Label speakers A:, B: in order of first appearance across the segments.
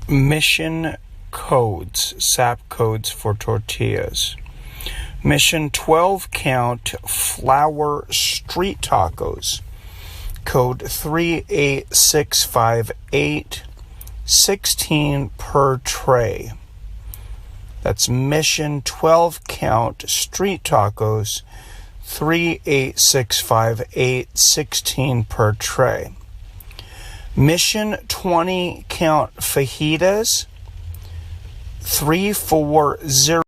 A: Mission codes, SAP codes for tortillas. Mission 12 count flour street tacos. Code 38658, 16 per tray. That's Mission 12 count street tacos, 38658, 16 per tray. Mission 20 count fajitas, 340.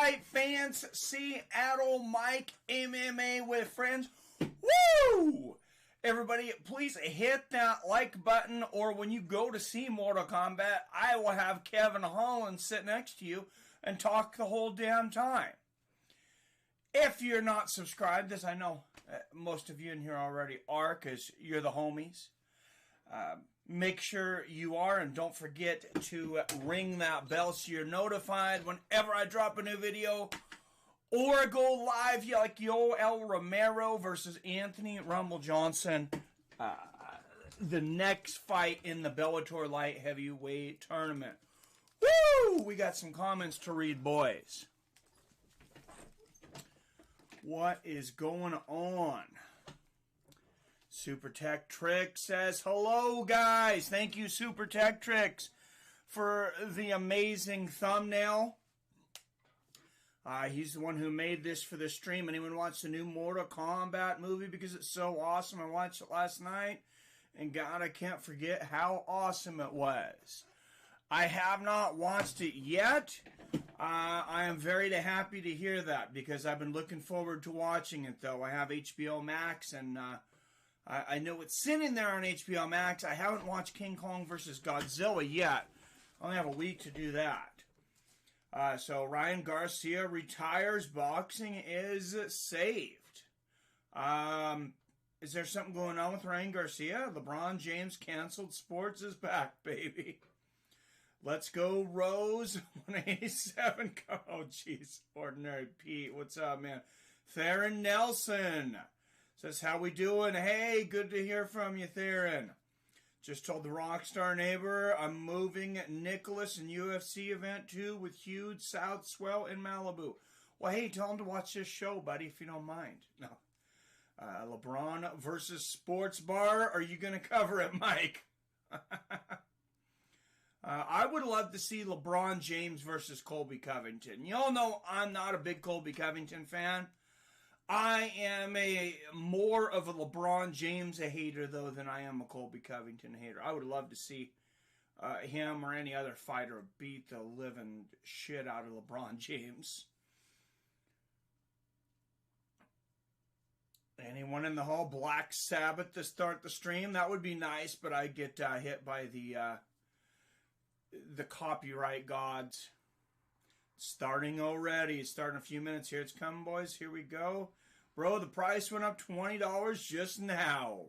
A: right, fans, Seattle Mike MMA with friends. Woo! Everybody, please hit that like button, or when you go to see Mortal Kombat, I will have Kevin Holland sit next to you and talk the whole damn time. If you're not subscribed, as I know most of you in here already are, because you're the homies, make sure you are, and don't forget to ring that bell so you're notified whenever I drop a new video or go live, like Yoel Romero versus Anthony Rumble Johnson, the next fight in the Bellator light heavyweight tournament. Woo! We got some comments to read, boys. What is going on? Super Tech Trick says, hello, guys. Thank you, Super Tech Tricks, for the amazing thumbnail. He's the one who made this for the stream. Anyone watch the new Mortal Kombat movie because it's so awesome? I watched it last night, and God, I can't forget how awesome it was. I have not watched it yet. I am very happy to hear that because I've been looking forward to watching it, though. I have HBO Max, and I know it's sitting there on HBO Max. I haven't watched King Kong vs. Godzilla yet. I only have a week to do that. So Ryan Garcia retires. Boxing is saved. Is there something going on with Ryan Garcia? LeBron James canceled. Sports is back, baby. Let's go, Rose. 187. Oh, jeez. Ordinary Pete. What's up, man? Theron Nelson says, how we doing? Hey, good to hear from you, Theron. Just told the Rockstar neighbor I'm moving Nicholas and UFC event 2 with huge South Swell in Malibu. Well, hey, tell him to watch this show, buddy, if you don't mind. No. LeBron versus Sports Bar. Are you going to cover it, Mike? I would love to see LeBron James versus Colby Covington. You all know I'm not a big Colby Covington fan. I am more of a LeBron James hater, though, than I am a Colby Covington hater. I would love to see him or any other fighter beat the living shit out of LeBron James. Anyone in the hall? Black Sabbath to start the stream? That would be nice, but I'd get hit by the copyright gods. Starting already. It's starting in a few minutes here. It's coming, boys. Here we go. Bro, the price went up $20 just now.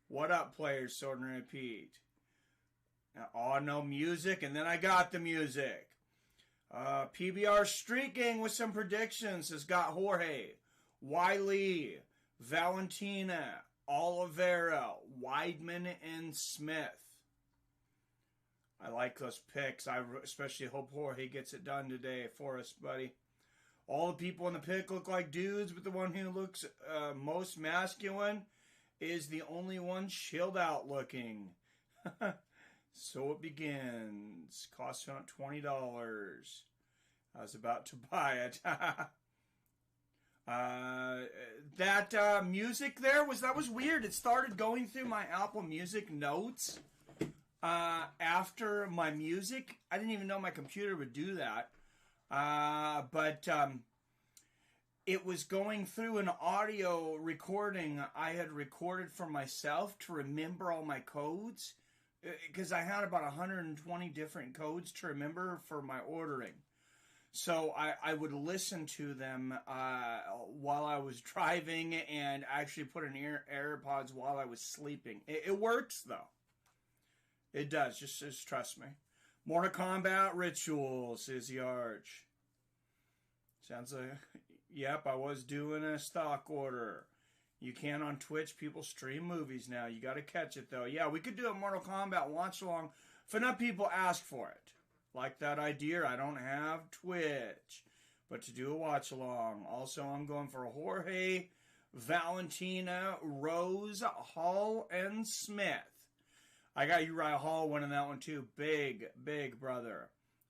A: What up, players? Sword and repeat. Oh, no music. And then I got the music. PBR Street Gang with some predictions has got Jorge, Wiley, Valentina, Oliveira, Weidman, and Smith. I like those picks. I especially hope Jorge gets it done today for us, buddy. All the people in the pick look like dudes, but the one who looks most masculine is the only one chilled out looking. So it begins. Costs around $20. I was about to buy it. That music there was weird. It started going through my Apple Music notes. After my music, I didn't even know my computer would do that. But it was going through an audio recording I had recorded for myself to remember all my codes. Because I had about 120 different codes to remember for my ordering. So I would listen to them while I was driving and actually put in AirPods while I was sleeping. It works, though. It does. Just trust me. Mortal Kombat Rituals is the arch. Sounds like, yep, I was doing a stock order. You can on Twitch. People stream movies now. You got to catch it, though. Yeah, we could do a Mortal Kombat watch-along if enough people ask for it. Like that idea. I don't have Twitch. But to do a watch-along. Also, I'm going for Jorge, Valentina, Rose, Hall, and Smith. I got Uriah Hall winning that one too. Big brother.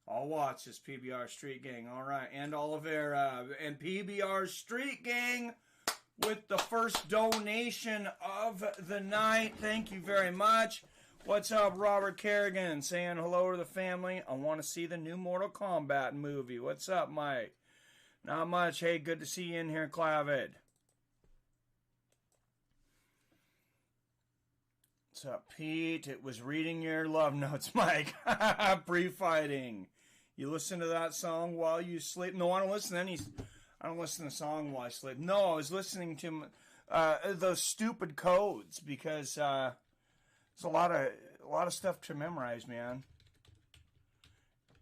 A: I'll watch this PBR Street Gang. All right. And Oliveira. And PBR Street Gang with the first donation of the night. Thank you very much. What's up, Robert Kerrigan? Saying hello to the family. I want to see the new Mortal Kombat movie. What's up, Mike? Not much. Hey, good to see you in here, Clavid. What's up, Pete? It was reading your love notes, Mike. Pre-fighting. You listen to that song while you sleep? No, I don't listen to any. I don't listen to the song while I sleep. No, I was listening to those stupid codes because it's a lot of stuff to memorize, man.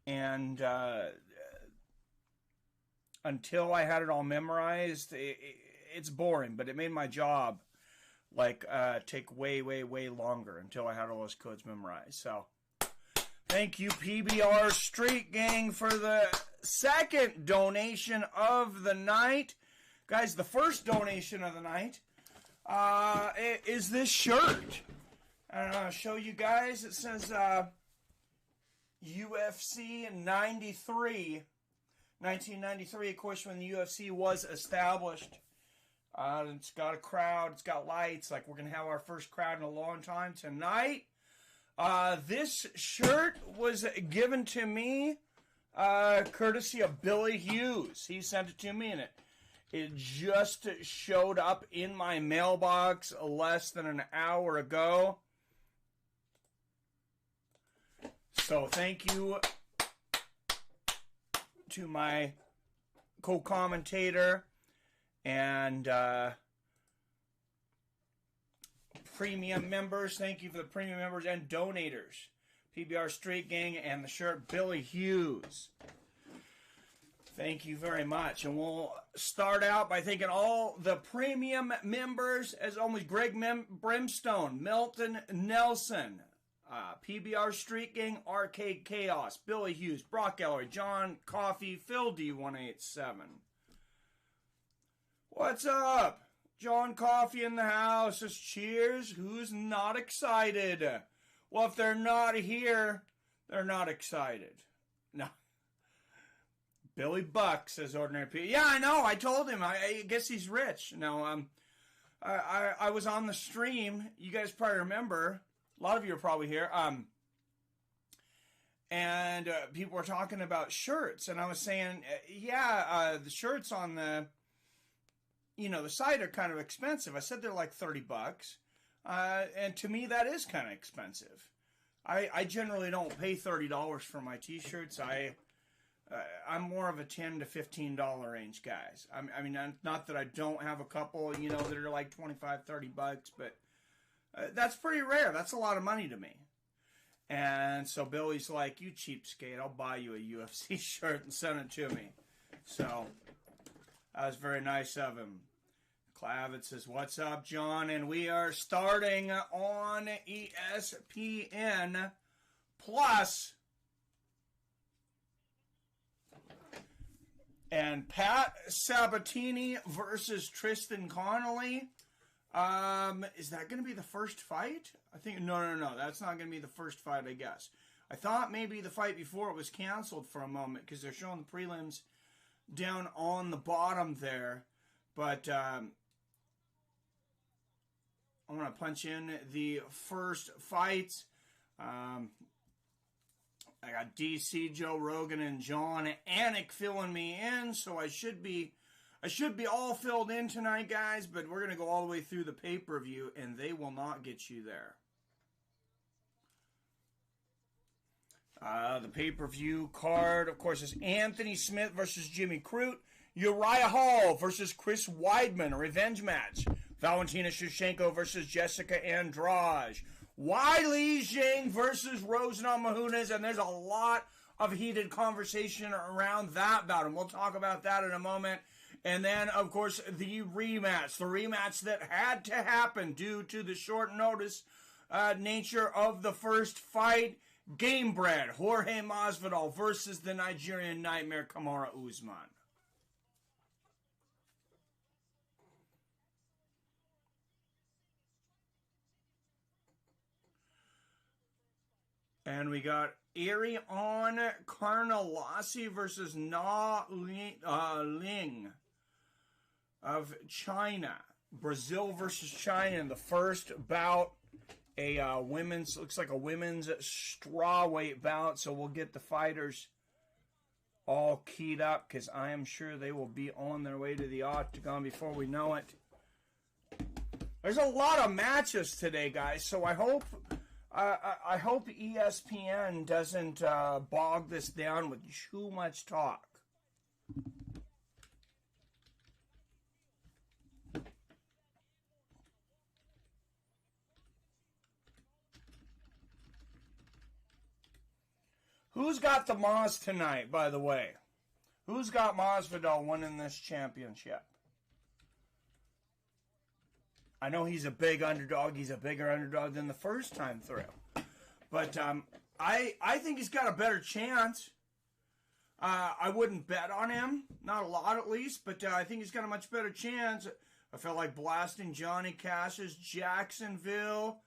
A: And until I had it all memorized, it's boring. But it made my job take way longer until I had all those codes memorized. So thank you, PBR Street Gang, for the second donation of the night. Guys, the first donation of the night is this shirt. And I'll show you guys. It says UFC 93. 1993, of course, when the UFC was established. It's got a crowd. It's got lights. Like, we're going to have our first crowd in a long time tonight. This shirt was given to me courtesy of Billy Hughes. He sent it to me, and it just showed up in my mailbox less than an hour ago. So thank you to my co-commentator and premium members. Thank you for the premium members and donators. PBR Street Gang and the shirt, Billy Hughes. Thank you very much. And we'll start out by thanking all the premium members, as always, Greg Brimstone, Milton Nelson, PBR Street Gang, Arcade Chaos, Billy Hughes, Brock Ellery, John Coffey, Phil D187. What's up? John Coffey in the house says, cheers. Who's not excited? Well, if they're not here, they're not excited. No. Billy Buck says, ordinary people. Yeah, I know. I told him. I guess he's rich. No, I was on the stream. You guys probably remember. A lot of you are probably here. And people were talking about shirts. And I was saying, the shirts on the site are kind of expensive. I said they're like $30. And to me, that is kind of expensive. I generally don't pay $30 for my t-shirts. I'm more of a $10 to $15 range, guys. I mean, not that I don't have a couple, that are like $25, $30, but that's pretty rare. That's a lot of money to me. And so Billy's like, you cheapskate, I'll buy you a UFC shirt and send it to me. So that was very nice of him. Clavitt says, what's up, John? And we are starting on ESPN Plus. And Pat Sabatini versus Tristan Connelly. Is that going to be the first fight? I think, no. That's not going to be the first fight, I guess. I thought maybe the fight before it was canceled for a moment because they're showing the prelims down on the bottom there. But I want to punch in the first fights. I got DC, Joe Rogan, and John Anik filling me in, so I should be all filled in tonight, guys, but we're going to go all the way through the pay-per-view, and they will not get you there. The pay-per-view card, of course, is Anthony Smith versus Jimmy Crute, Uriah Hall versus Chris Weidman, a revenge match, Valentina Shevchenko versus Jessica Andrade, Weili Zhang versus Rose Namajunas, and there's a lot of heated conversation around that bout, and we'll talk about that in a moment. And then, of course, the rematch that had to happen due to the short notice nature of the first fight, Gamebred, Jorge Masvidal versus the Nigerian Nightmare, Kamaru Usman. And we got Arion Carnellossi versus Na Ling of China. Brazil versus China in the first bout. Looks like a women's strawweight bout. So we'll get the fighters all keyed up because I am sure they will be on their way to the octagon before we know it. There's a lot of matches today, guys, so I hope ESPN doesn't bog this down with too much talk. Who's got the Maz tonight, by the way? Who's got Masvidal winning this championship? I know he's a big underdog. He's a bigger underdog than the first time through. But I think he's got a better chance. I wouldn't bet on him. Not a lot, at least. But I think he's got a much better chance. I felt like blasting Johnny Cash's Jacksonville.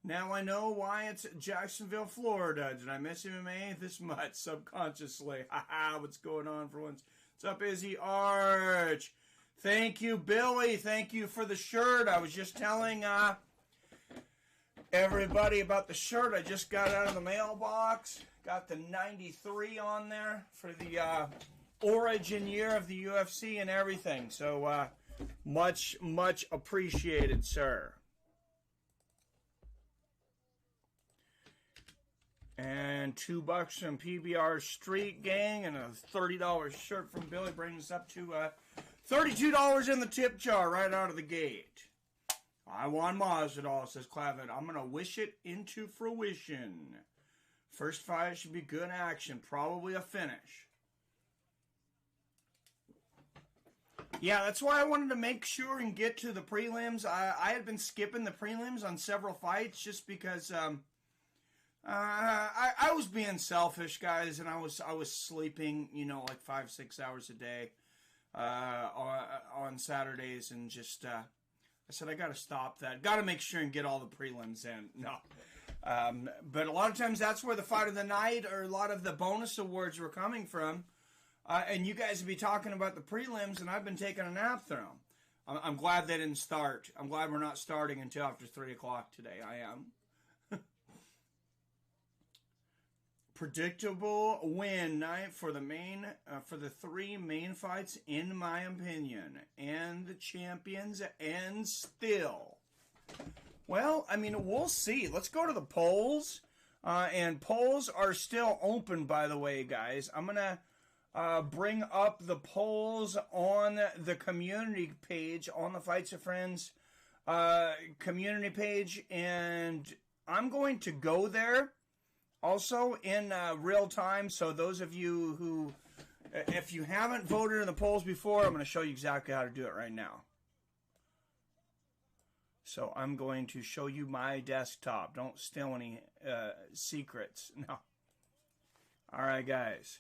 A: Now I know why it's Jacksonville, Florida. Did I miss MMA this much subconsciously? Haha, what's going on for once? What's up, Izzy Arch? Thank you, Billy. Thank you for the shirt. I was just telling everybody about the shirt I just got out of the mailbox. Got the 93 on there for the origin year of the UFC and everything. So much appreciated, sir. And $2 from PBR Street Gang and a $30 shirt from Billy brings us up to $32 in the tip jar right out of the gate. I want Masvidal, says Clavin. I'm going to wish it into fruition. First fight should be good action. Probably a finish. Yeah, that's why I wanted to make sure and get to the prelims. I had been skipping the prelims on several fights just because I was being selfish, guys, and I was sleeping, like 5-6 hours a day on Saturdays, and just I said I got to stop that. Got to make sure and get all the prelims in. No, but a lot of times that's where the fight of the night or a lot of the bonus awards were coming from, and you guys would be talking about the prelims, and I've been taking a nap through them. I'm glad they didn't start. I'm glad we're not starting until after 3 o'clock today. I am. Predictable win night for the three main fights, in my opinion, and the champions, and still. Well, I mean, we'll see. Let's go to the polls, and polls are still open, by the way, guys. I'm gonna bring up the polls on the community page on the Fights of Friends community page, and I'm going to go there. Also in real time, so those of you who, if you haven't voted in the polls before, I'm going to show you exactly how to do it right now. So I'm going to show you my desktop. Don't steal any secrets. No. All right, guys.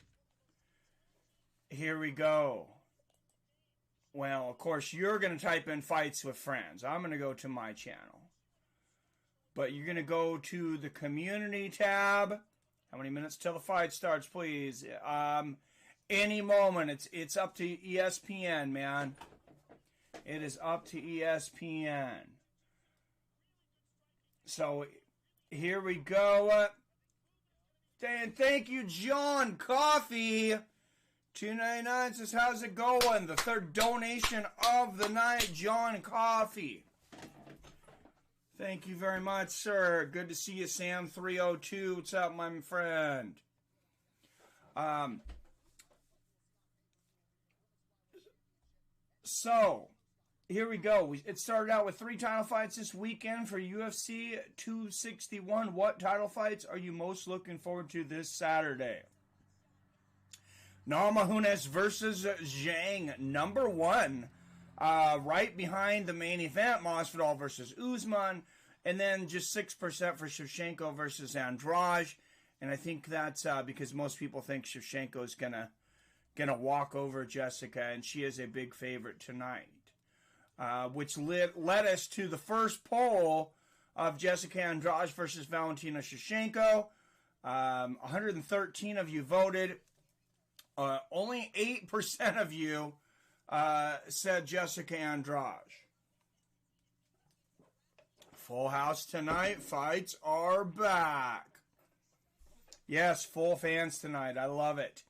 A: Here we go. Well, of course, you're going to type in Fights with Friends. I'm going to go to my channel. But you're going to go to the community tab. How many minutes till the fight starts, please? Any moment. It's up to ESPN, man. It is up to ESPN. So, here we go. And thank you, John Coffee. $2.99 says, how's it going? The third donation of the night, John Coffee. Thank you very much, sir. Good to see you, Sam302. What's up, my friend? So, here we go. It started out with 3 title fights this weekend for UFC 261. What title fights are you most looking forward to this Saturday? Namajunas versus Zhang, number 1. Right behind the main event, Masvidal versus Usman, and then just 6% for Shevchenko versus Andrade. And I think that's because most people think Shevchenko is gonna walk over Jessica, and she is a big favorite tonight. Which led us to the first poll of Jessica Andrade versus Valentina Shevchenko. 113 of you voted. Only 8% of you said Jessica Andrade. Full house tonight. Fights are back. Yes, full fans tonight. I love it.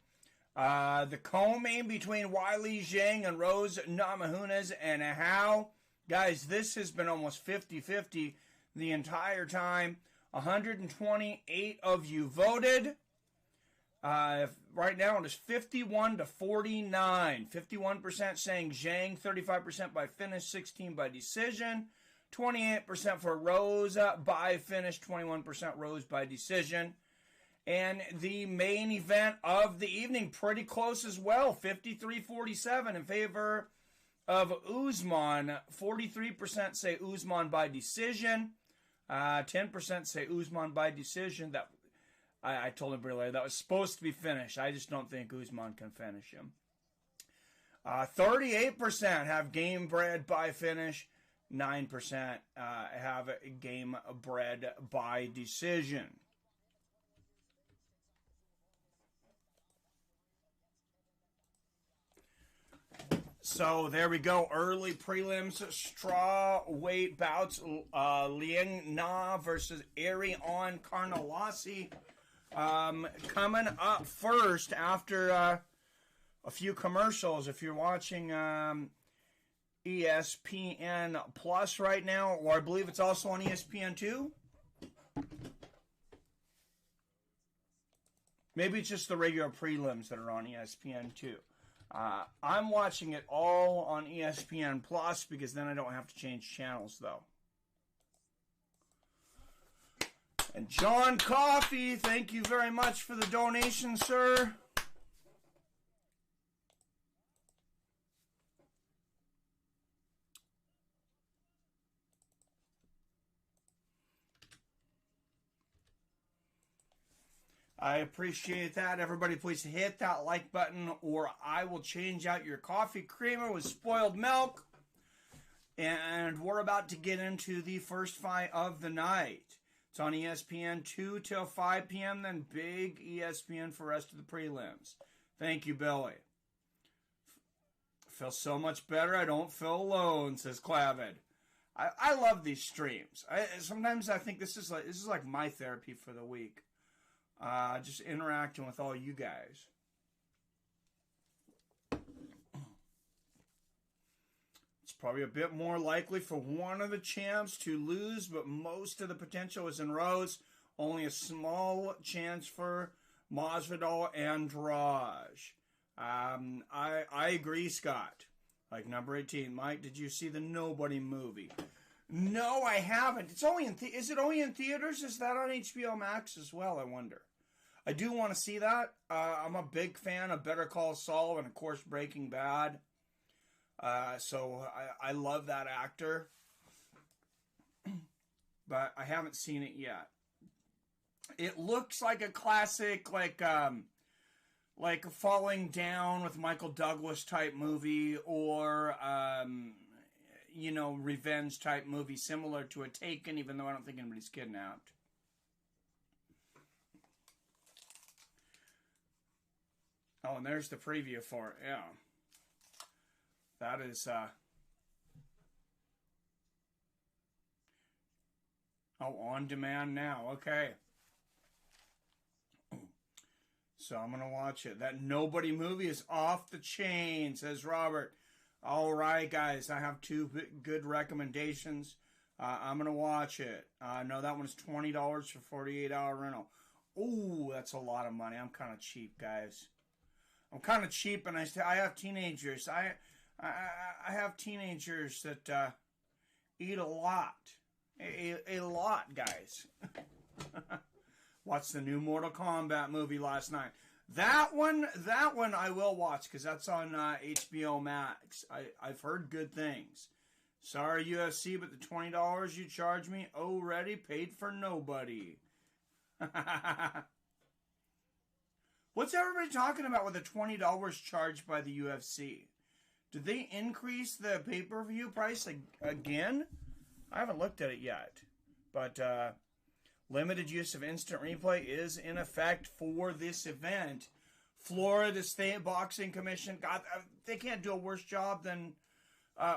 A: The co-main between Weili Zhang and Rose Namajunas and How. Guys, this has been almost 50-50 the entire time. 128 of you voted. Right now it is 51-49. 51% saying Zhang, 35% by finish, 16% by decision. 28% for Rose by finish, 21% Rose by decision. And the main event of the evening, pretty close as well, 53-47 in favor of Usman. 43% say Usman by decision. 10% say Usman by decision. That I told him earlier that was supposed to be finished. I just don't think Usman can finish him. 38% have game bred by finish. 9% have game bred by decision. So there we go. Early prelims, straw weight bouts. Liang Na versus Aori on Carnellossi. Coming up first after a few commercials. If you're watching ESPN Plus right now, or I believe it's also on ESPN 2. Maybe it's just the regular prelims that are on ESPN 2. I'm watching it all on ESPN Plus because then I don't have to change channels, though. And John Coffey, thank you very much for the donation, sir. I appreciate that. Everybody, please hit that like button or I will change out your coffee creamer with spoiled milk. And we're about to get into the first fight of the night. It's on ESPN 2 till 5 p.m., then big ESPN for the rest of the prelims. Thank you, Billy. Feel so much better. I don't feel alone, says Clavid. I love these streams. Sometimes I think this is like my therapy for the week. Just interacting with all you guys. It's probably a bit more likely for one of the champs to lose, but most of the potential is in Rose. Only a small chance for Masvidal and Raj. I agree, Scott. Like number 18. Mike, did you see the Nobody movie? No, I haven't. It's only in is it only in theaters? Is that on HBO Max as well, I wonder? I do want to see that. I'm a big fan of Better Call Saul and, of course, Breaking Bad. So I love that actor. But I haven't seen it yet. It looks like a classic, like Falling Down with Michael Douglas type movie, or revenge type movie similar to a Taken, even though I don't think anybody's kidnapped. Oh, and there's the preview for it. Yeah. That is, on demand now. Okay. So I'm going to watch it. That Nobody movie is off the chain, says Robert. All right, guys. I have two good recommendations. I'm going to watch it. No, that one's $20 for 48-hour rental. Ooh, that's a lot of money. I'm kind of cheap, guys. I'm kind of cheap, and I have teenagers. I have teenagers that eat a lot. A lot, guys. Watched the new Mortal Kombat movie last night. That one I will watch because that's on HBO Max. I've heard good things. Sorry, UFC, but the $20 you charge me already paid for nobody. What's everybody talking about with the $20 charged by the UFC? Did they increase the pay-per-view price again? I haven't looked at it yet. But limited use of instant replay is in effect for this event. Florida State Boxing Commission, God, they can't do a worse job than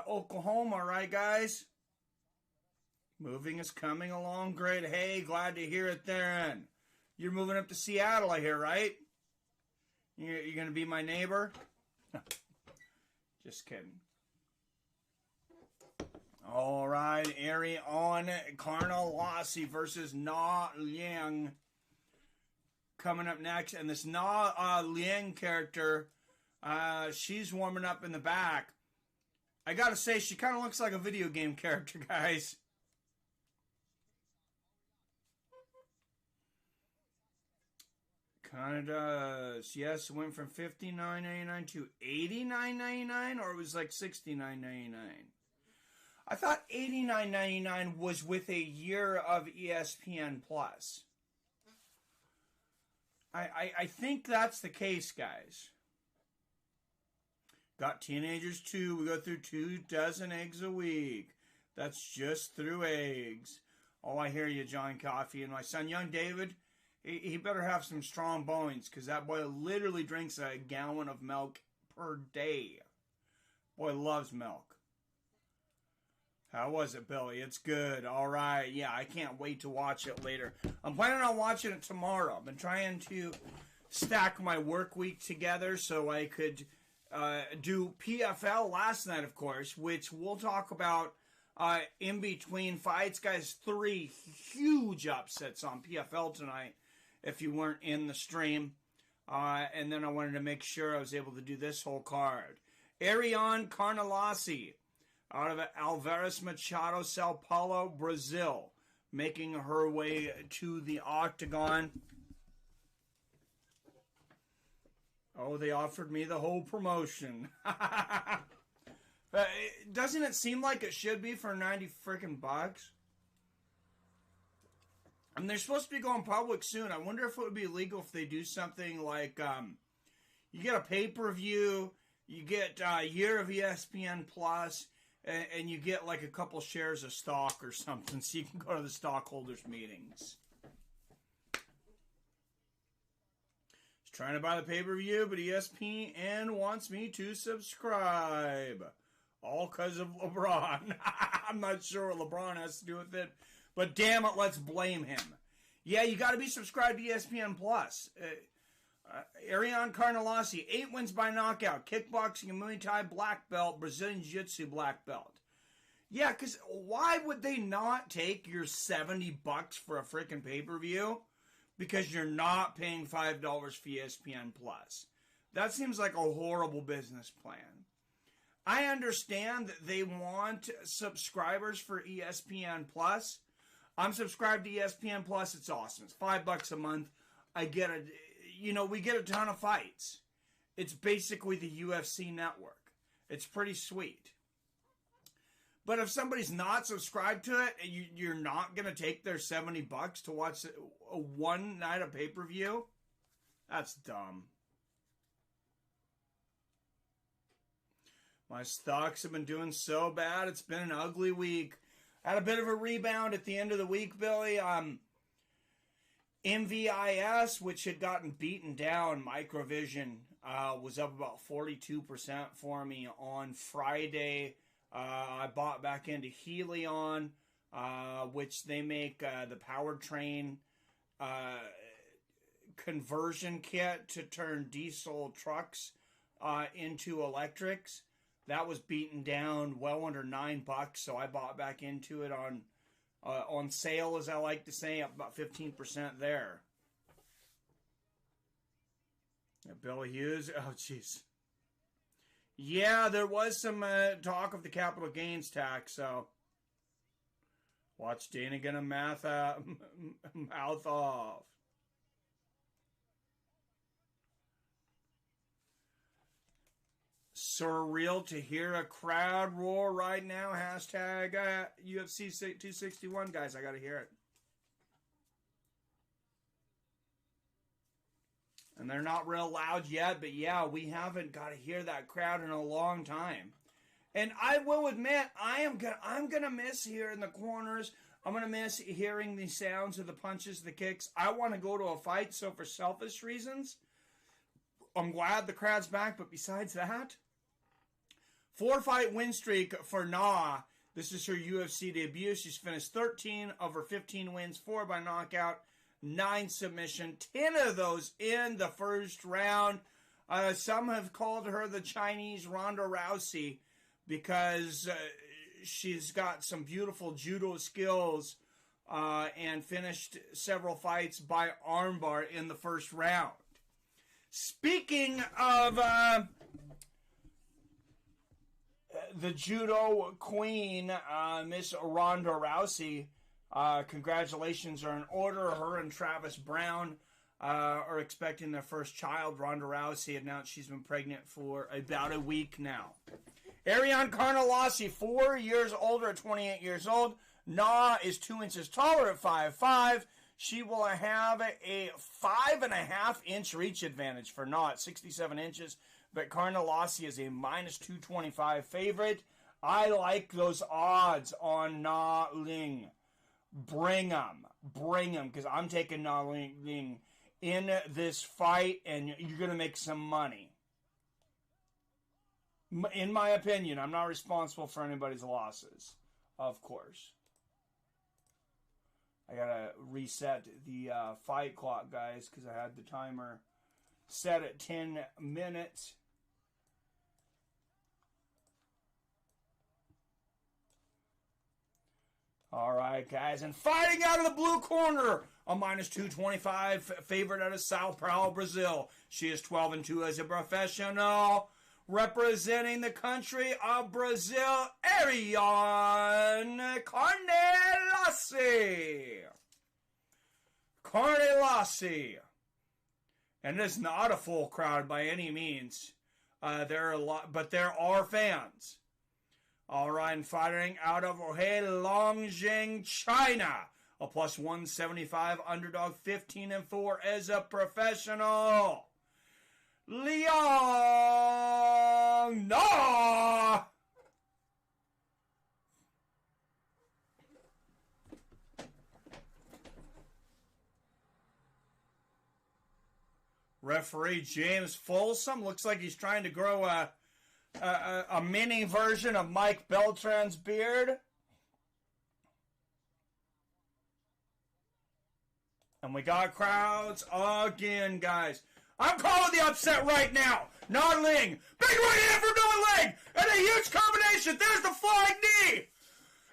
A: Oklahoma, right, guys? Moving is coming along great. Hey, glad to hear it, Theron. You're moving up to Seattle, I hear, right? You're going to be my neighbor? Just kidding. All right, Aori on Carnellossi versus Na Liang coming up next. And this Na Liang character, she's warming up in the back. I got to say, she kind of looks like a video game character, guys. Kind of does. Yes, it went from $59.99 to $89.99, or it was like $69.99. I thought $89.99 was with a year of ESPN Plus. I think that's the case, guys. Got teenagers too. We go through 24 eggs a week. That's just through eggs. Oh, I hear you, John Coffey. And my son, young David, he better have some strong bones, because that boy literally drinks a gallon of milk per day. Boy loves milk. How was it, Billy? It's good. All right. Yeah, I can't wait to watch it later. I'm planning on watching it tomorrow. I've been trying to stack my work week together so I could do PFL last night, of course, which we'll talk about in between fights. Guys, 3 huge upsets on PFL tonight if you weren't in the stream. And then I wanted to make sure I was able to do this whole card. Aori Carnellossi out of Alvarez Machado, Sao Paulo, Brazil, making her way to the octagon. Oh, they offered me the whole promotion. Doesn't it seem like it should be for 90 freaking bucks? And they're supposed to be going public soon. I wonder if it would be legal if they do something like you get a pay-per-view, you get a year of ESPN Plus, and you get like a couple shares of stock or something, so you can go to the stockholders meetings. Just trying to buy the pay-per-view, but ESPN wants me to subscribe. All because of LeBron. I'm not sure what LeBron has to do with it, but damn it, let's blame him. Yeah, you got to be subscribed to ESPN Plus. Aori Carnellossi, 8 wins by knockout, kickboxing and Muay Thai black belt, Brazilian Jiu-Jitsu black belt. Yeah, because why would they not take your $70 for a freaking pay-per-view? Because you're not paying $5 for ESPN Plus. That seems like a horrible business plan. I understand that they want subscribers for ESPN Plus. I'm subscribed to ESPN Plus. It's awesome. It's $5 a month. I get it. You know, we get a ton of fights. It's basically the UFC network. It's pretty sweet. But if somebody's not subscribed to it, and you're not going to take their $70 to watch a one night of pay-per-view, that's dumb. My stocks have been doing so bad. It's been an ugly week. Had a bit of a rebound at the end of the week, Billy. MVIS, which had gotten beaten down, Microvision, was up about 42% for me on Friday. I bought back into Helion, which they make the powertrain conversion kit to turn diesel trucks into electrics. That was beaten down well under $9, so I bought back into it on sale, as I like to say, up about 15% there. Yeah, Billy Hughes, oh jeez. Yeah, there was some talk of the capital gains tax, so watch Dana get a mouth off. Surreal to hear a crowd roar right now. Hashtag UFC 261, guys. I got to hear it. And they're not real loud yet, but yeah, we haven't got to hear that crowd in a long time. And I will admit, I'm gonna miss hearing the corners. I'm gonna miss hearing the sounds of the punches, the kicks. I want to go to a fight, so for selfish reasons, I'm glad the crowd's back. But besides that, 4-fight win streak for Na. This is her UFC debut. She's finished 13 of her 15 wins, 4 by knockout, 9 submission, 10 of those in the first round. Some have called her the Chinese Ronda Rousey because she's got some beautiful judo skills and finished several fights by armbar in the first round. Speaking of the judo queen, Miss Ronda Rousey, congratulations are in order. Her and Travis Brown are expecting their first child. Ronda Rousey announced she's been pregnant for about a week now. Ariane Carnellossi, 4 years older at 28 years old. Na is 2 inches taller at 5'5". She will have a 5.5-inch reach advantage for Na at 67 inches. But Carnellossi is a minus 225 favorite. I like those odds on Na Ling. Bring them, because I'm taking Na Ling in this fight, and you're going to make some money. In my opinion, I'm not responsible for anybody's losses, of course. I got to reset the fight clock, guys, because I had the timer set at 10 minutes. All right, guys, and fighting out of the blue corner, a minus 225 favorite out of Sao Paulo, Brazil. She is 12-2 as a professional, representing the country of Brazil, Ariane Carnellossi. Carnellossi. And it is not a full crowd by any means. There are a lot, but there are fans. All right, and fighting out of Heilongjiang, China. A plus 175 underdog, 15-4 as a professional. Liang Na. Referee James Folsom looks like he's trying to grow a mini version of Mike Beltran's beard. And we got crowds again, guys. I'm calling the upset right now. Na Ling. Big right hand for Na Ling. And a huge combination. There's the flying knee.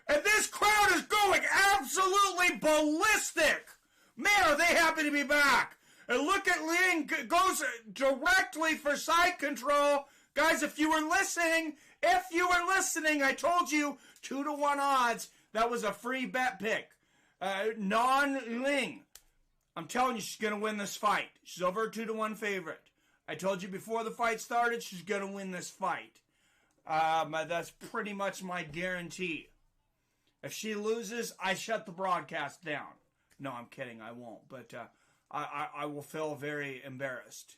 A: And this crowd is going absolutely ballistic. Man, are they happy to be back. And look at Ling. Goes directly for side control. Guys, if you were listening, I told you 2-1 odds. That was a free bet pick. Non-Ling. I'm telling you, she's going to win this fight. She's over a 2-1 favorite. I told you before the fight started, she's going to win this fight. That's pretty much my guarantee. If she loses, I shut the broadcast down. No, I'm kidding. I won't. But I will feel very embarrassed.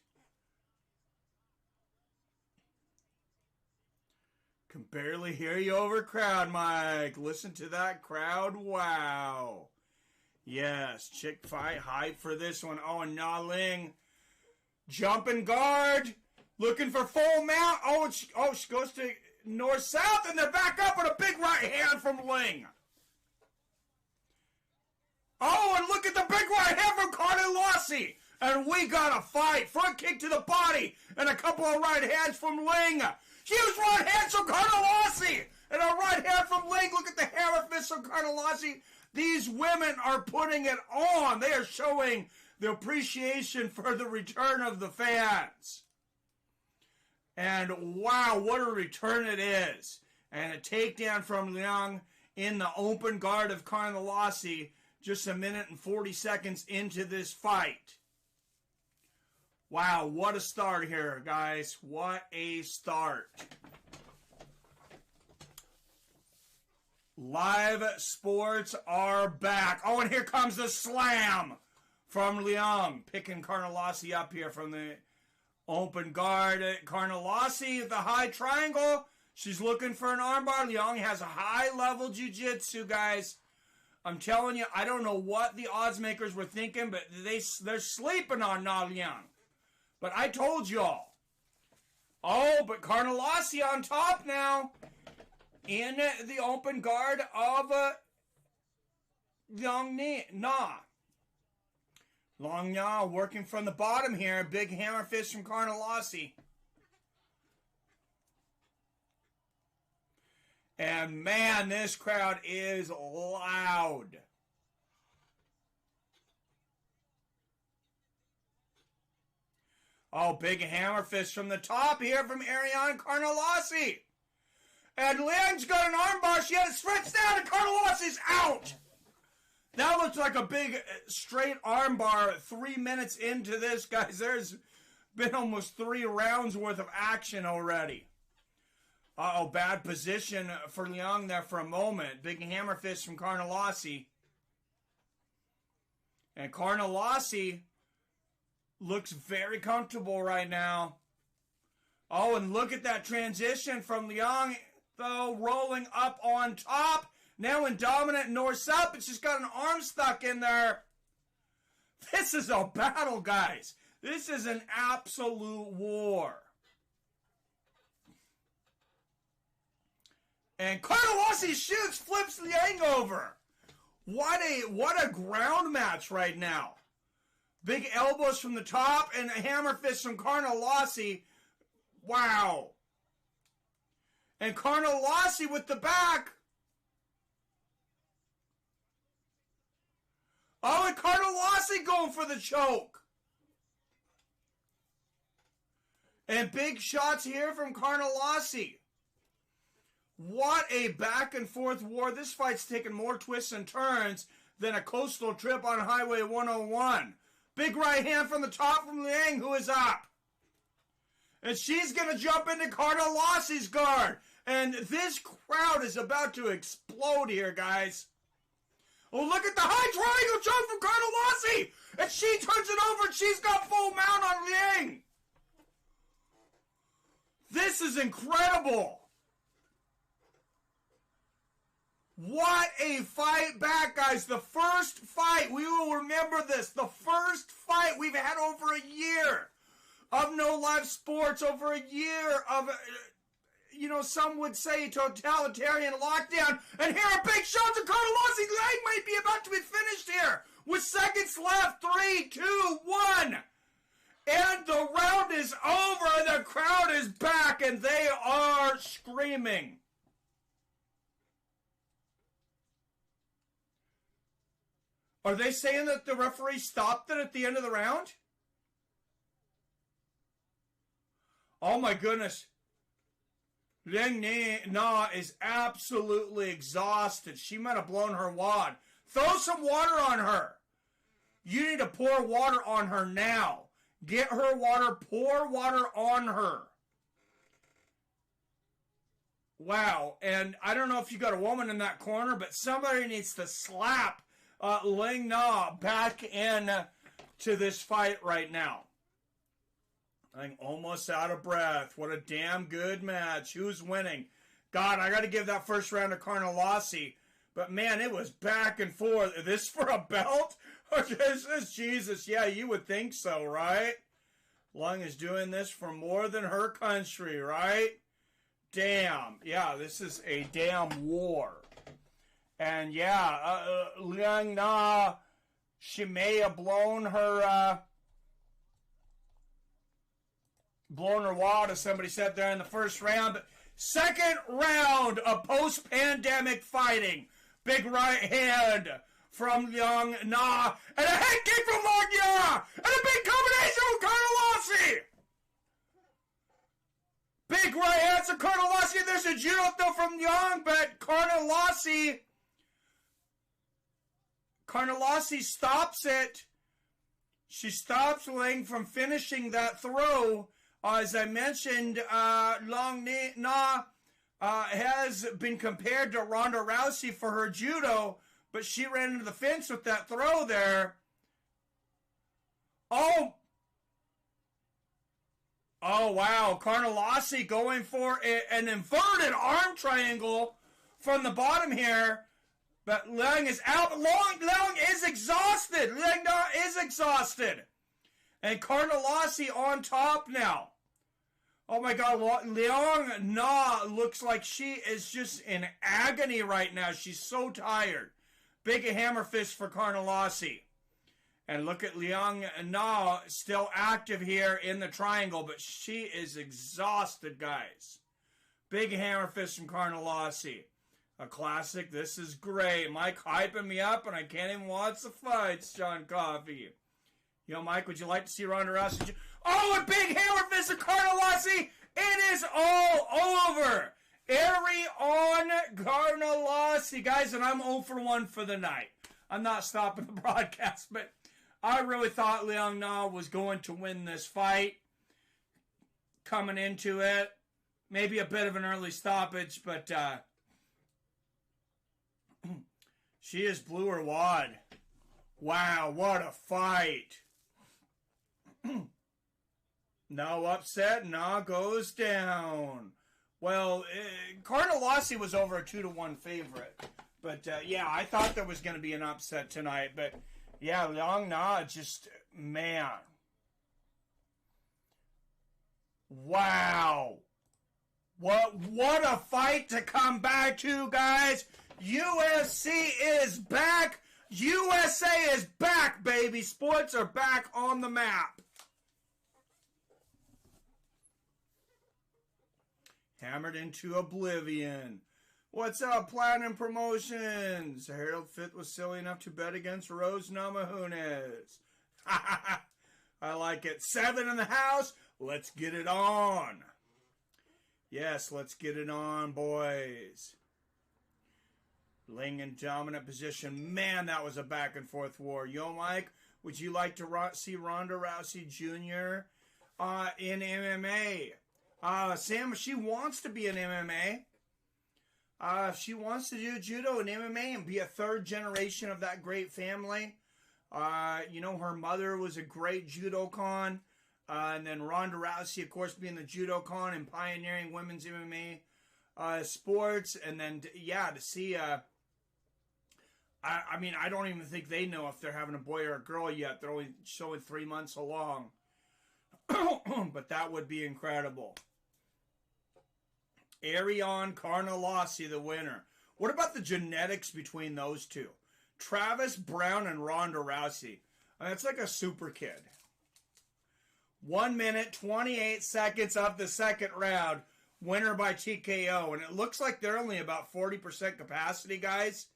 A: Can barely hear you over crowd, Mike. Listen to that crowd. Wow. Yes, chick fight hype for this one. Oh, and Na Ling. Jumping guard. Looking for full mount. Oh, she goes to north-south, and they're back up with a big right hand from Ling. Oh, and look at the big right hand from Carnellossi. And we got a fight. Front kick to the body, and a couple of right hands from Ling. Huge right hands from Carnellossi. And a right hand from Ling. Look at the hammer fist from Carnellossi. These women are putting it on. They are showing the appreciation for the return of the fans. And wow, what a return it is. And a takedown from Liang in the open guard of Carnellossi just a minute and 40 seconds into this fight. Wow, what a start here, guys. What a start. Live sports are back. Oh, and here comes the slam from Liang. Picking Carnellossi up here from the open guard. Carnellossi at the high triangle. She's looking for an armbar. Liang has a high-level jiu-jitsu, guys. I'm telling you, I don't know what the odds makers were thinking, but they're sleeping on Na Liang. But I told y'all. Oh, but Carnellossi on top now. In the open guard of Liang Na. Long Na working from the bottom here. Big hammer fist from Carnellossi. And man, this crowd is loud. Oh, big hammer fist from the top here from Ariane Carnellossi. And Liang's got an armbar. She had it stretched out and Carnellossi's out. That looks like a big straight armbar 3 minutes into this, guys. There's been almost 3 rounds worth of action already. Uh-oh, bad position for Liang there for a moment. Big hammer fist from Carnellossi. And Carnellossi looks very comfortable right now. Oh, and look at that transition from Liang, though, rolling up on top. Now in dominant north-south, but she's got an arm stuck in there. This is a battle, guys. This is an absolute war. And Carnellossi shoots, flips Liang over. What a ground match right now. Big elbows from the top and a hammer fist from Carnellossi. Wow. And Carnellossi with the back. Oh, and Carnellossi going for the choke. And big shots here from Carnellossi. What a back and forth war. This fight's taken more twists and turns than a coastal trip on Highway 101. Big right hand from the top from Liang, who is up. And she's going to jump into Carnellossi's guard. And this crowd is about to explode here, guys. Oh, look at the high triangle jump from Carnellossi! And she turns it over and she's got full mount on Liang. This is incredible. What a fight back, guys. The first fight, we will remember this. The first fight we've had over a year of no live sports, over a year of, some would say totalitarian lockdown. And here are big shots of Carnellossi. Liang might be about to be finished here with seconds left. 3, 2, 1. And the round is over. The crowd is back and they are screaming. Are they saying that the referee stopped it at the end of the round? Oh my goodness. Liang Na is absolutely exhausted. She might have blown her wad. Throw some water on her. You need to pour water on her now. Get her water, pour water on her. Wow. And I don't know if you got a woman in that corner, but somebody needs to slap Liang Na back in to this fight right now. I'm almost out of breath. What a damn good match. Who's winning? God, I got to give that first round to Carnellossi. But man, it was back and forth. Is this for a belt? This is Jesus. Yeah, you would think so, right? Lung is doing this for more than her country, right? Damn. Yeah, this is a damn war. And yeah, Liang Na, she may have blown her wad, as somebody said there in the first round. But second round of post-pandemic fighting. Big right hand from Liang Na. And a head kick from Long Na. And a big combination from Carnellossi. Big right hands from Carnellossi. There's a judo throw from Liang, but Carnellossi stops it. She stops Liang from finishing that throw. As I mentioned, Long Na has been compared to Ronda Rousey for her judo, but she ran into the fence with that throw there. Oh, wow. Carnellossi going for an inverted arm triangle from the bottom here. But Liang is out. Liang is exhausted. Liang Na is exhausted. And Carnellossi on top now. Oh my God, Liang Na looks like she is just in agony right now. She's so tired. Big hammer fist for Carnellossi. And look at Liang Na, still active here in the triangle, but she is exhausted, guys. Big hammer fist from Carnellossi. A classic. This is great. Mike hyping me up, and I can't even watch the fights, Sean Coffey. Yo, Mike, would you like to see Ronda Rousey? Oh, a big hammer fist of Carnellossi. It is all over. Aori on Carnellossi. Guys, and I'm 0 for 1 for the night. I'm not stopping the broadcast, but I really thought Liang Na was going to win this fight. Coming into it. Maybe a bit of an early stoppage, but she is blue or wad. Wow, what a fight. No upset, Na goes down. Well, Carnellossi was over a 2-1 favorite. But, yeah, I thought there was going to be an upset tonight. But, yeah, Liang Na just, man. Wow. What a fight to come back to, guys. UFC is back. USA is back, baby. Sports are back on the map. Hammered into oblivion. What's up, Platinum Promotions? Harold Fifth was silly enough to bet against Rose Namajunas. I like it. 7 in the house. Let's get it on. Yes, let's get it on, boys. Ling in dominant position. Man, that was a back and forth war. Yo, Mike, would you like to see Ronda Rousey Jr. In MMA? Sam, she wants to be in MMA. She wants to do judo and MMA and be a third generation of that great family. You know, her mother was a great judokan. And then Ronda Rousey, of course, being the judokan and pioneering women's MMA sports. And then, yeah, to see... I mean, I don't even think they know if they're having a boy or a girl yet. They're only showing 3 months along. But that would be incredible. Arion Carnellossi, the winner. What about the genetics between those two? Travis Brown and Ronda Rousey. That's like a super kid. 1 minute, 28 seconds of the second round. Winner by TKO. And it looks like they're only about 40% capacity, guys.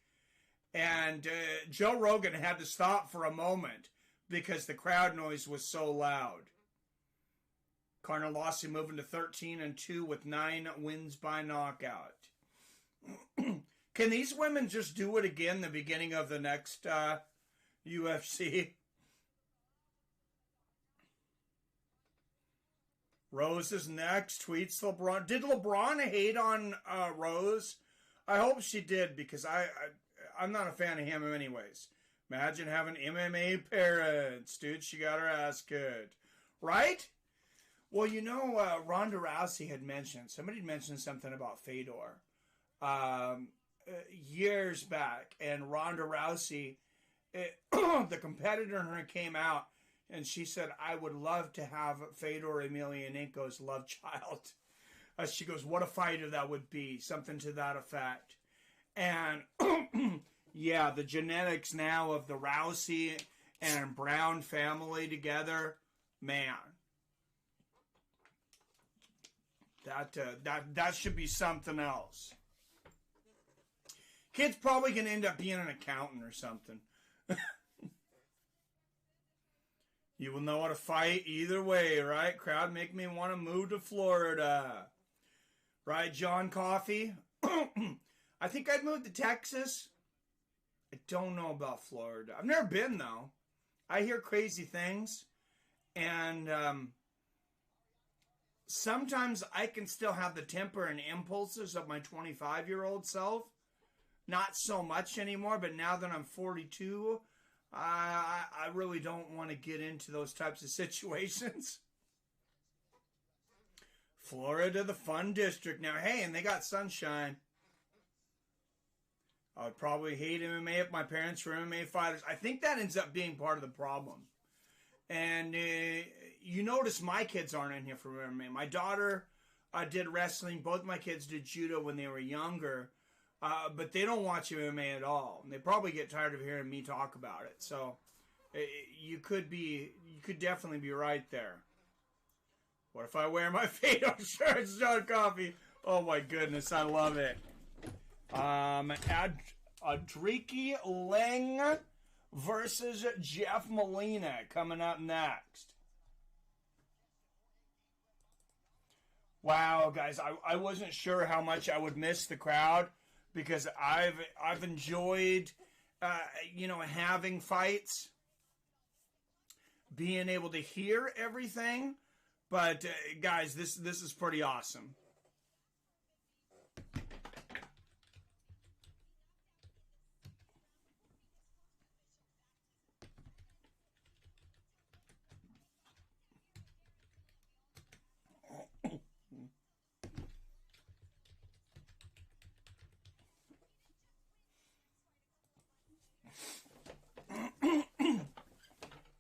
A: And Joe Rogan had to stop for a moment because the crowd noise was so loud. Carnellossi moving to 13-2 with 9 wins by knockout. Can these women just do it again the beginning of the next UFC? Rose is next. Tweets LeBron. Did LeBron hate on Rose? I hope she did because I'm not a fan of him anyways. Imagine having MMA parents. Dude, she got her ass kicked. Right? Well, you know, Ronda Rousey had mentioned, somebody had mentioned something about Fedor years back. And Ronda Rousey, the competitor in her came out and she said, I would love to have Fedor Emelianenko's love child. She goes, what a fighter that would be. Something to that effect. And yeah, the genetics now of the Rousey and Brown family together, man, that should be something else. Kid's probably gonna end up being an accountant or something. You will know how to fight either way, right? Crowd make me want to move to Florida, right, John Coffey? I think I'd move to Texas. I don't know about Florida. I've never been, though. I hear crazy things. And sometimes I can still have the temper and impulses of my 25-year-old self. Not so much anymore, but now that I'm 42, I really don't want to get into those types of situations. Florida, the fun district. Now, hey, and they got sunshine. I would probably hate MMA if my parents were MMA fighters. I think that ends up being part of the problem. And you notice my kids aren't in here for MMA. My daughter did wrestling. Both my kids did judo when they were younger. But they don't watch MMA at all. And they probably get tired of hearing me talk about it. So You could definitely be right there. What if I wear my Fado shirt, John Coffee? Oh my goodness, I love it. Adriki Leng versus Jeff Molina coming up next. Wow, guys, I wasn't sure how much I would miss the crowd because I've enjoyed, having fights, being able to hear everything. But guys, this is pretty awesome.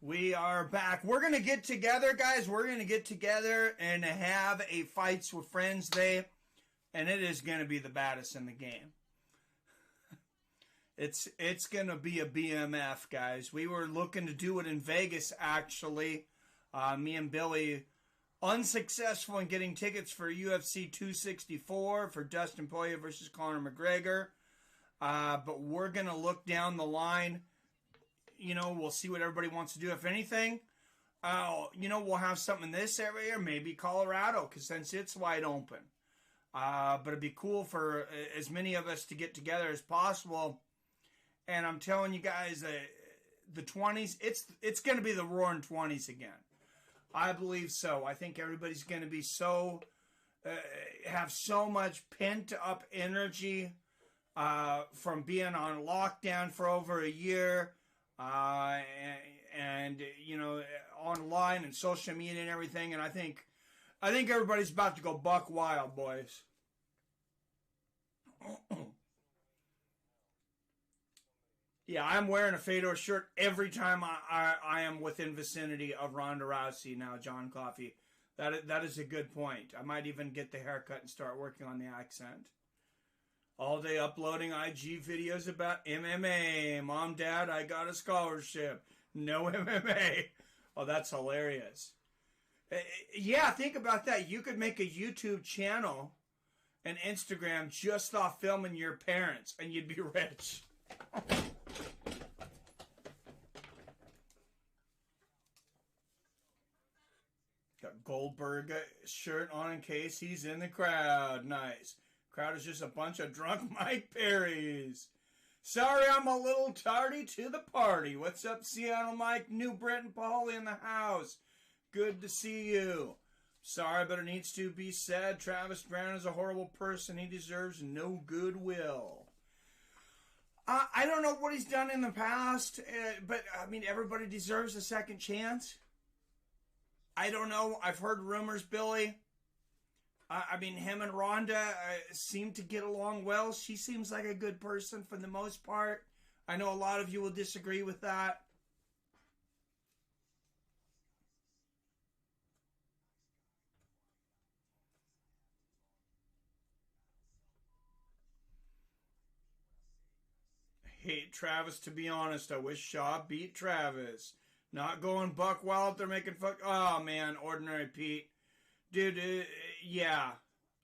A: We are back. We're going to get together, guys. We're going to get together and have a Fights with Friends Day. And it is going to be the baddest in the game. It's going to be a BMF, guys. We were looking to do it in Vegas, actually. Me and Billy, unsuccessful in getting tickets for UFC 264 for Dustin Poirier versus Conor McGregor. But we're going to look down the line. We'll see what everybody wants to do. If anything, we'll have something in this area, maybe Colorado, because since it's wide open. But it'd be cool for as many of us to get together as possible. And I'm telling you guys, the 20s, it's going to be the roaring 20s again. I believe so. I think everybody's going to be have so much pent up energy from being on lockdown for over a year. And online and social media and everything, and I think everybody's about to go buck wild, boys. Yeah, I'm wearing a Fedor shirt every time I am within vicinity of Ronda Rousey now, John Coffee. That is a good point. I might even get the haircut and start working on the accent. All day uploading IG videos about MMA. Mom, Dad, I got a scholarship. No MMA. Oh, that's hilarious. Yeah, think about that. You could make a YouTube channel and Instagram just off filming your parents, and you'd be rich. Got Goldberg shirt on in case he's in the crowd. Nice. Crowd is just a bunch of drunk Mike Perrys. Sorry, I'm a little tardy to the party. What's up, Seattle Mike? New Brent and Paulie in the house. Good to see you. Sorry, but it needs to be said. Travis Brown is a horrible person. He deserves no goodwill. I don't know what he's done in the past, but, everybody deserves a second chance. I don't know. I've heard rumors, Billy. Him and Rhonda seem to get along well. She seems like a good person for the most part. I know a lot of you will disagree with that. I hate Travis, to be honest. I wish Shaw beat Travis. Not going buck wild. They're making fuck. Oh, man. Ordinary Pete. Dude, yeah.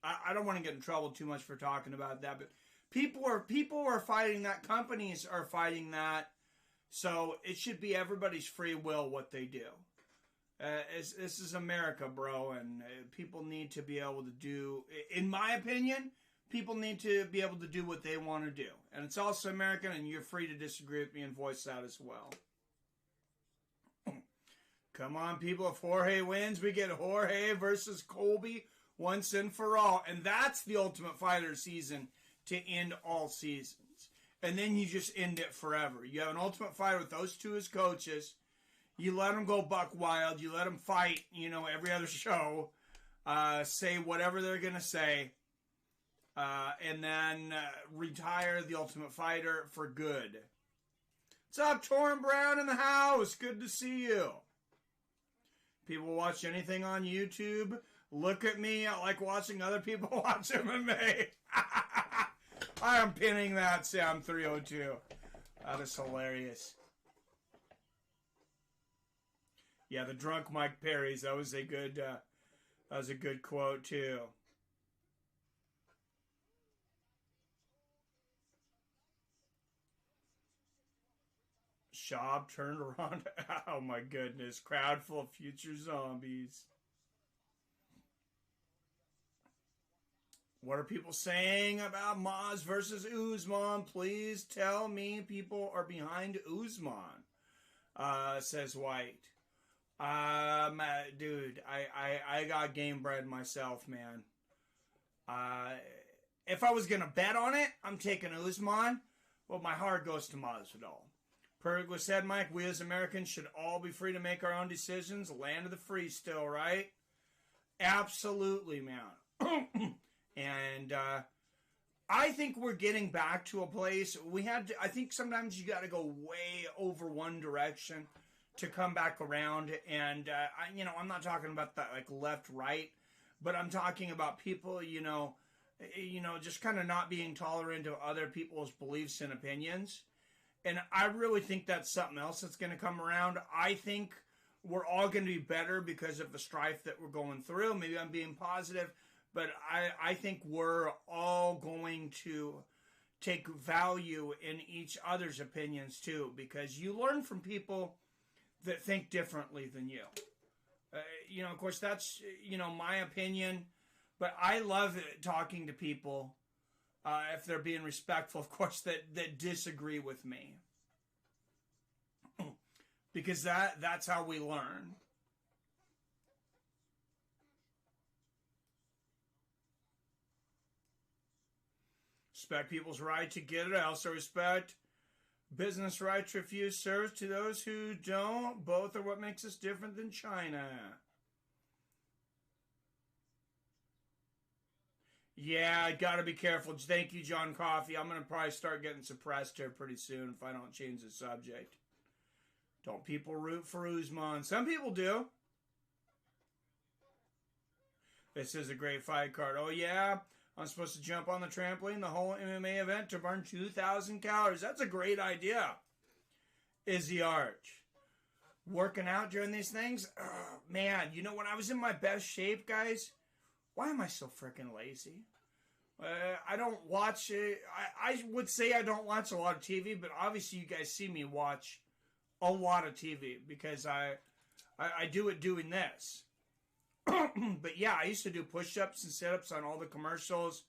A: I don't want to get in trouble too much for talking about that, but people are fighting that. Companies are fighting that. So it should be everybody's free will what they do. This is America, bro, and people need to be able to do, in my opinion, people need to be able to do what they want to do. And it's also American, and you're free to disagree with me and voice that as well. Come on, people. If Jorge wins, we get Jorge versus Colby once and for all. And that's the Ultimate Fighter season to end all seasons. And then you just end it forever. You have an Ultimate Fighter with those two as coaches. You let them go buck wild. You let them fight, every other show. Say whatever they're going to say. And then retire the Ultimate Fighter for good. What's up, Torrin Brown in the house? Good to see you. People watch anything on YouTube. Look at me. I like watching other people watch MMA. I am pinning that, Sam 302. That is hilarious. Yeah, the drunk Mike Perry's. That was a good quote too. Shab turned around. Oh my goodness. Crowd full of future zombies. What are people saying about Maz versus Usman? Please tell me people are behind Usman, says White. Dude, I got game bred myself, man. If I was going to bet on it, I'm taking Usman. Well, my heart goes to Masvidal. Per was said, Mike, we as Americans should all be free to make our own decisions. Land of the free still, right? Absolutely, man. And I think we're getting back to a place I think sometimes you got to go way over one direction to come back around. And, I'm not talking about that like left, right, but I'm talking about people, just kind of not being tolerant of other people's beliefs and opinions. And I really think that's something else that's going to come around. I think we're all going to be better because of the strife that we're going through. Maybe I'm being positive, but I think we're all going to take value in each other's opinions too, because you learn from people that think differently than you. Of course, that's, my opinion, but I love talking to people, if they're being respectful, of course, that disagree with me. Because that's how we learn. Respect people's right to get it. I also respect business right to refuse service to those who don't. Both are what makes us different than China. Yeah, I gotta be careful. Thank you, John Coffey. I'm gonna probably start getting suppressed here pretty soon if I don't change the subject. Don't people root for Usman? Some people do. This is a great fight card. Oh, yeah? I'm supposed to jump on the trampoline the whole MMA event to burn 2,000 calories. That's a great idea. Izzy Arch. Working out during these things? Oh, man, when I was in my best shape, guys, why am I so freaking lazy? I don't watch it. I would say I don't watch a lot of TV, but obviously you guys see me watch a lot of TV because I do it doing this. But yeah, I used to do push-ups and sit-ups on all the commercials.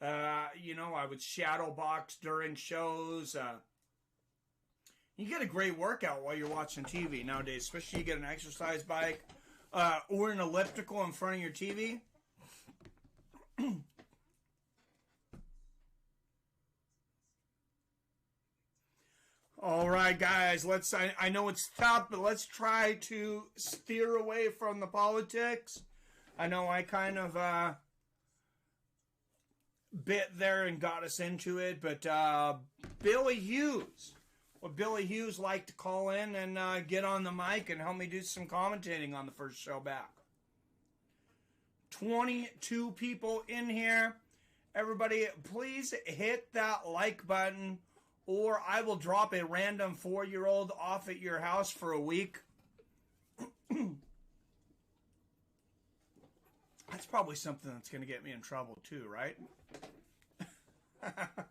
A: I would shadow box during shows. You get a great workout while you're watching TV nowadays, especially you get an exercise bike or an elliptical in front of your TV. All right, guys, I know it's tough, but let's try to steer away from the politics. I know I kind of bit there and got us into it, but Billy Hughes. Would Billy Hughes like to call in and get on the mic and help me do some commentating on the first show back? 22 people in here. Everybody, please hit that like button, or I will drop a random 4-year-old off at your house for a week. That's probably something that's going to get me in trouble too, right? I'll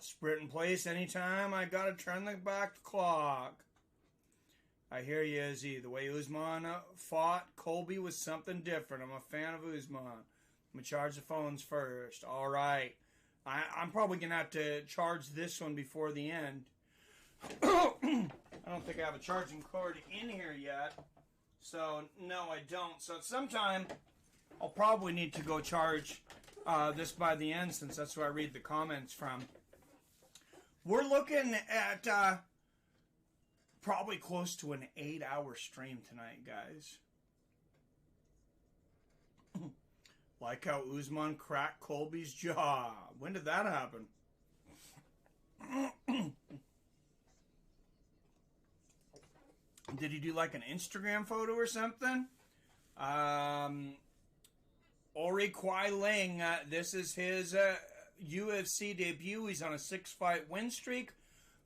A: sprint in place anytime I got to turn the back clock. I hear you, Izzy. The way Usman fought Colby was something different. I'm a fan of Usman. I'm going to charge the phones first. All right. I'm probably going to have to charge this one before the end. I don't think I have a charging cord in here yet. So, no, I don't. So, sometime I'll probably need to go charge this by the end, since that's where I read the comments from. We're looking at probably close to an 8-hour stream tonight, guys. Like how Usman cracked Colby's jaw. When did that happen? Did he do like an Instagram photo or something? Aori Kwai Ling, this is his UFC debut. He's on a 6-fight win streak.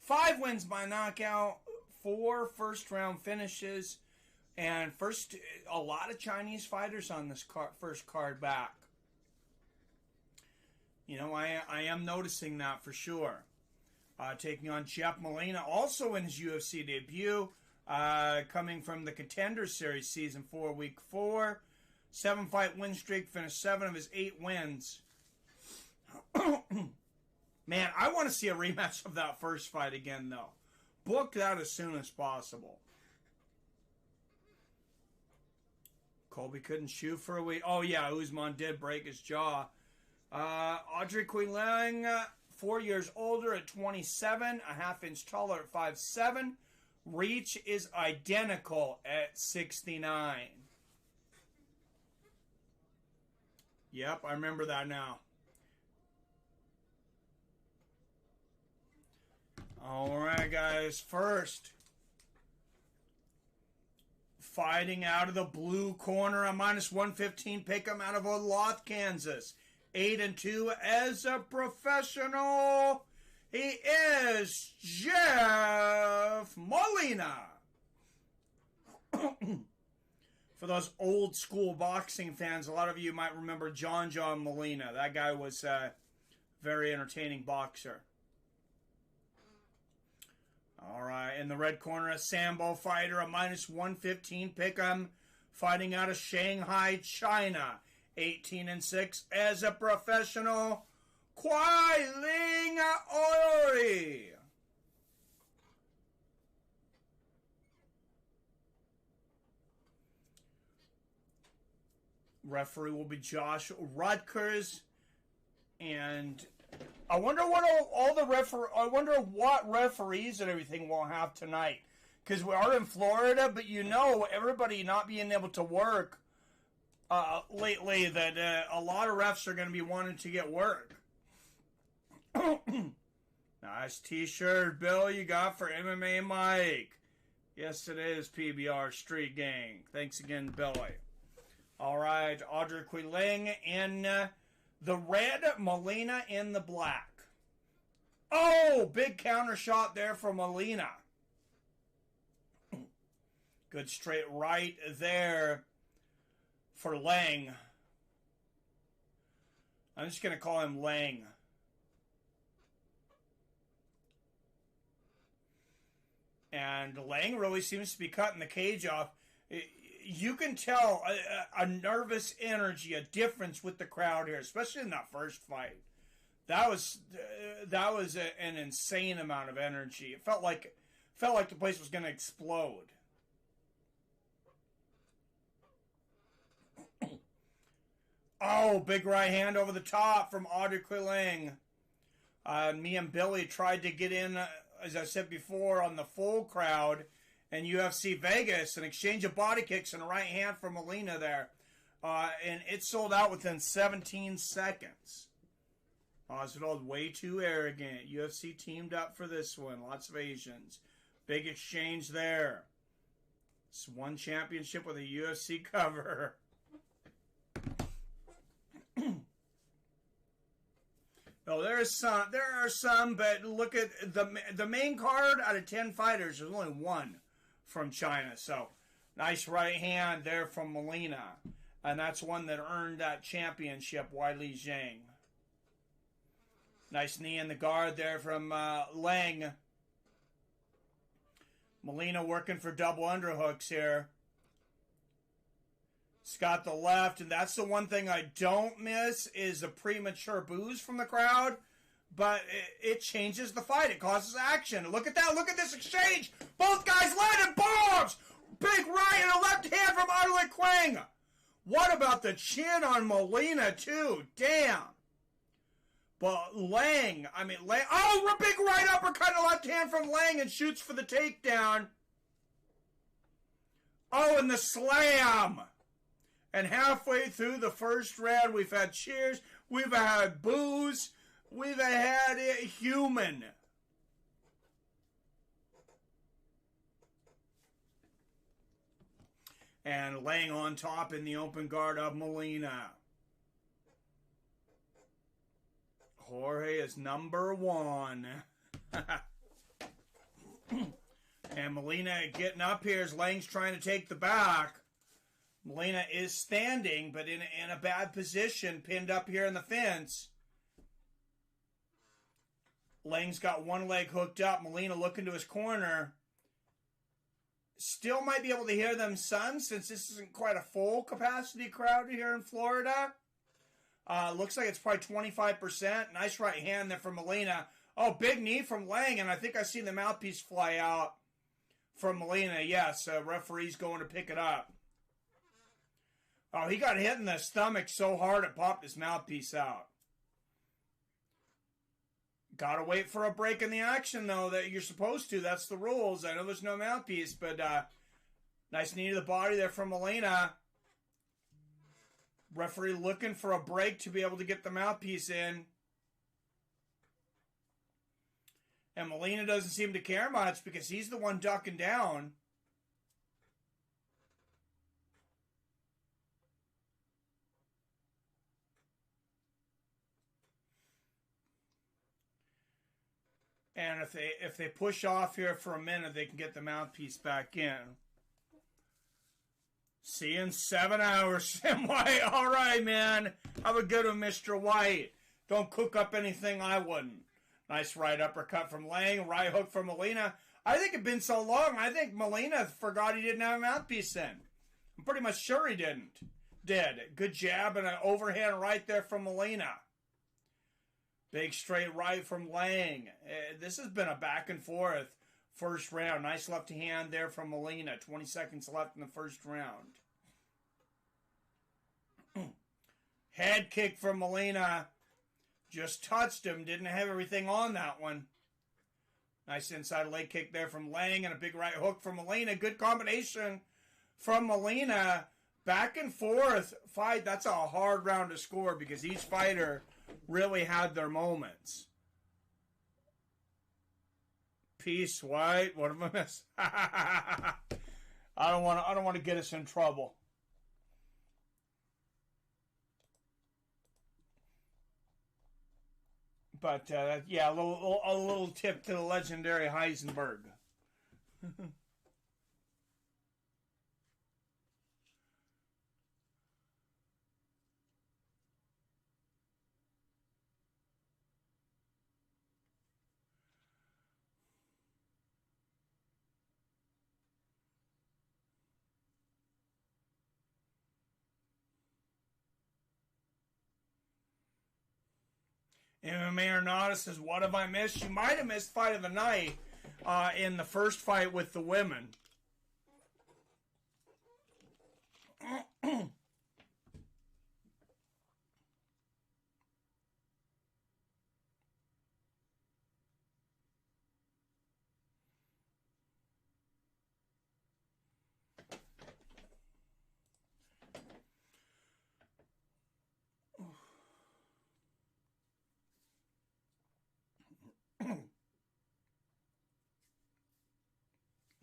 A: 5 wins by knockout, 4 first-round finishes, and a lot of Chinese fighters on this first card back. You know, I am noticing that for sure. Taking on Jeff Molina, also in his UFC debut, coming from the Contender Series Season 4, Week 4. 7-fight win streak, finished 7 of his 8 wins. Man, I want to see a rematch of that first fight again, though. Book that as soon as possible. Colby couldn't shoot for a week. Oh, yeah, Usman did break his jaw. Audrey Quillang, 4 years older at 27, a half-inch taller at 5'7". Reach is identical at 69. Yep, I remember that now. All right, guys. First, fighting out of the blue corner, a -115 pick'em out of Olathe, Kansas. 8-2 as a professional. He is Jeff Molina. For those old school boxing fans, a lot of you might remember John Molina. That guy was a very entertaining boxer. All right, in the red corner, a Sambo fighter, a -115 pick'em, fighting out of Shanghai, China. 18-6 as a professional. Ling Aori. Referee will be Josh Rutgers, and I wonder what what referees and everything we'll have tonight, because we are in Florida. But you know, everybody not being able to work lately, that a lot of refs are going to be wanting to get work. Nice T-shirt, Bill, you got for MMA Mike. Yes, it is PBR Street Gang. Thanks again, Billy. All right, Audrey Quillang in the red, Molina in the black. Oh, big counter shot there for Molina. Good straight right there for Lang. I'm just going to call him Lang. And Lang really seems to be cutting the cage off. You can tell a nervous energy, a difference with the crowd here, especially in that first fight. That was an insane amount of energy. It felt like the place was going to explode. Oh, big right hand over the top from Audrey Quillang. Me and Billy tried to get in, as I said before, on the full crowd and UFC Vegas, an exchange of body kicks and a right hand from Molina there. And it sold out within 17 seconds. Masvidal way too arrogant. UFC teamed up for this one. Lots of Asians. Big exchange there. It's one championship with a UFC cover. No, there are some, but look at the main card. Out of 10 fighters, there's only one from China. So, nice right hand there from Molina. And that's one that earned that championship, Weili Zhang. Nice knee in the guard there from Lang. Molina working for double underhooks here. It's got the left, and that's the one thing I don't miss is the premature boos from the crowd. But it changes the fight. It causes action. Look at that. Look at this exchange. Both guys landed bombs. Big right and a left hand from Aori Quillang. What about the chin on Molina, too? Damn. But Lang, oh, a big right uppercut and a left hand from Lang and shoots for the takedown. Oh, and the slam. And halfway through the first round, we've had cheers, we've had boos, we've had it human. And laying on top in the open guard of Molina. Jorge is number one. And And Molina getting up here as Lang's trying to take the back. Molina is standing, but in a bad position, pinned up here in the fence. Lang's got one leg hooked up. Molina looking to his corner. Still might be able to hear them some, since this isn't quite a full capacity crowd here in Florida. Looks like it's probably 25%. Nice right hand there from Molina. Oh, big knee from Lang, and I think I seen the mouthpiece fly out from Molina. Yes, referee's going to pick it up. Oh, he got hit in the stomach so hard it popped his mouthpiece out. Gotta wait for a break in the action, though, that you're supposed to. That's the rules. I know there's no mouthpiece, but nice knee to the body there from Molina. Referee looking for a break to be able to get the mouthpiece in. And Molina doesn't seem to care much because he's the one ducking down. And if they push off here for a minute, they can get the mouthpiece back in. See you in 7 hours, Sam White. All right, man. Have a good one, Mr. White. Don't cook up anything I wouldn't. Nice right uppercut from Lang. Right hook from Molina. I think it's been so long, I think Molina forgot he didn't have a mouthpiece in. I'm pretty much sure he didn't. Did. Good jab and an overhand right there from Molina. Big straight right from Lang. This has been a back and forth first round. Nice left hand there from Molina. 20 seconds left in the first round. Head kick from Molina. Just touched him. Didn't have everything on that one. Nice inside leg kick there from Lang and a big right hook from Molina. Good combination from Molina. Back and forth fight. That's a hard round to score because each fighter really had their moments. Peace, White. What am I missing? I don't want to get us in trouble. But yeah, a little tip to the legendary Heisenberg. MMA Arnada says, what have I missed? You might have missed fight of the night in the first fight with the women.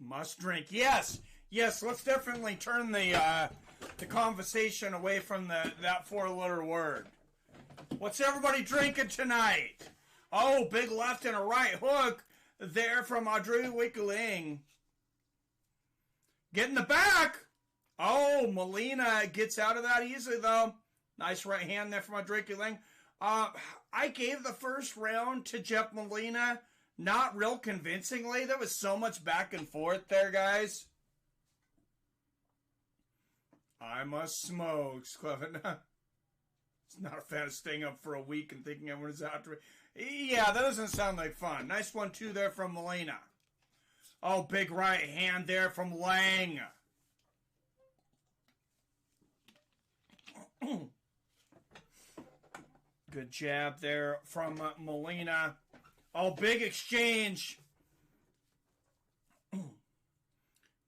A: Must drink. Yes. Yes, let's definitely turn the conversation away from that four-letter word. What's everybody drinking tonight? Oh, big left and a right hook there from Andrade. Getting the back. Oh, Molina gets out of that easily, though. Nice right hand there from Andrade. I gave the first round to Jeff Molina. Not real convincingly. There was so much back and forth there, guys. I must smoke. It's not a fan of staying up for a week and thinking everyone's out to me. Yeah, that doesn't sound like fun. Nice 1-2 there from Molina. Oh, big right hand there from Lang. Good jab there from Molina. Oh, big exchange.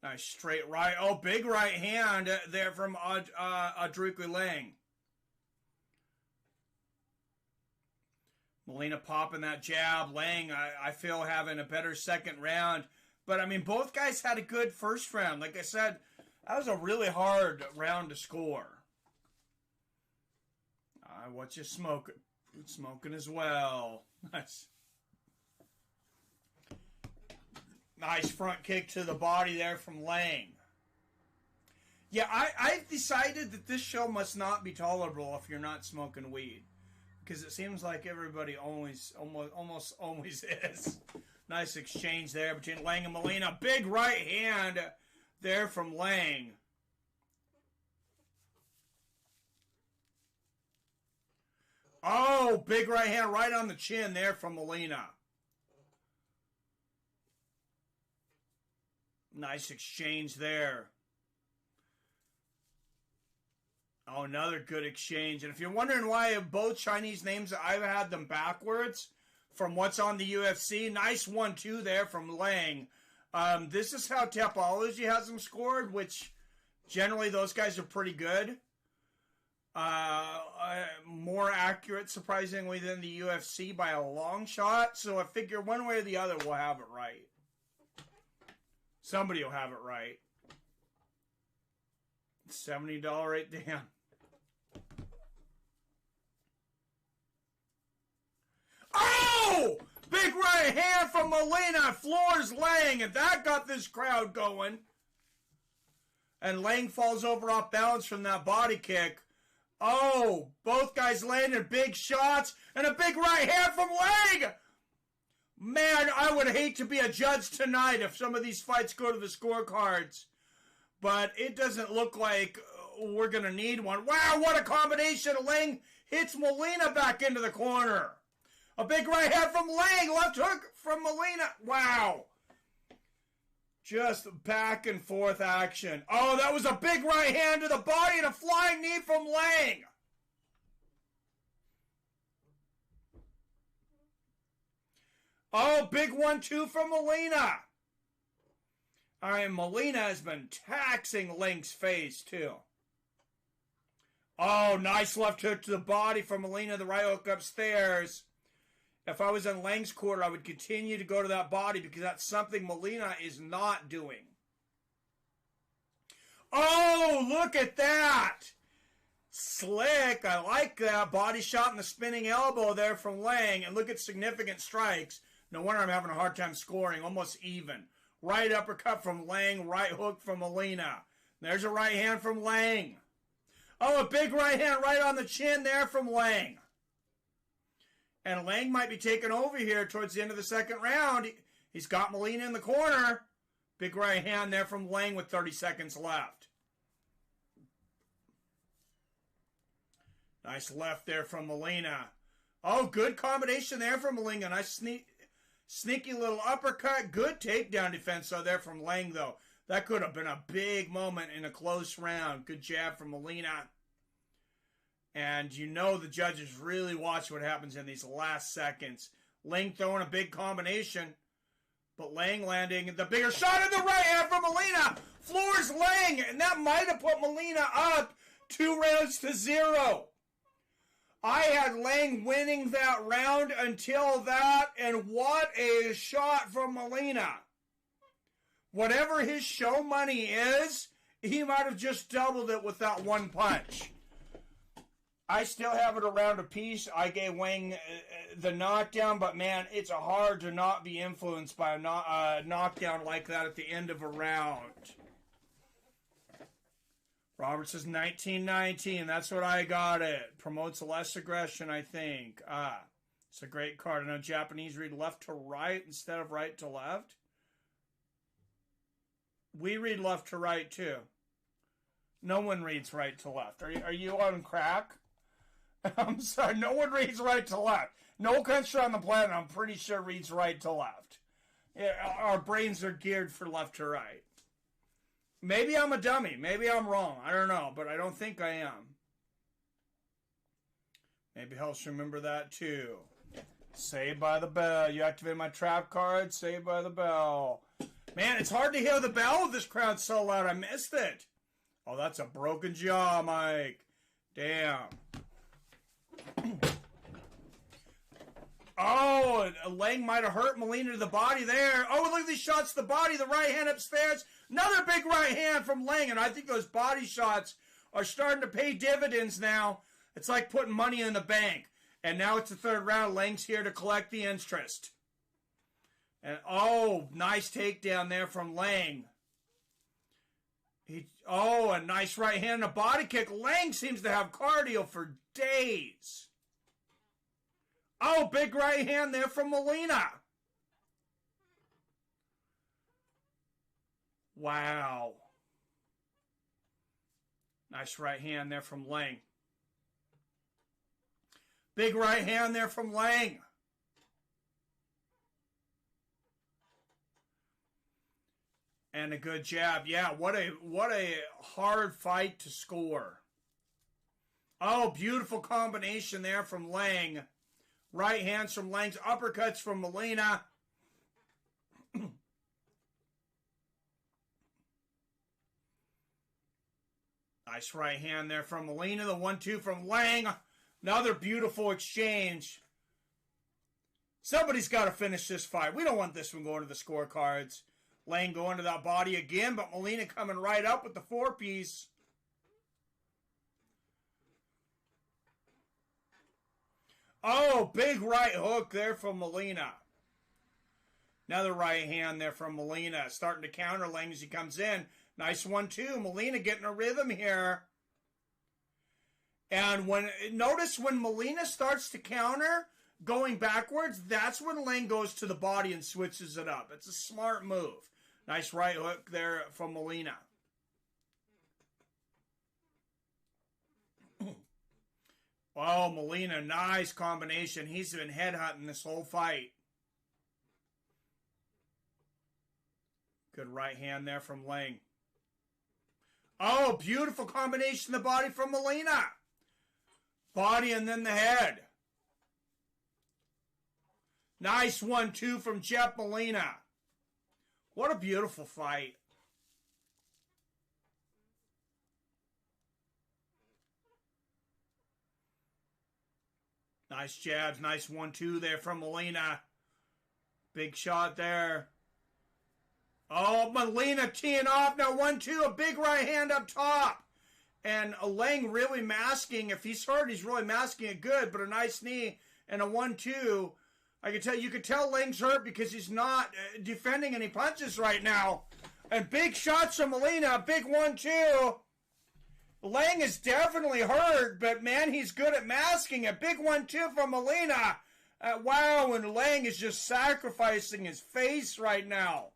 A: Nice straight right. Oh, big right hand there from Andrade. Molina popping that jab. Lang, I feel, having a better second round. But, I mean, both guys had a good first round. Like I said, that was a really hard round to score. What you smoking? Smoking as well. Nice. Nice front kick to the body there from Lang. Yeah, I've decided that this show must not be tolerable if you're not smoking weed. Because it seems like everybody almost always is. Nice exchange there between Lang and Molina. Big right hand there from Lang. Oh, big right hand right on the chin there from Molina. Nice exchange there. Oh, another good exchange. And if you're wondering why both Chinese names, I've had them backwards from what's on the UFC. Nice 1-2 there from Lang. This is how Tapology has them scored, which generally those guys are pretty good. More accurate, surprisingly, than the UFC by a long shot. So I figure one way or the other we'll have it right. Somebody will have it right. $70 right down. Oh! Big right hand from Molina. Floors Lang, and that got this crowd going. And Lang falls over off balance from that body kick. Oh, both guys landed big shots, and a big right hand from Lang. Man, I would hate to be a judge tonight if some of these fights go to the scorecards. But it doesn't look like we're going to need one. Wow, what a combination. Lang hits Molina back into the corner. A big right hand from Lang. Left hook from Molina. Wow. Just back and forth action. Oh, that was a big right hand to the body and a flying knee from Lang. Oh, big 1-2 from Molina. All right, Molina has been taxing Lang's face, too. Oh, nice left hook to the body from Molina. The right hook upstairs. If I was in Lang's corner, I would continue to go to that body because that's something Molina is not doing. Oh, look at that. Slick. I like that. Body shot and the spinning elbow there from Lang. And look at significant strikes. No wonder I'm having a hard time scoring. Almost even. Right uppercut from Lang. Right hook from Molina. There's a right hand from Lang. Oh, a big right hand right on the chin there from Lang. And Lang might be taking over here towards the end of the second round. He's got Molina in the corner. Big right hand there from Lang with 30 seconds left. Nice left there from Molina. Oh, good combination there from Molina. Nice sneaky little uppercut. Good takedown defense there from Lang, though. That could have been a big moment in a close round. Good jab from Molina. And you know the judges really watch what happens in these last seconds. Lang throwing a big combination. But Lang landing the bigger shot in the right hand from Molina. Floors Lang. And that might have put Molina up 2-0. I had Lang winning that round until that. And what a shot from Molina. Whatever his show money is, he might have just doubled it with that one punch. I still have it around a piece. I gave Wang the knockdown, but man, it's hard to not be influenced by a knockdown like that at the end of a round. Robert says 1919. That's what I got it. Promotes less aggression, I think. It's a great card. I know Japanese read left to right instead of right to left. We read left to right, too. No one reads right to left. Are you on crack? I'm sorry, no one reads right to left. No country on the planet, I'm pretty sure, reads right to left. Yeah, our brains are geared for left to right. Maybe I'm a dummy. Maybe I'm wrong. I don't know, but I don't think I am. Maybe helps remember that, too. Saved by the bell. You activate my trap card. Saved by the bell. Man, it's hard to hear the bell with this crowd so loud. I missed it. Oh, that's a broken jaw, Mike. Damn. Oh, Lang might have hurt Molina to the body there. Oh, look at these shots to the body. The right hand upstairs. Another big right hand from Lang. And I think those body shots are starting to pay dividends now. It's like putting money in the bank. And now it's the third round. Lang's here to collect the interest. And, oh, nice takedown there from Lang. A nice right hand and a body kick. Lang seems to have cardio for days. Oh, big right hand there from Molina. Wow. Nice right hand there from Lang. Big right hand there from Lang. And a good jab. Yeah, what a hard fight to score. Oh, beautiful combination there from Lang. Right hands from Lang's, uppercuts from Molina. Nice right hand there from Molina. The 1-2 from Lang. Another beautiful exchange. Somebody's got to finish this fight. We don't want this one going to the scorecards. Lang going to that body again, but Molina coming right up with the 4-piece. Oh, big right hook there from Molina. Another right hand there from Molina. Starting to counter Lang as he comes in. Nice 1-2. Molina getting a rhythm here. And notice when Molina starts to counter, going backwards, that's when Lang goes to the body and switches it up. It's a smart move. Nice right hook there from Molina. Oh, Molina, nice combination. He's been headhunting this whole fight. Good right hand there from Lang. Oh, beautiful combination of the body from Molina. Body and then the head. Nice 1-2 from Jeff Molina. What a beautiful fight. Nice jabs. Nice 1-2 there from Molina. Big shot there. Oh, Molina teeing off. Now 1-2. A big right hand up top. And Lang really masking. If he's hurt, he's really masking it good. But a nice knee and a 1-2. You could tell Lang's hurt because he's not defending any punches right now. And big shots from Molina. A big 1-2. Lang is definitely hurt, but man, he's good at masking. A big 1-2 from Molina. Wow, and Lang is just sacrificing his face right now.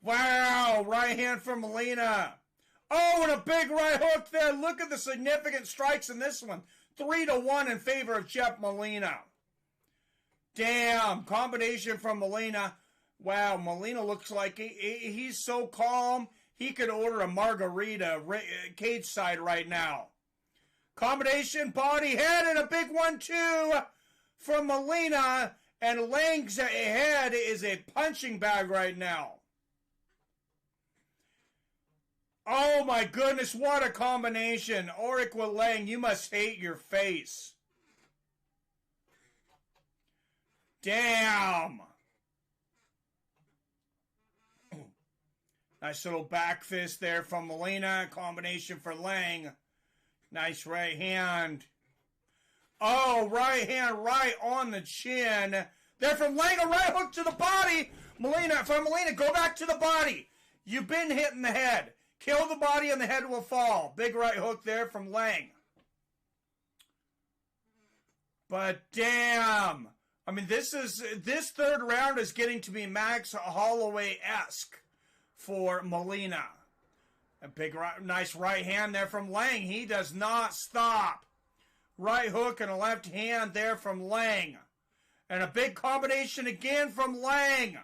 A: Wow, right hand from Molina. Oh, and a big right hook there. Look at the significant strikes in this one. 3-1 in favor of Jeff Molina. Damn, combination from Molina. Wow, Molina looks like he's so calm, he could order a margarita cage side right now. Combination, body, head, and a big 1-2 from Molina. And Lang's head is a punching bag right now. Oh my goodness, what a combination. Aoric with Lang, you must hate your face. Damn. Nice little back fist there from Molina. Combination for Lang. Nice right hand. Oh, right hand right on the chin. There from Lang, a right hook to the body. From Molina, go back to the body. You've been hitting the head. Kill the body and the head will fall. Big right hook there from Lang. But damn. I mean, this third round is getting to be Max Holloway-esque for Molina. A big nice right hand there from Lang. He does not stop. Right hook and a left hand there from Lang. And a big combination again from Lang.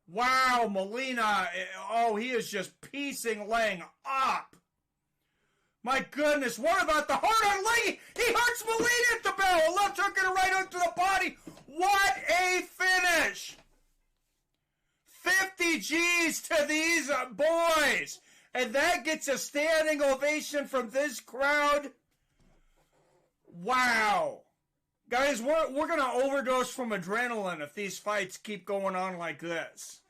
A: Wow, Molina, oh, he is just piecing Lang up. My goodness, what about the heart on Lang? He hurts Molina at the bell. A left hook and a right hook to the body. What a finish. 50 G's to these boys. And that gets a standing ovation from this crowd. Wow. Guys, we're going to overdose from adrenaline if these fights keep going on like this.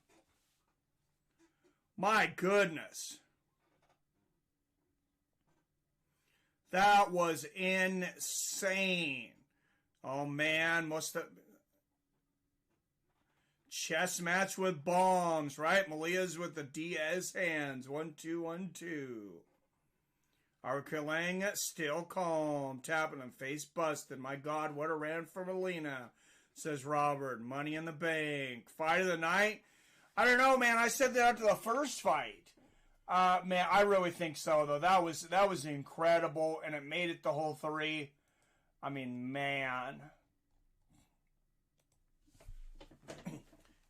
A: My goodness. That was insane. Oh, man. Must have... Chess match with bombs, right? Malia's with the Diaz hands. 1-2, 1-2. Our Kilang still calm. Tapping him. Face busted. My God, what a round for Molina, says Robert. Money in the bank. Fight of the night? I don't know, man. I said that after the first fight. Man, I really think so, though. That was incredible, and it made it the whole 3. I mean, man.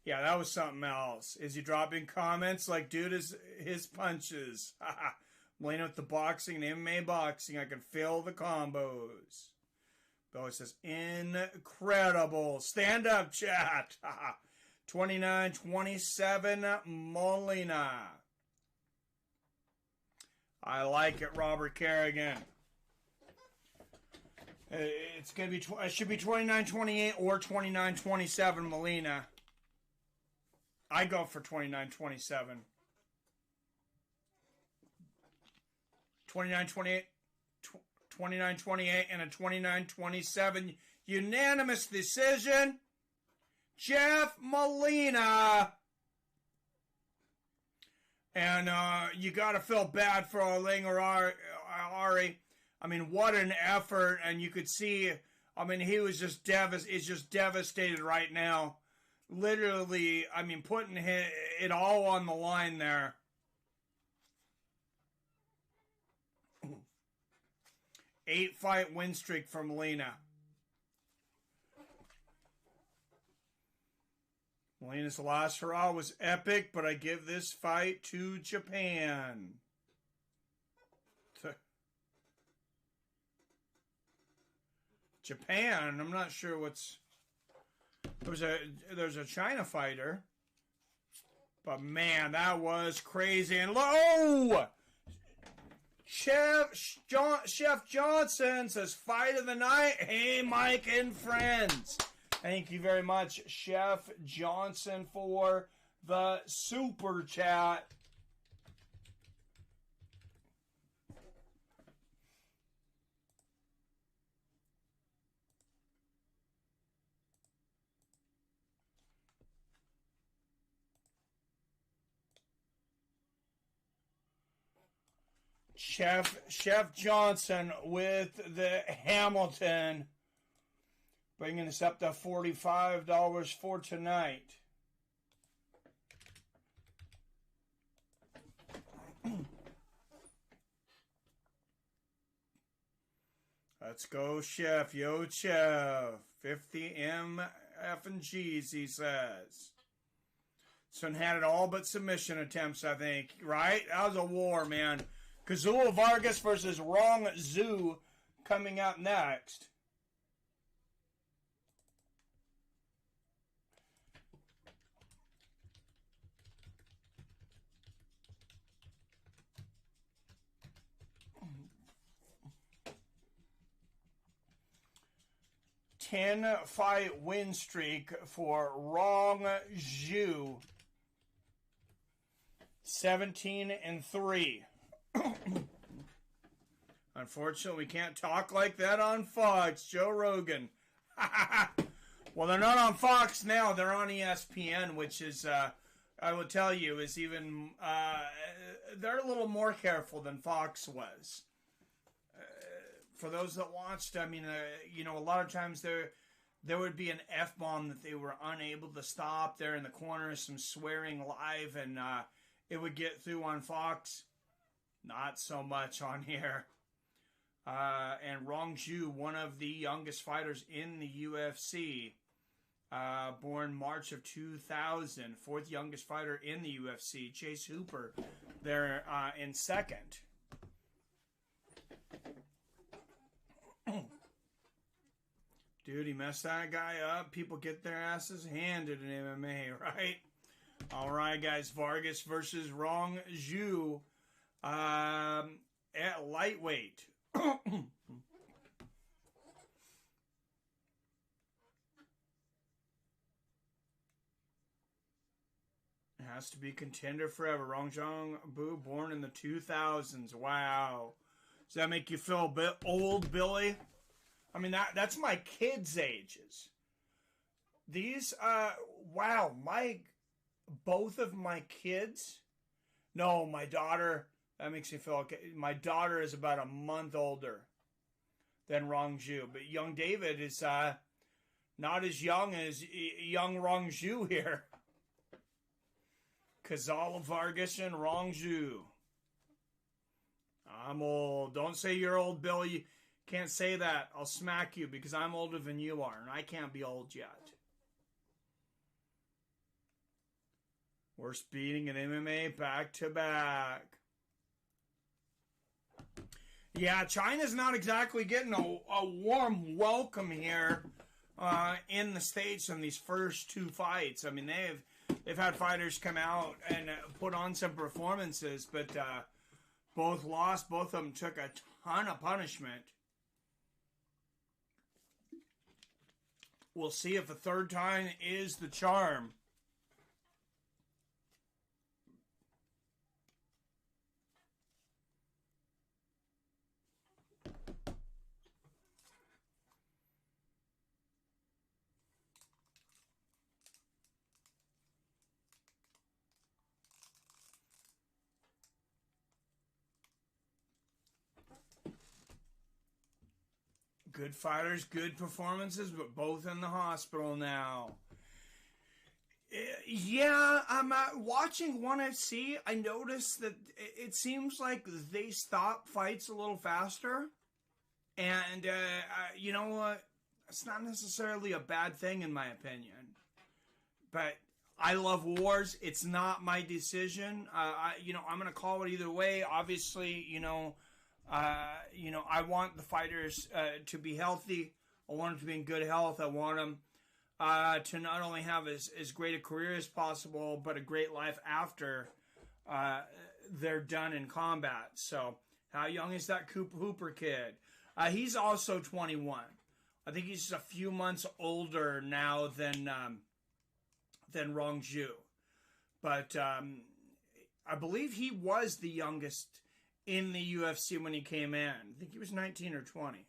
A: Yeah, that was something else. Is he dropping comments like, dude, his punches? Molina with the boxing and MMA boxing. I can feel the combos. Billy says, incredible. Stand up, chat. 29-27, Molina. I like it, Robert Kerrigan. It's gonna be. It should be 29-28 or 29-27, Molina. I go for 29-27. 29-28, 29-28, and a 29-27 unanimous decision. Jeff Molina. And you got to feel bad for Arling or Aori. I mean, what an effort. And you could see, I mean, he was just devastated right now. Literally, I mean, putting it all on the line there. Eight-fight win streak for Molina. Molina's last hurrah was epic, but I give this fight to Japan. Japan, I'm not sure what's... There's a China fighter. But man, that was crazy. And Chef Johnson says, fight of the night. Hey, Mike and friends. Thank you very much, Chef Johnson, for the super chat. Chef Johnson with the Hamilton. Bringing us up to $45 for tonight. Let's go, Chef. Yo, Chef. 50 MF and G's, he says. Son had it all but submission attempts, I think. Right? That was a war, man. Kazula Vargas versus Rong Zhu coming up next. Ten-fight win streak for Rong Zhu. 17-3. Unfortunately, we can't talk like that on Fox. Joe Rogan. Well, they're not on Fox now. They're on ESPN, which is, I will tell you, is even, they're a little more careful than Fox was. For those that watched, I mean, you know, a lot of times there would be an F-bomb that they were unable to stop. There in the corner, some swearing live, and it would get through on Fox. Not so much on here. And Rong Zhu, one of the youngest fighters in the UFC, born March of 2000, fourth youngest fighter in the UFC. Chase Hooper there in second. Dude, he messed that guy up. People get their asses handed in MMA, right? All right, guys. Vargas versus Rong Zhu at lightweight. Has to be contender forever. Rong Zhu, born in the 2000s. Wow. Does that make you feel a bit old, Billy? I mean, that's my kids' ages. These, wow, both of my kids, no, my daughter, that makes me feel okay. My daughter is about a month older than Rong Zhu, but young David is not as young as young Rong Zhu here. Cazal, Vargas, and Rong Zhu. I'm old. Don't say you're old, Bill. You can't say that. I'll smack you because I'm older than you are, and I can't be old yet. Worst beating in MMA back-to-back. Yeah, China's not exactly getting a warm welcome here in the States in these first two fights. I mean, they've had fighters come out and put on some performances, but both lost. Both of them took a ton of punishment. We'll see if a third time is the charm. Good fighters, good performances, but both in the hospital now. Yeah, I'm watching ONE FC. I noticed that it seems like they stop fights a little faster. And, you know what? It's not necessarily a bad thing in my opinion. But I love wars. It's not my decision. I'm going to call it either way. Obviously, I want the fighters to be healthy. I want them to be in good health. I want them to not only have as great a career as possible, but a great life after they're done in combat. So, how young is that Hooper kid? He's also 21. I think he's just a few months older now than Rong Zhu. But I believe he was the youngest in the UFC when he came in. I think he was 19 or 20.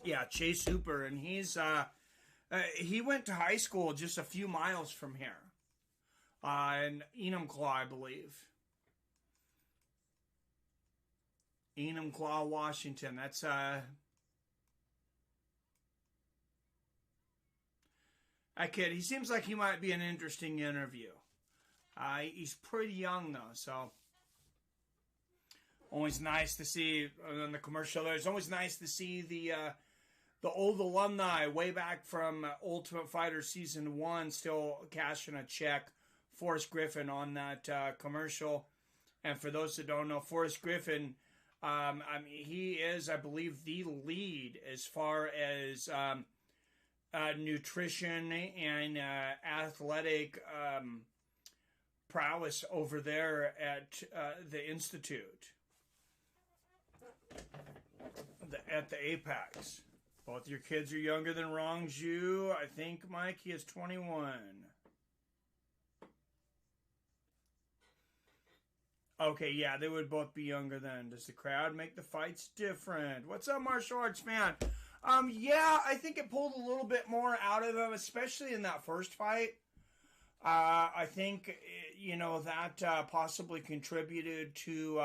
A: Yeah, Chase Hooper, and he went to high school just a few miles from here, in Enumclaw, I believe. Enumclaw, Washington. That's that kid. He seems like he might be an interesting interview. He's pretty young though, so. Always nice to see on the commercial there. It's always nice to see the old alumni way back from Ultimate Fighter Season 1 still cashing a check. Forrest Griffin on that commercial. And for those that don't know, Forrest Griffin, he is, I believe, the lead as far as nutrition and athletic prowess over there at the Institute. At the Apex. Both your kids are younger than Rong Zhu. I think Mikey is 21. Okay, yeah, they would both be younger then. Does the crowd make the fights different? What's up, martial arts fan? Yeah, I think it pulled a little bit more out of him, especially in that first fight. I think, that possibly contributed to,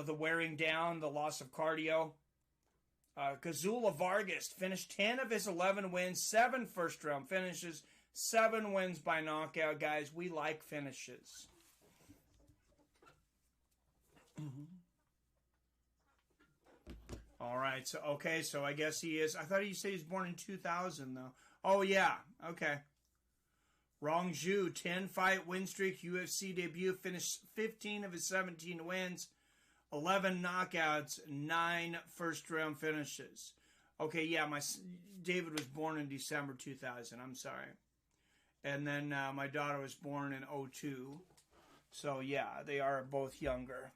A: the wearing down, the loss of cardio. Kazula Vargas finished 10 of his 11 wins, 7 first-round finishes, 7 wins by knockout. Guys, we like finishes. All right, so I guess he is. I thought you said he's born in 2000, though. Oh, yeah, okay. Rong Zhu, 10-fight win streak, UFC debut, finished 15 of his 17 wins. 11 knockouts, 9 first-round finishes. Okay, yeah, David was born in December 2000. I'm sorry. And then my daughter was born in 2002. So, yeah, they are both younger.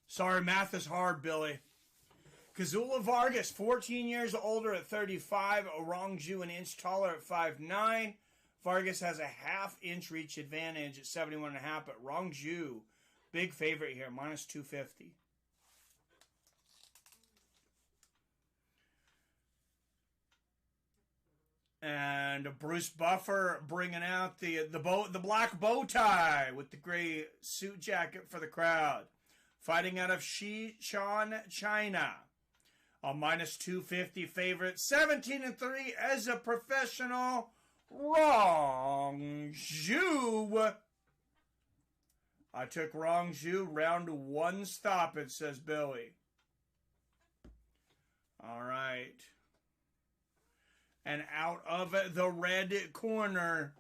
A: Sorry, math is hard, Billy. Kazula Vargas, 14 years older at 35. Rong Zhu, an inch taller at 5'9". Vargas has a half-inch reach advantage at 71.5, but Rong Zhu, big favorite here, minus 250. And Bruce Buffer bringing out the black bow tie with the gray suit jacket for the crowd. Fighting out of Sichuan, China. A minus 250 favorite. 17-3 as a professional. Rong Zhu. I took Rong Zhu round 1 stoppage, says Billy. All right. And out of the red corner,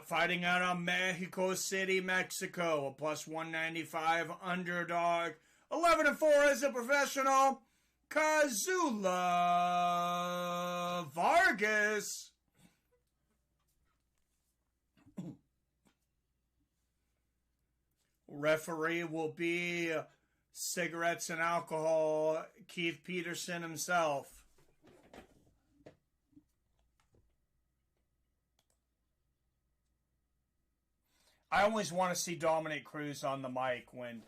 A: fighting out of Mexico City, Mexico, a plus 195 underdog. 11-4 as a professional, Kazula Vargas. Referee will be cigarettes and alcohol, Keith Peterson himself. I always want to see Dominic Cruz on the mic when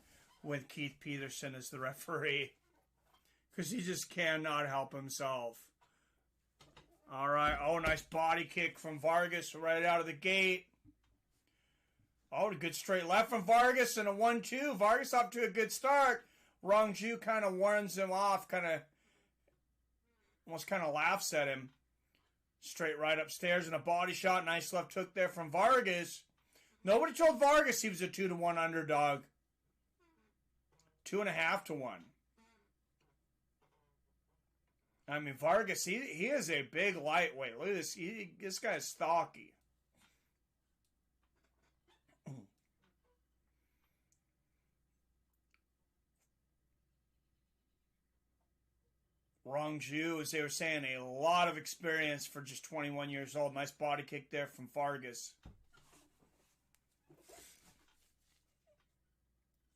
A: Keith Peterson is the referee, because he just cannot help himself. All right. Oh, nice body kick from Vargas right out of the gate. Oh, a good straight left from Vargas and a 1-2. Vargas up to a good start. Rong Zhu kind of warns him off, almost laughs at him. Straight right upstairs and a body shot. Nice left hook there from Vargas. Nobody told Vargas he was a 2-1 underdog. 2.5 to 1. I mean, Vargas, he is a big lightweight. Look at this. This guy's stocky. Rong Zhu, as they were saying, a lot of experience for just 21 years old. Nice body kick there from Vargas.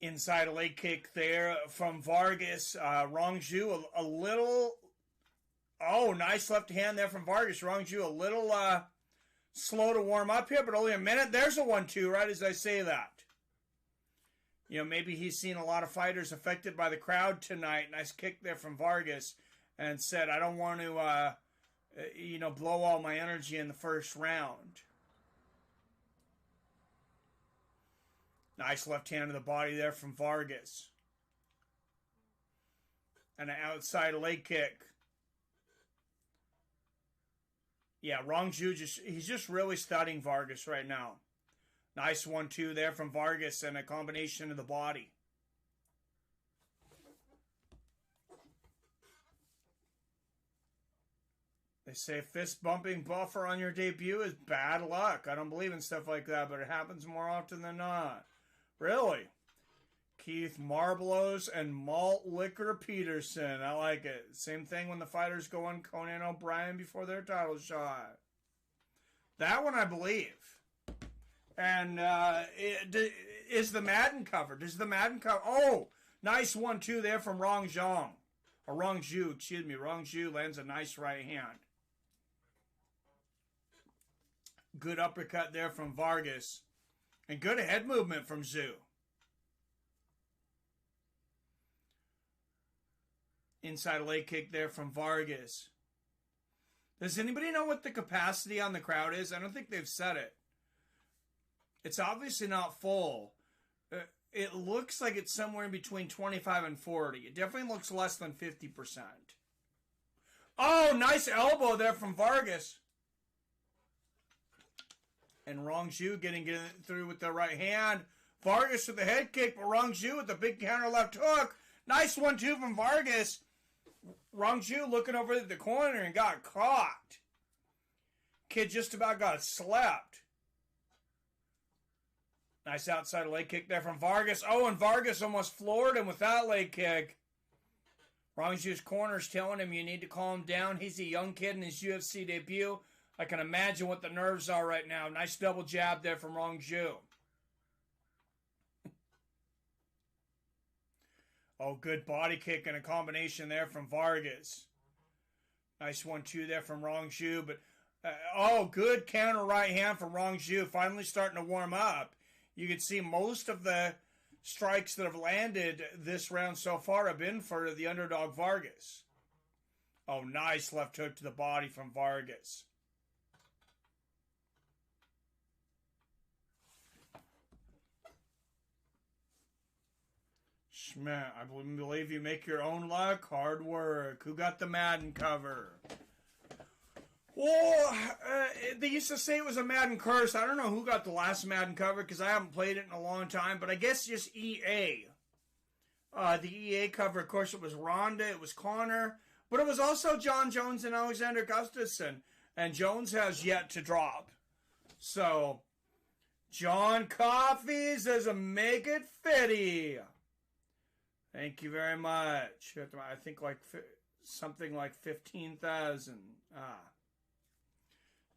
A: Inside a leg kick there from Vargas. Rong Zhu a little... Oh, nice left hand there from Vargas. Rong Zhu a little slow to warm up here, but only a minute. There's a 1-2 right as I say that. You know, maybe he's seen a lot of fighters affected by the crowd tonight. Nice kick there from Vargas. And said, I don't want to, blow all my energy in the first round. Nice left hand to the body there from Vargas. And an outside leg kick. Yeah, Rong Zhu, he's just really studying Vargas right now. Nice 1-2 there from Vargas and a combination of the body. They say fist bumping Buffer on your debut is bad luck. I don't believe in stuff like that, but it happens more often than not. Really? Keith Marblos and Malt Liquor Peterson. I like it. Same thing when the fighters go on Conan O'Brien before their title shot. That one I believe. And is the Madden covered? Is the Madden cover? Oh, nice 1-2 there from Rong Zhu. Or Rong Zhu, excuse me. Rong Zhu lands a nice right hand. Good uppercut there from Vargas. And good head movement from Zhu. Inside leg kick there from Vargas. Does anybody know what the capacity on the crowd is? I don't think they've said it. It's obviously not full. It looks like it's somewhere in between 25 and 40. It definitely looks less than 50%. Oh, nice elbow there from Vargas. And Rong Zhu getting through with the right hand. Vargas with the head kick, but Rong Zhu with the big counter left hook. Nice 1-2 from Vargas. Rong Zhu looking over at the corner and got caught. Kid just about got slept. Nice outside leg kick there from Vargas. Oh, and Vargas almost floored him with that leg kick. Rong Zhu's corner's telling him you need to calm down. He's a young kid in his UFC debut. I can imagine what the nerves are right now. Nice double jab there from Rong Zhu. Oh, good body kick and a combination there from Vargas. Nice 1-2 there from Rong Zhu. But, good counter right hand from Rong Zhu. Finally starting to warm up. You can see most of the strikes that have landed this round so far have been for the underdog Vargas. Oh, nice left hook to the body from Vargas. Schmidt, I believe you make your own luck. Hard work. Who got the Madden cover? Well, they used to say it was a Madden curse. I don't know who got the last Madden cover because I haven't played it in a long time, but I guess just EA. The EA cover, of course, it was Ronda, it was Connor, but it was also John Jones and Alexander Gustafsson, and Jones has yet to drop. So, John Coffey says, make it fitty. Thank you very much. I think like something like 15,000.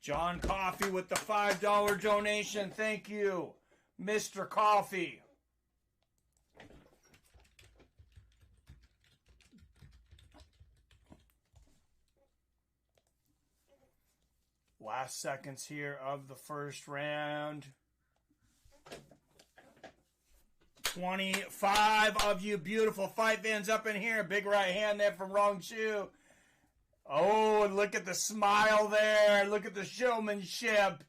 A: John Coffey with the $5 donation. Thank you, Mr. Coffey. Last seconds here of the first round. 25 of you beautiful fight fans up in here. Big right hand there from Rong Shu. Oh, and look at the smile there. Look at the showmanship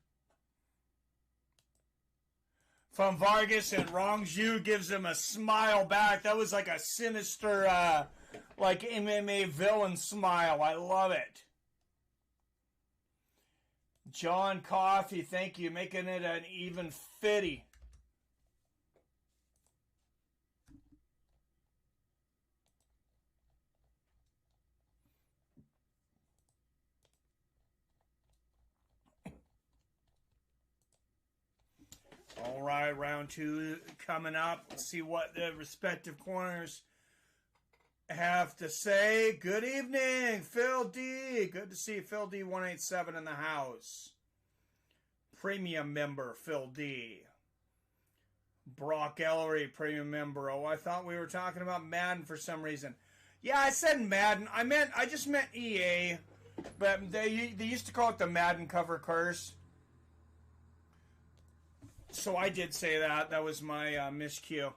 A: from Vargas, and Rong Zhu gives him a smile back. That was like a sinister, like MMA villain smile. I love it. John Coffey, thank you, making it an even 50. All right, round two coming up. Let's see what the respective corners have to say. Good evening, Phil D. Good to see Phil D 187 in the house. Premium member, Phil D. Brock Ellery, premium member. Oh, I thought we were talking about Madden for some reason. Yeah, I said Madden. I just meant EA. But they used to call it the Madden cover curse. So I did say that. That was my miscue.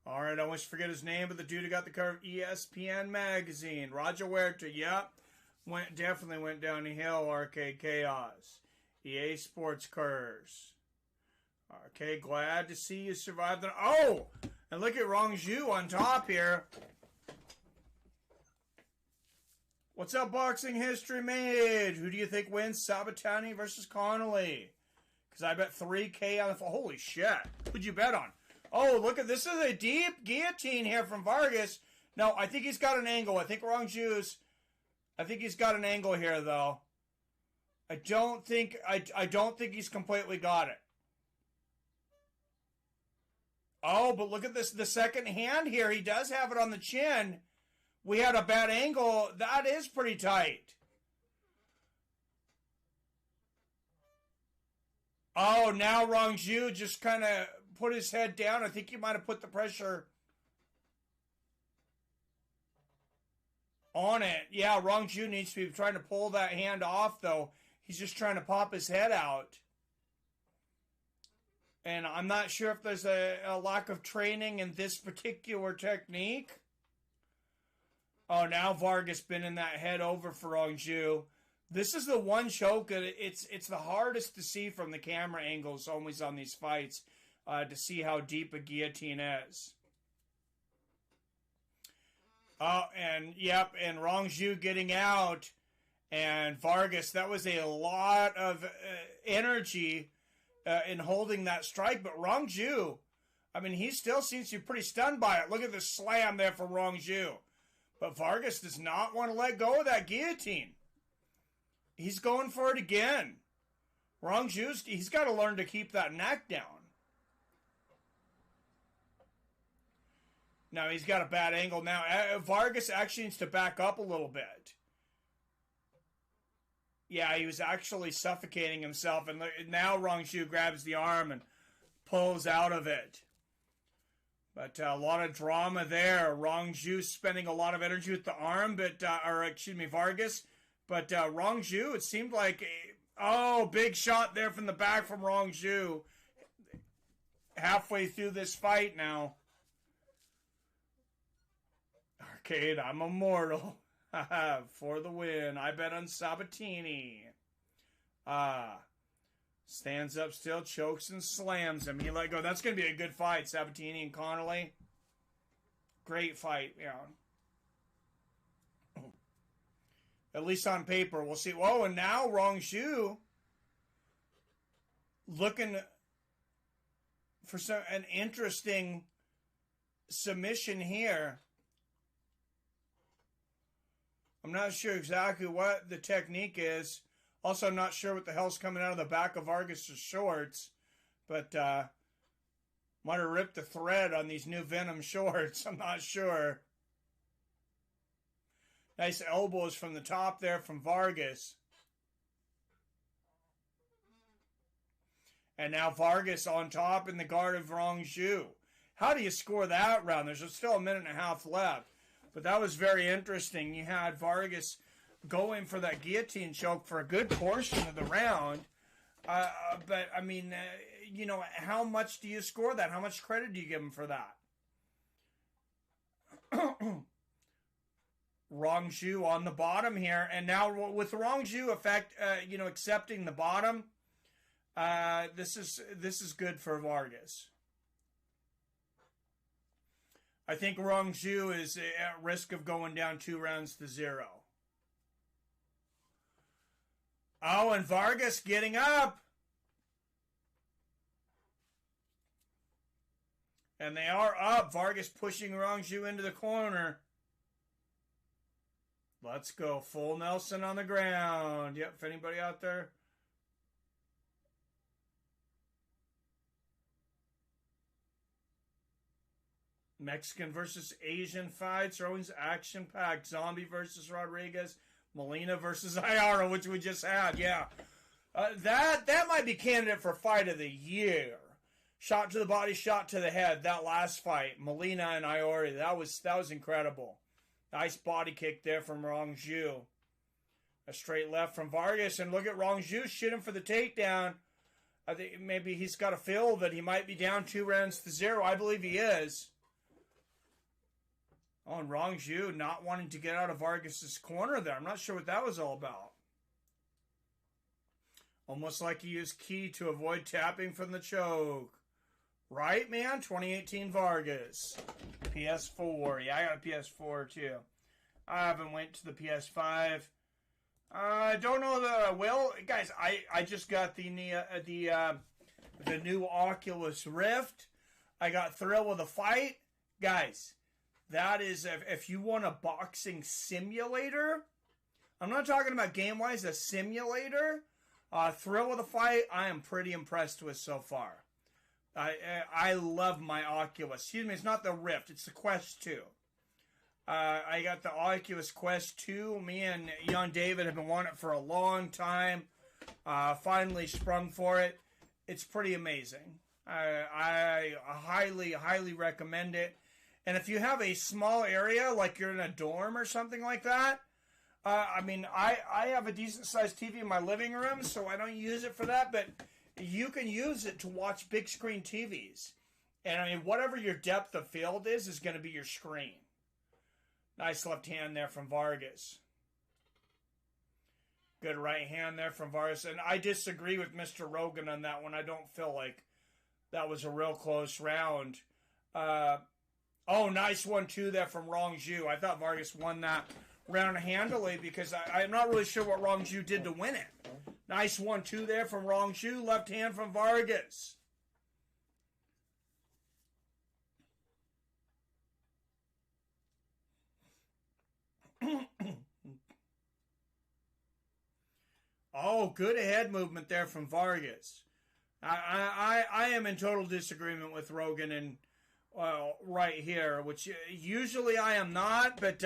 A: All right, I almost forget his name, but the dude who got the cover of ESPN magazine, Roger Huerta. Yep, definitely went down the hill. Arcade Chaos, EA Sports Curse. Okay, glad to see you survived. Oh, and look at Rong Zhu on top here. What's up, Boxing History Made? Who do you think wins, Sabatini versus Connelly? Because I bet 3K on the... Holy shit. Who'd you bet on? Oh, look at this. Is a deep guillotine here from Vargas. No, I think he's got an angle. I think Rong Zhu's... I think he's got an angle here, though. I don't think he's completely got it. Oh, but look at this. The second hand here. He does have it on the chin. We had a bad angle. That is pretty tight. Oh, now Rong Zhu just kind of put his head down. I think he might have put the pressure on it. Yeah, Rong Zhu needs to be trying to pull that hand off, though. He's just trying to pop his head out. And I'm not sure if there's a lack of training in this particular technique. Oh, now Vargas bending that head over for Rong Zhu. This is the one choke. It's the hardest to see from the camera angles always on these fights to see how deep a guillotine is. Oh, and yep, and Rong Zhu getting out. And Vargas, that was a lot of energy in holding that strike. But Rong Zhu, I mean, he still seems to be pretty stunned by it. Look at the slam there from Rong Zhu. But Vargas does not want to let go of that guillotine. He's going for it again. Rong Zhu, he's got to learn to keep that neck down. Now he's got a bad angle now. Vargas actually needs to back up a little bit. Yeah, he was actually suffocating himself. And now Rong Zhu grabs the arm and pulls out of it. But a lot of drama there. Rong Zhu spending a lot of energy with the arm, but Vargas. But Rong Zhu, it seemed like big shot there from the back from Rong Zhu. Halfway through this fight now. Kate, I'm immortal. For the win. I bet on Sabatini. Stands up still, chokes and slams him. He let go. That's going to be a good fight, Sabatini and Connelly. Great fight, yeah. At least on paper, we'll see. Whoa, and now Rong looking for an interesting submission here. I'm not sure exactly what the technique is. Also, I'm not sure what the hell's coming out of the back of Vargas' shorts. But might have ripped the thread on these new Venom shorts. I'm not sure. Nice elbows from the top there from Vargas. And now Vargas on top in the guard of Rong. How do you score that round? There's still a minute and a half left. But that was very interesting. You had Vargas going for that guillotine choke for a good portion of the round. But, I mean, you know, how much do you score that? How much credit do you give him for that? Rong on the bottom here. And now with Rong effect, you know, accepting the bottom, this is good for Vargas. I think Rong is at risk of going down 2-0. Oh, and Vargas getting up. And they are up. Vargas pushing Rong into the corner. Let's go. Full Nelson on the ground. Yep, if anybody out there. Mexican versus Asian fights. Always action-packed. Zombie versus Rodriguez. Molina versus Aori, which we just had. Yeah. That might be candidate for fight of the year. Shot to the body, shot to the head. That last fight. Molina and Aori. That was incredible. Nice body kick there from Rong. A straight left from Vargas. And look at Rong shoot him for the takedown. I think maybe he's got a feel that he might be down 2-0. I believe he is. Oh, and Rong not wanting to get out of Vargas' corner there. I'm not sure what that was all about. Almost like he used ki to avoid tapping from the choke. Right, man? 2018 Vargas. PS4. Yeah, I got a PS4, too. I haven't went to the PS5. I don't know that I will. Guys, I just got the new Oculus Rift. I got thrilled with the fight. Guys, that is, if you want a boxing simulator, I'm not talking about game-wise, a simulator, thrill with a fight, I am pretty impressed with so far. I love my Oculus. Excuse me, it's not the Rift, it's the Quest 2. I got the Oculus Quest 2. Me and young David have been wanting it for a long time. Finally sprung for it. It's pretty amazing. I highly, highly recommend it. And if you have a small area, like you're in a dorm or something like that, I mean, I have a decent-sized TV in my living room, so I don't use it for that, but you can use it to watch big-screen TVs. And, I mean, whatever your depth of field is going to be your screen. Nice left hand there from Vargas. Good right hand there from Vargas. And I disagree with Mr. Rogan on that one. I don't feel like that was a real close round. Oh, nice 1-2 there from Rong. I thought Vargas won that round handily because I'm not really sure what Rong did to win it. Nice 1-2 there from Rong. Left hand from Vargas. Oh, good head movement there from Vargas. I am in total disagreement with Rogan and right here, which usually I am not, but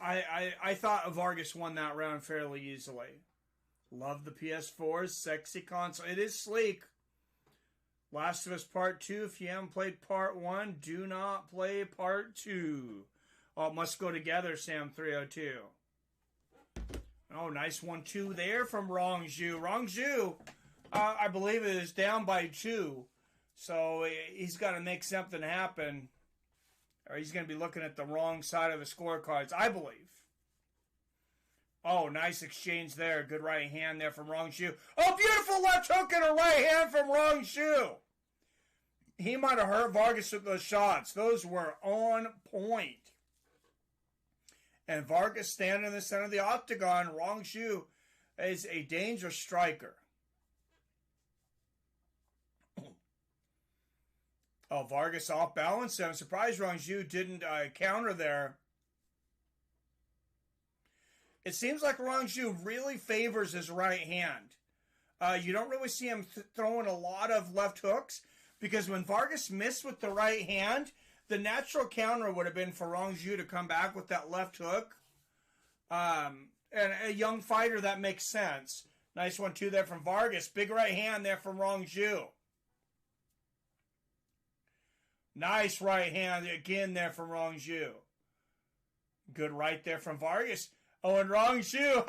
A: I thought Vargas won that round fairly easily. Love the PS4's sexy console. It is sleek. Last of Us Part 2. If you haven't played Part 1, do not play Part 2. Oh, it must go together, Sam302. Oh, nice 1-2 there from Rong. Rong, I believe, is down by 2. So he's got to make something happen. Or he's going to be looking at the wrong side of the scorecards, I believe. Oh, nice exchange there. Good right hand there from Rong Zhu. Oh, beautiful left hook and a right hand from Rong Zhu. He might have hurt Vargas with those shots. Those were on point. And Vargas standing in the center of the octagon. Rong Zhu is a dangerous striker. Oh, Vargas off balance. I'm surprised Rong Zhu didn't counter there. It seems like Rong Zhu really favors his right hand. You don't really see him throwing a lot of left hooks because when Vargas missed with the right hand, the natural counter would have been for Rong Zhu to come back with that left hook. And a young fighter, that makes sense. Nice 1-2 there from Vargas. Big right hand there from Rong Zhu. Nice right hand again there from Rong Zhu. Good right there from Vargas. Oh, and Rong Zhu,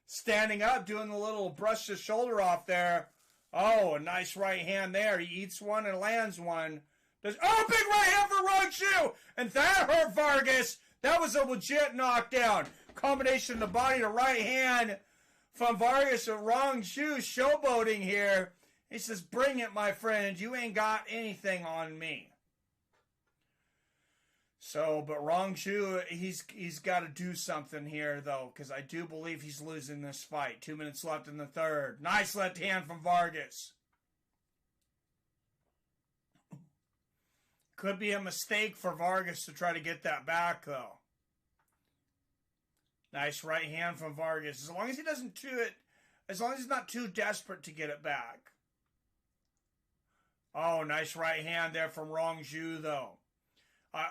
A: standing up, doing the little brush the shoulder off there. Oh, a nice right hand there. He eats one and lands one. Big right hand for Rong Zhu. And that hurt Vargas. That was a legit knockdown. Combination of the body to right hand from Vargas and Rong Zhu showboating here. He says, bring it, my friend. You ain't got anything on me. So, but Rong Zhu, he's got to do something here, though, because I do believe he's losing this fight. 2 minutes left in the third. Nice left hand from Vargas. Could be a mistake for Vargas to try to get that back, though. Nice right hand from Vargas. As long as he doesn't do it, as long as he's not too desperate to get it back. Oh, nice right hand there from Rong Zhu, though.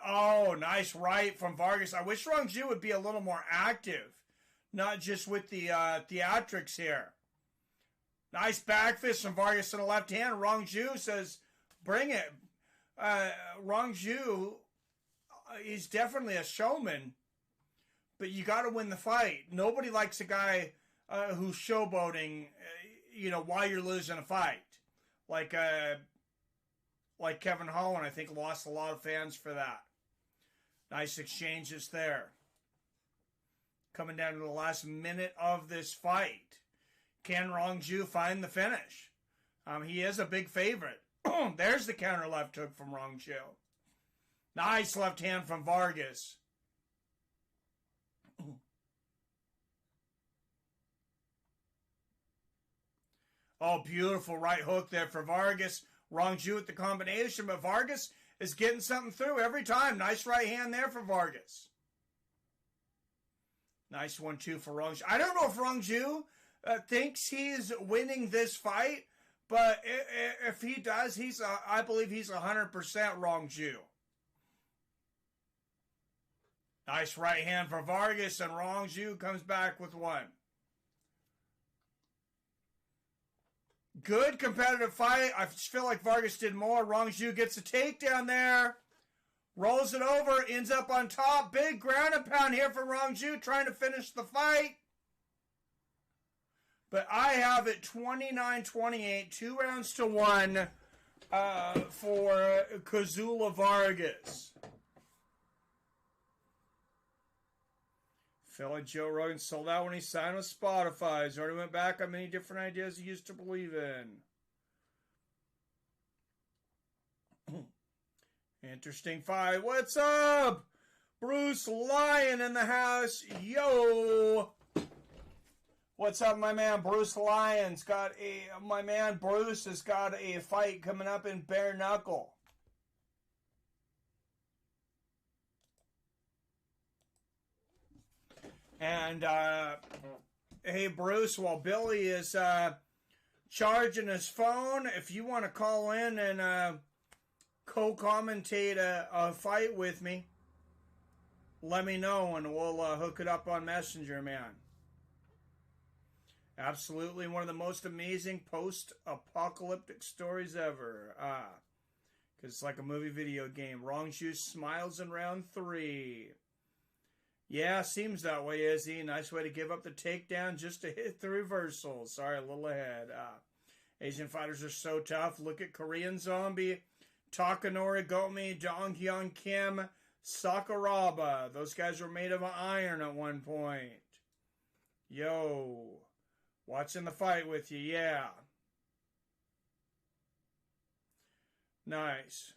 A: Oh, nice right from Vargas. I wish Rong Zhu would be a little more active, not just with the theatrics here. Nice back fist from Vargas in the left hand. Rong Zhu says, bring it. Rong Zhu, he's definitely a showman, but you got to win the fight. Nobody likes a guy who's showboating, while you're losing a fight. Like Kevin Holland, I think, lost a lot of fans for that. Nice exchanges there. Coming down to the last minute of this fight. Can Rong Zhu find the finish? He is a big favorite. There's the counter left hook from Rong Zhu. Nice left hand from Vargas. Oh, beautiful right hook there for Vargas. Rong Zhu with the combination, but Vargas is getting something through every time. Nice right hand there for Vargas. Nice 1-2 for Rong Zhu. I don't know if Rong Zhu thinks he's winning this fight, but if he does, I believe he's 100% Rong Zhu. Nice right hand for Vargas, and Rong Zhu comes back with one. Good competitive fight. I feel like Vargas did more. Rong Zhu gets a takedown there. Rolls it over. Ends up on top. Big ground and pound here for Rong Zhu trying to finish the fight. But I have it 29-28. 2 rounds to 1 for Kazula Vargas. Felt like Joe Rogan sold out when he signed with Spotify. He's already went back on many different ideas he used to believe in. Interesting fight. What's up? Bruce Lyon in the house. Yo. What's up, my man? Bruce Lyon's got my man Bruce has got a fight coming up in bare knuckle. And, hey, Bruce, while Billy is charging his phone, if you want to call in and co-commentate a fight with me, let me know, and we'll hook it up on Messenger, man. Absolutely one of the most amazing post-apocalyptic stories ever. Because it's like a movie video game. Rong Zhu smiles in round 3. Yeah, seems that way, Izzy. Nice way to give up the takedown just to hit the reversal. Sorry, a little ahead. Asian fighters are so tough. Look at Korean Zombie. Takanori Gomi, Dong Hyun Kim, Sakuraba. Those guys were made of iron at one point. Yo. Watching the fight with you, yeah. Nice.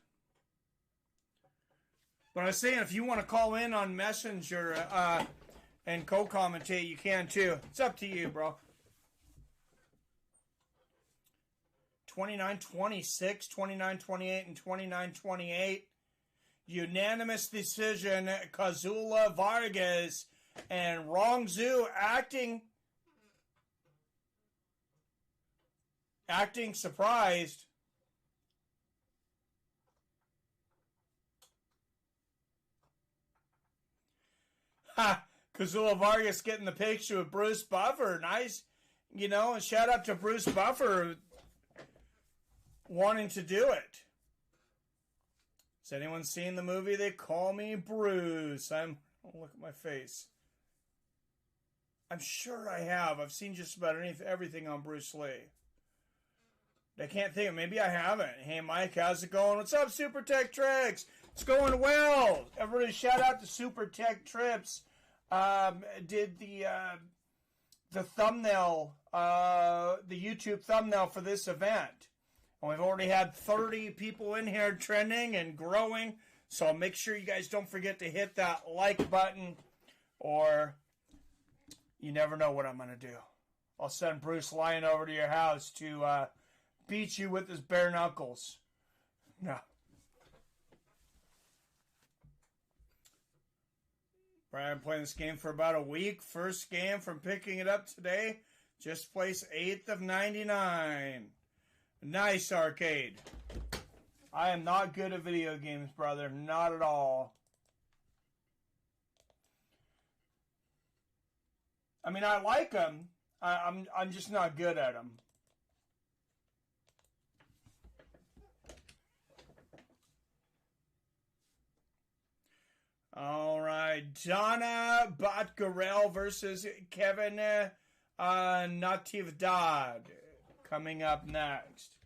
A: But I was saying, if you want to call in on Messenger and co-commentate, you can too. It's up to you, bro. 29-26, 29-28, and 29-28. Unanimous decision. Kazula Vargas and Rong Zhu acting surprised. Ha! Kazula Vargas getting the picture with Bruce Buffer. Nice. You know, and shout out to Bruce Buffer wanting to do it. Has anyone seen the movie They Call Me Bruce? I'll look at my face. I'm sure I have. I've seen just about everything on Bruce Lee. I can't think of. Maybe I haven't. Hey, Mike, how's it going? What's up, Super Tech Tricks? It's going well. Everybody, shout out to Super Tech Trips. Did the thumbnail, the YouTube thumbnail for this event. And we've already had 30 people in here trending and growing. So make sure you guys don't forget to hit that like button, or you never know what I'm going to do. I'll send Bruce Lyon over to your house to beat you with his bare knuckles. No. Brian, playing this game for about a week. First game from picking it up today. Just placed 8th of 99. Nice, Arcade. I am not good at video games, brother. Not at all. I mean, I like them. I'm just not good at them. All right, Donna Botgarel versus Kevin Natividad coming up next.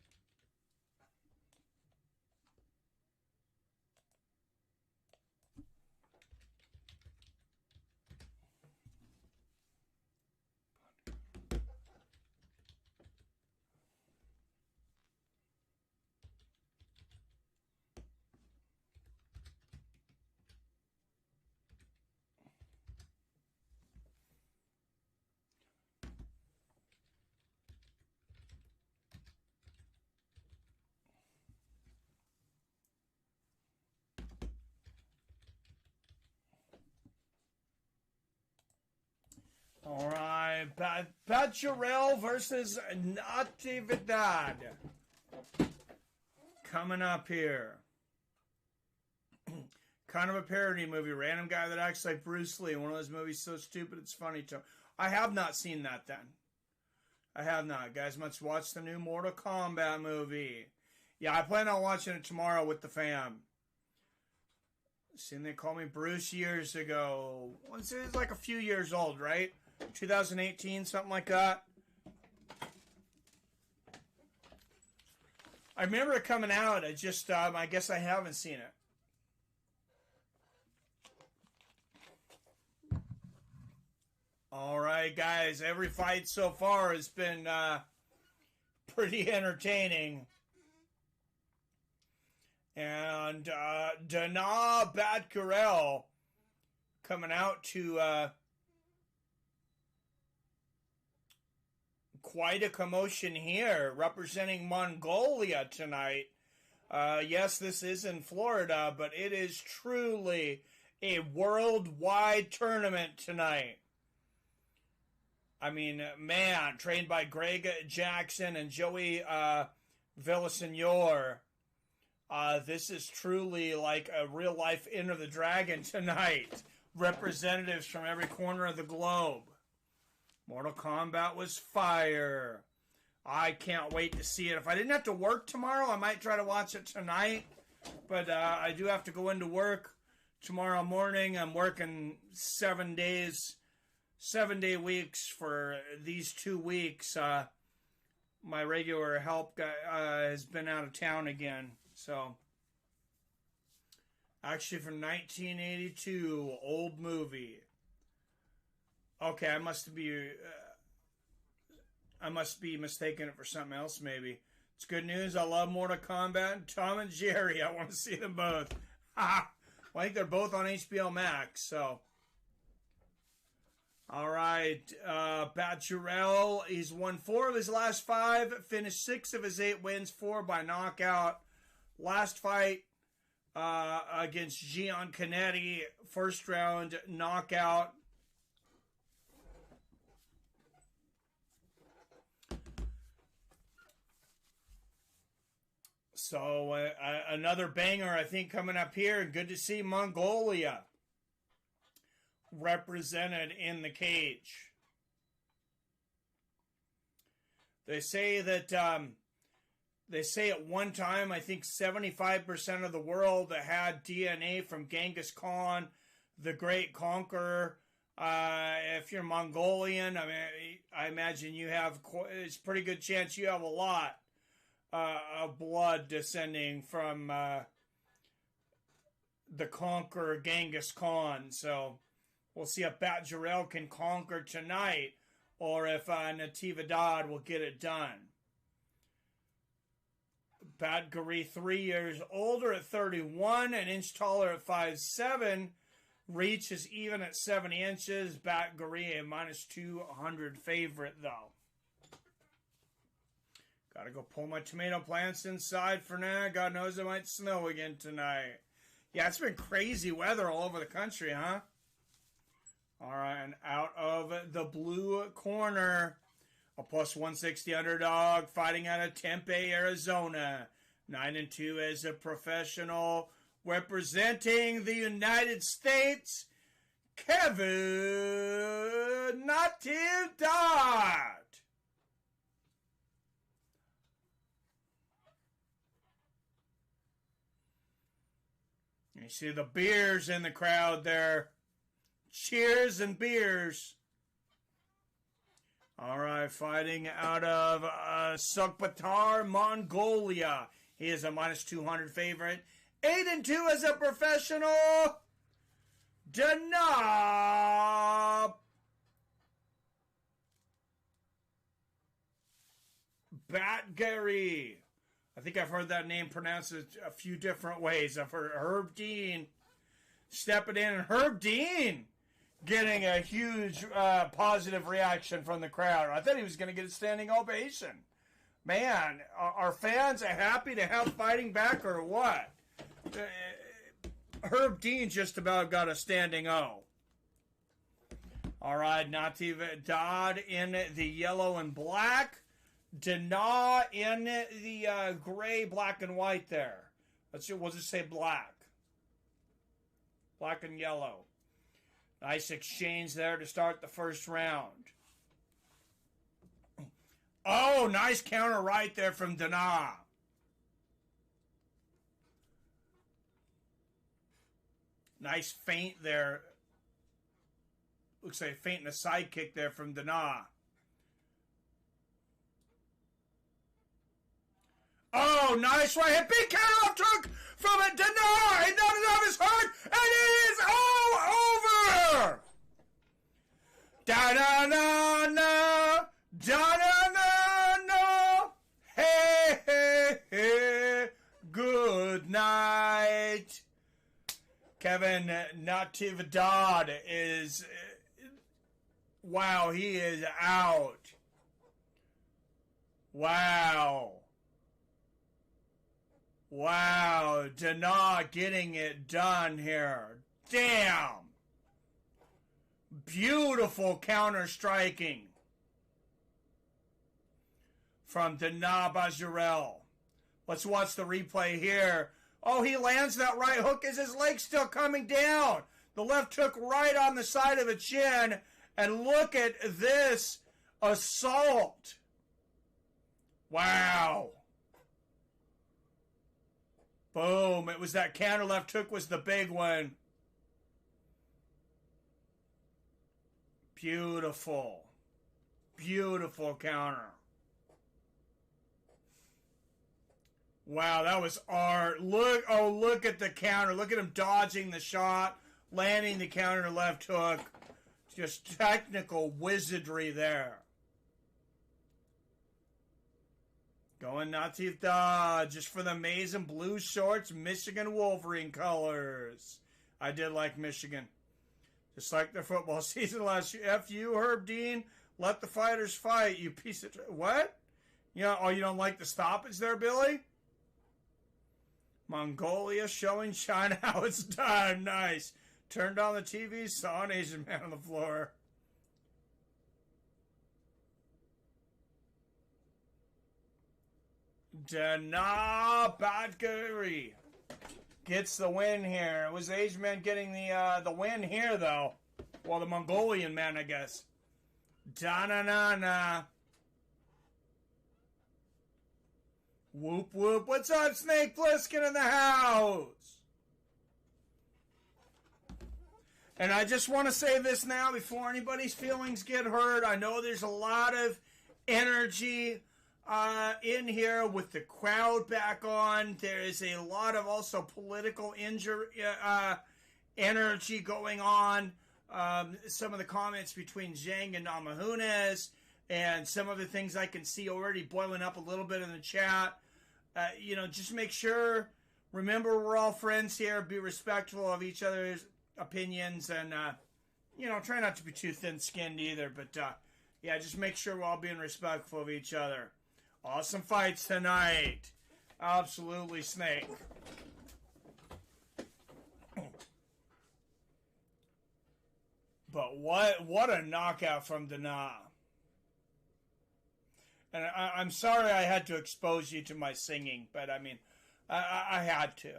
A: All right, Bacharel versus Natividad coming up here. Kind of a parody movie. Random guy that acts like Bruce Lee. One of those movies so stupid it's funny to. I have not seen that then. I have not. Guys must watch the new Mortal Kombat movie. Yeah, I plan on watching it tomorrow with the fam. Seen They Call Me Bruce years ago. It's like a few years old, right? 2018, something like that. I remember it coming out. I just, I guess I haven't seen it. All right, guys. Every fight so far has been pretty entertaining. And Dana Batkarel coming out to quite a commotion here, representing Mongolia tonight. Yes, this is in Florida, but it is truly a worldwide tournament tonight. I mean, man, trained by Greg Jackson and Joey Villasenor. This is truly like a real-life Enter the Dragon tonight. Representatives from every corner of the globe. Mortal Kombat was fire. I can't wait to see it. If I didn't have to work tomorrow, I might try to watch it tonight. But I do have to go into work tomorrow morning. I'm working 7 days, 7-day weeks for these 2 weeks. My regular help guy has been out of town again. So Actually, from 1982, old movie. Okay, I must be mistaken it for something else. Maybe it's good news. I love Mortal Kombat and Tom and Jerry. I want to see them both. Well, I think they're both on HBO Max. So, all right, Batcherel. He's won 4 of his last 5. Finished 6 of his 8 wins. 4 by knockout. Last fight. Against Gian Connelly, first round knockout. So another banger, I think, coming up here. Good to see Mongolia represented in the cage. They say that at one time, I think 75% of the world had DNA from Genghis Khan, the Great Conqueror. If you're Mongolian, I mean, I imagine you have. It's a pretty good chance you have a lot of blood descending from the conqueror Genghis Khan. So we'll see if Batgerel can conquer tonight, or if Natividad will get it done. Batgary, 3 years older at 31, an inch taller at 5'7". Reach is even at 70 inches. Batgary, a -200 favorite, though. Gotta go pull my tomato plants inside for now. God knows it might snow again tonight. Yeah, it's been crazy weather all over the country, huh? All right, and out of the blue corner, a +160 underdog fighting out of Tempe, Arizona. 9-2 as a professional. Representing the United States, Kevin Natividad. You see the beers in the crowd there. Cheers and beers. All right, fighting out of Sukbatar, Mongolia. He is a -200 favorite. 8-2 as a professional. Danab Batgary. I think I've heard that name pronounced a few different ways. I've heard Herb Dean stepping in, and Herb Dean getting a huge positive reaction from the crowd. I thought he was going to get a standing ovation. Man, are fans happy to have fighting back or what? Herb Dean just about got a standing O. All right, Natividad in the yellow and black. Dana in the gray, black, and white there. We'll just say black. Black and yellow. Nice exchange there to start the first round. Oh, nice counter right there from Dana. Nice feint there. Looks like a feint and a side kick there from Dana. Oh, nice right hit. Big counter off took from it. Dana. He knocked it off his heart. And it is all over. Da-da-na-na. Da-da-na-na. Hey, hey, hey. Good night. Kevin Natividad is... Wow, he is out. Wow. Wow, Dana getting it done here. Damn. Beautiful counter striking from Dana Batgerel. Let's watch the replay here. Oh, he lands that right hook. Is his leg still coming down? The left hook right on the side of the chin. And look at this assault. Wow. Boom. It was that counter left hook was the big one. Beautiful. Beautiful counter. Wow, that was art. Look at the counter. Look at him dodging the shot, landing the counter left hook. Just technical wizardry there. Going Natif Da, just for the amazing blue shorts, Michigan Wolverine colors. I did like Michigan. Just like their football season last year. F you, Herb Dean. Let the fighters fight, you piece of... What? You don't like the stoppage there, Billy? Mongolia showing China how it's done. Nice. Turned on the TV, saw an Asian man on the floor. Dana Badgeri gets the win here. It was the Asian man getting the win here, though. Well, the Mongolian man, I guess. Da-na-na-na. Whoop, whoop. What's up, Snake Plissken in the house? And I just want to say this now before anybody's feelings get hurt. I know there's a lot of energy in here with the crowd back on. There is a lot of also political energy going on. Some of the comments between Zhang and Namajunas and some of the things I can see already boiling up a little bit in the chat. Just make sure, remember we're all friends here. Be respectful of each other's opinions and, try not to be too thin-skinned either. But, just make sure we're all being respectful of each other. Awesome fights tonight. Absolutely, Snake. But what a knockout from Dana. And I'm sorry I had to expose you to my singing, but I mean, I had to.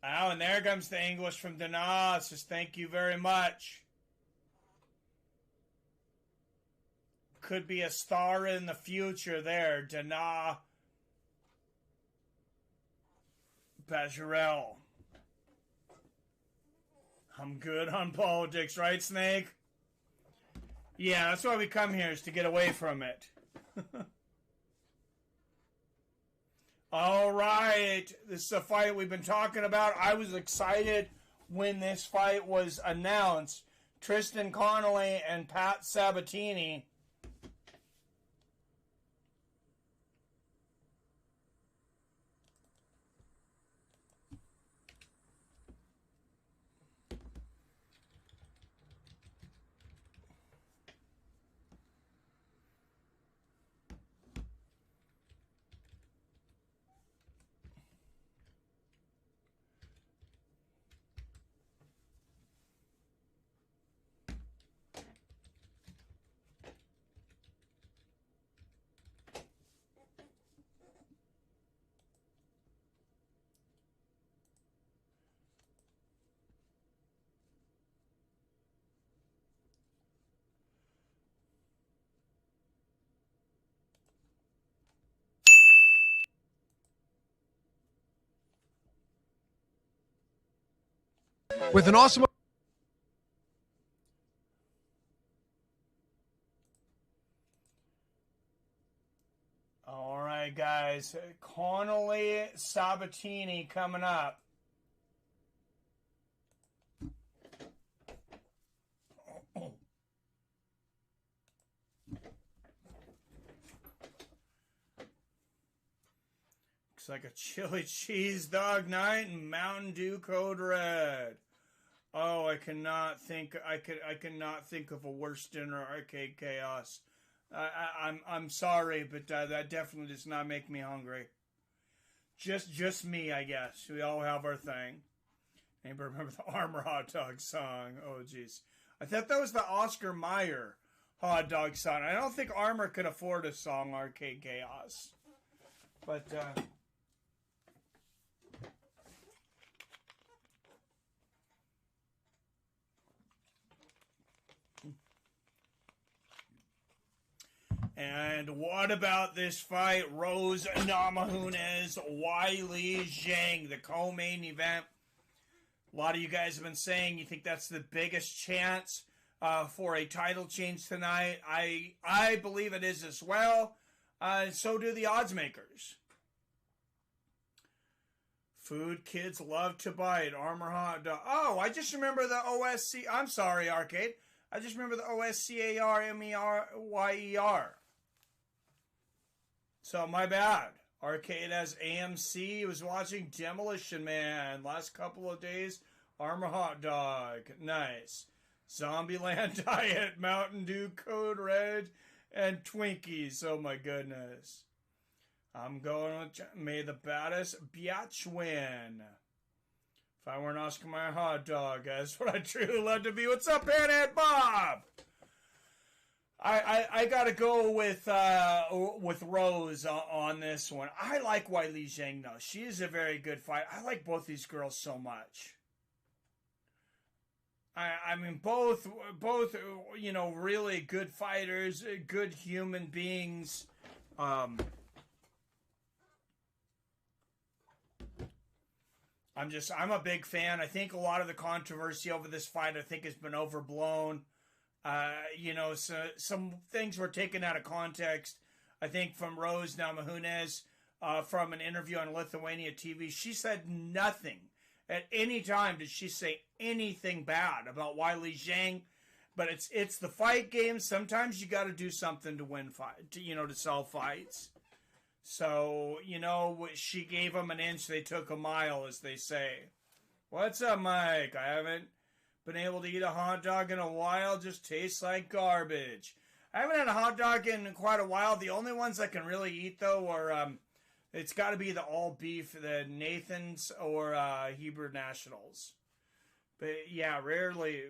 A: Oh, and there comes the English from Dana. Says thank you very much. Could be a star in the future there, Dana Bajarel. I'm good on politics, right, Snake? Yeah, that's why we come here, is to get away from it. All right, this is a fight we've been talking about. I was excited when this fight was announced. Tristan Connelly and Pat Sabatini.
B: With an awesome...
A: All right, guys. Connelly Sabatini coming up. Looks like a chili cheese dog night and Mountain Dew Code Red. Oh, I cannot think of a worse dinner, Arcade Chaos. I'm sorry, but that definitely does not make me hungry. Just me, I guess. We all have our thing. Anybody remember the Armor Hot Dog song? Oh, jeez. I thought that was the Oscar Mayer Hot Dog song. I don't think Armor could afford a song, Arcade Chaos. But, And what about this fight? Rose Namajunas, Weili Zhang, the co-main event. A lot of you guys have been saying you think that's the biggest chance for a title change tonight. I believe it is as well. So do the odds makers. Food kids love to bite. Armor hot dog. Oh, I just remember the OSC. I'm sorry, Arcade. I just remember the OSCARMERYER. So my bad. Arcade has AMC. He was watching Demolition Man last couple of days. Armor hot dog. Nice. Zombieland Diet, Mountain Dew, Code Red, and Twinkies. Oh my goodness. I'm going with may the baddest biatch win. If I weren't Oscar my hot dog, that's what I truly love to be. What's up, Panhead Bob? I gotta go with Rose on this one. I like Weili Zhang though. She is a very good fight. I like both these girls so much. I mean, both, you know, really good fighters, good human beings. I'm a big fan. I think a lot of the controversy over this fight, I think, has been overblown. You know, so some things were taken out of context. I think from Rose Namajunas, from an interview on Lithuania TV, she said nothing. At any time did she say anything bad about Weili Zhang, but it's the fight game. Sometimes you got to do something to win fight, to sell fights. So, you know, she gave them an inch, they took a mile, as they say. What's up, Mike? I haven't been able to eat a hot dog in a while. Just tastes like garbage. I haven't had a hot dog in quite a while. The only ones I can really eat, though, are it's got to be the all beef, the Nathan's or Hebrew Nationals. But yeah, rarely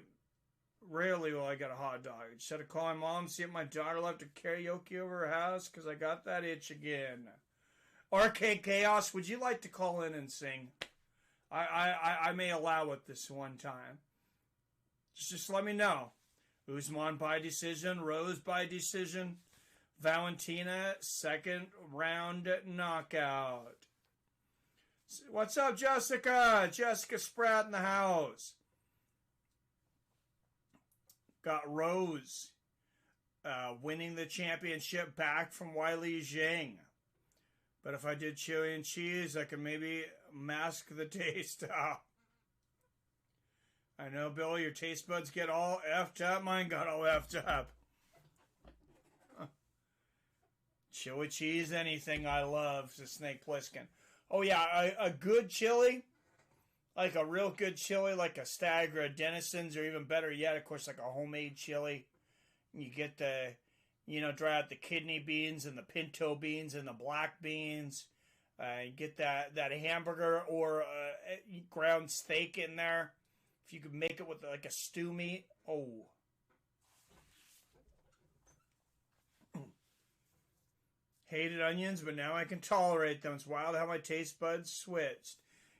A: will I get a hot dog. Instead of calling mom, see if my daughter left a karaoke over her house because I got that itch again. Arcade Chaos, would you like to call in and sing? I may allow it this one time. Just let me know. Usman by decision, Rose by decision. Valentina, second round knockout. What's up, Jessica? Jessica Spratt in the house. Got Rose winning the championship back from Weili Zhang. But if I did chili and cheese, I could maybe mask the taste out. I know, Billy, your taste buds get all effed up. Mine got all effed up. Chili cheese, anything I love, says Snake Plissken. Oh, yeah, a good chili, like a real good chili, like a Stag or a Denison's, or even better yet, of course, like a homemade chili. You get the, dry out the kidney beans and the pinto beans and the black beans. You get that hamburger or ground steak in there. If you could make it with like a stew meat, oh. Hated onions, but now I can tolerate them. It's wild how my taste buds switched.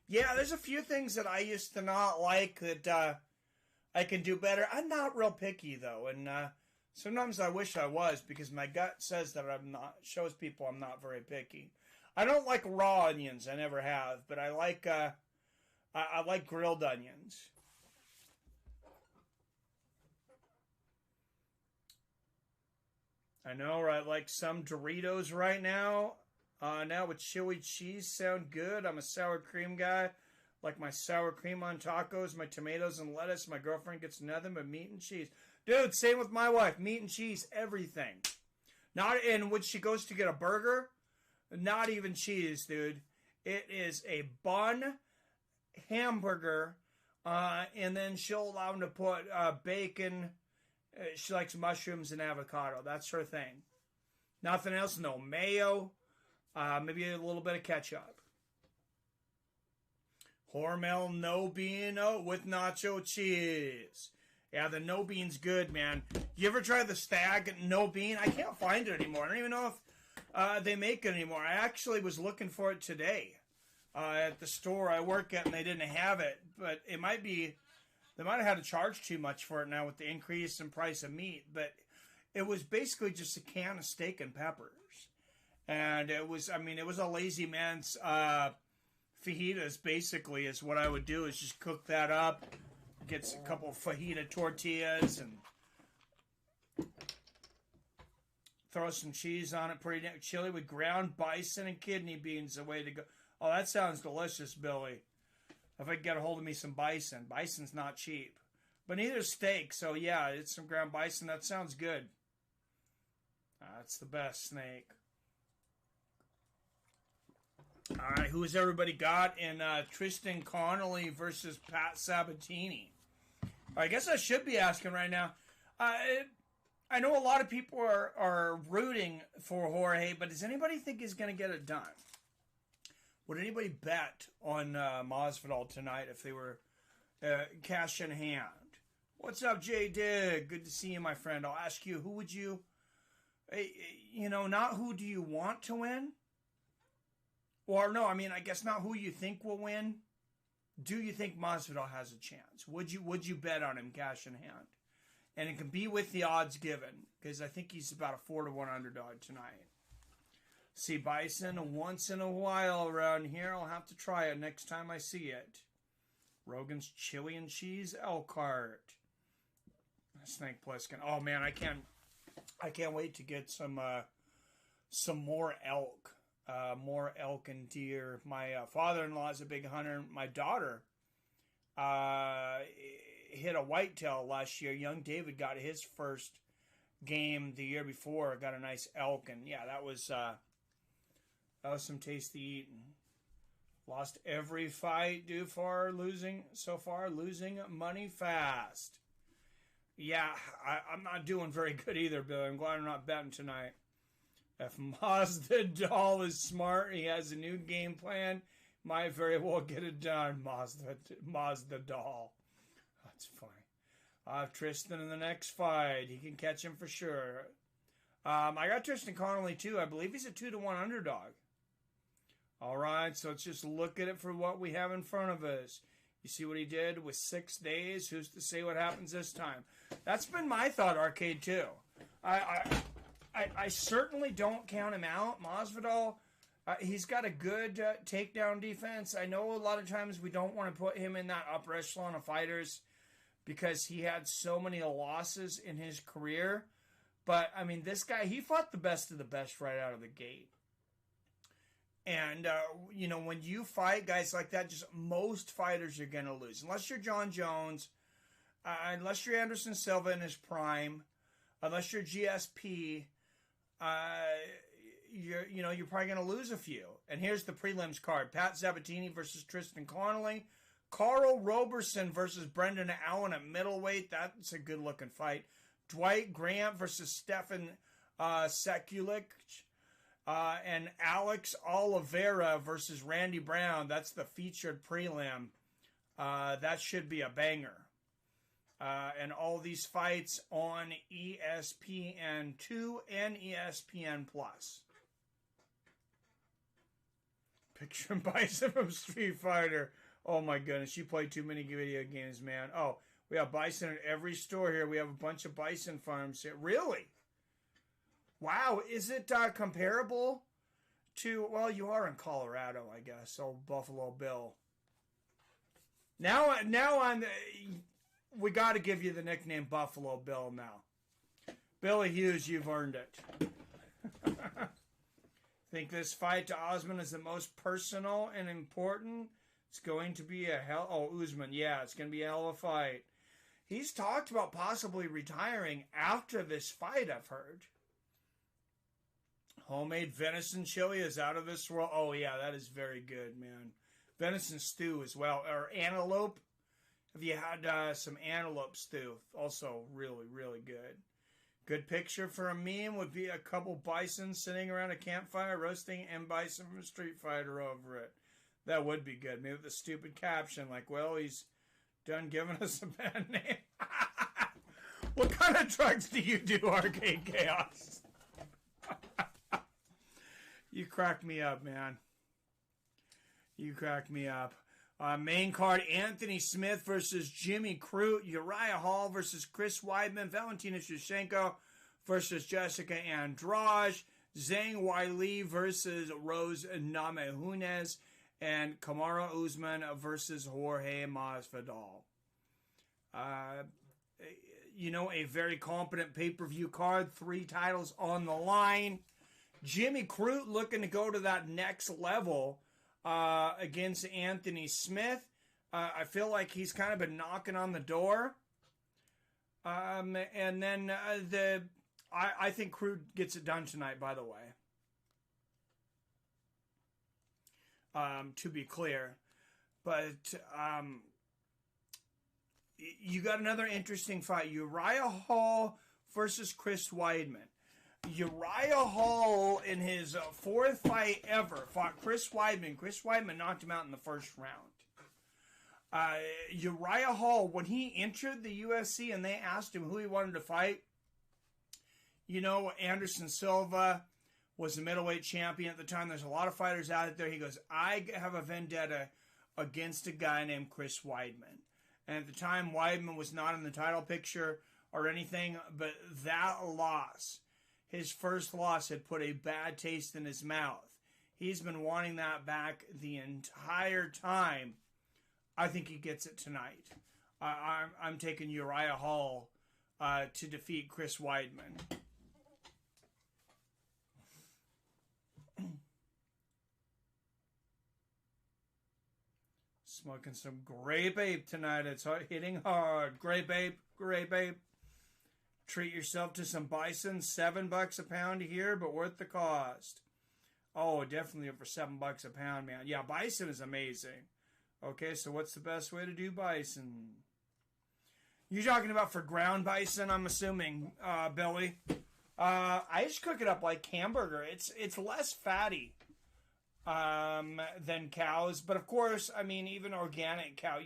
A: Yeah, there's a few things that I used to not like that I can do better. I'm not real picky, though, and sometimes I wish I was, because my gut says that I'm not, shows people I'm not very picky. I don't like raw onions. I never have, but I like I like grilled onions. I know, right? Like some Doritos right now. Now with chili cheese sound good. I'm a sour cream guy. Like my sour cream on tacos, my tomatoes and lettuce. My girlfriend gets nothing but meat and cheese. Dude, same with my wife. Meat and cheese, everything. And when she goes to get a burger, not even cheese, dude. It is a bun, hamburger, and then she'll allow them to put bacon. She likes mushrooms and avocado. That's her thing. Nothing else. No mayo. Maybe a little bit of ketchup. Hormel no bean with nacho cheese. Yeah, the no bean's good, man. You ever try the Stag no bean? I can't find it anymore. I don't even know if they make it anymore. I actually was looking for it today at the store I work at, and they didn't have it. But it might be... They might have had to charge too much for it now with the increase in price of meat, but it was basically just a can of steak and peppers. And it was a lazy man's fajitas, basically, is what I would do, is just cook that up, get a couple of fajita tortillas, and throw some cheese on it, pretty damn chili, with ground bison and kidney beans, the way to go. Oh, that sounds delicious, Billy. If I could get a hold of me some bison. Bison's not cheap. But neither is steak, so yeah, it's some ground bison. That sounds good. That's the best snake. All right, who has everybody got in Tristan Connelly versus Pat Sabatini? I guess I should be asking right now. I know a lot of people are rooting for Jorge, but does anybody think he's going to get it done? Would anybody bet on Masvidal tonight if they were cash in hand? What's up, J Dig? Good to see you, my friend. I'll ask you, who would you, not who do you want to win? Or no, I guess not who you think will win. Do you think Masvidal has a chance? Would you bet on him cash in hand? And it can be with the odds given, because I think he's about a 4-1 underdog tonight. See Bison once in a while around here. I'll have to try it next time I see it. Rogan's chili and cheese elk heart. Snake Plissken. Oh man, I can't wait to get some more elk. More elk and deer. My father-in-law is a big hunter. My daughter hit a whitetail last year. Young David got his first game the year before. Got a nice elk, and yeah, that was some tasty eating. Lost every fight so far losing money fast. Yeah, I'm not doing very good either, Billy. I'm glad I'm not betting tonight. If Masvidal is smart, he has a new game plan, might very well get it done, Masvidal. That's funny. I have Tristan in the next fight. He can catch him for sure. I got Tristan Connelly too. I believe he's a 2-1 underdog. All right, so let's just look at it for what we have in front of us. You see what he did with 6 days? Who's to say what happens this time? That's been my thought, Arcade, too. I certainly don't count him out. Masvidal, he's got a good takedown defense. I know a lot of times we don't want to put him in that upper echelon of fighters because he had so many losses in his career. But, this guy, he fought the best of the best right out of the gate. And, when you fight guys like that, just most fighters are going to lose. Unless you're John Jones, unless you're Anderson Silva in his prime, unless you're GSP, you're probably going to lose a few. And here's the prelims card. Pat Sabatini versus Tristan Connelly. Carl Roberson versus Brendan Allen at middleweight. That's a good-looking fight. Dwight Grant versus Stefan Sekulic. And Alex Oliveira versus Randy Brown. That's the featured prelim. That should be a banger. And all these fights on ESPN2 and ESPN+. Picture Bison from Street Fighter. Oh my goodness, you play too many video games, man. Oh, we have Bison at every store here. We have a bunch of Bison farms here. Really? Wow, is it comparable to, well, you are in Colorado, I guess, old Buffalo Bill. Now we got to give you the nickname Buffalo Bill now. Billy Hughes, you've earned it. Think this fight to Usman is the most personal and important? It's going to be Usman, yeah, it's going to be a hell of a fight. He's talked about possibly retiring after this fight, I've heard. Homemade venison chili is out of this world. Oh, yeah, that is very good, man. Venison stew as well. Or antelope. Have you had some antelope stew? Also really, really good. Good picture for a meme would be a couple bison sitting around a campfire roasting and bison from a Street Fighter over it. That would be good. Maybe with a stupid caption like, well, he's done giving us a bad name. What kind of drugs do you do, Arcade Chaos? You crack me up, man. You crack me up. Main card, Anthony Smith versus Jimmy Crute. Uriah Hall versus Chris Weidman. Valentina Shevchenko versus Jessica Andrade, Zhang Weili versus Rose Namajunas, and Kamaru Usman versus Jorge Masvidal. A very competent pay-per-view card, 3 titles on the line. Jimmy Crute looking to go to that next level against Anthony Smith. I feel like he's kind of been knocking on the door. And then I think Crute gets it done tonight, by the way. To be clear. But you got another interesting fight. Uriah Hall versus Chris Weidman. Uriah Hall, in his 4th fight ever, fought Chris Weidman. Chris Weidman knocked him out in the first round. Uriah Hall, when he entered the UFC and they asked him who he wanted to fight, Anderson Silva was the middleweight champion at the time. There's a lot of fighters out there. He goes, I have a vendetta against a guy named Chris Weidman. And at the time, Weidman was not in the title picture or anything, but that loss, his first loss, had put a bad taste in his mouth. He's been wanting that back the entire time. I think he gets it tonight. I'm taking Uriah Hall to defeat Chris Weidman. Smoking some Grape Ape tonight. It's hitting hard. Grape Ape, Grape Ape. Treat yourself to some bison. $7 a pound here, but worth the cost. Oh, definitely over $7 a pound, man. Yeah, bison is amazing. Okay, so what's the best way to do bison? You're talking about for ground bison, I'm assuming, Billy. I just cook it up like hamburger. It's less fatty than cows, but of course, I mean, even organic cow,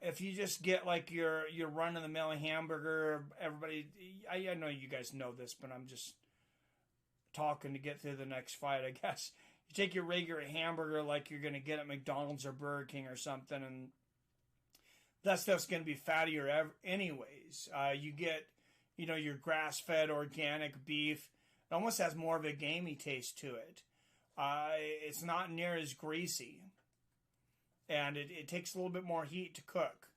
A: if you just get like your run-of-the-mill hamburger, everybody, I know you guys know this, but I'm just talking to get through the next fight, I guess. You take your regular hamburger like you're going to get at McDonald's or Burger King or something, and that stuff's going to be fattier anyways. You get, your grass-fed organic beef. It almost has more of a gamey taste to it. It's not near as greasy. And it takes a little bit more heat to cook.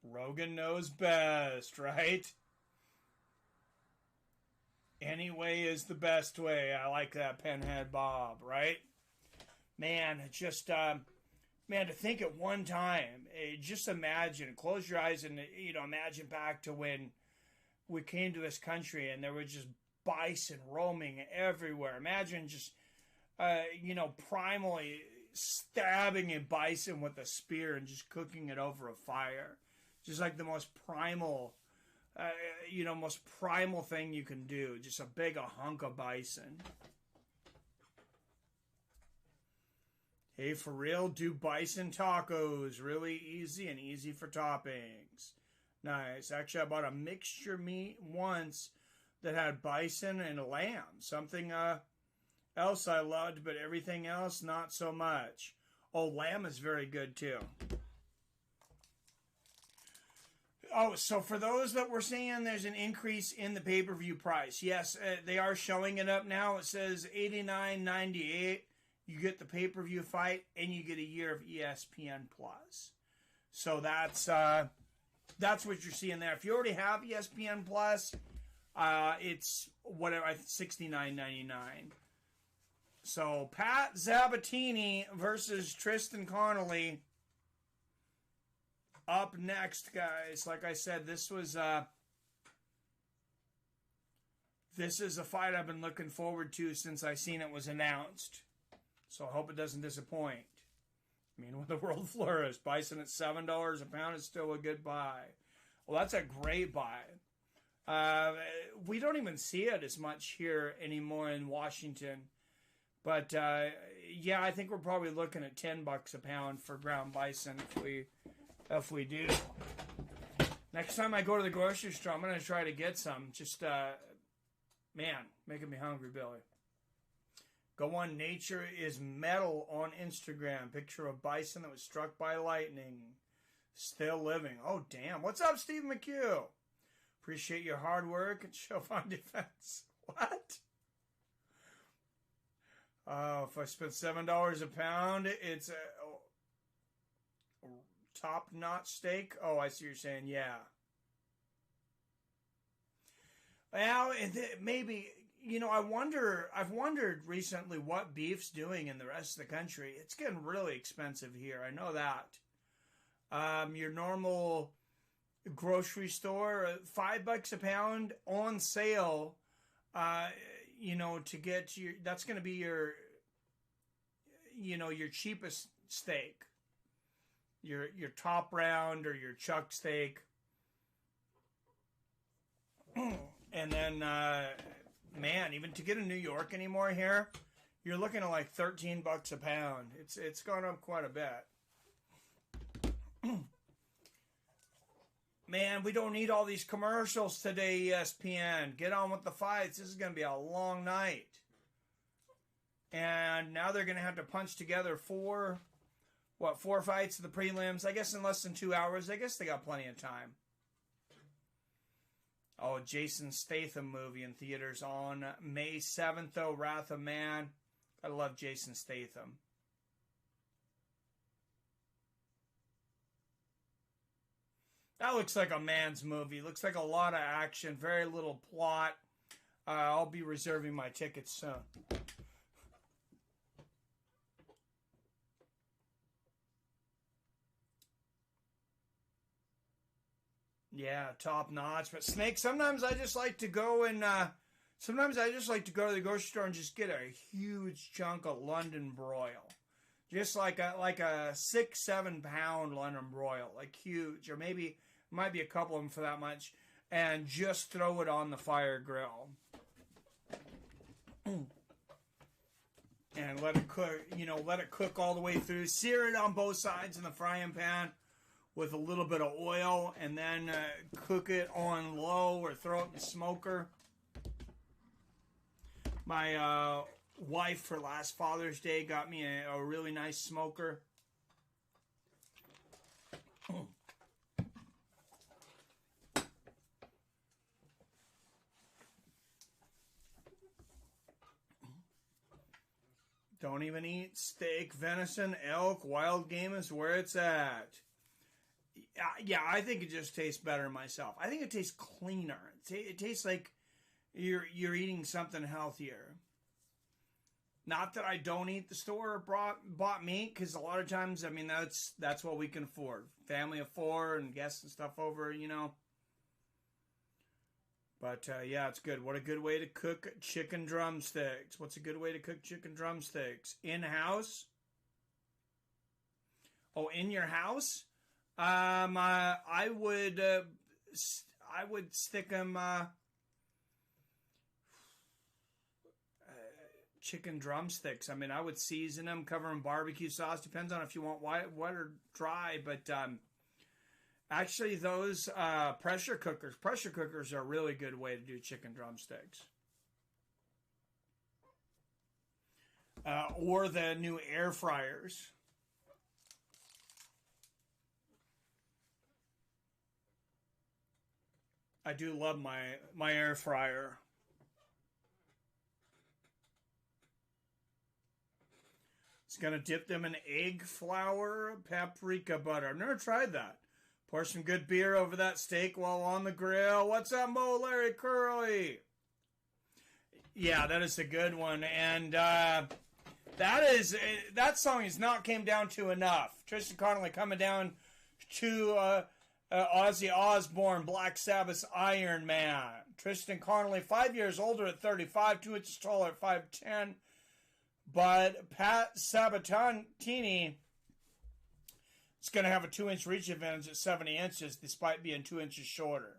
A: Rogan knows best, right? Any way is the best way. I like that, Penhead Bob, right? Man, just, to think at one time, just imagine, close your eyes and, imagine back to when we came to this country and there were just bison roaming everywhere. Imagine just, primally stabbing a bison with a spear and just cooking it over a fire. Just like the most primal, most primal thing you can do. Just a hunk of bison. Hey, for real, do bison tacos. Really easy and easy for toppings. Nice. Actually, I bought a mixture meat once that had bison and lamb. Something else I loved, but everything else, not so much. Oh, lamb is very good, too. Oh, so for those that were saying there's an increase in the pay-per-view price, yes, they are showing it up now. It says $89.98. You get the pay-per-view fight, and you get a year of ESPN Plus. So that's what you're seeing there. If you already have ESPN Plus, it's whatever, $69.99. So Pat Sabatini versus Tristan Connelly. Up next, guys. Like I said, this is a fight I've been looking forward to since I seen it was announced. So I hope it doesn't disappoint. I mean, with the world flourish, bison at $7 a pound is still a good buy. Well, that's a great buy. We don't even see it as much here anymore in Washington. But, yeah, I think we're probably looking at $10 a pound for ground bison if we do. Next time I go to the grocery store, I'm going to try to get some. Just, making me hungry, Billy. Go on Nature is Metal on Instagram. Picture of bison that was struck by lightning. Still living. Oh, damn. What's up, Steve McHugh? Appreciate your hard work and show on defense. What? Oh, if I spent $7 a pound, it's a top-notch steak. Oh, I see what you're saying. Yeah. Well, maybe, you know, I've wondered recently what beef's doing in the rest of the country. It's getting really expensive here. I know that. Your normal grocery store, $5 a pound on sale. You know, to get your, that's going to be your, you know, your cheapest steak, your top round or your chuck steak. And then, man, even to get in New York anymore here, you're looking at like $13 a pound. It's gone up quite a bit. Man, we don't need all these commercials today, ESPN. Get on with the fights. This is going to be a long night. And now they're going to have to punch together four fights of the prelims. I guess in less than 2 hours. I guess they got plenty of time. Oh, Jason Statham movie in theaters on May 7th, though. Wrath of Man. I love Jason Statham. That looks like a man's movie. Looks like a lot of action, very little plot. I'll be reserving my tickets soon. Yeah, top notch. But Snake, sometimes I just like to go and to the grocery store and just get a huge chunk of London broil. Just like a 6-7 pound London broil, like huge, or maybe might be a couple of them for that much, and just throw it on the fire grill and let it cook. You know, let it cook all the way through. Sear it on both sides in the frying pan with a little bit of oil, and then cook it on low or throw it in the smoker. My wife for last Father's Day got me a really nice smoker. Don't even eat steak, venison, elk, wild game is where it's at. Yeah, I think it just tastes better myself. I think it tastes cleaner. It tastes like you're eating something healthier. Not that I don't eat the store bought meat, because a lot of times, I mean, that's what we can afford. Family of 4 and guests and stuff over, you know. But, yeah, it's good. What a good way to cook chicken drumsticks. What's a good way to cook chicken drumsticks? In-house? Oh, in your house? I would stick them, chicken drumsticks. I mean, I would season them, cover them in barbecue sauce. Depends on if you want wet or dry, but, actually, those pressure cookers are a really good way to do chicken drumsticks. Or the new air fryers. I do love my air fryer. It's going to dip them in egg flour, paprika butter. I've never tried that. Pour some good beer over that steak while on the grill. What's up, Mo Larry Curly? Yeah, that is a good one. And that song is not came down to enough. Tristan Connelly coming down to Ozzy Osbourne, Black Sabbath's Iron Man. Tristan Connelly, 5 years older at 35, 2 inches taller at 5'10". But Pat Sabatini is going to have a 2-inch reach advantage at 70 inches, despite being 2 inches shorter.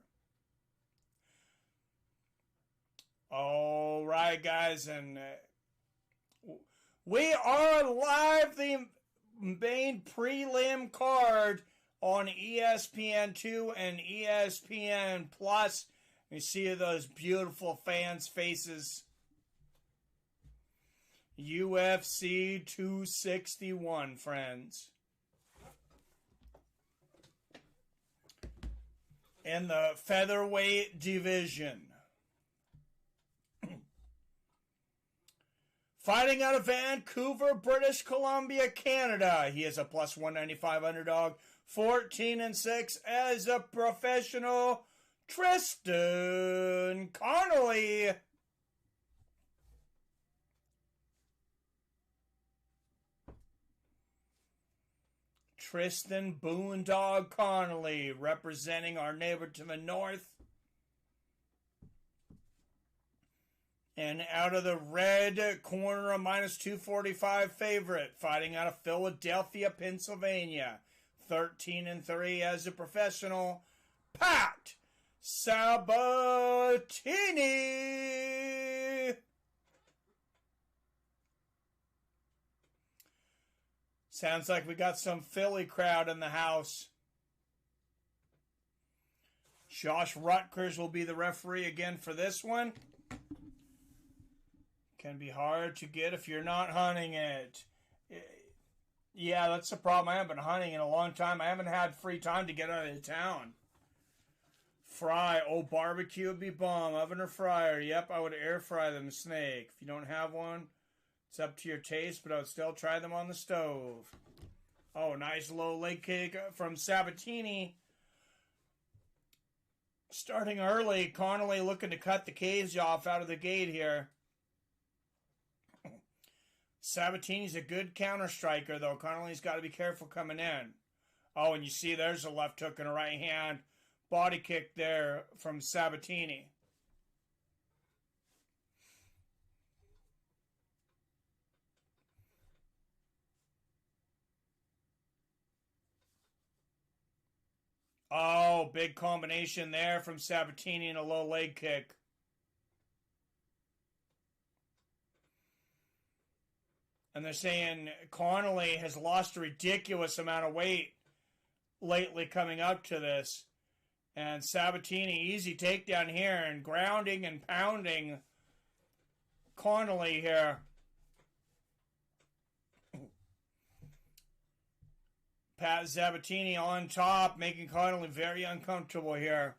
A: All right, guys, and we are live. The main prelim card on ESPN2 and ESPN Plus. You see those beautiful fans' faces. UFC 261, friends. in the featherweight division. Fighting out of Vancouver, British Columbia, Canada. He is a plus 195 underdog, 14-6 as a professional. Tristan Connelly. Tristan Boondog Connelly, representing our neighbor to the north. And out of the red corner, a minus 245 favorite, fighting out of Philadelphia, Pennsylvania. 13-3 as a professional, Pat Sabatini. Sounds like we got some Philly crowd in the house. Josh Rutgers will be the referee again for this one. Can be hard to get if you're not hunting it. Yeah, that's the problem. I haven't been hunting in a long time. I haven't had free time to get out of town. Fry. Oh, barbecue would be bomb. Oven or fryer. Yep, I would air fry them, snake. If you don't have one, it's up to your taste, but I would still try them on the stove. Oh, nice low leg kick from Sabatini. Starting early, Connelly looking to cut the cage off out of the gate here. Sabatini's a good counter striker, though. Connelly's got to be careful coming in. Oh, and you see there's a left hook and a right hand. Body kick there from Sabatini. Oh, big combination there from Sabatini and a low leg kick. And they're saying Connelly has lost a ridiculous amount of weight lately coming up to this. And Sabatini, easy takedown here and grounding and pounding Connelly here. Pat Sabatini on top, making Connelly very uncomfortable here.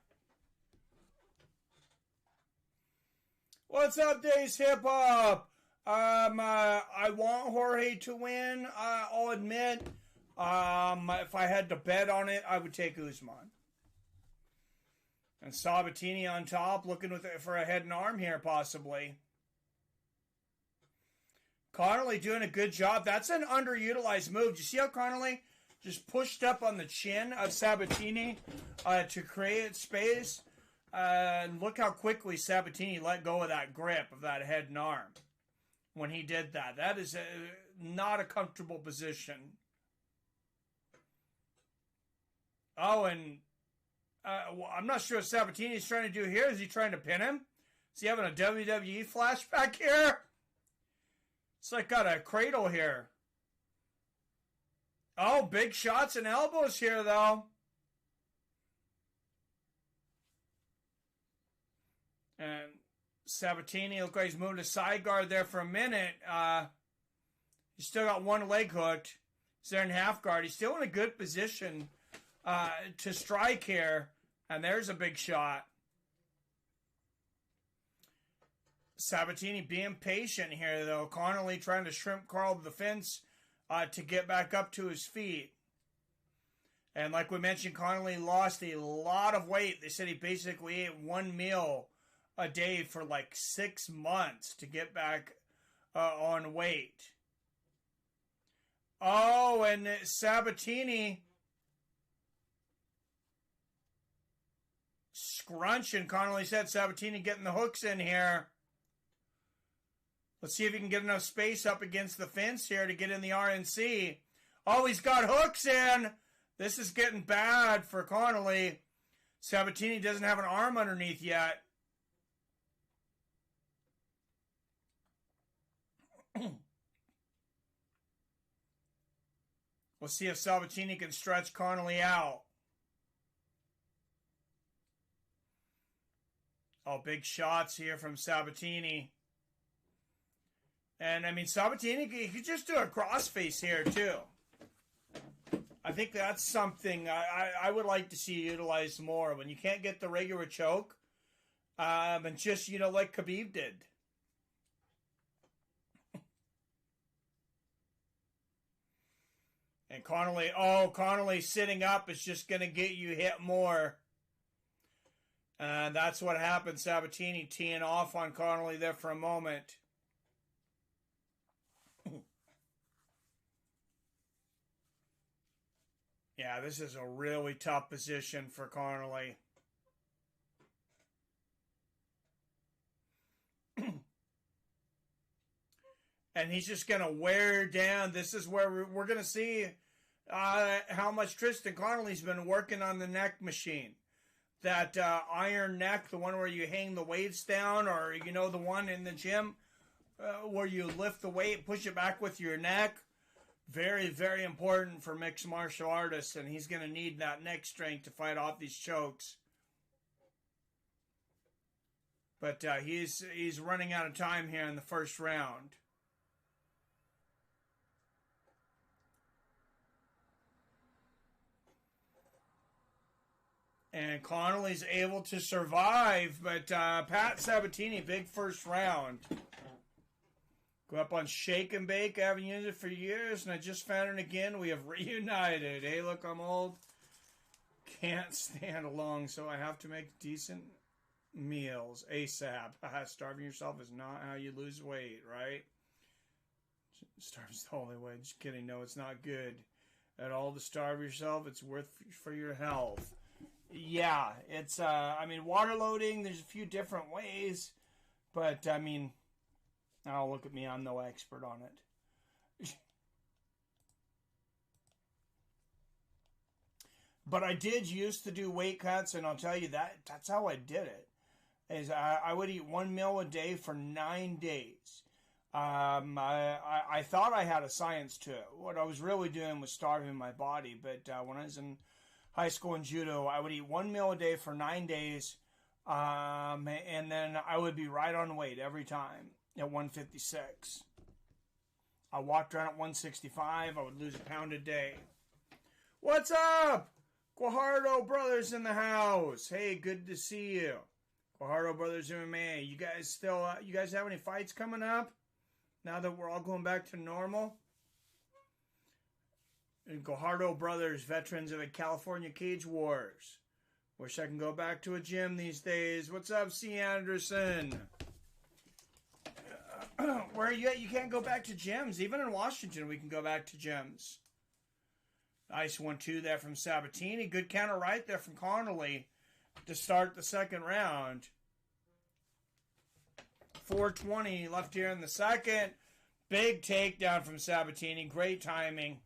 A: What's up, Days Hip Hop? I want Jorge to win. I'll admit, if I had to bet on it, I would take Usman. And Sabatini on top, looking for a head and arm here, possibly. Connelly doing a good job. That's an underutilized move. Do you see how Connelly just pushed up on the chin of Sabatini to create space? And look how quickly Sabatini let go of that grip of that head and arm when he did that. That is not a comfortable position. Oh, and I'm not sure what Sabatini's trying to do here. Is he trying to pin him? Is he having a WWE flashback here? It's like got a cradle here. Oh, big shots and elbows here, though. And Sabatini looked like he's moving to side guard there for a minute. He's still got one leg hooked. He's there in half guard. He's still in a good position to strike here. And there's a big shot. Sabatini being patient here, though. Connelly trying to shrimp curl the fence to get back up to his feet. And like we mentioned, Connelly lost a lot of weight. They said he basically ate one meal a day for like 6 months to get back on weight. Oh, and Sabatini scrunching. Connelly said Sabatini getting the hooks in here. Let's see if he can get enough space up against the fence here to get in the RNC. Oh, he's got hooks in. This is getting bad for Connelly. Sabatini doesn't have an arm underneath yet. We'll see if Sabatini can stretch Connelly out. Oh, big shots here from Sabatini. And, I mean, Sabatini, he could just do a crossface here, too. I think think that's something I would like to see utilized more when you can't get the regular choke. And just, like Khabib did. And Connelly sitting up is just going to get you hit more. And that's what happened. Sabatini teeing off on Connelly there for a moment. Yeah, this is a really tough position for Connelly. And he's just going to wear down. This is where we're going to see how much Tristan Connelly's been working on the neck machine. That iron neck, the one where you hang the weights down, or, the one in the gym where you lift the weight, push it back with your neck. Very, very important for mixed martial artists, and he's going to need that neck strength to fight off these chokes. But he's running out of time here in the first round. And Connelly's able to survive, but Pat Sabatini, big first round. Go up on Shake and Bake. I haven't used it for years, and I just found it again. We have reunited. Hey, look, I'm old. Can't stand alone, so I have to make decent meals ASAP. Starving yourself is not how you lose weight, right? Starving's the only way. Just kidding. No, it's not good at all to starve yourself. It's worth for your health. Yeah, it's, water loading, there's a few different ways, but, oh, look at me, I'm no expert on it. But I did used to do weight cuts, and I'll tell you that's how I did it. Is I would eat 1 meal a day for 9 days. I thought I had a science to it. What I was really doing was starving my body, but when I was in high school and judo, I would eat 1 meal a day for 9 days, and then I would be right on weight every time at 156. I walked around at 165. I would lose a pound a day. What's up? Guajardo Brothers in the house. Hey, good to see you. Guajardo Brothers MMA. You guys have any fights coming up now that we're all going back to normal? And Guajardo Brothers, veterans of the California Cage Wars. Wish I can go back to a gym these days. What's up, C. Anderson? Where are you at? You can't go back to gyms. Even in Washington, we can go back to gyms. Nice 1-2 there from Sabatini. Good counter right there from Connelly to start the second round. 4:20 left here in the second. Big takedown from Sabatini. Great timing.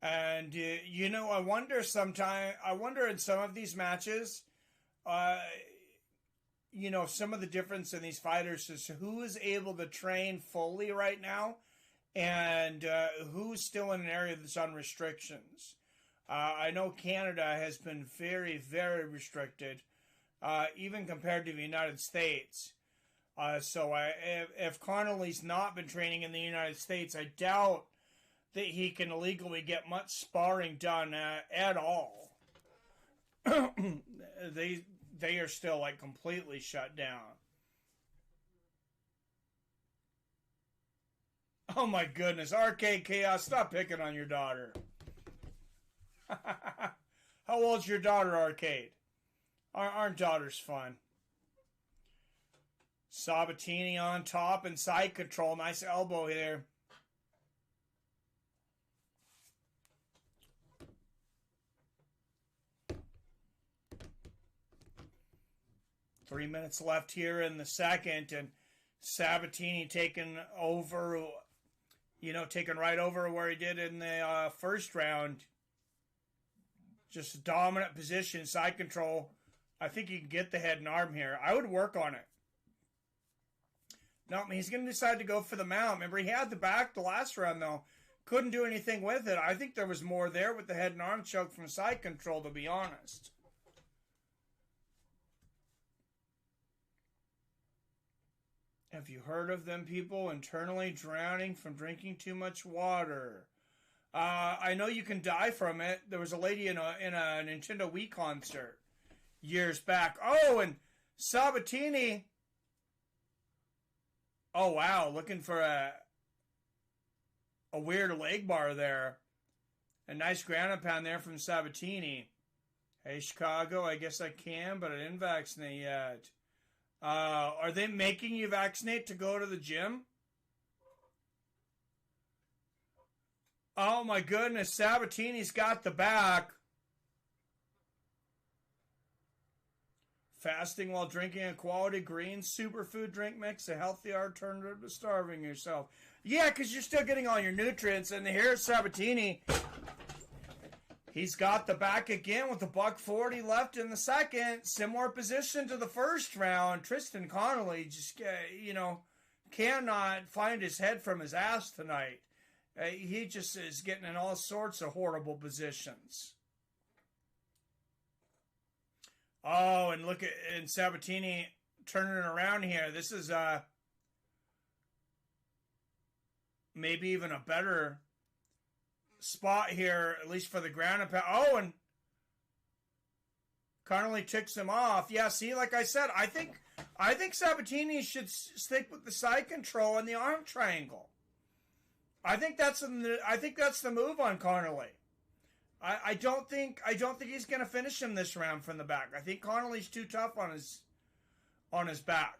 A: And, I wonder in some of these matches, some of the difference in these fighters is who is able to train fully right now and who's still in an area that's on restrictions. I know Canada has been very, very restricted, even compared to the United States. So if Connelly's not been training in the United States, I doubt that he can legally get much sparring done at all. They are still completely shut down. Oh my goodness, Arcade Chaos, stop picking on your daughter. How old's your daughter, Arcade? Aren't daughters fun? Sabatini on top and side control. Nice elbow here. Three minutes left here in the second, and Sabatini taking right over where he did in the first round. Just a dominant position, side control. I think he can get the head and arm here. I would work on it. No, he's going to decide to go for the mount. Remember, he had the back the last round, though. Couldn't do anything with it. I think there was more there with the head and arm choke from side control, to be honest. Have you heard of them people internally drowning from drinking too much water? I know you can die from it. There was a lady in a Nintendo Wii concert years back. Oh, and Sabatini. Oh, wow. Looking for a weird leg bar there. A nice ground and pound there from Sabatini. Hey, Chicago, I guess I can, but I didn't vaccinate yet. Are they making you vaccinate to go to the gym? Oh, my goodness. Sabatini's got the back. Fasting while drinking a quality green superfood drink mix, a healthy alternative to starving yourself. Yeah, because you're still getting all your nutrients. And here's Sabatini. He's got the back again with a $140 left in the second. Similar position to the first round. Tristan Connelly just, cannot find his head from his ass tonight. He just is getting in all sorts of horrible positions. Oh, and look at Sabatini turning it around here. This is maybe even a better spot here, at least for the ground and pound. Oh, and Connelly ticks him off. Yeah, see, like I said, I think Sabatini should stick with the side control and the arm triangle. I think that's the move on Connelly. I don't think he's going to finish him this round from the back. I think Connelly's too tough on his back.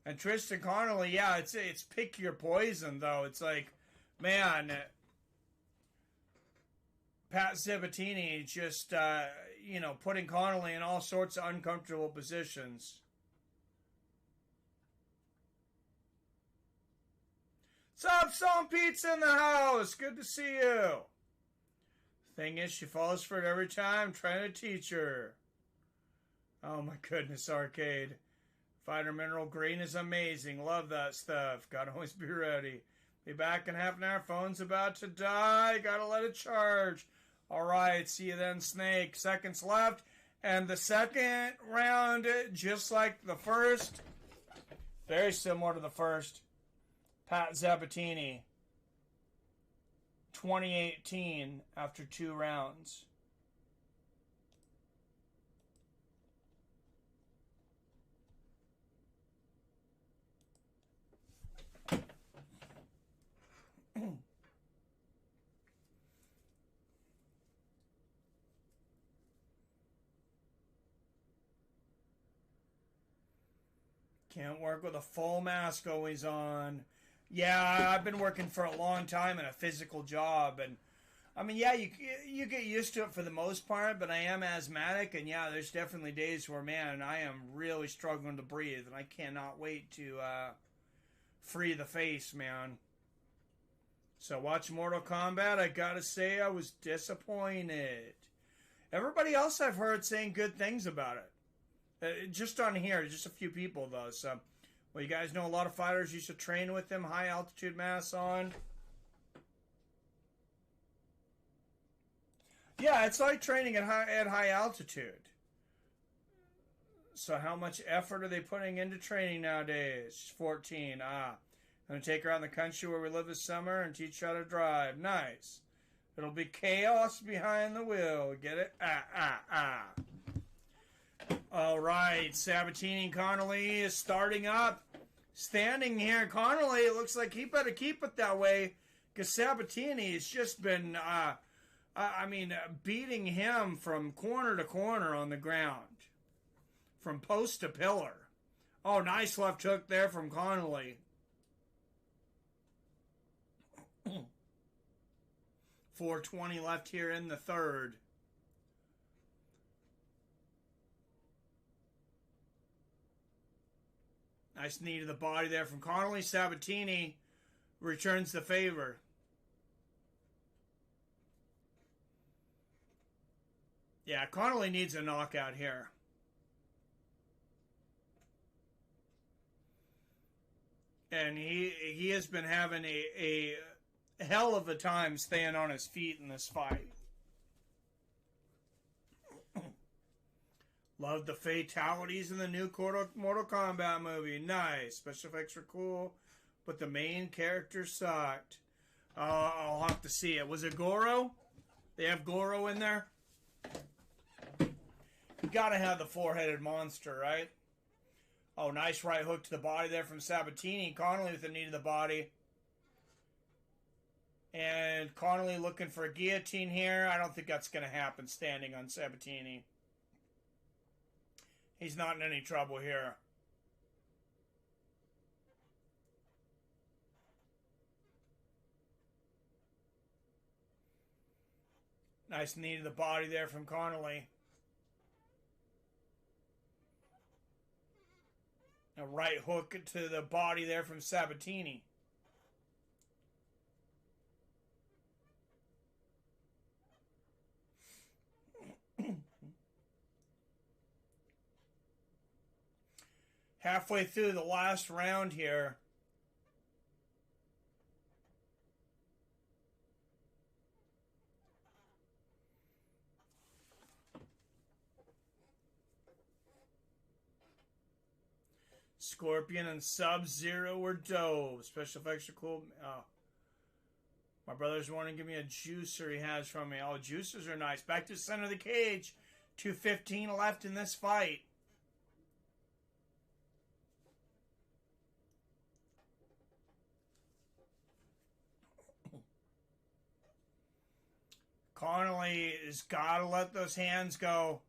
A: And Tristan Connelly, yeah, it's pick your poison though. It's like, man, Pat Sabatini just putting Connelly in all sorts of uncomfortable positions. What's up, Song Pete's in the house? Good to see you. Thing is, she falls for it every time, trying to teach her. Oh my goodness, Arcade. Fighter Mineral Green is amazing. Love that stuff. Gotta always be ready. Be back in half an hour. Phone's about to die. Gotta let it charge. Alright, see you then, Snake. Seconds left. And the second round, just like the first, very similar to the first. Pat Sabatini, 2018 after 2 rounds. Can't work with a full mask always on. Yeah, I've been working for a long time in a physical job, and I mean, yeah, you get used to it for the most part, but I am asthmatic, and yeah, there's definitely days where, man, I am really struggling to breathe, and I cannot wait to free the face, man. So watch Mortal Kombat, I gotta say I was disappointed. Everybody else I've heard saying good things about it. Just on here, just a few people, though, so... Well, you guys know a lot of fighters used to train with them, high altitude masks on. Yeah, it's like training at high altitude. So how much effort are they putting into training nowadays? 14. I'm going to take her out in the country where we live this summer and teach her how to drive. Nice. It'll be chaos behind the wheel. Get it? All right, Sabatini and Connelly is starting up. Standing here, Connelly, it looks like he better keep it that way because Sabatini has just been, beating him from corner to corner on the ground, from post to pillar. Oh, nice left hook there from Connelly. 4:20 left here in the third. Nice knee to the body there from Connelly. Sabatini returns the favor. Yeah, Connelly needs a knockout here. And he has been having a hell of a time staying on his feet in this fight. Love the fatalities in the new Mortal Kombat movie. Nice. Special effects were cool, but the main character sucked. I'll have to see it. Was it Goro? They have Goro in there? You gotta have the four-headed monster, right? Oh, nice right hook to the body there from Sabatini. Connelly with the knee to the body. And Connelly looking for a guillotine here. I don't think that's going to happen standing on Sabatini. He's not in any trouble here. Nice knee to the body there from Connelly. A right hook to the body there from Sabatini. Halfway through the last round here. Scorpion and Sub-Zero were dope. Special effects are cool. Oh. My brother's wanting to give me a juicer he has from me. Oh, juicers are nice. Back to the center of the cage. 2:15 left in this fight. Connelly has got to let those hands go.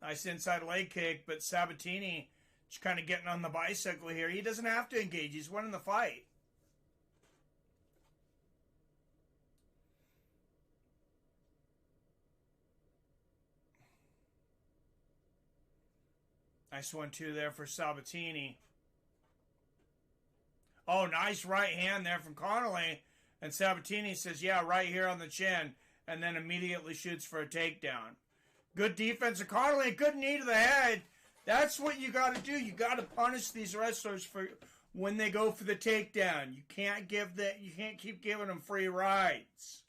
A: Nice inside leg kick, but Sabatini just kind of getting on the bicycle here. He doesn't have to engage. He's winning the fight. Nice 1-2 there for Sabatini. Oh, nice right hand there from Connelly. And Sabatini says, yeah, right here on the chin. And then immediately shoots for a takedown. Good defense of Connelly. Good knee to the head. That's what you got to do. You got to punish these wrestlers for when they go for the takedown. You can't keep giving them free rides.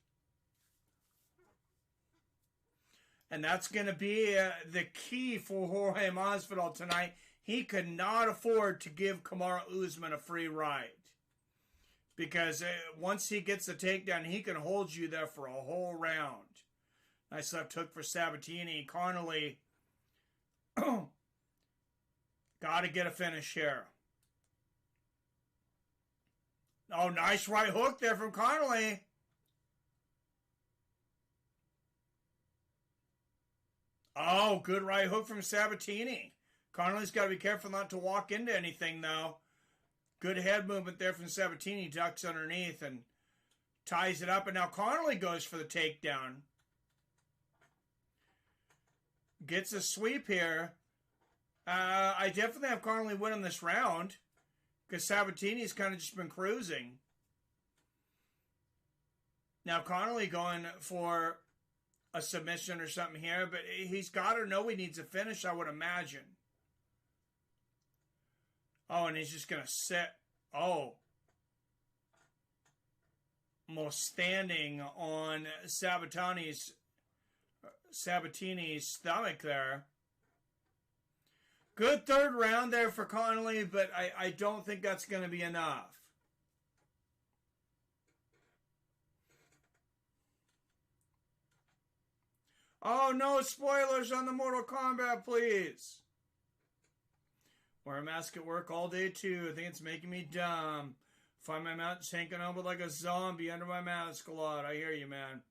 A: And that's going to be the key for Jorge Masvidal tonight. He could not afford to give Kamaru Usman a free ride. Because once he gets the takedown, he can hold you there for a whole round. Nice left hook for Sabatini. Connelly got to get a finish here. Oh, nice right hook there from Connelly. Oh, good right hook from Sabatini. Connelly's got to be careful not to walk into anything, though. Good head movement there from Sabatini. Ducks underneath and ties it up. And now Connelly goes for the takedown. Gets a sweep here. I definitely have Connelly winning this round. Because Sabatini's kind of just been cruising. Now Connelly going for a submission or something here. But he's got to know he needs a finish, I would imagine. Oh, and he's just going to sit. Oh. Almost standing on Sabatini's stomach there. Good third round there for Connelly, but I don't think that's going to be enough. Oh, no spoilers on the Mortal Kombat, please. Wear a mask at work all day, too. I think it's making me dumb. Find my mouth tanking over like a zombie under my mask a lot. I hear you, man.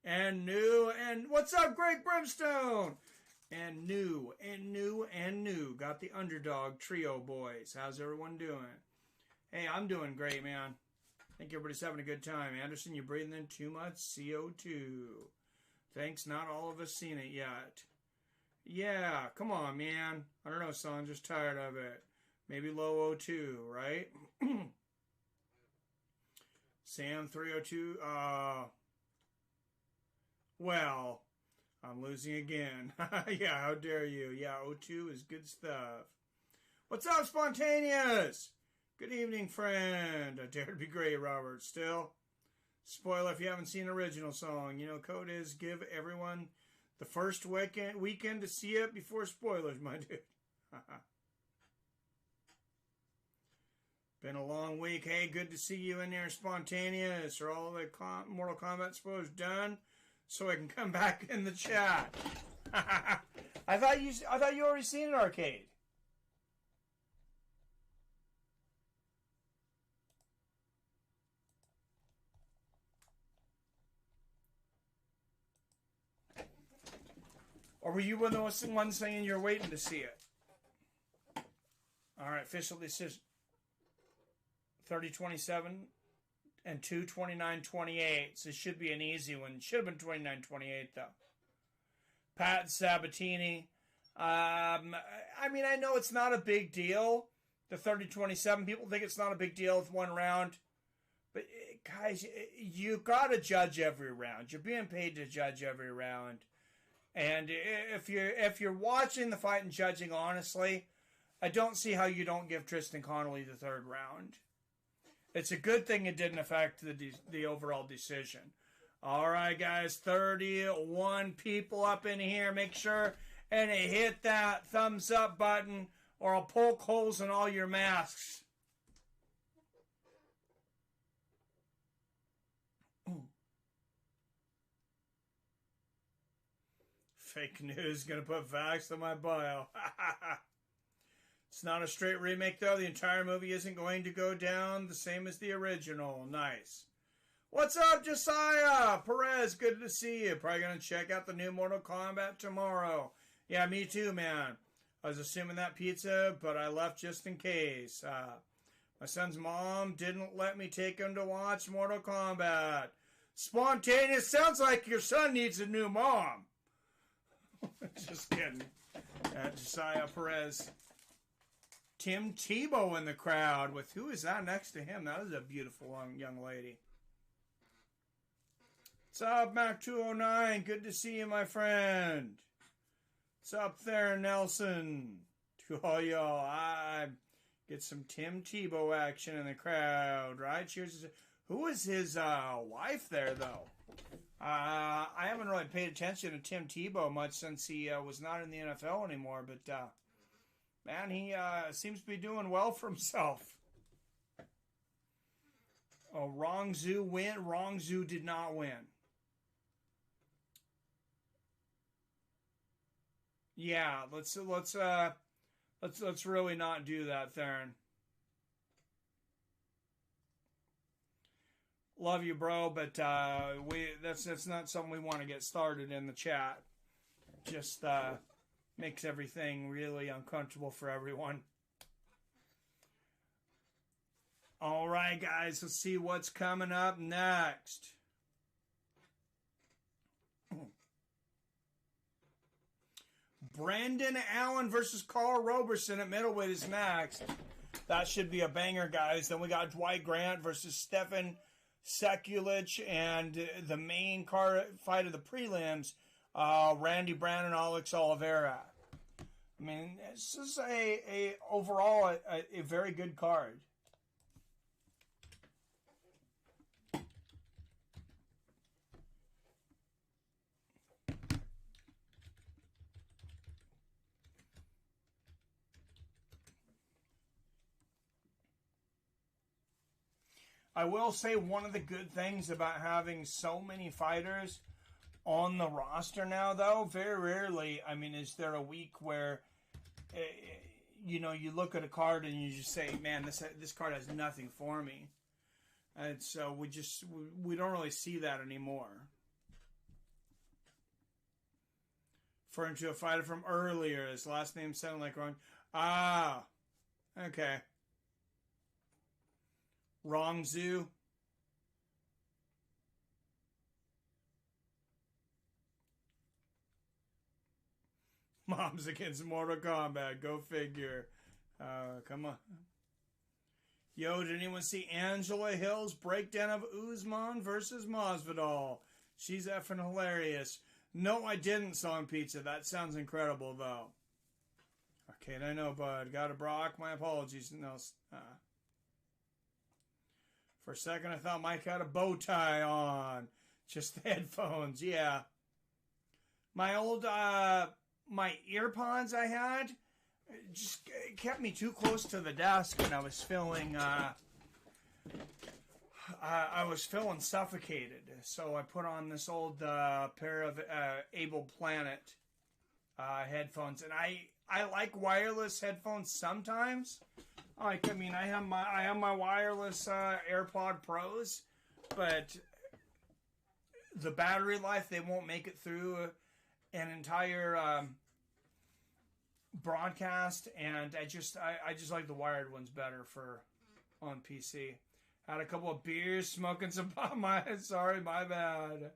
A: And new. What's up, Greg Brimstone? And new. Got the underdog trio boys. How's everyone doing? Hey, I'm doing great, man. I think everybody's having a good time. Anderson, you're breathing in too much CO2. Thanks, not all of us seen it yet. Yeah, come on, man. I don't know, son. Just tired of it. Maybe low O2, right? Sam 302. Well, I'm losing again. Yeah, how dare you? Yeah, O2 is good stuff. What's up, Spontaneous? Good evening, friend. I dare to be great, Robert. Still, spoiler if you haven't seen the original song. You know, code is give everyone The first weekend to see it before spoilers, my dude. Been a long week. Hey, good to see you in there, Spontaneous. Are all the Mortal Kombat spoilers done? So I can come back in the chat. I thought you already seen it, Arcade. Or were you one of the ones saying you're waiting to see it? All right, official decision. 30-27 and 2-29-28. So it should be an easy one. Should have been 29-28 though. Pat Sabatini. I mean, I know it's not a big deal. The 30-27. People think it's not a big deal with one round. But guys, you got to judge every round. You're being paid to judge every round. And if you're watching the fight and judging honestly, I don't see how you don't give Tristan Connelly the third round. It's a good thing it didn't affect the overall decision. All right, guys, 31 people up in here. Make sure and hit that thumbs up button or I'll poke holes in all your masks. Fake news. Gonna put facts in my bio. It's not a straight remake, though. The entire movie isn't going to go down the same as the original. Nice. What's up, Josiah? Perez, good to see you. Probably going to check out the new Mortal Kombat tomorrow. Yeah, me too, man. I was assuming that pizza, but I left just in case. My son's mom didn't let me take him to watch Mortal Kombat. Spontaneous. Sounds like your son needs a new mom. Just kidding. Josiah Perez. Tim Tebow in the crowd with who is that next to him? That is a beautiful young lady. What's up, Mac 209? Good to see you, my friend. What's up there, Nelson? To all y'all, I get some Tim Tebow action in the crowd, right? Cheers. Who is his wife there, though? I haven't really paid attention to Tim Tebow much since he was not in the NFL anymore, but man, he seems to be doing well for himself. Oh, Rong Zhu win. Rong Zhu did not win. Yeah, let's really not do that, Theron. Love you, bro, but that's not something we want to get started in the chat. Just makes everything really uncomfortable for everyone. All right, guys, let's see what's coming up next. Brandon Allen versus Carl Roberson at middleweight is next. That should be a banger, guys. Then we got Dwight Grant versus Stefan Sekulich, and the main fight of the prelims, Randy Brown and Alex Oliveira. I mean, this is overall a very good card. I will say one of the good things about having so many fighters on the roster now, though, very rarely, I mean, is there a week where, you look at a card and you just say, man, this card has nothing for me. And so we don't really see that anymore. Referring to a fighter from earlier, his last name sounded like Rong. Ah, okay. Rong Zhu. Mom's against Mortal Kombat. Go figure. Come on. Yo, did anyone see Angela Hill's breakdown of Usman versus Masvidal? She's effing hilarious. No, I didn't, Song Pizza. That sounds incredible, though. Okay, I know, bud. Got a Brock. My apologies. No, for a second, I thought Mike had a bow tie on. Just the headphones, yeah. My old my earpods I had just kept me too close to the desk, and I was feeling suffocated. So I put on this old pair of Able Planet headphones, and I like wireless headphones sometimes. I have my wireless AirPod Pros, but the battery life, they won't make it through an entire broadcast, and I just like the wired ones better for on PC. Had a couple of beers, smoking some pot. My bad.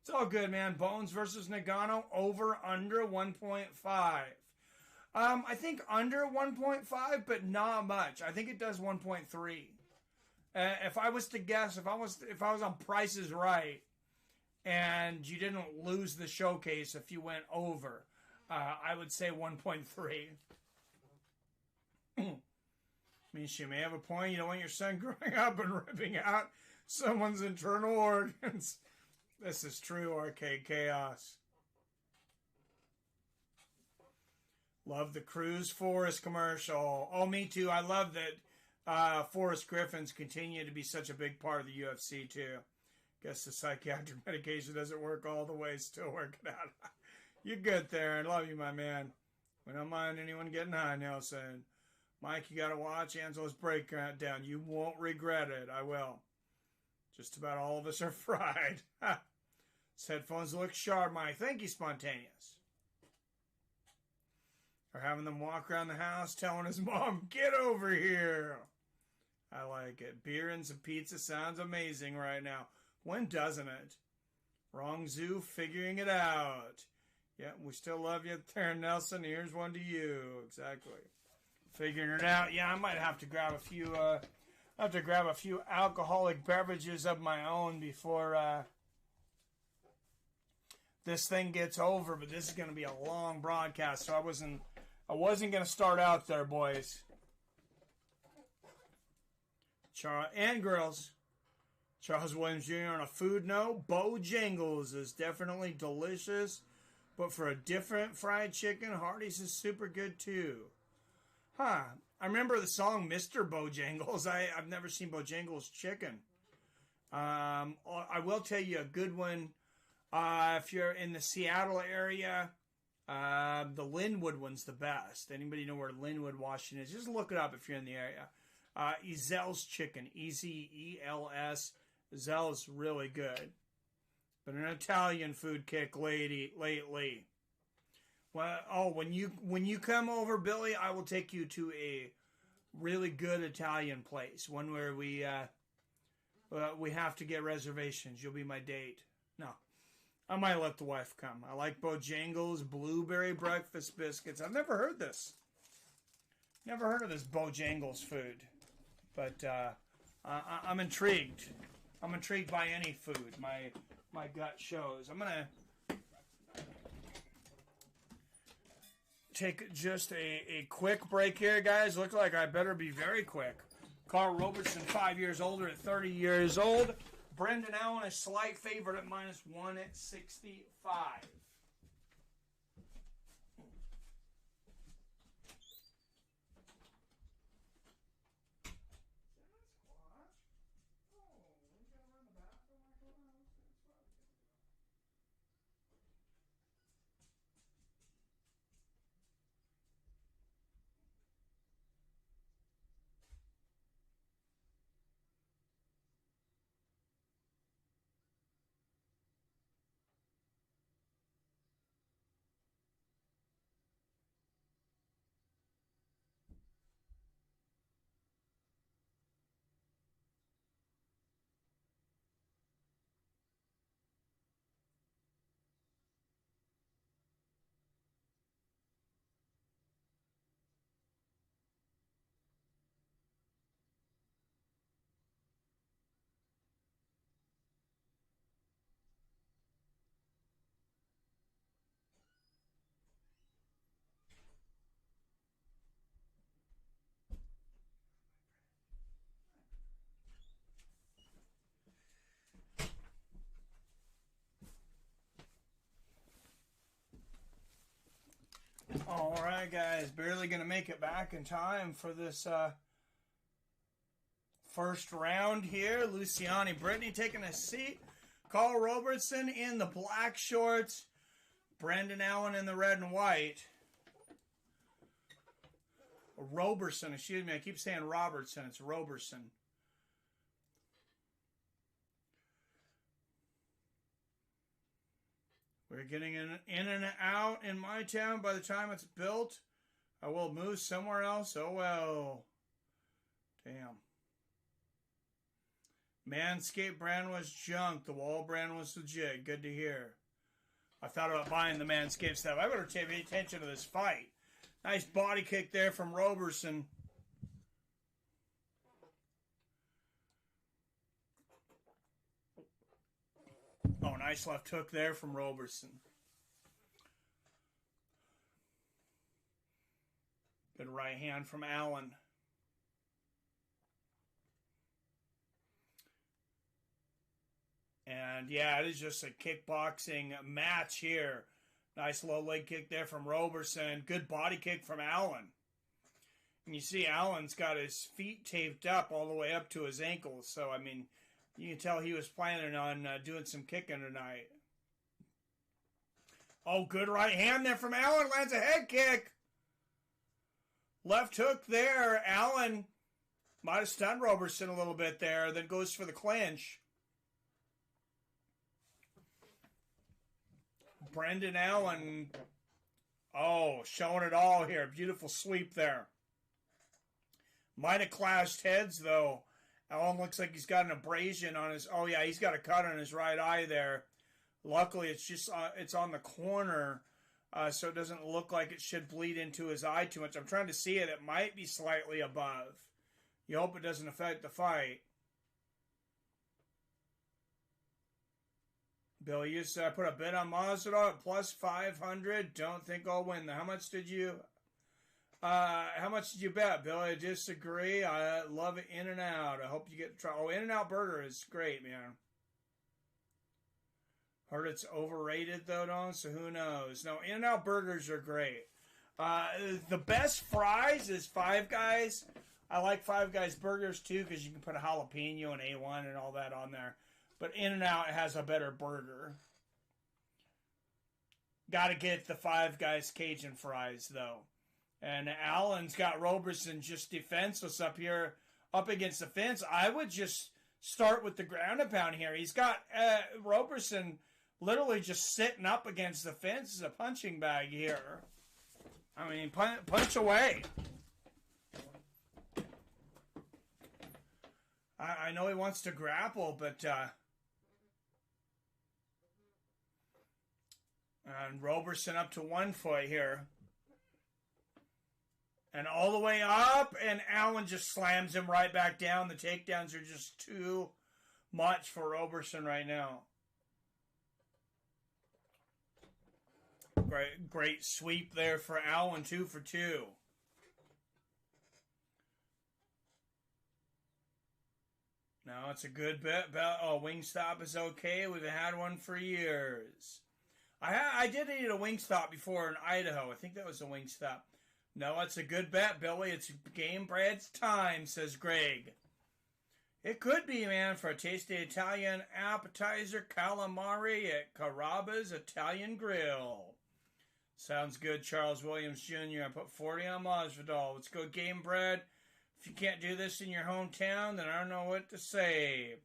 A: It's all good, man. Bones versus Nagano, over under 1.5. I think under 1.5, but not much. I think it does 1.3. If I was to guess, if I was on Price is Right, and you didn't lose the showcase if you went over, I would say 1.3. I mean, she may have a point. You don't want your son growing up and ripping out someone's internal organs. This is true, Arcade Chaos. Love the Cruise Forest commercial. Oh, me too. I love that Forrest Griffins continue to be such a big part of the UFC too. Guess the psychiatric medication doesn't work all the way. Still working out. You're good there. I love you, my man. We don't mind anyone getting high, Nelson. Mike, you got to watch Angela's breakdown. You won't regret it. I will. Just about all of us are fried. His headphones look sharp, Mike. Thank you, Spontaneous. Or having them walk around the house telling his mom, get over here. I like it. Beer and some pizza sounds amazing right now. When doesn't it? Wrong Zoo figuring it out. Yeah, we still love you there, Nelson. Here's one to you. Exactly. Figuring it out. Yeah, I might have to grab a few alcoholic beverages of my own before this thing gets over, but this is going to be a long broadcast, so I wasn't going to start out there, boys. And girls. Charles Williams Jr. on a food note. Bojangles is definitely delicious, but for a different fried chicken, Hardee's is super good too. Huh. I remember the song Mr. Bojangles. I've never seen Bojangles chicken. I will tell you a good one. If you're in the Seattle area, the Linwood one's the best. Anybody know where Linwood, Washington is? Just look it up if you're in the area. Ezel's Chicken. E-Z-E-L-S. Ezel's really good. But an Italian food kick lately. Well, when you come over, Billy, I will take you to a really good Italian place. One where we have to get reservations. You'll be my date. No. I might let the wife come. I like Bojangles blueberry breakfast biscuits. I've never heard this. Never heard of this Bojangles food. But I'm intrigued. I'm intrigued by any food. My gut shows. I'm going to take just a quick break here, guys. Look like I better be very quick. Carl Roberson, 5 years older at 30 years old. Brendan Allen, a slight favorite at -1 at 65. Alright guys, barely going to make it back in time for this first round here. Luciani Brittany taking a seat. Carl Roberson in the black shorts. Brendan Allen in the red and white. Roberson, excuse me, I keep saying Robertson, it's Roberson. We're getting in and out in my town. By the time it's built, I will move somewhere else. Oh, well. Damn. Manscaped brand was junk. The Wall brand was legit. Good to hear. I thought about buying the Manscaped stuff. I better pay attention to this fight. Nice body kick there from Roberson. Oh, nice left hook there from Roberson. Good right hand from Allen. And yeah, it is just a kickboxing match here. Nice low leg kick there from Roberson. Good body kick from Allen. And you see Allen's got his feet taped up all the way up to his ankles. So, I mean, you can tell he was planning on doing some kicking tonight. Oh, good right hand there from Allen. Lands a head kick. Left hook there. Allen might have stunned Roberson a little bit there. Then goes for the clinch. Brendan Allen. Oh, showing it all here. Beautiful sweep there. Might have clashed heads, though. Allen looks like he's got an abrasion on his... Oh, yeah, he's got a cut on his right eye there. Luckily, it's just it's on the corner, so it doesn't look like it should bleed into his eye too much. I'm trying to see it. It might be slightly above. You hope it doesn't affect the fight. Bill, you said I put a bid on Masvidal at plus 500. Don't think I'll win. How much did you... how much did you bet, Bill? I disagree. I love it In and Out. I hope you get to try. Oh, In and Out Burger is great, man. Heard it's overrated, though, Don, so who knows? No, In and Out Burgers are great. The best fries is Five Guys. I like Five Guys burgers, too, because you can put a jalapeno and A1 and all that on there. But In and Out has a better burger. Got to get the Five Guys Cajun fries, though. And Allen's got Roberson just defenseless up here, up against the fence. I would just start with the ground and pound here. He's got Roberson literally just sitting up against the fence as a punching bag here. I mean, punch away. I know he wants to grapple, but... and Roberson up to 1 foot here. And all the way up, and Allen just slams him right back down. The takedowns are just too much for Roberson right now. Great sweep there for Allen, 2 for 2. Now it's a good bet. Oh, Wingstop is okay. We've had one for years. I did eat a Wingstop before in Idaho. I think that was a Wingstop. No, it's a good bet, Billy. It's Game Brad's time, says Greg. It could be, man, for a tasty Italian appetizer, calamari at Carrabba's Italian Grill. Sounds good, Charles Williams Jr. I put 40 on Masvidal. Let's go, Game Brad. If you can't do this in your hometown, then I don't know what to say.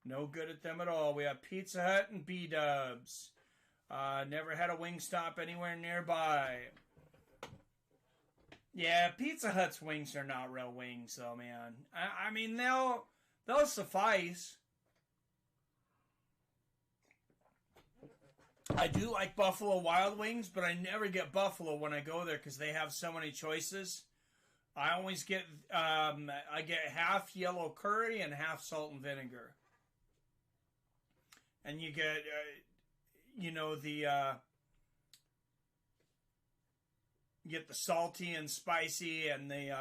A: No good at them at all. We have Pizza Hut and B-Dubs. Never had a Wingstop anywhere nearby. Yeah, Pizza Hut's wings are not real wings, though, man. I mean, they'll suffice. I do like Buffalo Wild Wings, but I never get Buffalo when I go there because they have so many choices. I always get, I get half yellow curry and half salt and vinegar. And you get, you know, you get the salty and spicy and the,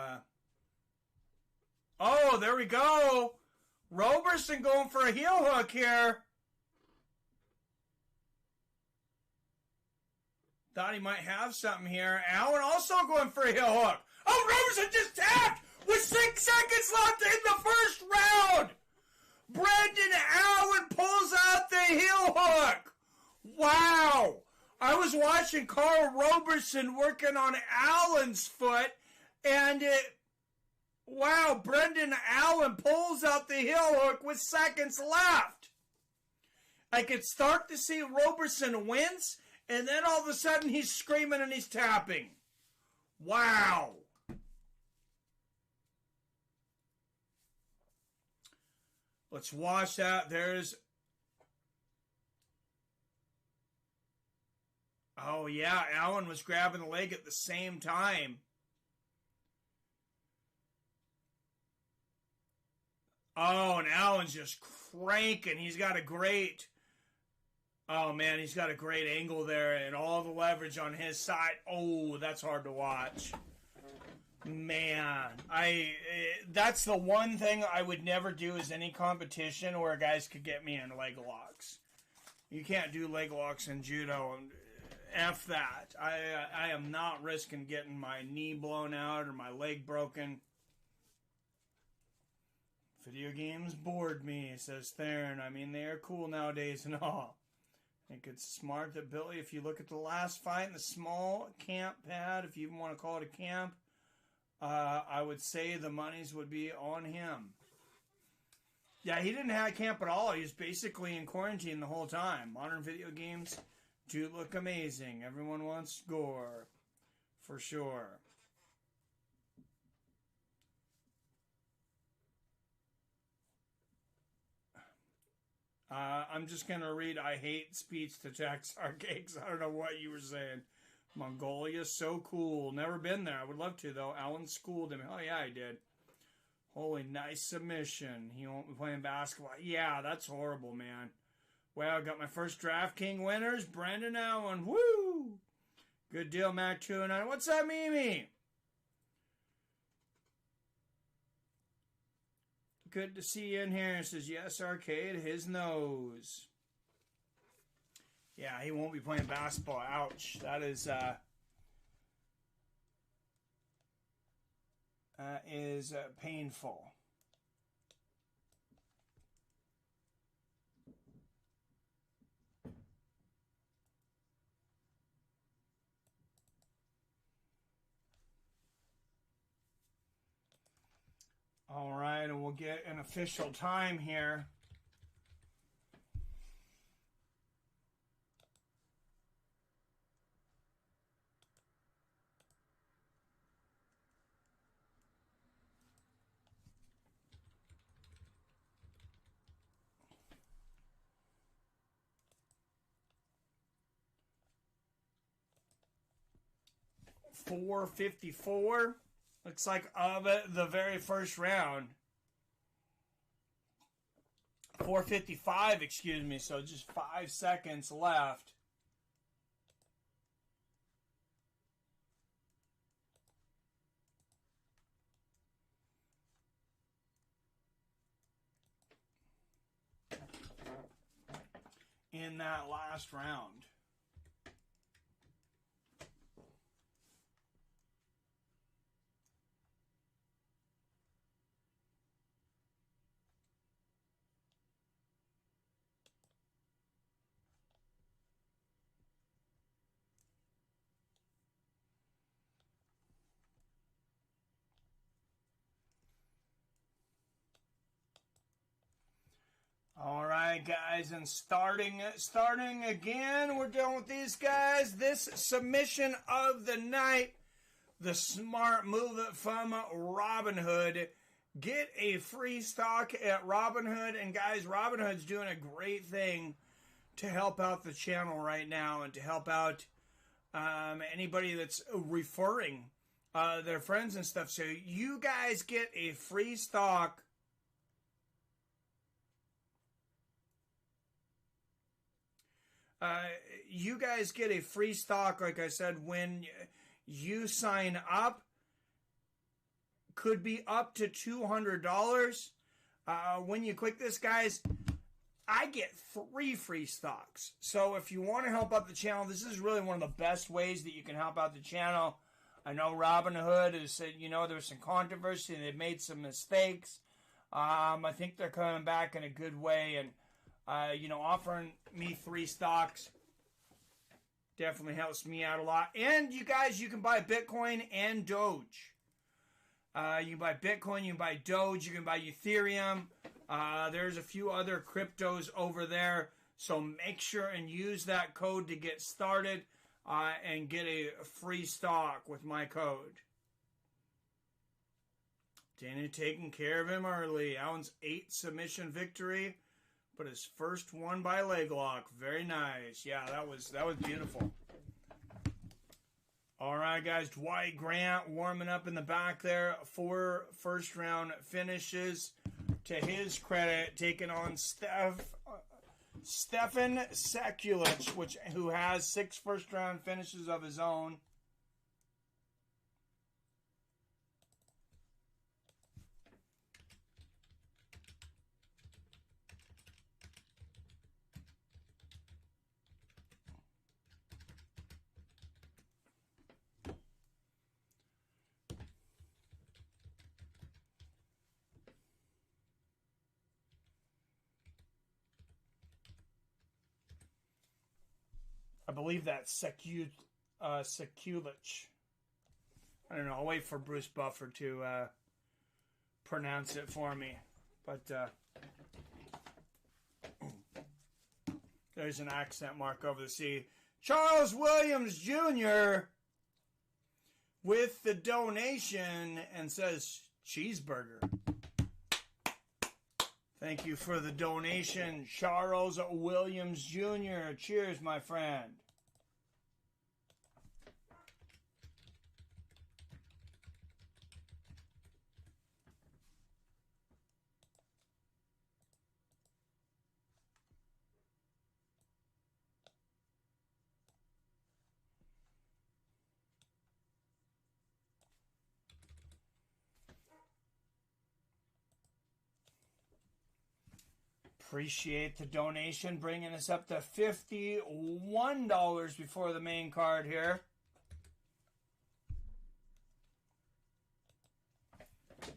A: oh, there we go. Roberson going for a heel hook here. Thought he might have something here. Allen also going for a heel hook. Oh, Roberson just tapped with 6 seconds left in the first round. Brendan Allen pulls out the heel hook. Wow. I was watching Carl Roberson working on Allen's foot, and wow, Brendan Allen pulls out the heel hook with seconds left. I could start to see Roberson wince, and then all of a sudden he's screaming and he's tapping. Wow. Let's watch that. There's... Oh, yeah, Allen was grabbing the leg at the same time. Oh, and Allen's just cranking. He's got a great... Oh, man, he's got a great angle there and all the leverage on his side. Oh, that's hard to watch. Man, that's the one thing I would never do is any competition where guys could get me in leg locks. You can't do leg locks in judo. F that. I am not risking getting my knee blown out or my leg broken. Video games bored me, says Theron. I mean, they are cool nowadays and all. I think it's smart that Billy, if you look at the last fight in the small camp pad, if you even want to call it a camp, I would say the monies would be on him. Yeah, he didn't have a camp at all. He was basically in quarantine the whole time. Modern video games do look amazing. Everyone wants gore, for sure. I'm just going to read, I hate speech to text arcades. I don't know what you were saying. Mongolia, so cool. Never been there. I would love to, though. Alan schooled him. Oh, yeah, he did. Holy, nice submission. He won't be playing basketball. Yeah, that's horrible, man. Well, I got my first DraftKings winners. Brendan Allen. Woo! Good deal, Mac 209. What's up, Mimi? Good to see you in here. It says, yes, Arcade, his nose. Yeah, he won't be playing basketball. Ouch. That is painful. All right, and we'll get an official time here. .454. Looks like of it, the very first round. 4:55, excuse me, so just 5 seconds left. In that last round. All right, guys, and starting again, we're done with these guys. This submission of the night, the smart move from Robinhood. Get a free stock at Robinhood, and guys, Robinhood's doing a great thing to help out the channel right now and to help out anybody that's referring their friends and stuff. So you guys get a free stock. You guys get a free stock, like I said, when you sign up. Could be up to $200. When you click this, guys, I get 3 free stocks. So if you want to help out the channel, this is really one of the best ways that you can help out the channel. I know Robinhood has said, you know, there's some controversy and they've made some mistakes. I think they're coming back in a good way, and you know, offering me 3 stocks definitely helps me out a lot. And you guys, you can buy Bitcoin and Doge. You can buy Bitcoin, you can buy Doge, you can buy Ethereum. There's a few other cryptos over there, so make sure and use that code to get started and get a free stock with my code. Dana taking care of him early. Allen's 8 submission victory, but his first one by leg lock. Very nice. Yeah, that was beautiful. All right, guys. Dwight Grant warming up in the back there. 4 first-round finishes. To his credit, taking on Stefan Sekulic, who has 6 first-round finishes of his own. I believe that's Sekulic. I don't know. I'll wait for Bruce Buffer to pronounce it for me. But there's an accent mark over the C. Charles Williams Jr. with the donation and says cheeseburger. Thank you for the donation, Charles Williams Jr. Cheers, my friend. Appreciate the donation, bringing us up to $51 before the main card here.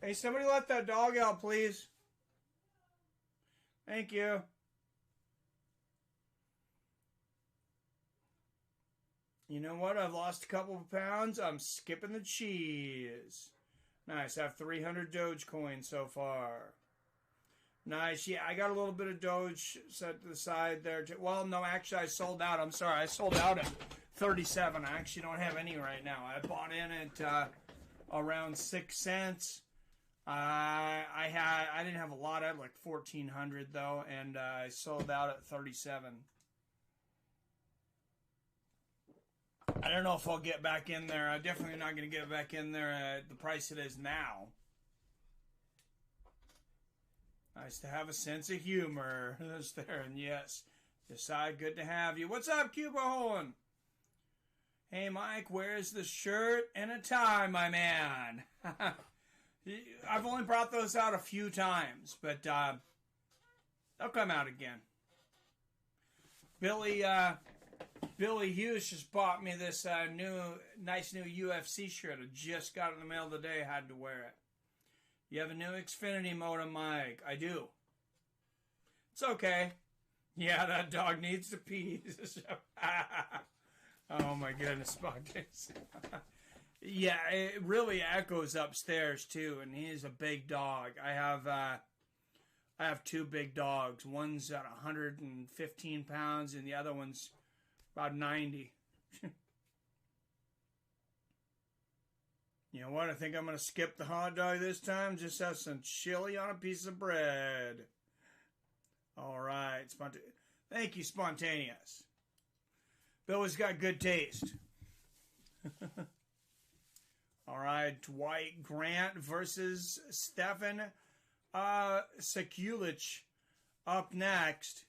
A: Hey, somebody let that dog out, please. Thank you. You know what? I've lost a couple of pounds. I'm skipping the cheese. Nice. I have 300 Dogecoin so far. Nice. Yeah, I got a little bit of Doge set to the side there. Well, no, actually, I sold out. I'm sorry. I sold out at 37. I actually don't have any right now. I bought in at around 6 cents. I didn't have a lot. I had like 1,400 though, and I sold out at 37. I don't know if I'll get back in there. I'm definitely not going to get back in there at the price it is now. Nice to have a sense of humor. That's there, and yes, Decide, good to have you. What's up, Cuba Hohen? Hey, Mike, where's the shirt and a tie, my man? I've only brought those out a few times, but they'll come out again. Billy Hughes just bought me this nice new UFC shirt. I just got it in the mail today. Had to wear it. You have a new Xfinity modem, Mike. I do. It's okay. Yeah, that dog needs to pee. Oh my goodness, Spartans. Yeah, it really echoes upstairs too, and he's a big dog. I have 2 big dogs. One's at 115 pounds, and the other one's about 90. You know what? I think I'm going to skip the hot dog this time. Just have some chili on a piece of bread. All right. Thank you, Spontaneous. Billy's got good taste. All right. Dwight Grant versus Stefan Sekulic up next.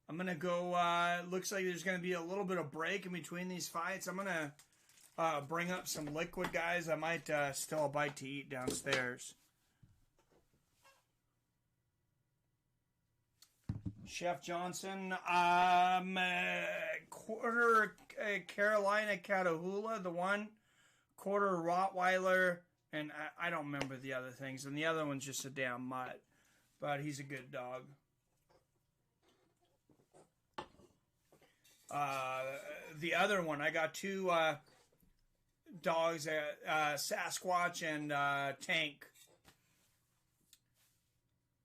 A: I'm going to go, looks like there's going to be a little bit of break in between these fights. I'm going to bring up some liquid, guys. I might still have a bite to eat downstairs. Chef Johnson, quarter Carolina Catahoula, the one, quarter Rottweiler, and I don't remember the other things, and the other one's just a damn mutt, but he's a good dog. The other one, I got two dogs, Sasquatch and Tank.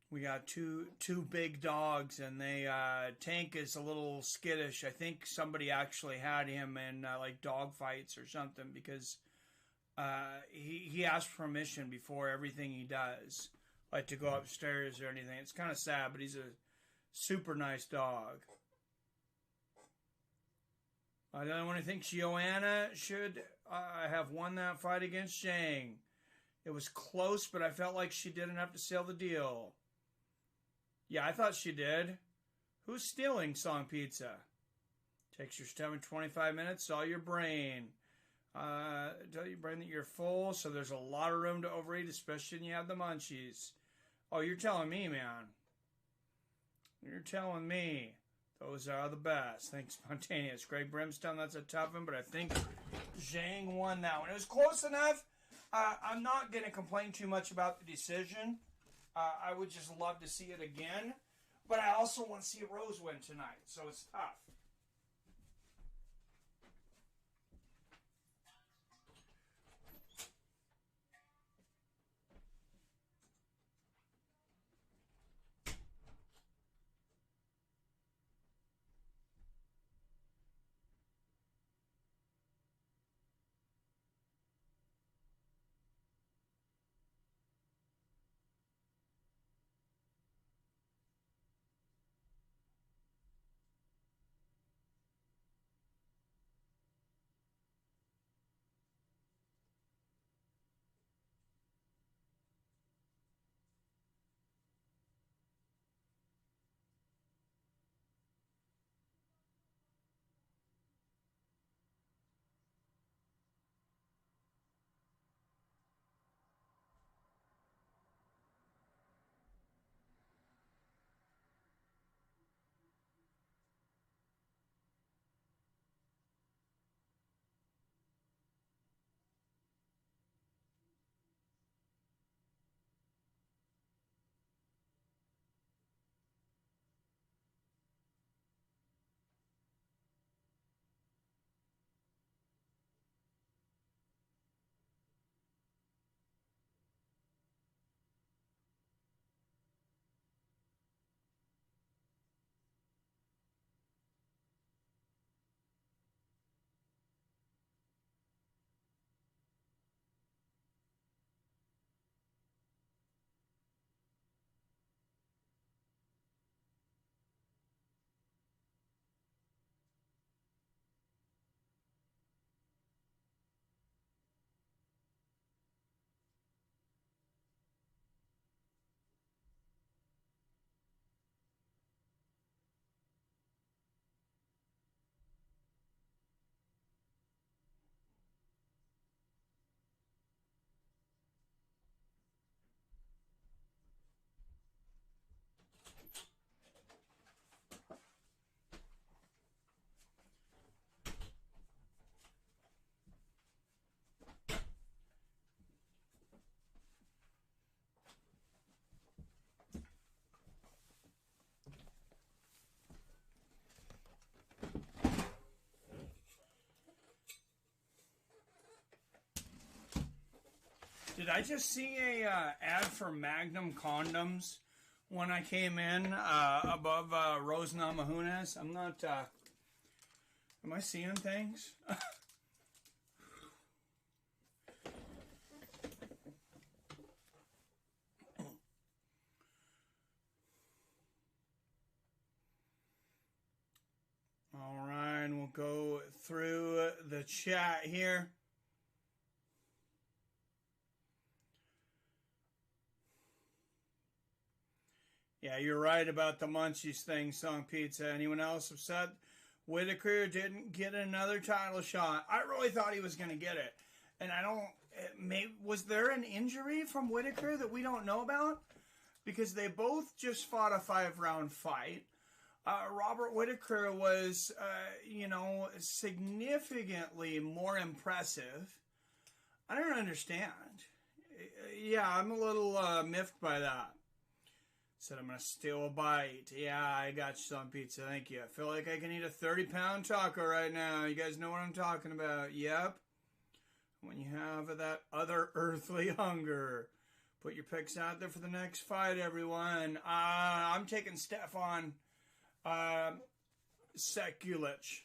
A: We got two big dogs, and they Tank is a little skittish. I think somebody actually had him in like dog fights or something, because he asks permission before everything he does, like to go upstairs or anything. It's kind of sad, but he's a super nice dog. The other one, I think Joanna should have won that fight against Zhang. It was close, but I felt like she did enough to seal the deal. Yeah, I thought she did. Who's stealing Song Pizza? Takes your stomach 25 minutes, all your brain. Tell your brain that you're full, so there's a lot of room to overeat, especially when you have the munchies. Oh, you're telling me, man. You're telling me. Those are the best. Thanks, Spontaneous. Greg Brimstone, that's a tough one, but I think Zhang won that one. It was close enough. I'm not going to complain too much about the decision. I would just love to see it again. But I also want to see Rose win tonight, so it's tough. Did I just see a ad for Magnum condoms when I came in above Rose Namajunas? I'm not. Am I seeing things? All right, we'll go through the chat here. Yeah, you're right about the Munchies thing, Song Pizza. Anyone else upset Whitaker didn't get another title shot? I really thought he was going to get it. And I don't... was there an injury from Whitaker that we don't know about? Because they both just fought a 5-round fight. Robert Whittaker was, significantly more impressive. I don't understand. Yeah, I'm a little miffed by that. Said I'm going to steal a bite. Yeah, I got you some pizza. Thank you. I feel like I can eat a 30-pound taco right now. You guys know what I'm talking about. Yep. When you have that other earthly hunger. Put your picks out there for the next fight, everyone. I'm taking Stefan Sekulich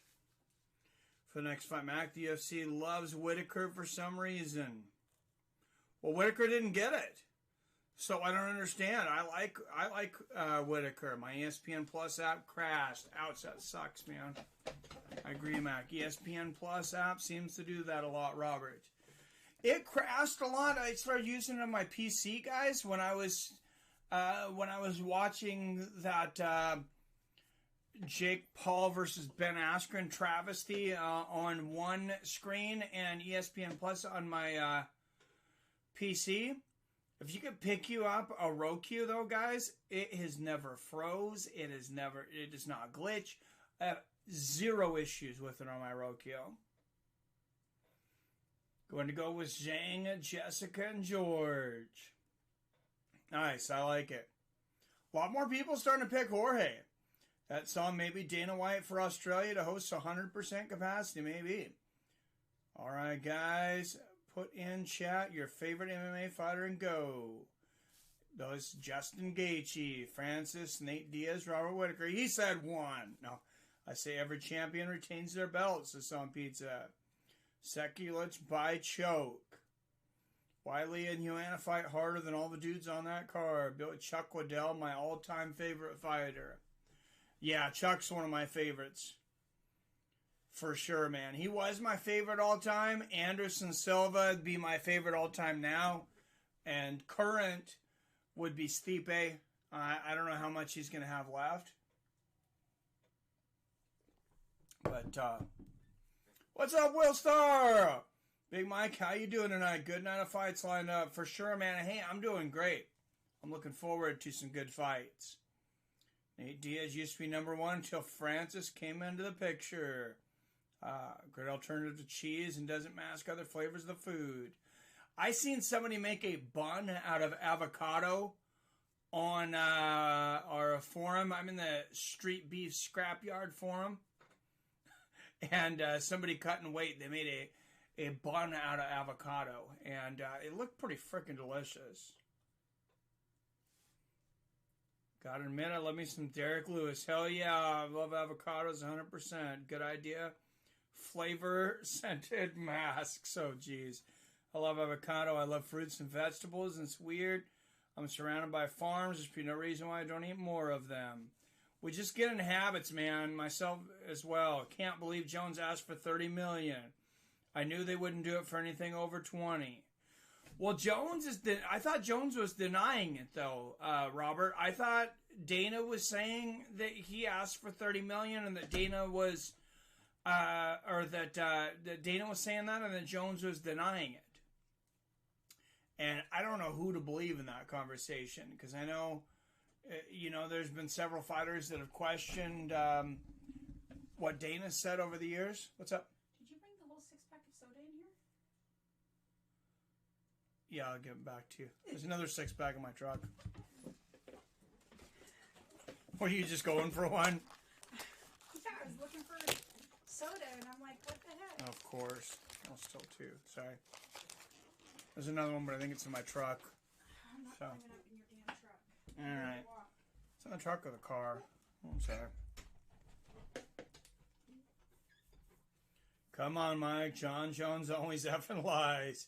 A: for the next fight. Mac, the UFC loves Whittaker for some reason. Well, Whittaker didn't get it. So I don't understand. I like Whittaker. My ESPN Plus app crashed. Ouch, that sucks, man. I agree, Mac. ESPN Plus app seems to do that a lot, Robert. It crashed a lot. I started using it on my PC, guys, when I was watching that Jake Paul versus Ben Askren travesty on one screen and ESPN Plus on my PC. If you could pick you up a Roku, though, guys, it has never froze. It does not glitch. I have zero issues with it on my Roku. Going to go with Zhang, Jessica, and George. Nice, I like it. A lot more people starting to pick Jorge. That song, maybe Dana White for Australia to host 100% capacity, maybe. All right, guys. Put in chat your favorite MMA fighter and go. Those Justin Gaethje, Francis, Nate Diaz, Robert Whittaker. He said one. No, I say every champion retains their belts. It's on pizza. Sekulich by choke. Wiley and Joanna fight harder than all the dudes on that card. Chuck Waddell, my all-time favorite fighter. Yeah, Chuck's one of my favorites. For sure, man. He was my favorite all time. Anderson Silva would be my favorite all time now. And current would be Stipe. I don't know how much he's going to have left. But, what's up, Will Star? Big Mike, how you doing tonight? Good night of fights lined up. For sure, man. Hey, I'm doing great. I'm looking forward to some good fights. Nate Diaz used to be number one until Francis came into the picture. Great alternative to cheese and doesn't mask other flavors of the food. I seen somebody make a bun out of avocado on our forum. I'm in the Street Beef Scrapyard forum. And somebody cutting weight, they made a bun out of avocado. And it looked pretty freaking delicious. Gotta admit, I love me some Derek Lewis. Hell yeah, I love avocados 100%. Good idea. Flavor scented masks. Oh, geez. I love avocado. I love fruits and vegetables. And it's weird. I'm surrounded by farms. There's no reason why I don't eat more of them. We just get in habits, man. Myself as well. Can't believe Jones asked for $30 million. I knew they wouldn't do it for anything over 20. Well, I thought Jones was denying it, though, Robert. I thought Dana was saying that he asked for $30 million and that Dana was... that Dana was saying that and then Jones was denying it. And I don't know who to believe in that conversation because I know, there's been several fighters that have questioned what Dana said over the years. What's up?
B: Did you bring the whole 6-pack of soda in here?
A: Yeah, I'll give it back to you. There's another 6-pack in my truck. Were you just going for one?
B: Yeah, I was looking for soda, and I'm like, what the heck?
A: Of course. I'll still two. Sorry. There's another one, but I think it's in my truck.
B: I'm not climbing up in your damn truck.
A: All right. It's in the truck or the car. Oh, I'm sorry. Come on, Mike. John Jones always effing lies.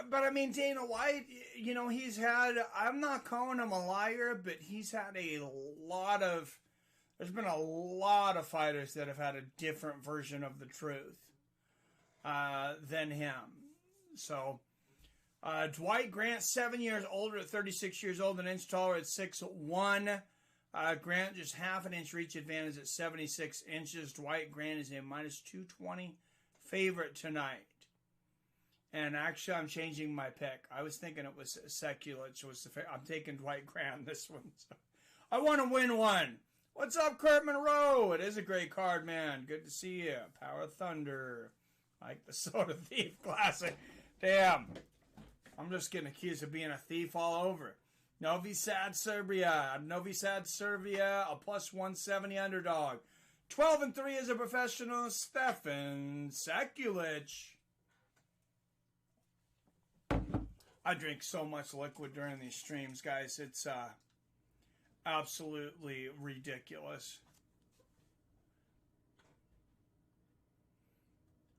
A: But I mean, Dana White, he's had, I'm not calling him a liar, but he's had there's been a lot of fighters that have had a different version of the truth than him. So, Dwight Grant, 7 years older at 36 years old, an inch taller at 6'1". Grant just half an inch reach advantage at 76 inches. Dwight Grant is a minus 220 favorite tonight. And actually, I'm changing my pick. I was thinking it was Sekulich was the favorite. I'm taking Dwight Grant this one. So. I want to win one. What's up, Kurt Monroe? It is a great card, man. Good to see you. Power Thunder. Like the Soda Thief Classic. Damn. I'm just getting accused of being a thief all over. Novi Sad Serbia, a plus 170 underdog. 12-3 as a professional, Stefan Sekulic. I drink so much liquid during these streams, guys. It's absolutely ridiculous.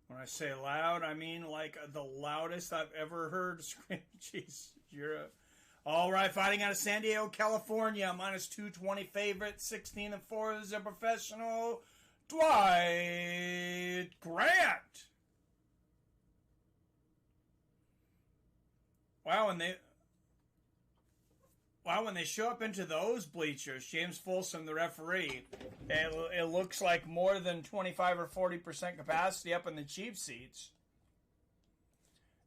A: When I say loud, I mean like the loudest I've ever heard scream. Jeez, you're a... All right, fighting out of San Diego, California, minus 220 favorite, 16-4 as a professional, Dwight Grant. Wow, when they show up into those bleachers, James Folsom, the referee, it looks like more than 25 or 40% capacity up in the cheap seats.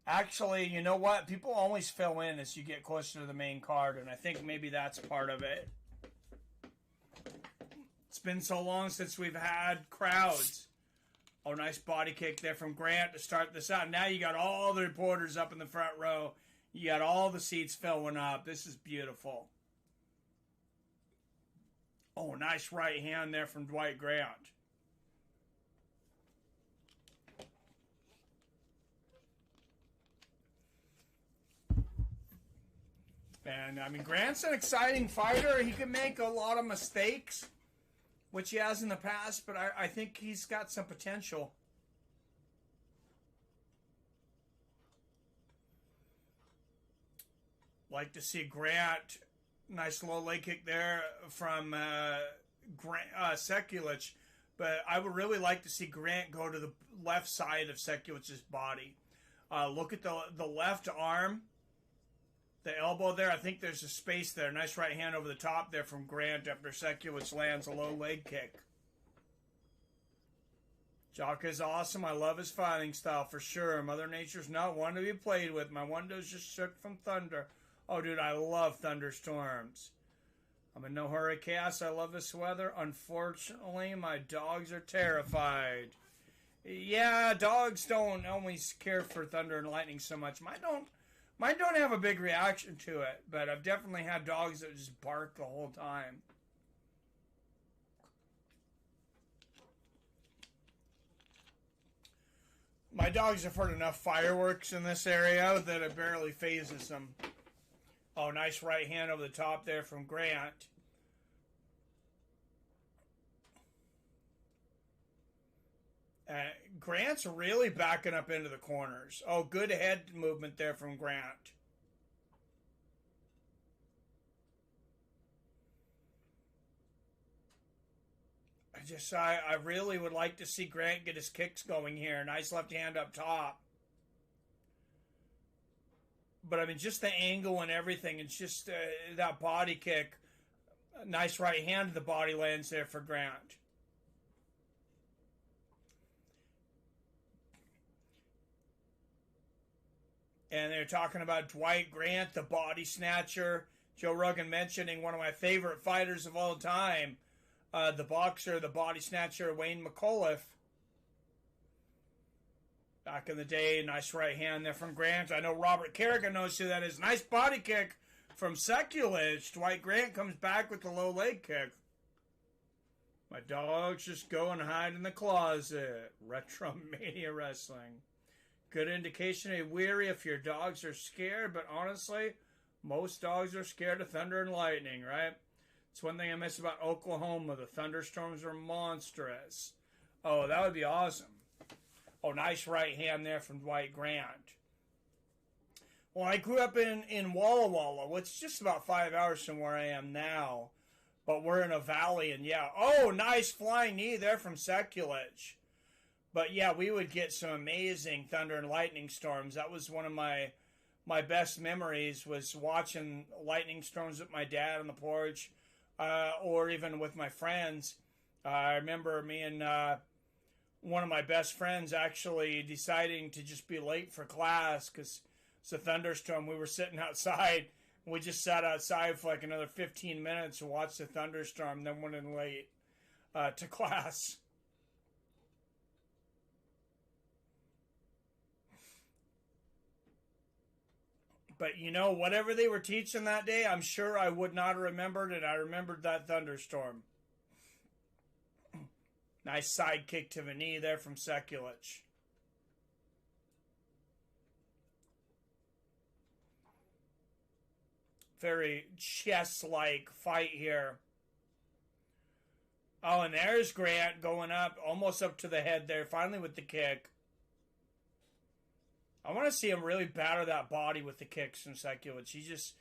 A: Actually, you know what? People always fill in as you get closer to the main card, and I think maybe that's part of it. It's been so long since we've had crowds. Oh, nice body kick there from Grant to start this out. Now you got all the reporters up in the front row. You got all the seats filling up. This is beautiful. Oh, nice right hand there from Dwight Grant. And, I mean, Grant's an exciting fighter. He can make a lot of mistakes, which he has in the past, but I think he's got some potential. Like to see Grant. Nice low leg kick there from Sekulic. But I would really like to see Grant go to the left side of Sekulic's body. Look at the left arm. The elbow there, I think there's a space there. Nice right hand over the top there from Grant after Sekulic lands a low leg kick. Jock is awesome. I love his fighting style for sure. Mother Nature's not one to be played with. My window's just shook from thunder. Oh, dude, I love thunderstorms. I'm in no hurry, Chaos. I love this weather. Unfortunately, my dogs are terrified. Yeah, dogs don't always care for thunder and lightning so much. Mine don't have a big reaction to it, but I've definitely had dogs that just bark the whole time. My dogs have heard enough fireworks in this area that it barely phases them. Oh, nice right hand over the top there from Grant. Grant's really backing up into the corners. Oh, good head movement there from Grant. I really would like to see Grant get his kicks going here. Nice left hand up top. But, I mean, just the angle and everything. It's just that body kick. Nice right hand to the body lands there for Grant. And they're talking about Dwight Grant, the body snatcher. Joe Rogan mentioning one of my favorite fighters of all time. The boxer, the body snatcher, Wayne McAuliffe. Back in the day, nice right hand there from Grant. I know Robert Kerrigan knows who that is. Nice body kick from Sekulic. Dwight Grant comes back with the low leg kick. My dogs just go and hide in the closet. Retro Mania Wrestling. Good indication of weary if your dogs are scared, but honestly, most dogs are scared of thunder and lightning, right? It's one thing I miss about Oklahoma. The thunderstorms are monstrous. Oh, that would be awesome. Oh, nice right hand there from Dwight Grant. Well, I grew up in Walla Walla, which is just about 5 hours from where I am now. But we're in a valley, and yeah. Oh, nice flying knee there from Sekulic. But yeah, we would get some amazing thunder and lightning storms. That was one of my best memories, was watching lightning storms with my dad on the porch, or even with my friends. I remember me and one of my best friends actually deciding to just be late for class because it's a thunderstorm. We were sitting outside We just sat outside for like another 15 minutes and watched the thunderstorm, then went in late to class. But you know, whatever they were teaching that day, I'm sure I would not have remembered it. I remembered that thunderstorm. Nice side kick to the knee there from Sekulic. Very chess-like fight here. Oh, and there's Grant going up, almost up to the head there, finally with the kick. I want to see him really batter that body with the kicks from Sekulic.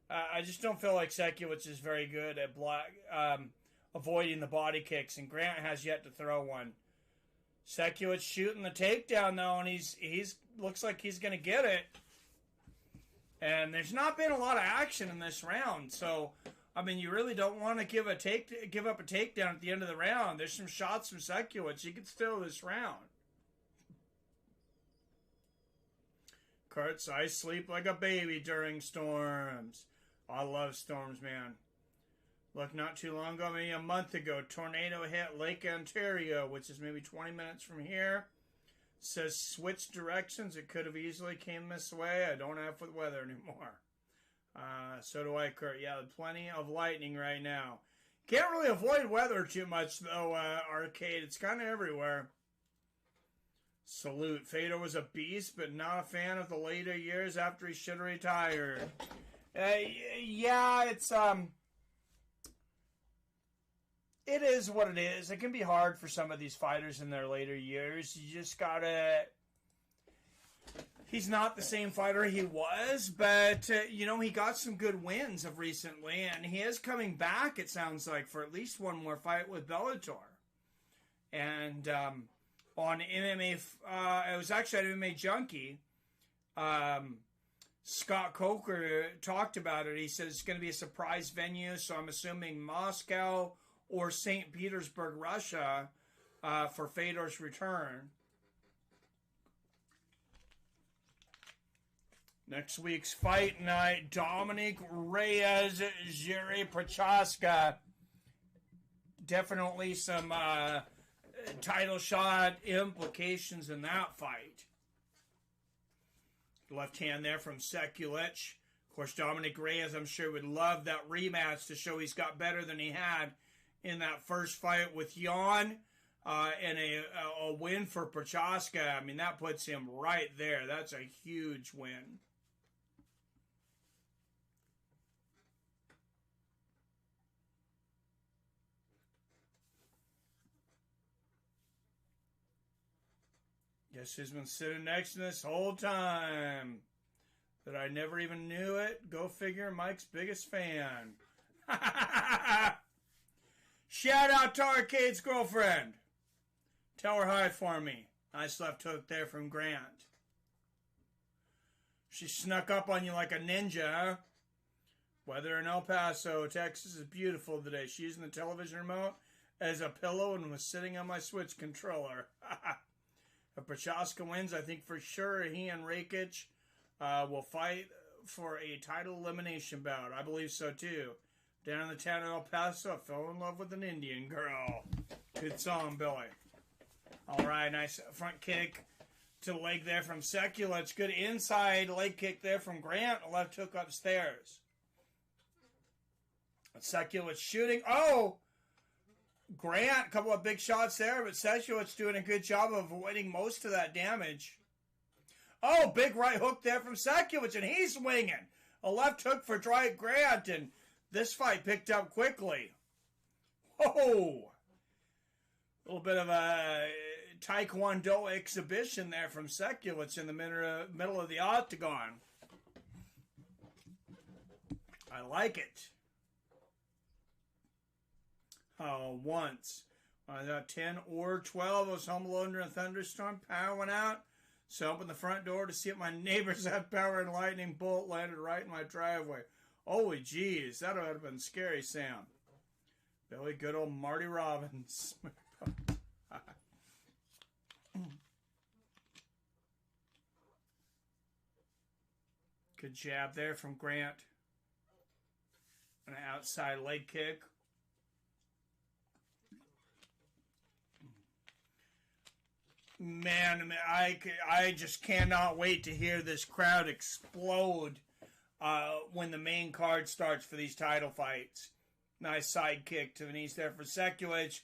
A: I just don't feel like Sekulic is very good at avoiding the body kicks, and Grant has yet to throw one. Sekulic shooting the takedown though, and he's looks like he's going to get it. And there's not been a lot of action in this round, so I mean, you really don't want to give up a takedown at the end of the round. There's some shots from Sekulic. He could steal this round. Kurtz, I sleep like a baby during storms. I love storms, man. Look, not too long ago, maybe a month ago, tornado hit Lake Ontario, which is maybe 20 minutes from here. Says switch directions. It could have easily came this way. I don't have with weather anymore. So do I, Kurt. Yeah, plenty of lightning right now. Can't really avoid weather too much, though, Arcade. It's kind of everywhere. Salute. Fedor was a beast, but not a fan of the later years after he should have retired. Yeah, it is what it is. It can be hard for some of these fighters in their later years. You just gotta... He's not the same fighter he was, but, you know, he got some good wins of recently, and he is coming back, it sounds like, for at least one more fight with Bellator. And on MMA, it was actually at MMA Junkie, Scott Coker talked about it. He says it's going to be a surprise venue, so I'm assuming Moscow or St. Petersburg, Russia, for Fedor's return. Next week's fight night, Dominic Reyes, Jiri Prochazka. Definitely some title shot implications in that fight. Left hand there from Sekulic. Of course, Dominic Reyes, I'm sure, would love that rematch to show he's got better than he had in that first fight with Jan. And a win for Prochazka. I mean, that puts him right there. That's a huge win. Guess who's been sitting next to this whole time? That I never even knew it. Go figure, Mike's biggest fan. Shout out to Arcade's girlfriend. Tell her hi for me. Nice left hook there from Grant. She snuck up on you like a ninja, huh? Weather in El Paso, Texas is beautiful today. She's using the television remote as a pillow and was sitting on my Switch controller. If Prochazka wins, I think for sure he and Rakic will fight for a title elimination bout. I believe so too. Down in the town of El Paso, I fell in love with an Indian girl. Good song, Billy. All right, nice front kick to the leg there from Sekulic. Good inside leg kick there from Grant. A left hook upstairs. Sekulic shooting. Oh! Grant, a couple of big shots there, but Sekulic doing a good job of avoiding most of that damage. Oh, big right hook there from Sekulic, and he's swinging. A left hook for Dwight Grant, and this fight picked up quickly. Whoa! A little bit of a Taekwondo exhibition there from Sekulic in the middle of the octagon. I like it. Oh, once. I got 10 or 12. I was home alone during a thunderstorm. Power went out. So I opened the front door to see if my neighbors had power, and lightning bolt landed right in my driveway. Holy jeez, that would have been scary, Sam. Billy, good old Marty Robbins. Good jab there from Grant. An outside leg kick. Man, I just cannot wait to hear this crowd explode when the main card starts for these title fights. Nice side kick to the knees there for Sekulic.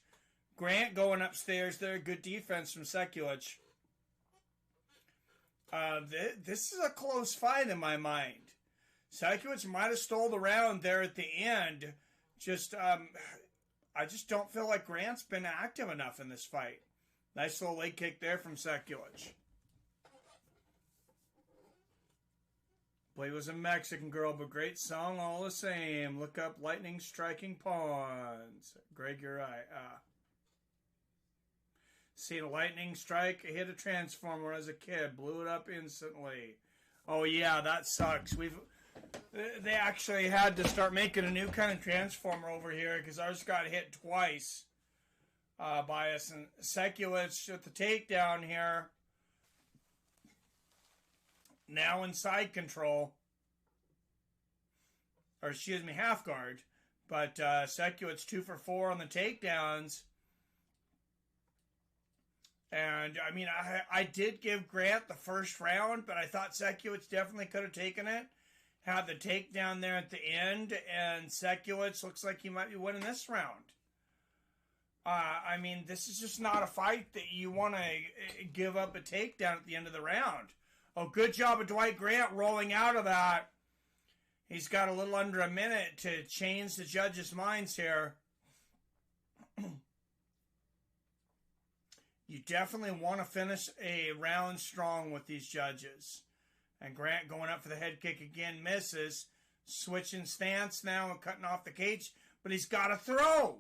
A: Grant going upstairs there. Good defense from Sekulic. This is a close fight in my mind. Sekulic might have stole the round there at the end. I just don't feel like Grant's been active enough in this fight. Nice little leg kick there from Sekulic. Play was a Mexican girl, but great song all the same. Look up Lightning Striking Pawns. Greg, you're right. Seen a lightning strike, hit a transformer as a kid, blew it up instantly. Oh yeah, that sucks. They actually had to start making a new kind of transformer over here because ours got hit twice by us. And Sekulic with the takedown here. Now in side control. Or excuse me, half guard. But Sekulic 2 for 4 on the takedowns. And, I mean, I did give Grant the first round, but I thought Sekulic definitely could have taken it. Had the takedown there at the end, and Sekulic looks like he might be winning this round. I mean, this is just not a fight that you want to give up a takedown at the end of the round. Oh, good job of Dwight Grant rolling out of that. He's got a little under a minute to change the judges' minds here. You definitely want to finish a round strong with these judges. And Grant going up for the head kick again, misses. Switching stance now and cutting off the cage, but he's got to throw.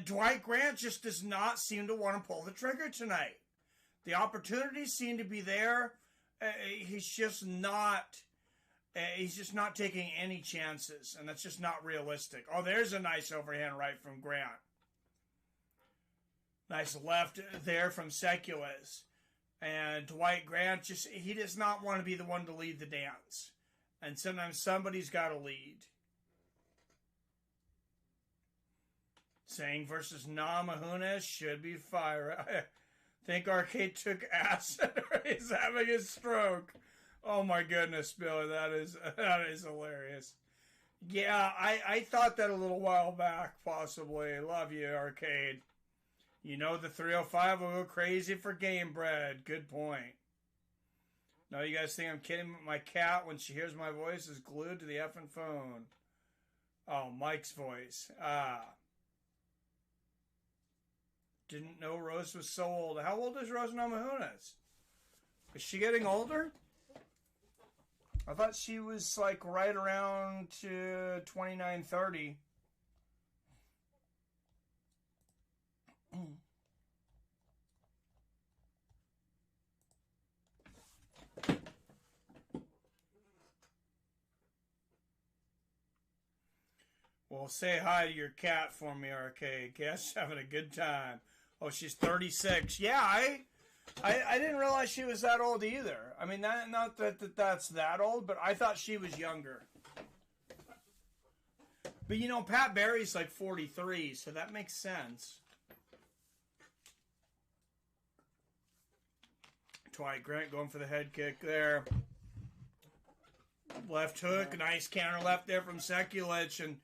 A: Dwight Grant just does not seem to want to pull the trigger tonight. The opportunities seem to be there. He's just not taking any chances, and that's just not realistic. Oh, there's a nice overhand right from Grant. Nice left there from Sekulic. And Dwight Grant, he does not want to be the one to lead the dance. And sometimes somebody's got to lead. Sang versus Namajunas should be fire. I think Arcade took acid or he's having a stroke. Oh my goodness, Billy, that is hilarious. Yeah, I thought that a little while back, possibly. Love you, Arcade. You know the 305 will go crazy for game bread. Good point. No, you guys think I'm kidding? My cat, when she hears my voice, is glued to the effing phone. Oh, Mike's voice. Didn't know Rose was so old. How old is Rose Namajunas? Is she getting older? I thought she was like right around 29, 30. Well, say hi to your cat for me, RK. Cat's having a good time. Oh, she's 36. Yeah, I didn't realize she was that old either. I mean, not that that's that old, but I thought she was younger. But, you know, Pat Barry's like 43, so that makes sense. Dwight Grant going for the head kick there. Left hook, nice counter left there from Sekulic, and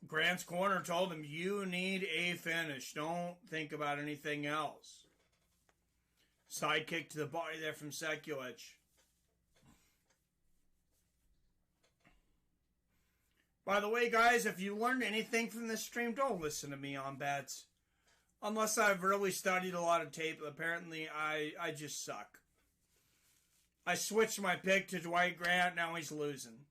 A: Grant's corner told him, you need a finish. Don't think about anything else. Side kick to the body there from Sekulic. By the way, guys, if you learned anything from this stream, don't listen to me on bets. Unless I've really studied a lot of tape. Apparently, I just suck. I switched my pick to Dwight Grant. Now he's losing.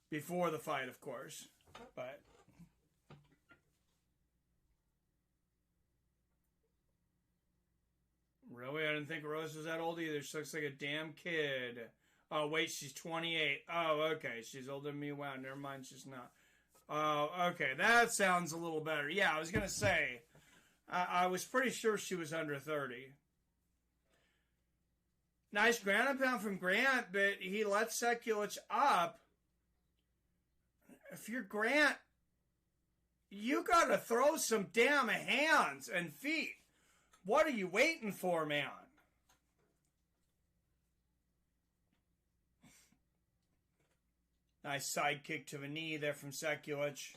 A: Before the fight, of course. But really, I didn't think Rose was that old either. She looks like a damn kid. Oh, wait, she's 28. Oh, okay. She's older than me. Wow, never mind. She's not. Oh, okay. That sounds a little better. Yeah, I was going to say, I was pretty sure she was under 30. Nice ground and pound from Grant, but he lets Sekulic up. If you're Grant, you got to throw some damn hands and feet. What are you waiting for, man? Nice side kick to the knee there from Sekulic.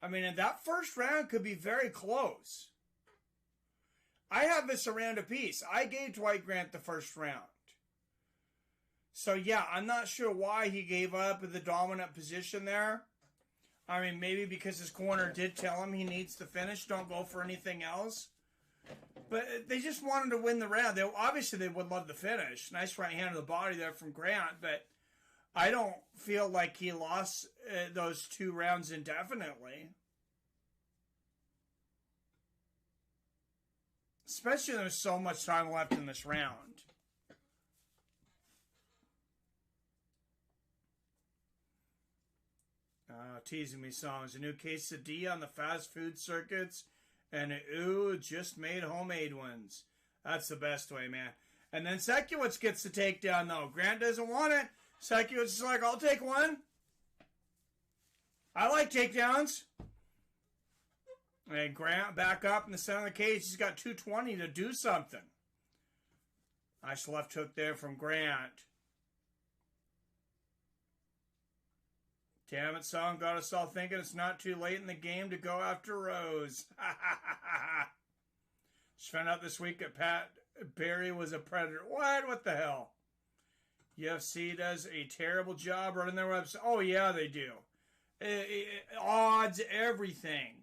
A: I mean, and that first round could be very close. I have this around a piece. I gave Dwight Grant the first round. So, yeah, I'm not sure why he gave up the dominant position there. I mean, maybe because his corner did tell him he needs to finish. Don't go for anything else. But they just wanted to win the round. Obviously, they would love to finish. Nice right hand to the body there from Grant. But I don't feel like he lost those 2 rounds indefinitely. Especially when there's so much time left in this round. Teasing me songs. A new quesadilla on the fast food circuits. And just made homemade ones. That's the best way, man. And then Sekulic gets the takedown, though. Grant doesn't want it. Sekulic is like, I'll take one. I like takedowns. And Grant back up in the center of the cage. He's got 220 to do something. Nice left hook there from Grant. Damn it, son. Got us all thinking it's not too late in the game to go after Rose. Just found out this week that Pat Barry was a predator. What? What the hell? UFC does a terrible job running their website. Oh, yeah, they do. Odds, everything.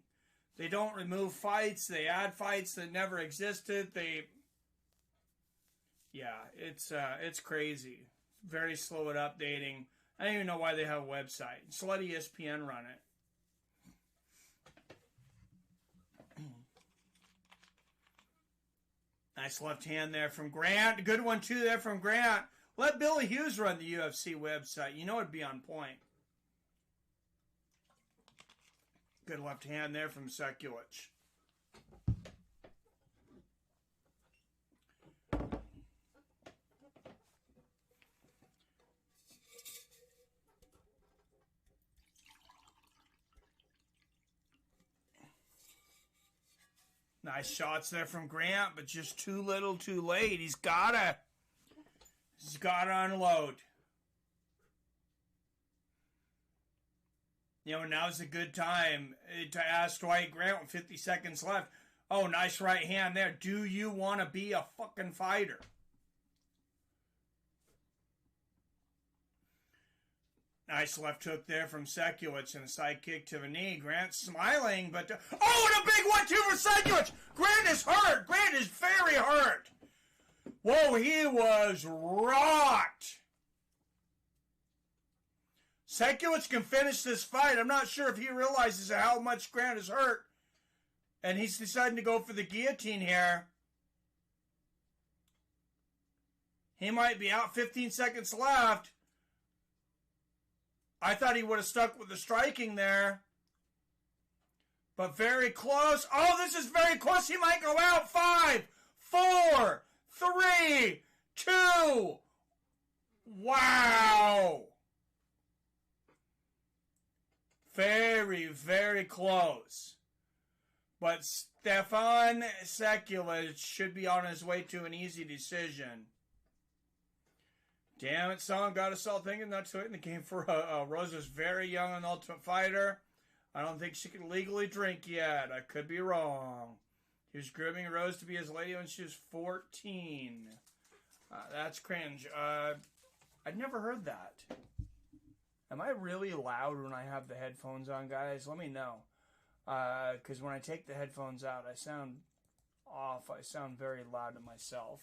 A: They don't remove fights. They add fights that never existed. It's crazy. Very slow at updating. I don't even know why they have a website. Just let ESPN run it. Nice left hand there from Grant. Good one, too, there from Grant. Let Billy Hughes run the UFC website. You know it'd be on point. Good left hand there from Sekulic. Nice shots there from Grant, but just too little, too late. He's gotta unload. You know, now's a good time to ask Dwight Grant with 50 seconds left. Oh, nice right hand there. Do you want to be a fucking fighter? Nice left hook there from Sekulic and a side kick to the knee. Grant smiling, but... Oh, and a big 1-2 for Sekulic! Grant is hurt! Grant is very hurt! Whoa, he was rocked! Sekulic can finish this fight. I'm not sure if he realizes how much Grant is hurt. And he's deciding to go for the guillotine here. He might be out. 15 seconds left. I thought he would have stuck with the striking there. But very close. Oh, this is very close. He might go out. 5, 4, 3, 2. Wow. Very, very close. But Stefan Sekulic should be on his way to an easy decision. Damn it, son. Got us all thinking not too late in the game for Rosa's very young and Ultimate Fighter. I don't think she can legally drink yet. I could be wrong. He was grooming Rose to be his lady when she was 14. That's cringe. I'd never heard that. Am I really loud when I have the headphones on, guys? Let me know. Because when I take the headphones out, I sound off. I sound very loud to myself.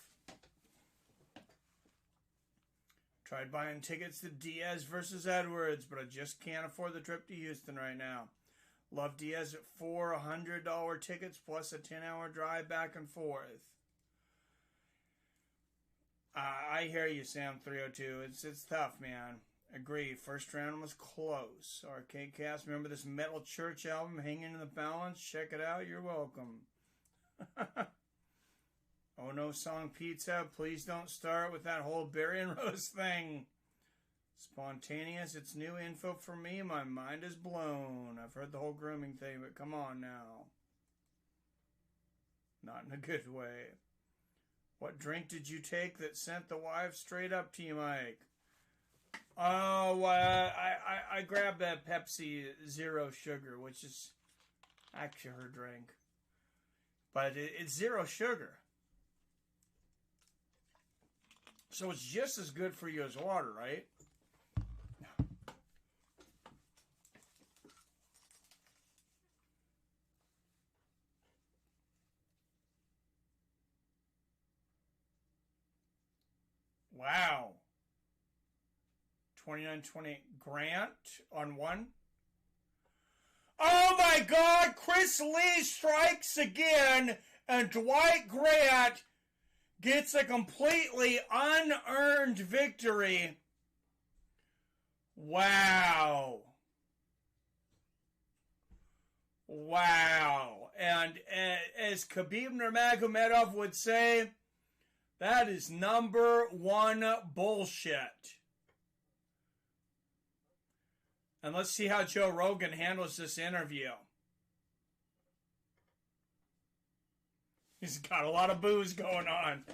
A: Tried buying tickets to Diaz versus Edwards, but I just can't afford the trip to Houston right now. Love Diaz at $400 tickets plus a 10-hour drive back and forth. I hear you, Sam 302. It's tough, man. Agree. First round was close. Arcade Cast, remember this Metal Church album, Hanging in the Balance? Check it out. You're welcome. Oh no, Song Pizza, please don't start with that whole berry and rose thing. Spontaneous, it's new info for me. My mind is blown. I've heard the whole grooming thing, but come on now. Not in a good way. What drink did you take that sent the wife straight up to you, Mike? Oh, I grabbed that Pepsi Zero Sugar, which is actually her drink. But it's zero sugar. So it's just as good for you as water, right? Wow. 29-28 Grant on one. Oh my God, Chris Lee strikes again, and Dwight Grant gets a completely unearned victory. Wow. Wow. And as Khabib Nurmagomedov would say, that is number one bullshit. And let's see how Joe Rogan handles this interview. He's got a lot of booze going on.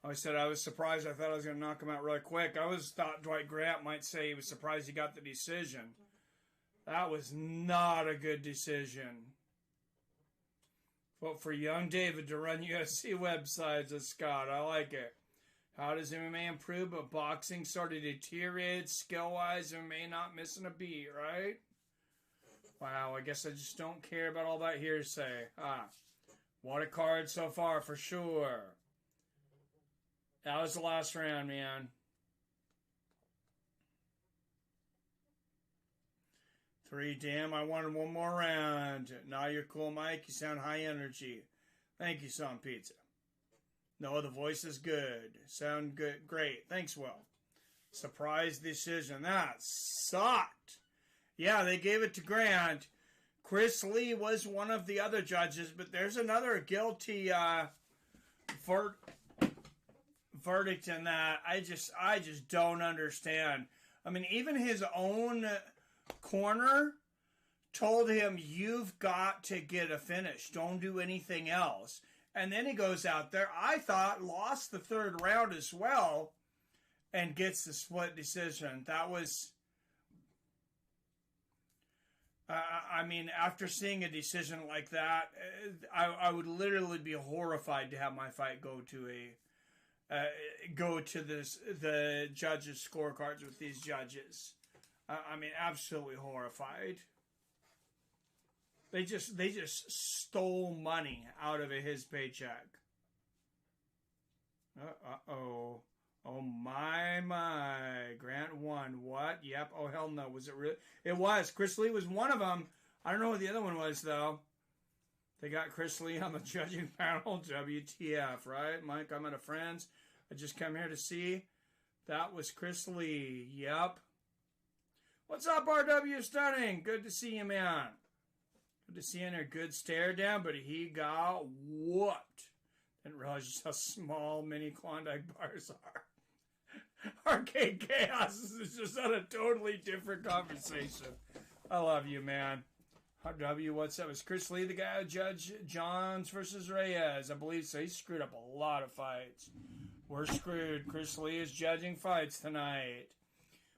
A: I said I was surprised. I thought I was going to knock him out really quick. I thought Dwight Grant might say he was surprised he got the decision. That was not a good decision. Vote for young David to run UFC websites, Scott. I like it. How does MMA improve? But boxing sort of deteriorated skill-wise. MMA not missing a beat, right? Wow, I guess I just don't care about all that hearsay. What a card so far, for sure. That was the last round, man. 3, damn, I wanted one more round. Now you're cool, Mike. You sound high energy. Thank you, Song Pizza. No, the voice is good. Sound good. Great. Thanks, Will. Surprise decision. That sucked. Yeah, they gave it to Grant. Chris Lee was one of the other judges, but there's another guilty verdict in that. I just don't understand. I mean, even his own corner told him, you've got to get a finish. Don't do anything else. And then he goes out there, I thought, lost the third round as well, and gets the split decision. That was, I mean, after seeing a decision like that, I would literally be horrified to have my fight go to the judges' scorecards with these judges. I mean, absolutely horrified. They just stole money out of his paycheck. Uh-oh. Oh, my. Grant won. What? Yep. Oh, hell no. Was it really? It was. Chris Lee was one of them. I don't know what the other one was, though. They got Chris Lee on the judging panel. WTF, right? Mike, I'm out of friends. I just come here to see. That was Chris Lee. Yep. What's up, RW Stunning? Good to see you, man. Good to see you in a good stare down, but he got whooped. Didn't realize just how small mini Klondike bars are. Arcade Chaos is just on a totally different conversation. I love you, man. RW, what's up? Is Chris Lee the guy who judged Johns versus Reyes? I believe so. He screwed up a lot of fights. We're screwed. Chris Lee is judging fights tonight.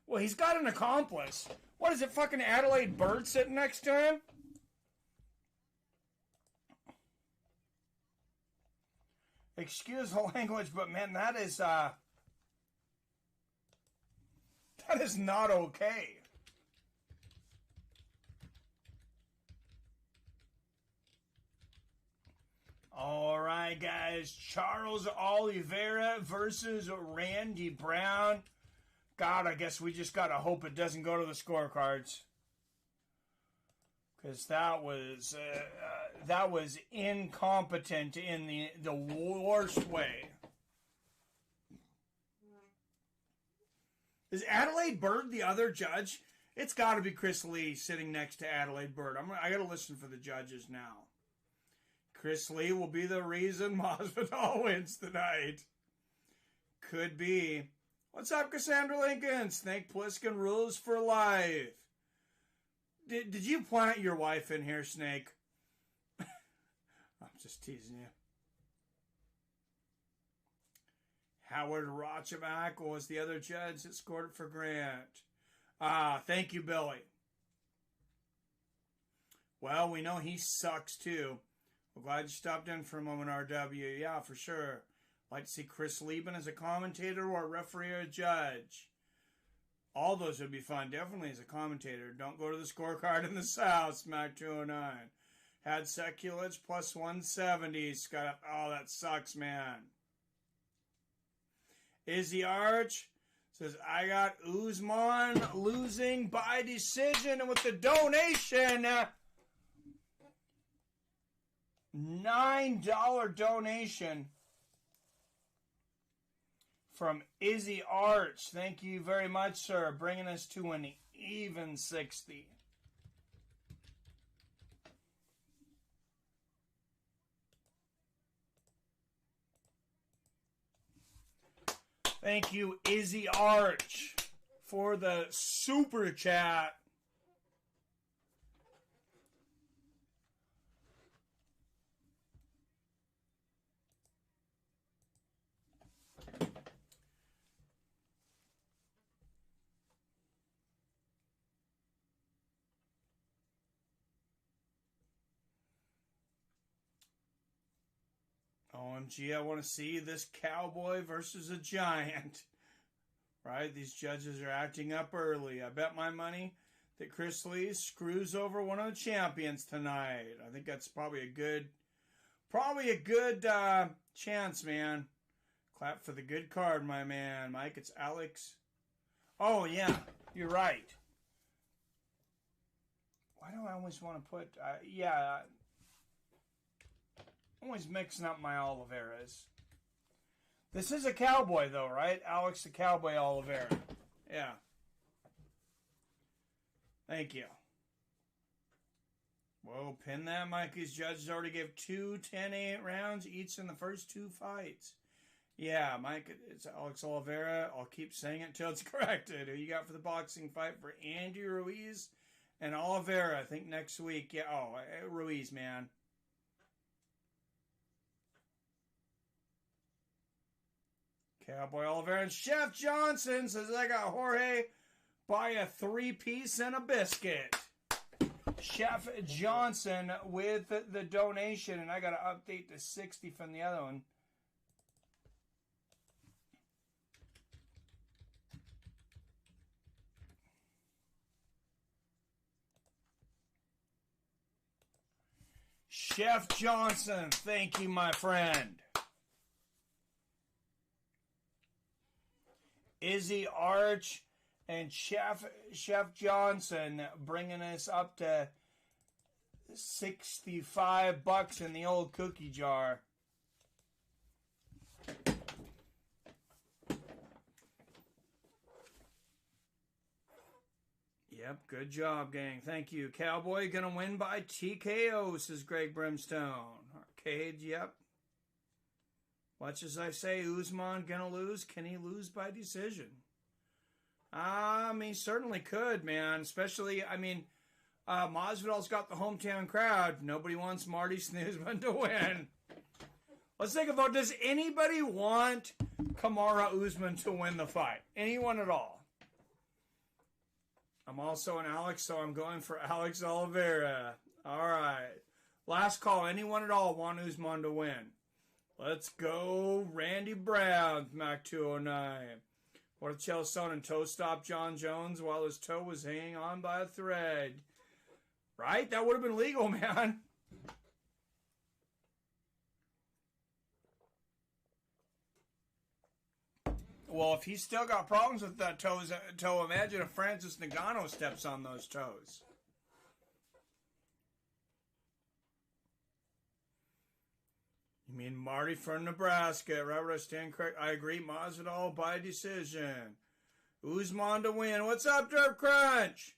A: Well, he's got an accomplice. What is it, fucking Adelaide Bird sitting next to him? Excuse the language, but man, that is not okay. All right, guys. Charles Oliveira versus Randy Brown. God, I guess we just got to hope it doesn't go to the scorecards. Because that was incompetent in the worst way. Is Adelaide Bird the other judge? It's got to be Chris Lee sitting next to Adelaide Bird. I got to listen for the judges now. Chris Lee will be the reason Masvidal wins tonight. Could be. What's up, Cassandra Lincoln? Snake Plissken rules for life. Did you plant your wife in here, Snake? I'm just teasing you. Howard Rochamak was the other judge that scored it for Grant. Thank you, Billy. Well, we know he sucks too. We're glad you stopped in for a moment, RW. Yeah, for sure. Like to see Chris Lieben as a commentator or a referee or a judge. All those would be fun. Definitely as a commentator. Don't go to the scorecard in the South. Smack 209. Had Sekulich plus 170. Scott. Oh, that sucks, man. Izzy Arch says, I got Usman losing by decision. And with the donation, $9 donation from Izzy Arch. Thank you very much, sir. Bringing us to an even 60. Thank you, Izzy Arch, for the super chat. OMG, I want to see this cowboy versus a giant. Right? These judges are acting up early. I bet my money that Chris Lee screws over one of the champions tonight. I think that's probably a good chance, man. Clap for the good card, my man. Mike, it's Alex. Oh, yeah, you're right. Why do I always want to put... always mixing up my Oliveras. This is a cowboy, though, right? Alex the Cowboy Oliveira. Yeah. Thank you. Whoa, pin that, Mike. These judges already gave 2 10-8 rounds each in the first 2 fights. Yeah, Mike, it's Alex Oliveira. I'll keep saying it until it's corrected. Who you got for the boxing fight for Andy Ruiz and Oliveira? I think next week. Yeah, Ruiz, man. Cowboy Oliveira. And Chef Johnson says, I got Jorge buy a 3-piece and a biscuit. Chef Johnson with the donation. And I got to update the 60 from the other one. Chef Johnson, thank you, my friend. Izzy Arch and Chef Johnson bringing us up to $65 in the old cookie jar. Yep, good job, gang. Thank you. Cowboy gonna win by TKO, says Greg Brimstone. Arcade, yep. Much as I say, Usman gonna lose, can he lose by decision? He certainly could, man. Especially, Masvidal's got the hometown crowd. Nobody wants Marty Snoozman to win. Let's think about, does anybody want Kamaru Usman to win the fight? Anyone at all? I'm also an Alex, so I'm going for Alex Oliveira. All right. Last call. Anyone at all want Usman to win? Let's go, Randy Brown, Mac 209. What if Chael Sonnen toe stopped John Jones while his toe was hanging on by a thread? Right? That would have been legal, man. Well, if he's still got problems with that toe, imagine if Francis Ngannou steps on those toes. You mean Marty from Nebraska. Robert, I stand correct. I agree. Masvidal by decision. Usman to win. What's up, Derp Crunch?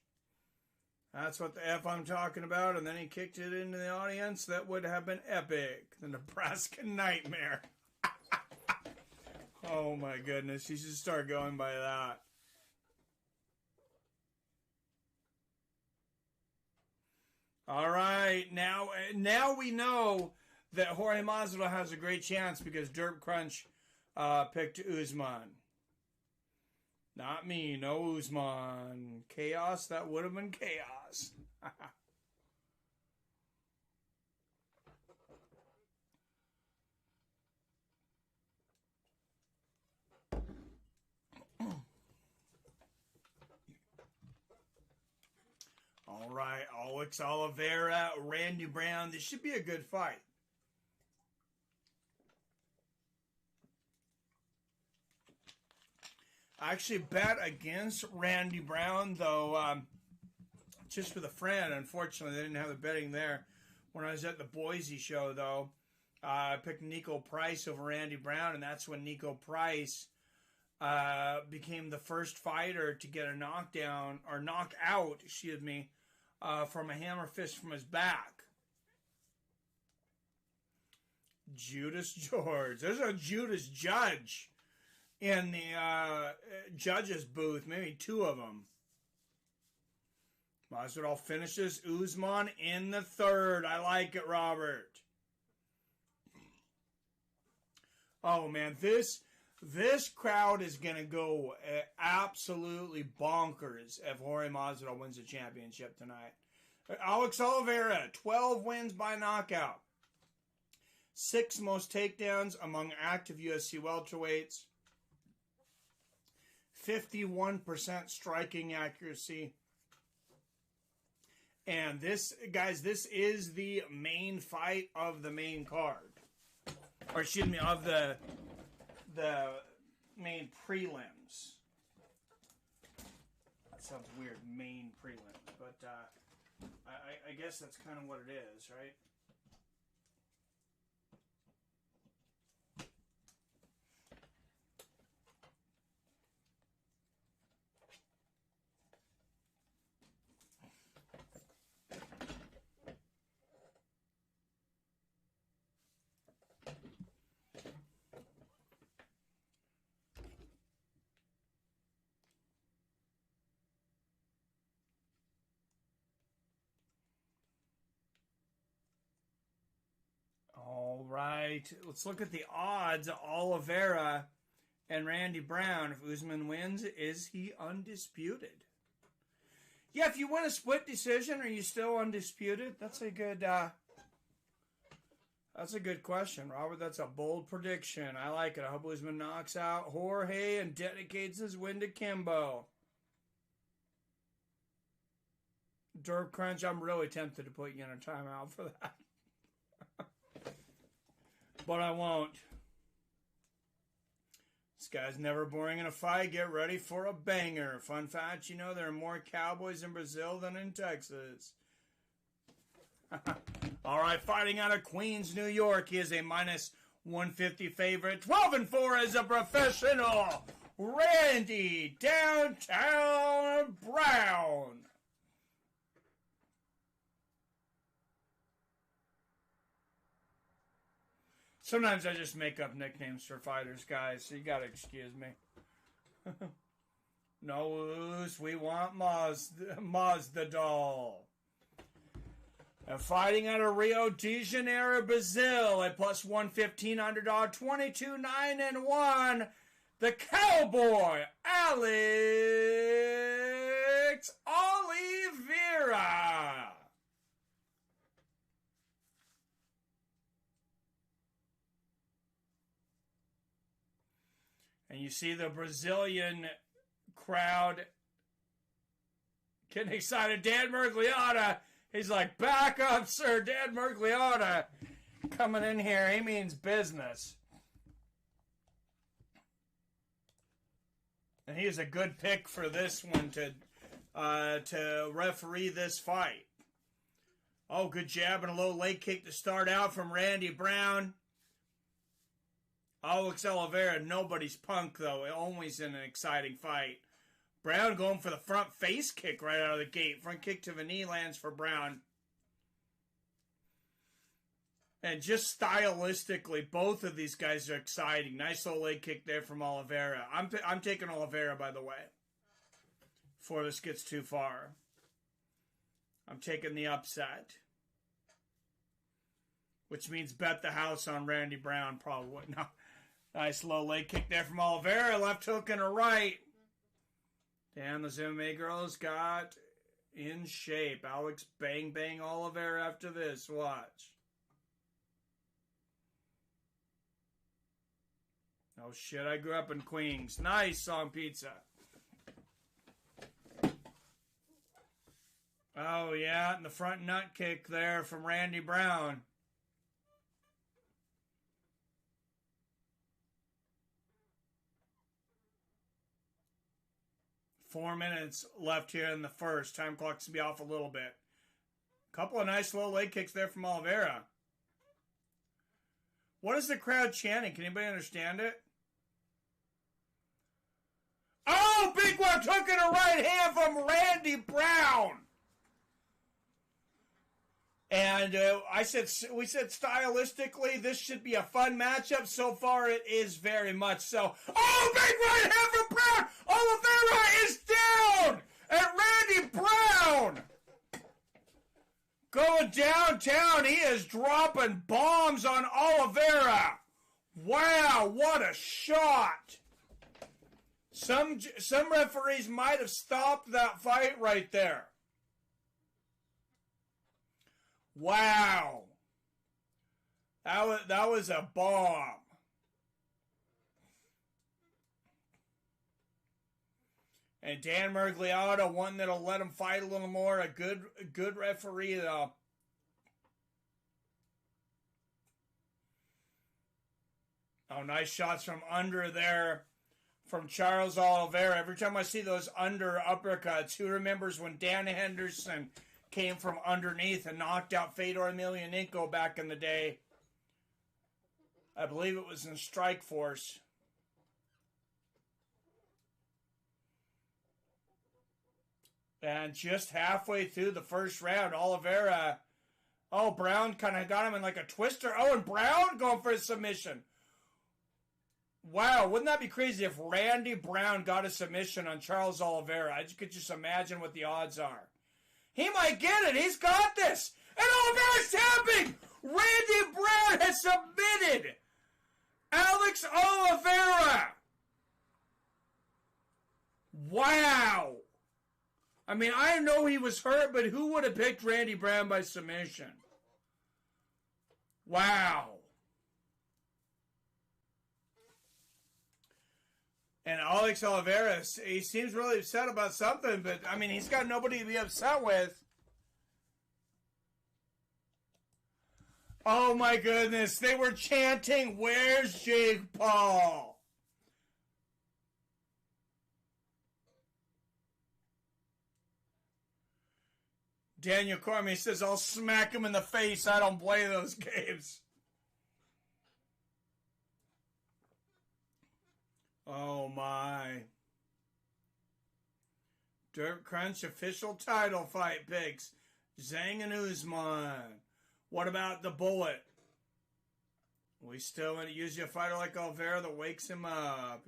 A: That's what the F I'm talking about. And then he kicked it into the audience. That would have been epic. The Nebraska Nightmare. Oh my goodness. You should start going by that. All right. Now we know that Jorge Masvidal has a great chance because Derp Crunch picked Usman. Not me, no Usman. Chaos, that would have been chaos. All right, Alex Oliveira, Randy Brown. This should be a good fight. I actually bet against Randy Brown, though, just with a friend. Unfortunately, they didn't have the betting there. When I was at the Boise show, though, I picked Nico Price over Randy Brown, and that's when Nico Price became the first fighter to get a knockdown, or knockout, excuse me, from a hammer fist from his back. Judas George. There's a Judas Judge in the judges booth, maybe two of them. Masvidal finishes Usman in the third. I like it, Robert. Oh man, this crowd is gonna go absolutely bonkers if Jorge Masvidal wins the championship tonight. Alex Oliveira, 12 wins by knockout, 6 most takedowns among active UFC welterweights. 51% striking accuracy. And this, guys, this is the main fight of the main card. Or excuse me, of the main prelims. That sounds weird, main prelims. But I guess that's kind of what it is, right? All right, let's look at the odds. Oliveira and Randy Brown. If Usman wins, is he undisputed? Yeah, if you win a split decision, are you still undisputed? That's a good question, Robert. That's a bold prediction. I like it. I hope Usman knocks out Jorge and dedicates his win to Kimbo. Derp Crunch, I'm really tempted to put you in a timeout for that. But I won't. This guy's never boring in a fight. Get ready for a banger. Fun fact, you know there are more Cowboys in Brazil than in Texas. All right, fighting out of Queens, New York. He is a minus 150 favorite. 12-4 as a professional. Randy Downtown Brown. Sometimes I just make up nicknames for fighters, guys, so you gotta excuse me. No, we want Masvidal. And fighting out of Rio de Janeiro, Brazil, a plus 115 underdog, 22-9-1, the Cowboy, Alex Oliveira. And you see the Brazilian crowd getting excited. Dan Mergliotta, he's like, back up, sir. Dan Mergliotta coming in here. He means business. And he is a good pick for this one to referee this fight. Oh, good jab and a low leg kick to start out from Randy Brown. Alex Oliveira, nobody's punk, though. Always in an exciting fight. Brown going for the front face kick right out of the gate. Front kick to the knee lands for Brown. And just stylistically, both of these guys are exciting. Nice little leg kick there from Oliveira. I'm taking Oliveira, by the way, before this gets too far. I'm taking the upset, which means bet the house on Randy Brown, probably. No. Nice low leg kick there from Oliveira. Left hook and a right. Damn, those MMA girls got in shape. Alex bang Oliveira after this. Watch. Oh shit, I grew up in Queens. Nice song pizza. Oh yeah, and the front nut kick there from Randy Brown. Four minutes left here in the first. Time clock's to be off a little bit. Couple of nice low leg kicks there from Oliveira. What is the crowd chanting? Can anybody understand it? Oh, big one took in a right hand from Randy Brown. And we said stylistically this should be a fun matchup. So far, it is very much so. Oh, big right hand from Brown. Oliveira is down. And Randy Brown going downtown. He is dropping bombs on Oliveira. Wow, what a shot. Some referees might have stopped that fight right there. Wow. That was a bomb. And Dan Mergliata, one that'll let him fight a little more. A good referee, though. Oh, nice shots from under there from Charles Oliveira. Every time I see those under uppercuts, who remembers when Dan Henderson came from underneath and knocked out Fedor Emelianenko back in the day? I believe it was in Strikeforce. And just halfway through the first round, Oliveira, Brown kind of got him in like a twister. Oh, and Brown going for a submission. Wow, wouldn't that be crazy if Randy Brown got a submission on Charles Oliveira? I could just imagine what the odds are. He might get it. He's got this. And Oliveira's tapping. Randy Brown has submitted Alex Oliveira. Wow. I mean, I know he was hurt, but who would have picked Randy Brown by submission? Wow. And Alex Oliveira, he seems really upset about something, but, I mean, he's got nobody to be upset with. Oh, my goodness. They were chanting, "Where's Jake Paul?" Daniel Cormier says, "I'll smack him in the face. I don't play those games." Oh, my. Dirt Crunch official title fight picks. Zhang and Usman. What about the bullet? We still want to use a fighter like Oliveira that wakes him up.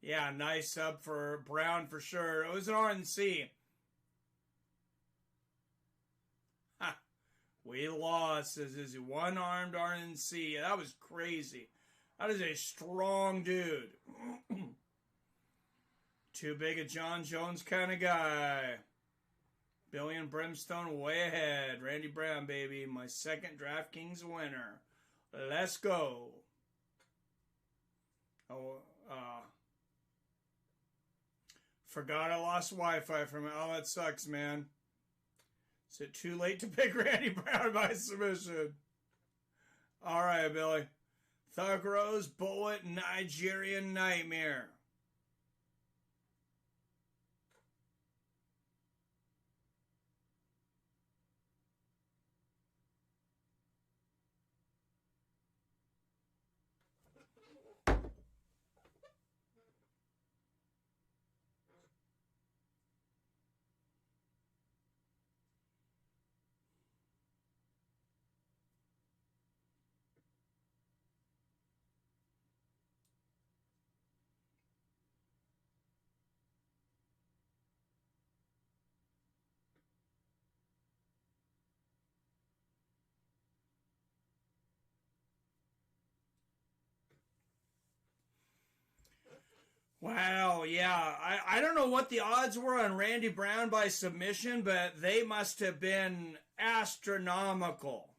A: Yeah, nice sub for Brown for sure. It was an RNC. Ha. We lost. This is a one-armed RNC. That was crazy. That is a strong dude. Too big a John Jones kind of guy. Billy and Brimstone way ahead. Randy Brown, baby. My second DraftKings winner. Let's go. Forgot I lost Wi-Fi from it. Oh, that sucks, man. Is it too late to pick Randy Brown by submission? All right, Billy. Thug Rose, Bullet, Nigerian Nightmare. Wow, yeah. I don't know what the odds were on Randy Brown by submission, but they must have been astronomical.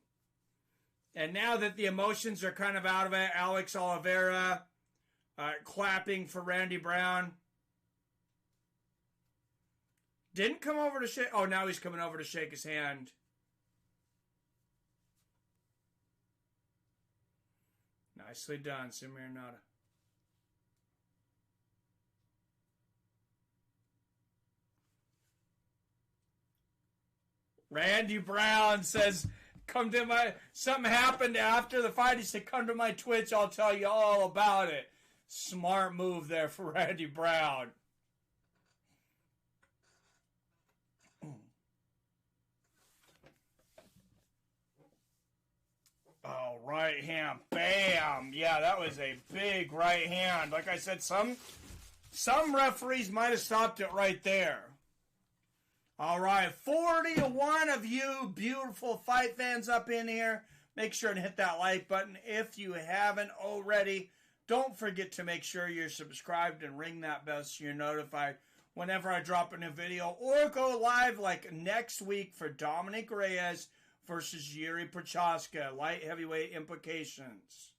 A: And now that the emotions are kind of out of it, Alex Oliveira clapping for Randy Brown. Didn't come over to shake. Oh, now he's coming over to shake his hand. Nicely done, Samir Nada. Randy Brown says, come to my, something happened after the fight. He said, come to my Twitch. I'll tell you all about it. Smart move there for Randy Brown. Oh, right hand. Bam. Yeah, that was a big right hand. Like I said, some referees might have stopped it right there. All right, 41 of you beautiful fight fans up in here. Make sure to hit that like button if you haven't already. Don't forget to make sure you're subscribed and ring that bell so you're notified whenever I drop a new video. Or go live like next week for Dominic Reyes versus Yuri Prochazka. Light heavyweight implications.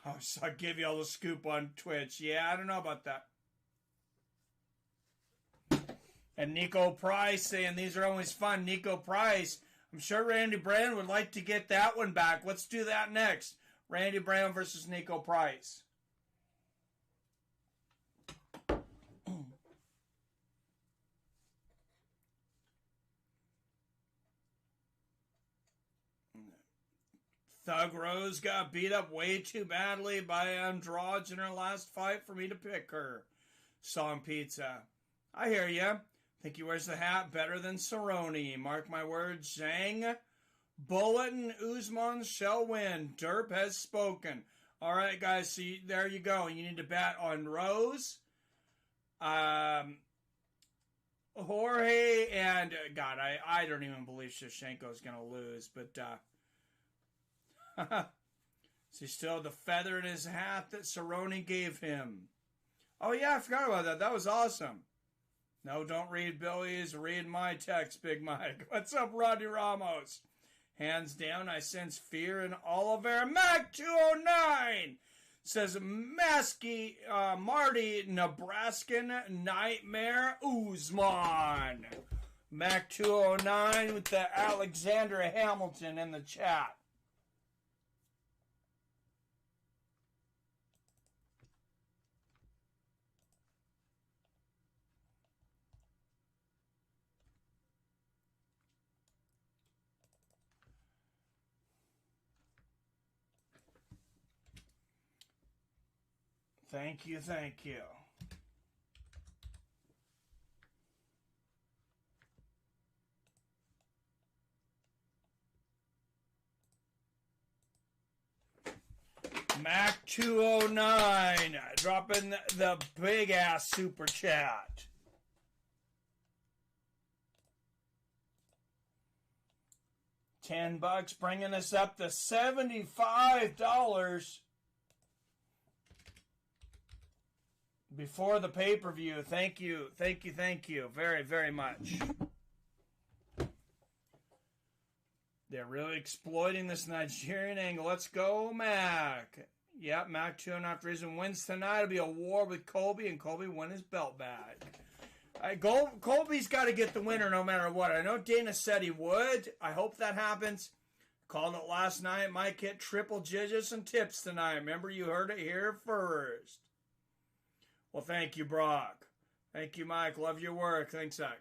A: Oh, so I'll give you all the scoop on Twitch. Yeah, I don't know about that. And Nico Price saying these are always fun. Nico Price, I'm sure Randy Brown would like to get that one back. Let's do that next. Randy Brown versus Nico Price. Thug Rose got beat up way too badly by Andrade in her last fight for me to pick her. Song Pizza. I hear ya. Think he wears the hat better than Cerrone. Mark my words, Zhang. Bullet and Usman shall win. Derp has spoken. All right, guys, so there you go. You need to bet on Rose, Jorge, and God, I don't even believe Shevchenko is going to lose, but see, still the feather in his hat that Cerrone gave him. Oh, yeah, I forgot about that. That was awesome. No, don't read Billy's. Read my text, Big Mike. What's up, Rodney Ramos? Hands down, I sense fear in Oliver. Mac 209 says, Marty, Nebraskan Nightmare Usman. Mac 209 with the Alexander Hamilton in the chat. Thank you, thank you. Mac 209 dropping the big ass super chat. $10 bringing us up to $75 before the pay-per-view. Thank you, thank you, thank you very, very much. They're really exploiting this Nigerian angle. Let's go, Mac. Yep, Mac 2.5 reason wins tonight. It'll be a war with Colby, and Colby win his belt back. Colby's got to get the winner no matter what. I know Dana said he would. I hope that happens. Called it last night. Mike hit triple digits and tips tonight. Remember, you heard it here first. Well, thank you, Brock. Thank you, Mike. Love your work. Thanks, Zach.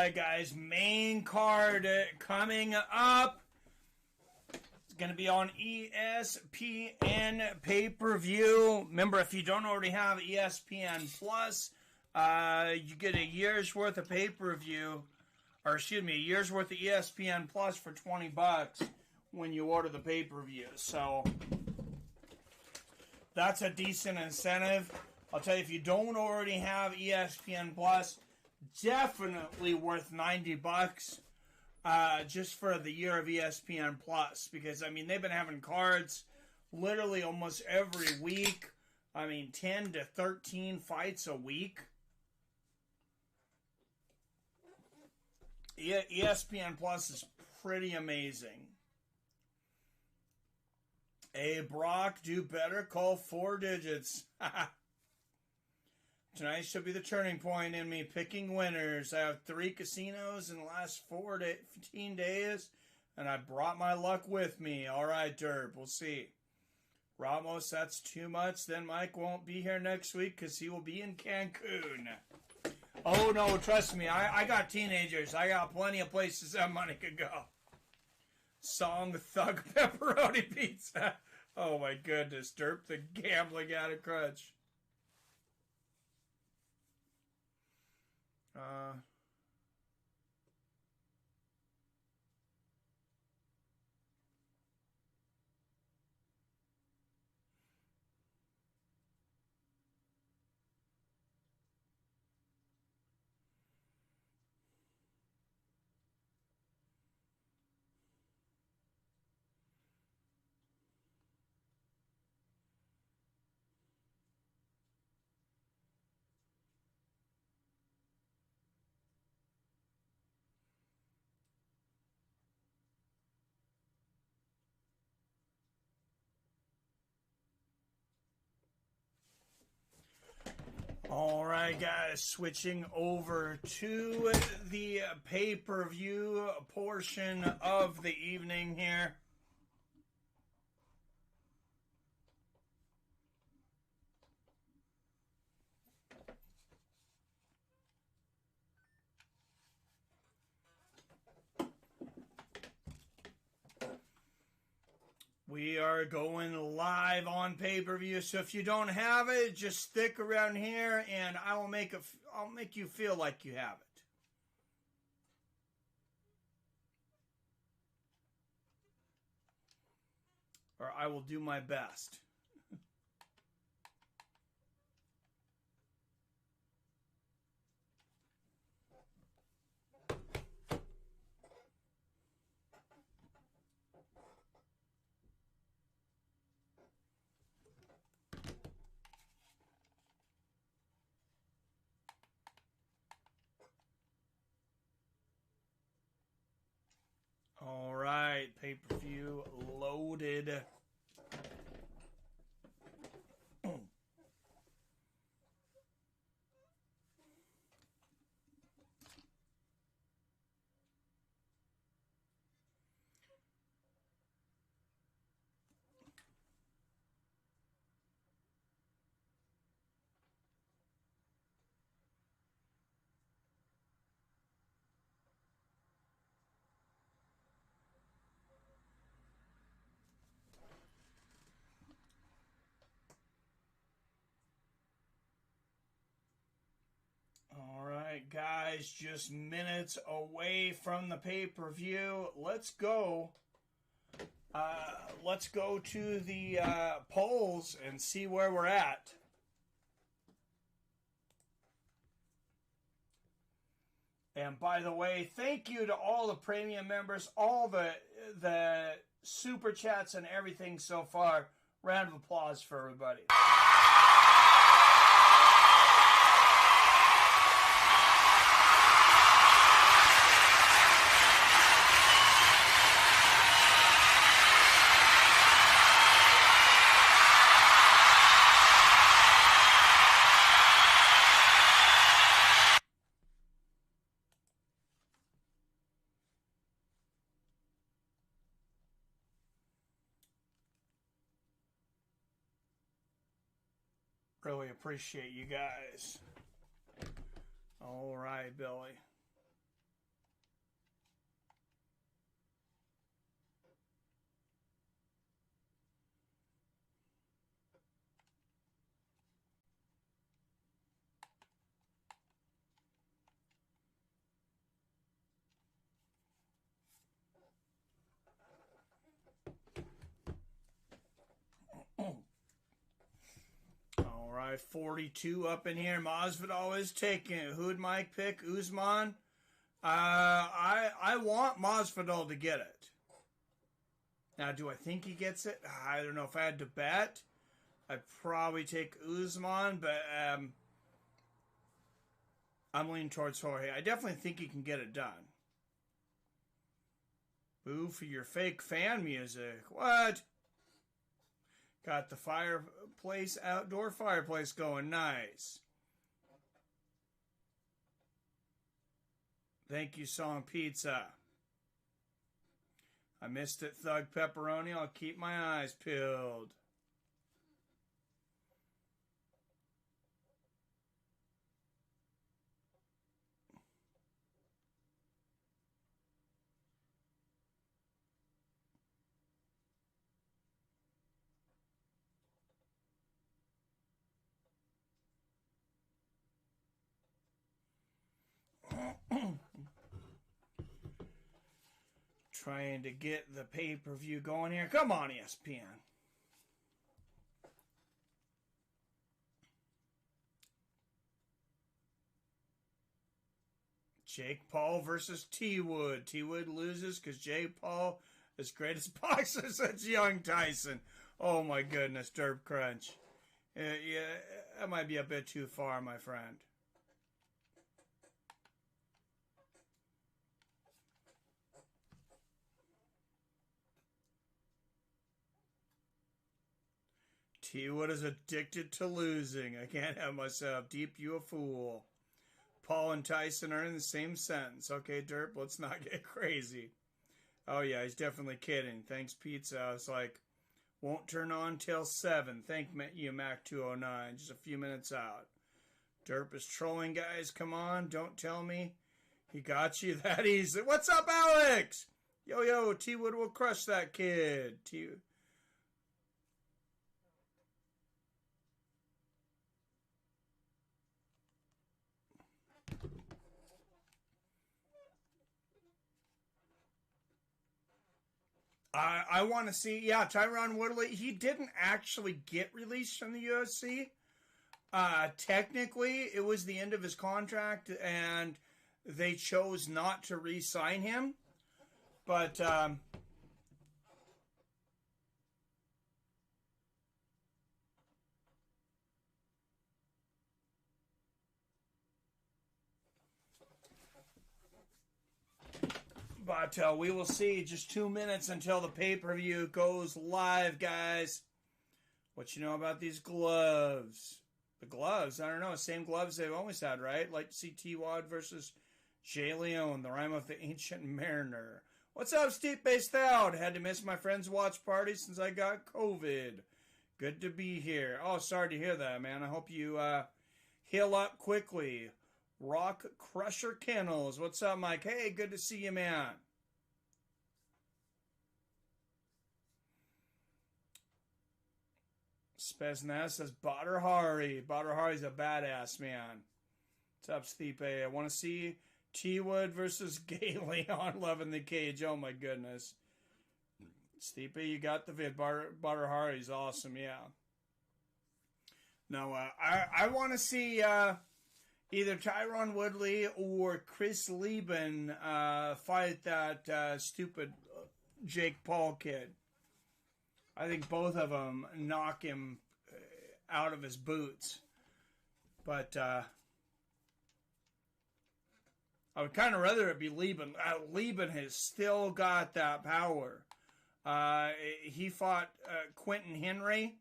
A: right, guys. Main card coming up. It's going to be on ESPN pay-per-view. Remember, if you don't already have ESPN Plus, you get a year's worth of pay-per-view, or excuse me, a year's worth of ESPN Plus for $20 when you order the pay-per-view. So that's a decent incentive. I'll tell you, if you don't already have ESPN Plus, definitely worth $90 just for the year of ESPN Plus. Because, I mean, they've been having cards literally almost every week. I mean, 10 to 13 fights a week. ESPN Plus is pretty amazing. Hey, Brock, do better. Call 4 digits. Tonight should be the turning point in me picking winners. I have 3 casinos in the last 15 days, and I brought my luck with me. All right, Derp, we'll see. Ramos, that's too much. Then Mike won't be here next week because he will be in Cancun. Oh, no, trust me. I got teenagers. I got plenty of places that money could go. Song Thug Pepperoni Pizza. Oh, my goodness. Derp, the gambling out of crutch. All right, guys, switching over to the pay-per-view portion of the evening here. We are going live on pay-per-view, so if you don't have it, just stick around here, and I'll make you feel like you have it. Or I will do my best. All right, pay-per-view loaded. All right, guys, just minutes away from the pay-per-view. Let's go. Let's go to the polls and see where we're at. And by the way, thank you to all the premium members, all the super chats and everything so far. Round of applause for everybody. Really appreciate you guys. All right, Billy. right, 42 up in here. Masvidal is taking it. Who'd Mike pick? Usman? I want Masvidal to get it. Now, do I think he gets it? I don't know. If I had to bet, I'd probably take Usman, but I'm leaning towards Jorge. I definitely think he can get it done. Boo for your fake fan music. What? Got the fireplace, outdoor fireplace going. Nice. Thank you, Song Pizza. I missed it, Thug Pepperoni. I'll keep my eyes peeled. Trying to get the pay-per-view going here. Come on, ESPN. Jake Paul versus T Wood. T Wood loses because Jake Paul is greatest boxer since young Tyson. Oh my goodness, Derp Crunch. Yeah, that might be a bit too far, my friend. T Wood is addicted to losing. I can't have myself. Deep, you a fool. Paul and Tyson are in the same sentence. Okay, Derp, let's not get crazy. Oh, yeah, he's definitely kidding. Thanks, Pizza. I was like, won't turn on till 7. Thank you, Mac209. Just a few minutes out. Derp is trolling, guys. Come on, don't tell me he got you that easy. What's up, Alex? Yo, T-Wood will crush that kid. I want to see, Tyron Woodley. He didn't actually get released from the UFC. Technically, it was the end of his contract, and they chose not to re-sign him. But we will see. Just 2 minutes until the pay-per-view goes live, guys. What you know about these gloves? The gloves, I don't know. Same gloves they've always had, right? Like to see T-Wad versus Jay Leone, the rhyme of the ancient mariner. What's up, Steve Based Out? Had to miss my friend's watch party since I got COVID. Good to be here. Oh, sorry to hear that, man. I hope you heal up quickly. Rock Crusher Kennels. What's up, Mike? Hey, good to see you, man. Speznas says Badr Hari. Badr Hari's a badass, man. What's up, Stipe? I want to see T-Wood versus Gay Leon loving the cage. Oh, my goodness. Stipe, you got the vid. Badr Hari's awesome, yeah. No, I want to see either Tyron Woodley or Chris Lieben fight that stupid Jake Paul kid. I think both of them knock him out of his boots. But I would kind of rather it be Lieben. Lieben has still got that power. He fought Quentin Henry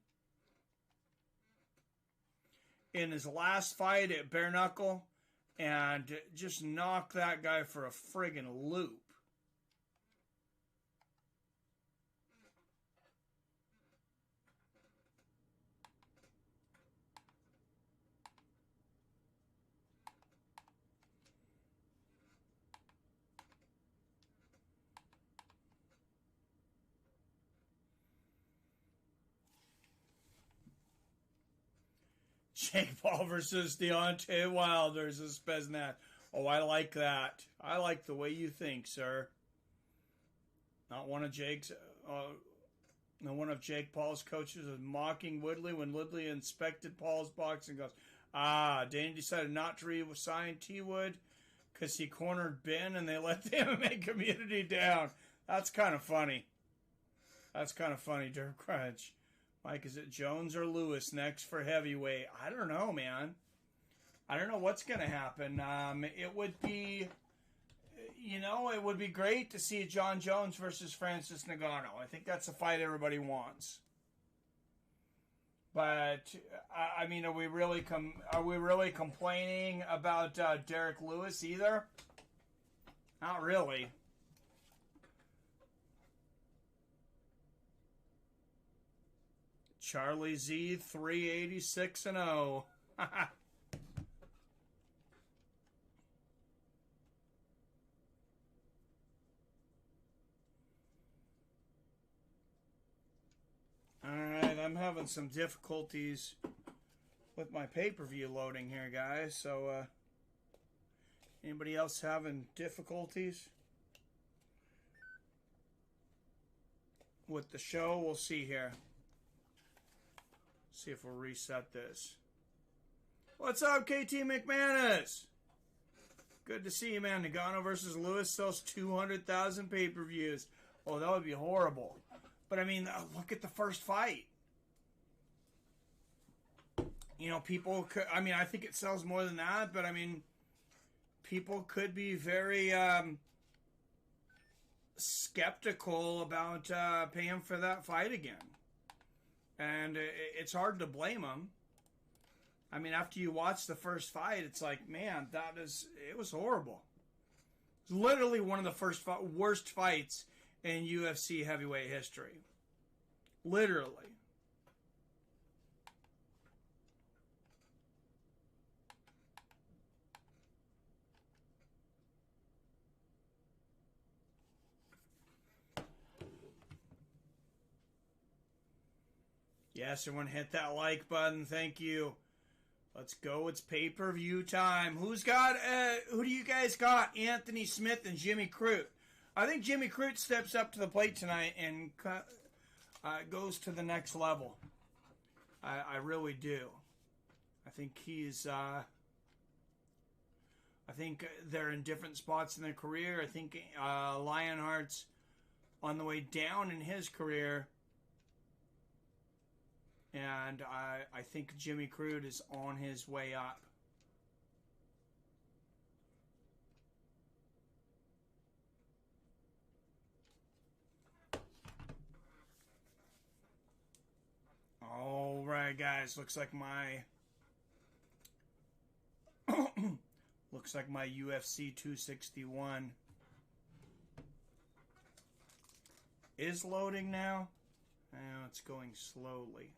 A: in his last fight at Bare Knuckle and just knocked that guy for a friggin' loop. Jake Paul versus Deontay Wilder is Speznak. Oh, I like that. I like the way you think, sir. Not one of Jake's... And one of Jake Paul's coaches was mocking Woodley when Woodley inspected Paul's box and goes, Danny decided not to re-sign T-Wood because he cornered Ben and they let the MMA community down. That's kind of funny. That's kind of funny, Dirk Crunch. Mike, is it Jones or Lewis next for heavyweight? I don't know, man. I don't know what's going to happen. It would be, it would be great to see John Jones versus Francis Ngannou. I think that's a fight everybody wants. But I mean, are we really complaining about Derek Lewis either? Not really. Charlie Z 386-0. Alright, I'm having some difficulties with my pay-per-view loading here, guys. So, anybody else having difficulties with the show? We'll see here. See if we'll reset this. What's up, KT McManus? Good to see you, man. Ngannou versus Lewis sells 200,000 pay-per-views. Oh, that would be horrible. But, I mean, look at the first fight. People could... I mean, I think it sells more than that, but, I mean, people could be very skeptical about paying for that fight again. And it's hard to blame them. I mean, after you watch the first fight, it's like, man, it was horrible. It's literally one of the worst fights in UFC heavyweight history. Literally. Yes, everyone hit that like button. Thank you. Let's go. It's pay-per-view time. Who do you guys got? Anthony Smith and Jimmy Crute. I think Jimmy Crute steps up to the plate tonight and goes to the next level. I really do. I think I think they're in different spots in their career. I think Lionheart's on the way down in his career. And I think Jimmy Crute is on his way up. All right, guys. Looks like my UFC 261 is loading now. Now it's going slowly.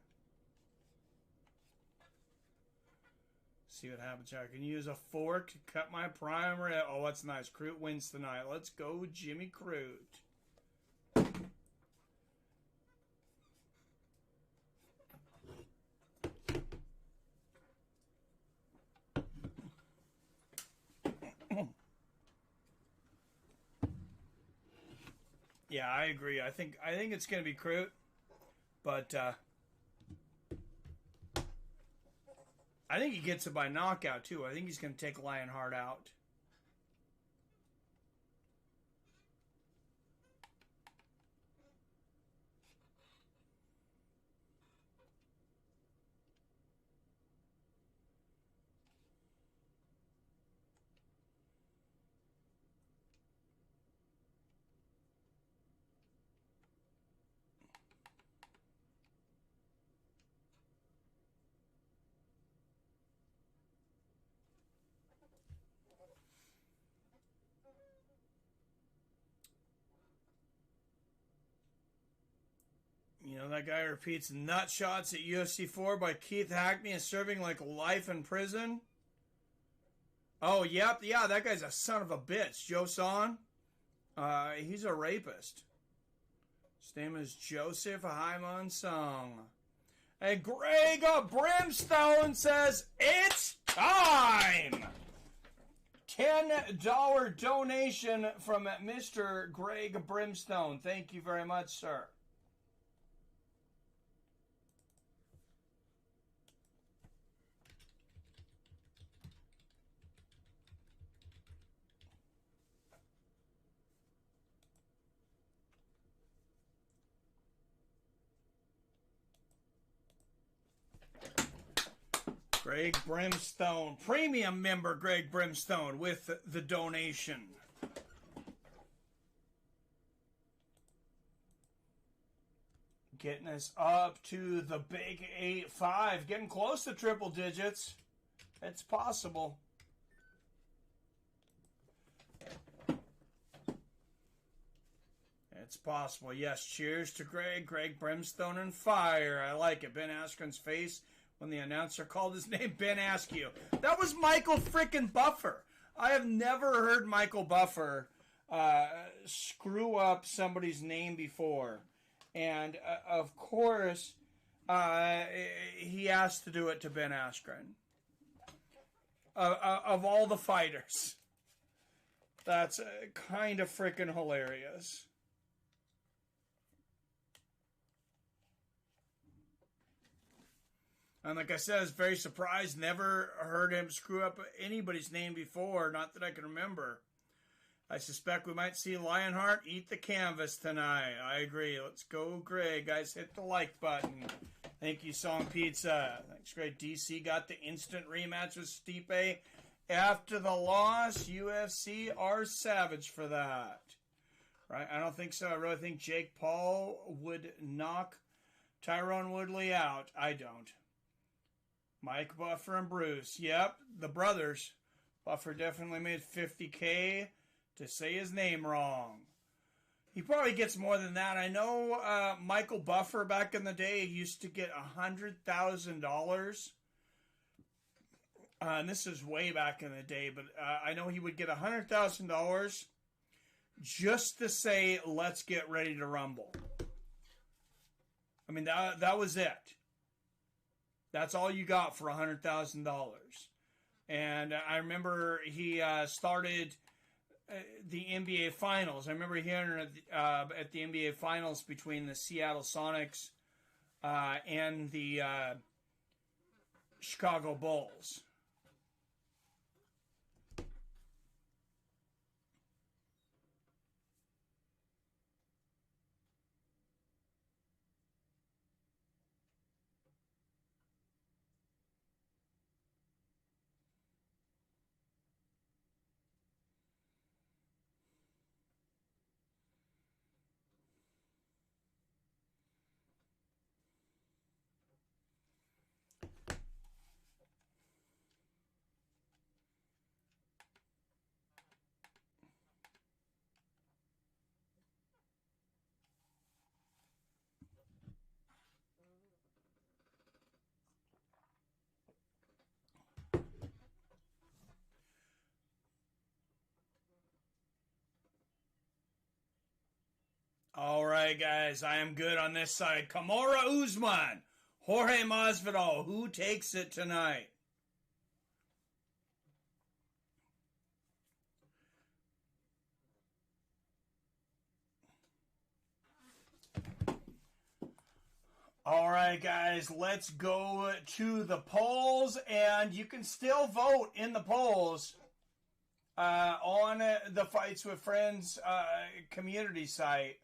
A: See what happens here. I can use a fork to cut my prime rib. Oh, that's nice. Crute wins tonight. Let's go, Jimmy Crute. Yeah, I agree. I think it's going to be Crute, but I think he gets it by knockout, too. I think he's going to take Lionheart out. That guy repeats nut shots at UFC 4 by Keith Hackney is serving like life in prison. Oh, yep. Yeah, that guy's a son of a bitch. Joe Son. He's a rapist. His name is Joseph Hyman Song. And Greg Brimstone says, it's time! $10 donation from Mr. Greg Brimstone. Thank you very much, sir. Greg Brimstone, premium member Greg Brimstone with the donation. Getting us up to the big 8-5. Getting close to triple digits. It's possible. It's possible. Yes, cheers to Greg. Greg Brimstone and fire. I like it. Ben Askren's face when the announcer called his name Ben Askew. That was Michael frickin' Buffer. I have never heard Michael Buffer screw up somebody's name before. And, of course, he asked to do it to Ben Askren. Of all the fighters. That's kind of frickin' hilarious. And like I said, I was very surprised. Never heard him screw up anybody's name before. Not that I can remember. I suspect we might see Lionheart eat the canvas tonight. I agree. Let's go, Greg. Guys, hit the like button. Thank you, Song Pizza. Thanks, Greg. DC got the instant rematch with Stipe after the loss. UFC are savage for that. Right? I don't think so. I really think Jake Paul would knock Tyron Woodley out. I don't. Mike Buffer and Bruce. Yep, the brothers. Buffer definitely made $50K to say his name wrong. He probably gets more than that. I know Michael Buffer back in the day used to get $100,000. And this is way back in the day, but I know he would get $100,000 just to say, let's get ready to rumble. I mean, that was it. That's all you got for $100,000. And I remember he started the NBA Finals. I remember hearing at the NBA Finals between the Seattle Sonics and the Chicago Bulls. All right, guys, I am good on this side. Kamaru Usman, Jorge Masvidal, who takes it tonight? All right, guys, let's go to the polls, and you can still vote in the polls on the Fights with Friends community site.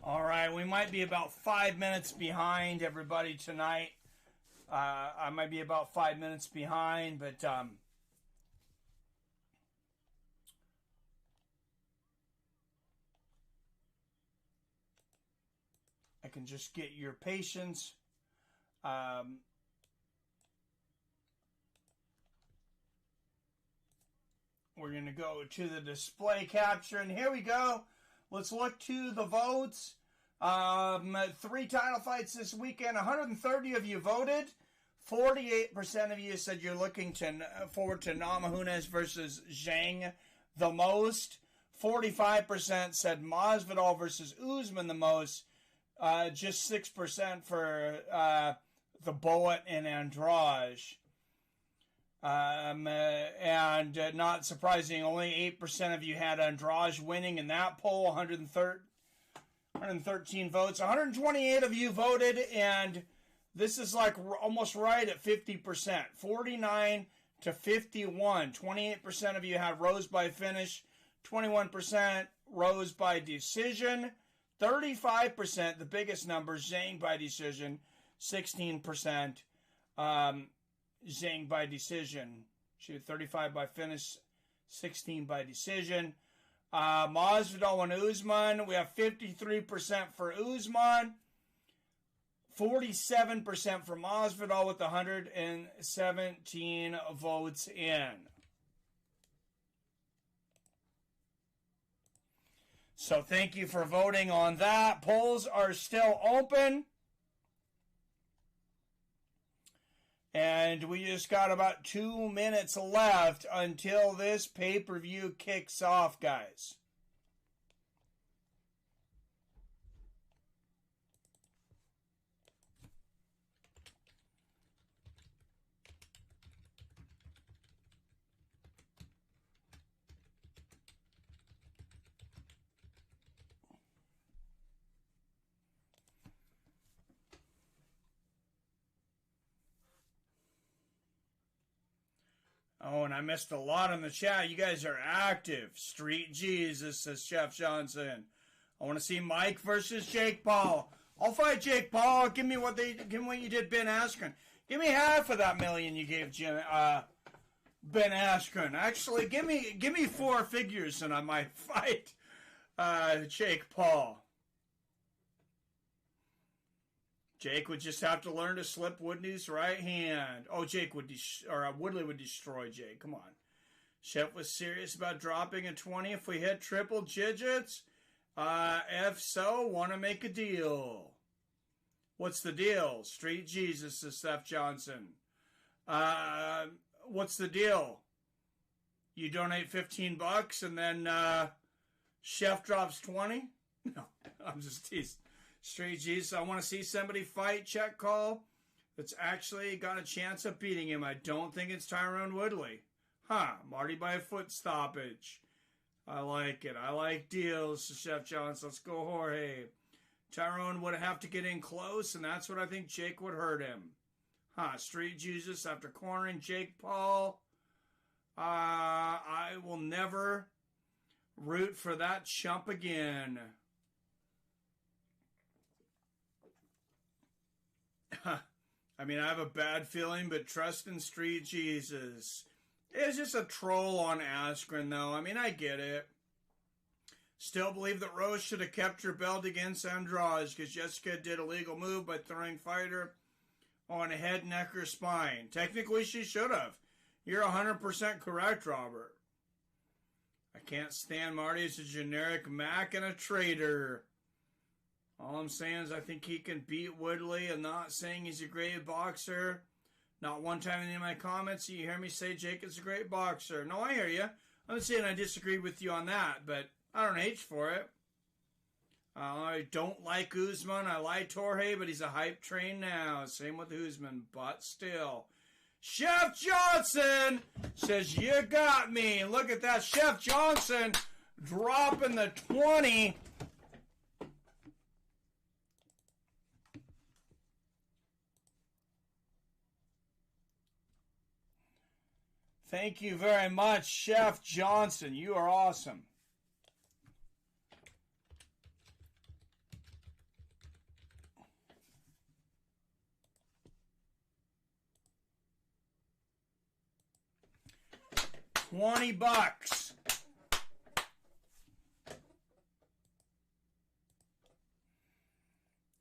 A: All right, we might be about 5 minutes behind everybody tonight. I might be about 5 minutes behind, but I can just get your patience. We're going to go to the display capture, and here we go. Let's look to the votes. 3 title fights this weekend. 130 of you voted. 48% of you said you're looking forward to Namajunas versus Zhang the most. 45% said Masvidal versus Usman the most. Just 6% for the Boet and Andrade. And not surprising, only 8% of you had Andrade winning in that poll, 113 votes. 128 of you voted, and this is like almost right at 50%. 49 to 51. 28% of you had Rose by finish. 21% Rose by decision. 35%, the biggest number, Zhang by decision. 16% Zhang by decision. She had 35 by finish, 16 by decision. Masvidal and Usman, we have 53% for Usman, 47% for Masvidal with 117 votes in. So thank you for voting on that. Polls are still open. And we just got about 2 minutes left until this pay-per-view kicks off, guys. Oh, and I missed a lot in the chat. You guys are active. Street Jesus, says Chef Johnson. I want to see Mike versus Jake Paul. I'll fight Jake Paul. Give me what you did Ben Askren. Give me half of that million you gave Ben Askren. Actually, give me 4 figures and I might fight Jake Paul. Jake would just have to learn to slip Woodley's right hand. Oh, Woodley would destroy Jake. Come on. Chef was serious about dropping a 20 if we hit triple digits. If so, want to make a deal. What's the deal? Street Jesus, says Seth Johnson. What's the deal? You donate $15 and then Chef drops 20? No, I'm just teasing. Street Jesus, I want to see somebody fight check call that's actually got a chance of beating him. I don't think it's Tyrone Woodley. Marty by a foot stoppage. I like it. I like deals, Chef Johnson. Let's go, Jorge. Tyrone would have to get in close, and that's what I think Jake would hurt him. Street Jesus after cornering Jake Paul. I will never root for that chump again. I mean, I have a bad feeling, but trust in Street Jesus. It's just a troll on Askren, though. I mean, I get it. Still believe that Rose should have kept her belt against Andrade because Jessica did a legal move by throwing fighter on a head, neck, or spine. Technically, she should have. You're 100% correct, Robert. I can't stand Marty as a generic Mac and a traitor. All I'm saying is I think he can beat Woodley. I'm not saying he's a great boxer. Not one time in any of my comments you hear me say Jake is a great boxer. No, I hear you. I'm not saying I disagree with you on that, but I don't hate for it. I don't like Usman. I like Jorge, but he's a hype train now. Same with Usman, but still. Chef Johnson says, you got me. Look at that. Chef Johnson dropping the 20. Thank you very much, Chef Johnson. You are awesome. $20.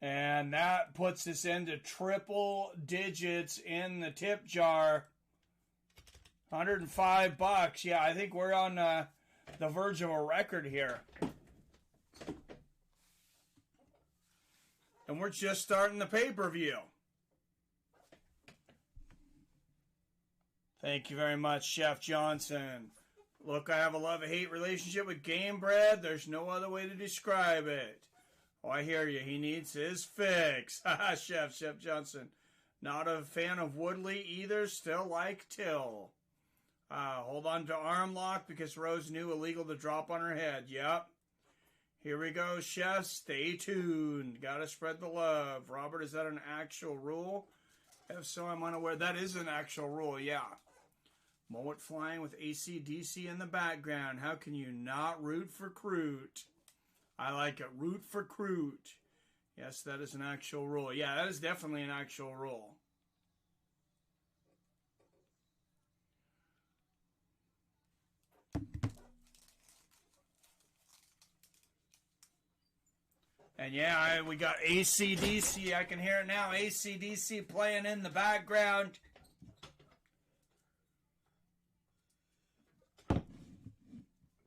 A: And that puts us into triple digits in the tip jar. $105. Yeah, I think we're on the verge of a record here. And we're just starting the pay-per-view. Thank you very much, Chef Johnson. Look, I have a love-hate relationship with Game Bread. There's no other way to describe it. Oh, I hear you. He needs his fix. Chef Johnson. Not a fan of Woodley either. Still like Till. Hold on to arm lock because Rose knew illegal to drop on her head. Yep. Here we go, chefs. Stay tuned. Gotta spread the love. Robert, is that an actual rule? If so, I'm unaware. That is an actual rule, yeah. Mullet flying with AC/DC in the background. How can you not root for Crute? I like it. Root for Crute. Yes, that is an actual rule. Yeah, that is definitely an actual rule. And yeah, we got AC/DC. I can hear it now. AC/DC playing in the background.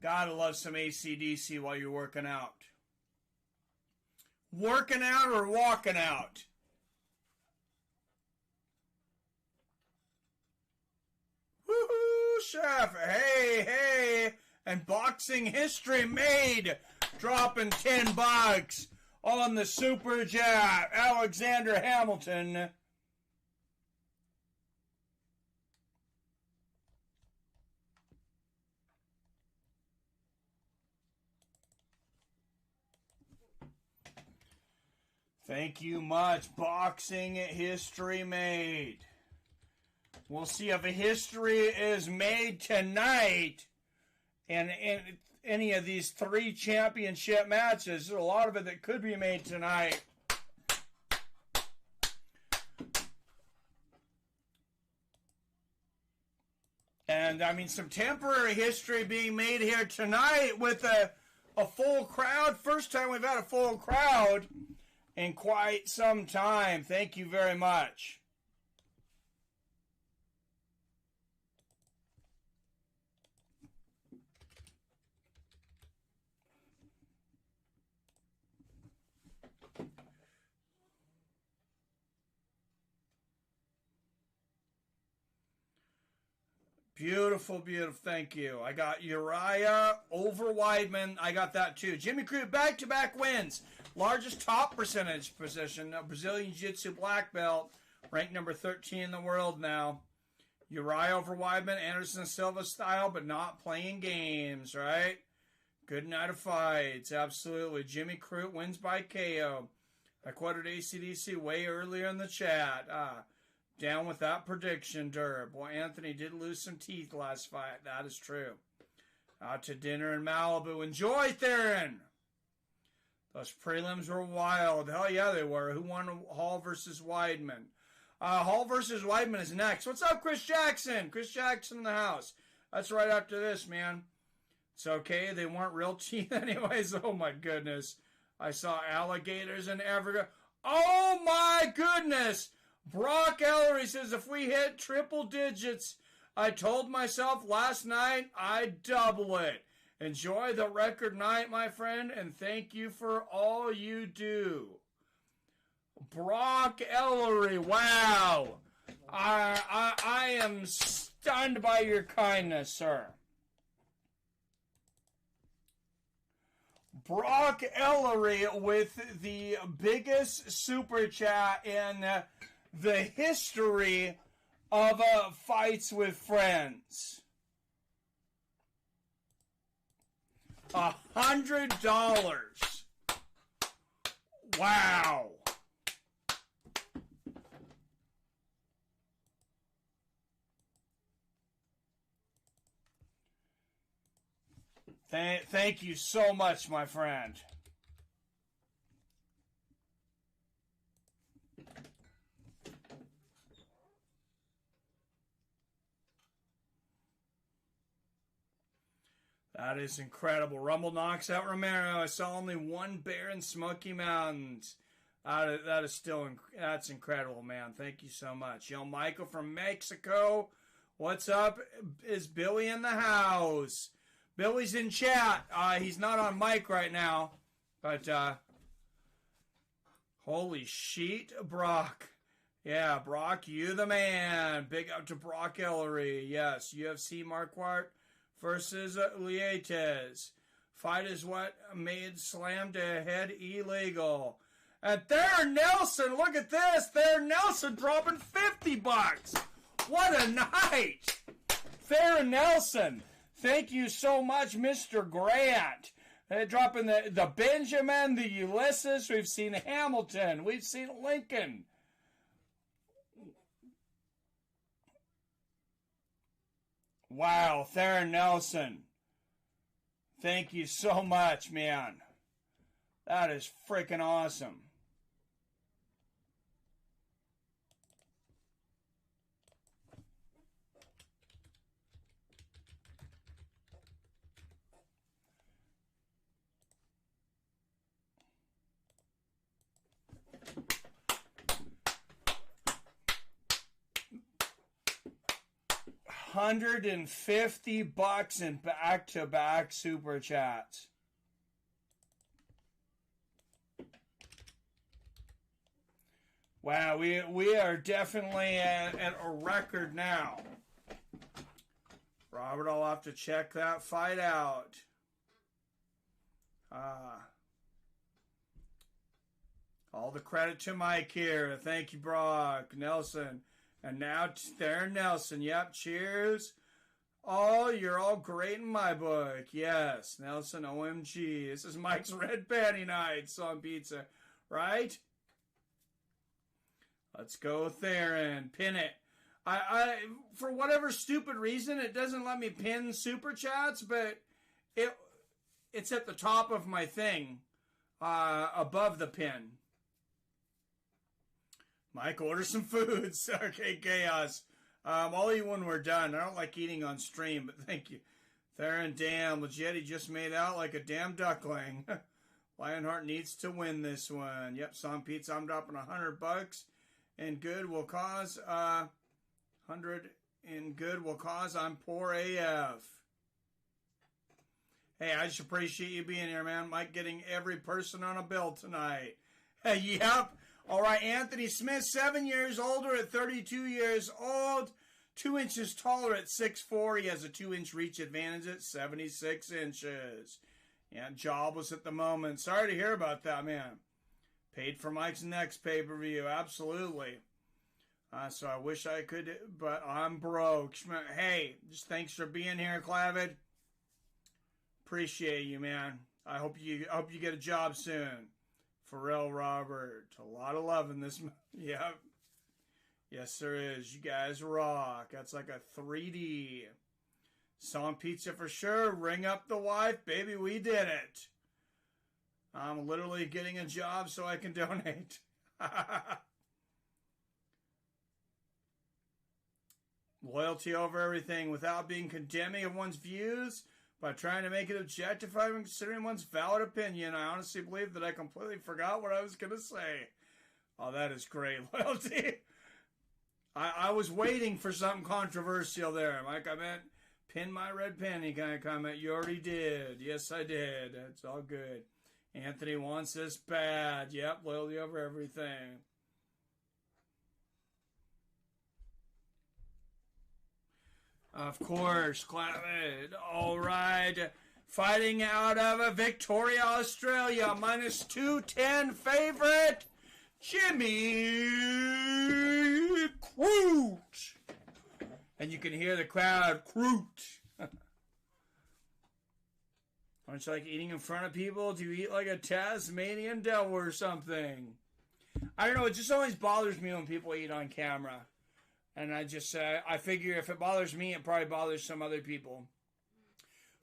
A: Gotta love some AC/DC while you're working out. Working out or walking out? Woohoo, chef. Hey, hey. And boxing history made. Dropping $10 on the Super Chat. Alexander Hamilton. Thank you much. Boxing history made. We'll see if a history is made tonight in any of these 3 championship matches. There's a lot of it that could be made tonight. And, I mean, some temporary history being made here tonight with a full crowd. First time we've had a full crowd in quite some time. Thank you very much. Beautiful, beautiful. Thank you. I got Uriah over Weidman. I got that too. Jimmy Crute, back-to-back wins. Largest top percentage position. Brazilian Jiu-Jitsu black belt. Ranked number 13 in the world now. Uriah over Weidman. Anderson Silva style, but not playing games, right? Good night of fights. Absolutely. Jimmy Crute wins by KO. I quoted AC/DC way earlier in the chat. Down with that prediction, Derb. Well, Anthony did lose some teeth last fight. That is true. Out to dinner in Malibu. Enjoy, Theron! Those prelims were wild. Hell yeah, they were. Who won Hall versus Weidman? Hall versus Weidman is next. What's up, Chris Jackson? Chris Jackson in the house. That's right after this, man. It's okay. They weren't real teeth anyways. Oh, my goodness. I saw alligators in Africa. Oh, my goodness! Brock Ellery says, if we hit triple digits, I told myself last night I'd double it. Enjoy the record night, my friend, and thank you for all you do. Brock Ellery, wow. I am stunned by your kindness, sir. Brock Ellery with the biggest super chat in the history of fights with friends. $100. Wow. Thank you so much, my friend. That is incredible. Rumble knocks out Romero. I saw only one bear in Smoky Mountains. That's incredible, man. Thank you so much. Yo, Michael from Mexico. What's up? Is Billy in the house? Billy's in chat. He's not on mic right now. But, holy shit, Brock. Yeah, Brock, you the man. Big up to Brock Ellery. Yes, UFC Marquardt versus Lietes. Fight is what made slam to head illegal. And Theron Nelson, look at this. Theron Nelson dropping $50. What a night. Theron Nelson, thank you so much, Mr. Grant. Dropping the Benjamin, the Ulysses. We've seen Hamilton. We've seen Lincoln. Wow, Theron Nelson. Thank you so much, man. That is freaking awesome. $150 in back-to-back super chats. Wow, we are definitely at a record now. Robert, I'll have to check that fight out. All the credit to Mike here. Thank you, Brock, Nelson. And now Theron Nelson. Yep, cheers. Oh, you're all great in my book. Yes, Nelson, OMG. This is Mike's Red Panty Nights on pizza, right? Let's go, Theron. Pin it. I for whatever stupid reason, it doesn't let me pin super chats, but it's at the top of my thing, above the pin. Mike, order some foods. Okay, Chaos. I'll eat when we're done. I don't like eating on stream, but thank you. Theron, damn, Leggetti just made out like a damn duckling. Lionheart needs to win this one. Yep, Song Pizza, I'm dropping $100. And good will cause, 100 in good will cause, I'm poor AF. Hey, I just appreciate you being here, man. Mike getting every person on a bill tonight. Hey, yep. All right, Anthony Smith, 7 years older at 32 years old, 2 inches taller at 6'4". He has a 2-inch reach advantage at 76 inches. Yeah, jobless at the moment. Sorry to hear about that, man. Paid for Mike's next pay-per-view, absolutely. So I wish I could, but I'm broke. Hey, just thanks for being here, Clavid. Appreciate you, man. I hope you get a job soon. Pharrell Robert, a lot of love in this. Yep. Yes, there is. You guys rock. That's like a 3D. Song Pizza for sure. Ring up the wife. Baby, we did it. I'm literally getting a job so I can donate. Loyalty over everything without being condemning of one's views. By trying to make it objectified and considering one's valid opinion, I honestly believe that I completely forgot what I was going to say. Oh, that is great. Loyalty. I was waiting for something controversial there. Mike, I meant pin my red penny kind of comment. You already did. Yes, I did. It's all good. Anthony wants this bad. Yep, loyalty over everything. Of course, Clavid. All right. Fighting out of Victoria, Australia. Minus 210 favorite, Jimmy Crute. And you can hear the crowd, Crute. Aren't you like eating in front of people? Do you eat like a Tasmanian devil or something? I don't know. It just always bothers me when people eat on camera. And I figure if it bothers me, it probably bothers some other people.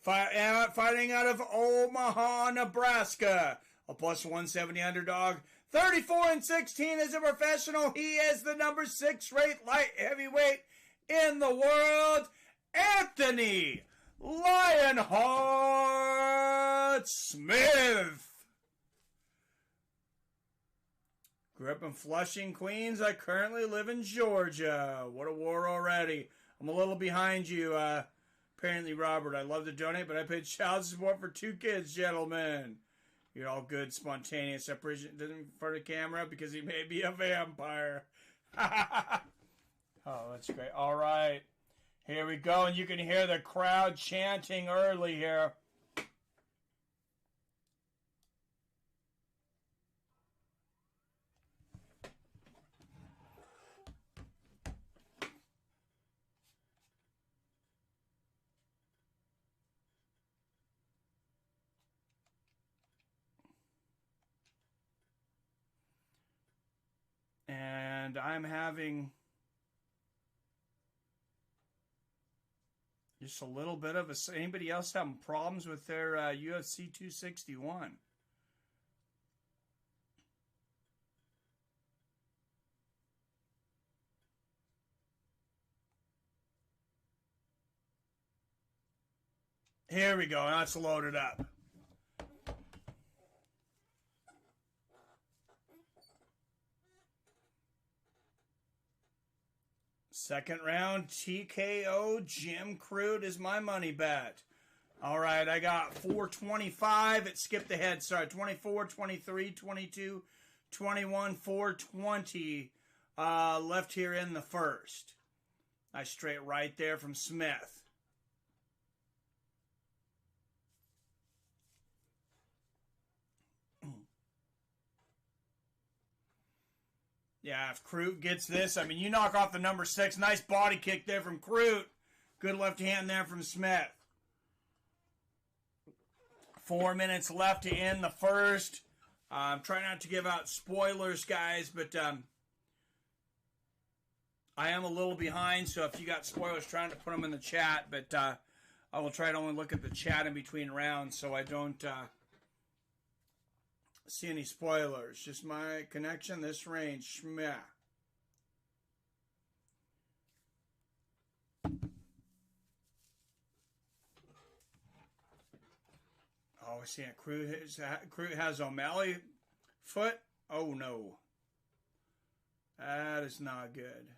A: Fighting out of Omaha, Nebraska. A plus 170 underdog. 34-16 as a professional. He is the number 6 rate light heavyweight in the world. Anthony Lionheart Smith. Grew up in Flushing, Queens. I currently live in Georgia. What a war already. I'm a little behind you, apparently, Robert. I love to donate, but I paid child support for 2 kids, gentlemen. You're all good, spontaneous. I appreciate it in front of the camera because he may be a vampire. Oh, that's great. All right. Here we go, and you can hear the crowd chanting early here. I'm having just a little bit of a... Anybody else having problems with their UFC 261? Here we go. That's loaded up. Second round, TKO, Jim Crute is my money bet. All right, I got 425. It skipped ahead. Sorry, 24, 23, 22, 21, 420 left here in the first. Nice straight right there from Smith. Yeah, if Crute gets this, I mean, you knock off the number 6. Nice body kick there from Crute. Good left hand there from Smith. 4 minutes left to end the first. I'm trying not to give out spoilers, guys, but I am a little behind, so if you got spoilers, trying to put them in the chat, but I will try to only look at the chat in between rounds so I don't see any spoilers. Just my connection, this range. Shmeh. Oh, we're seeing Crute has O'Malley foot. Oh, no. That is not good.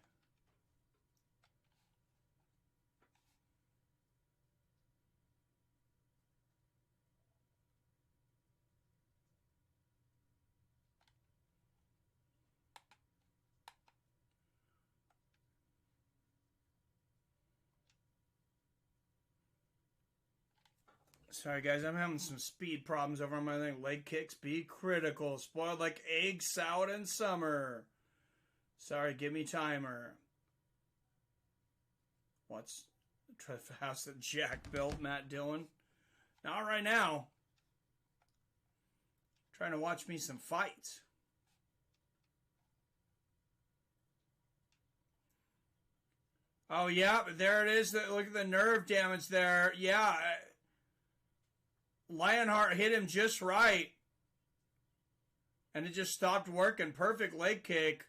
A: Sorry, guys, I'm having some speed problems over on my thing. Leg kicks be critical. Spoiled like eggs, soured in summer. Sorry, give me timer. What's the house that Jack built, Matt Dillon? Not right now. Trying to watch me some fights. Oh, yeah, but there it is. Look at the nerve damage there. Yeah, Lionheart hit him just right. And it just stopped working. Perfect leg kick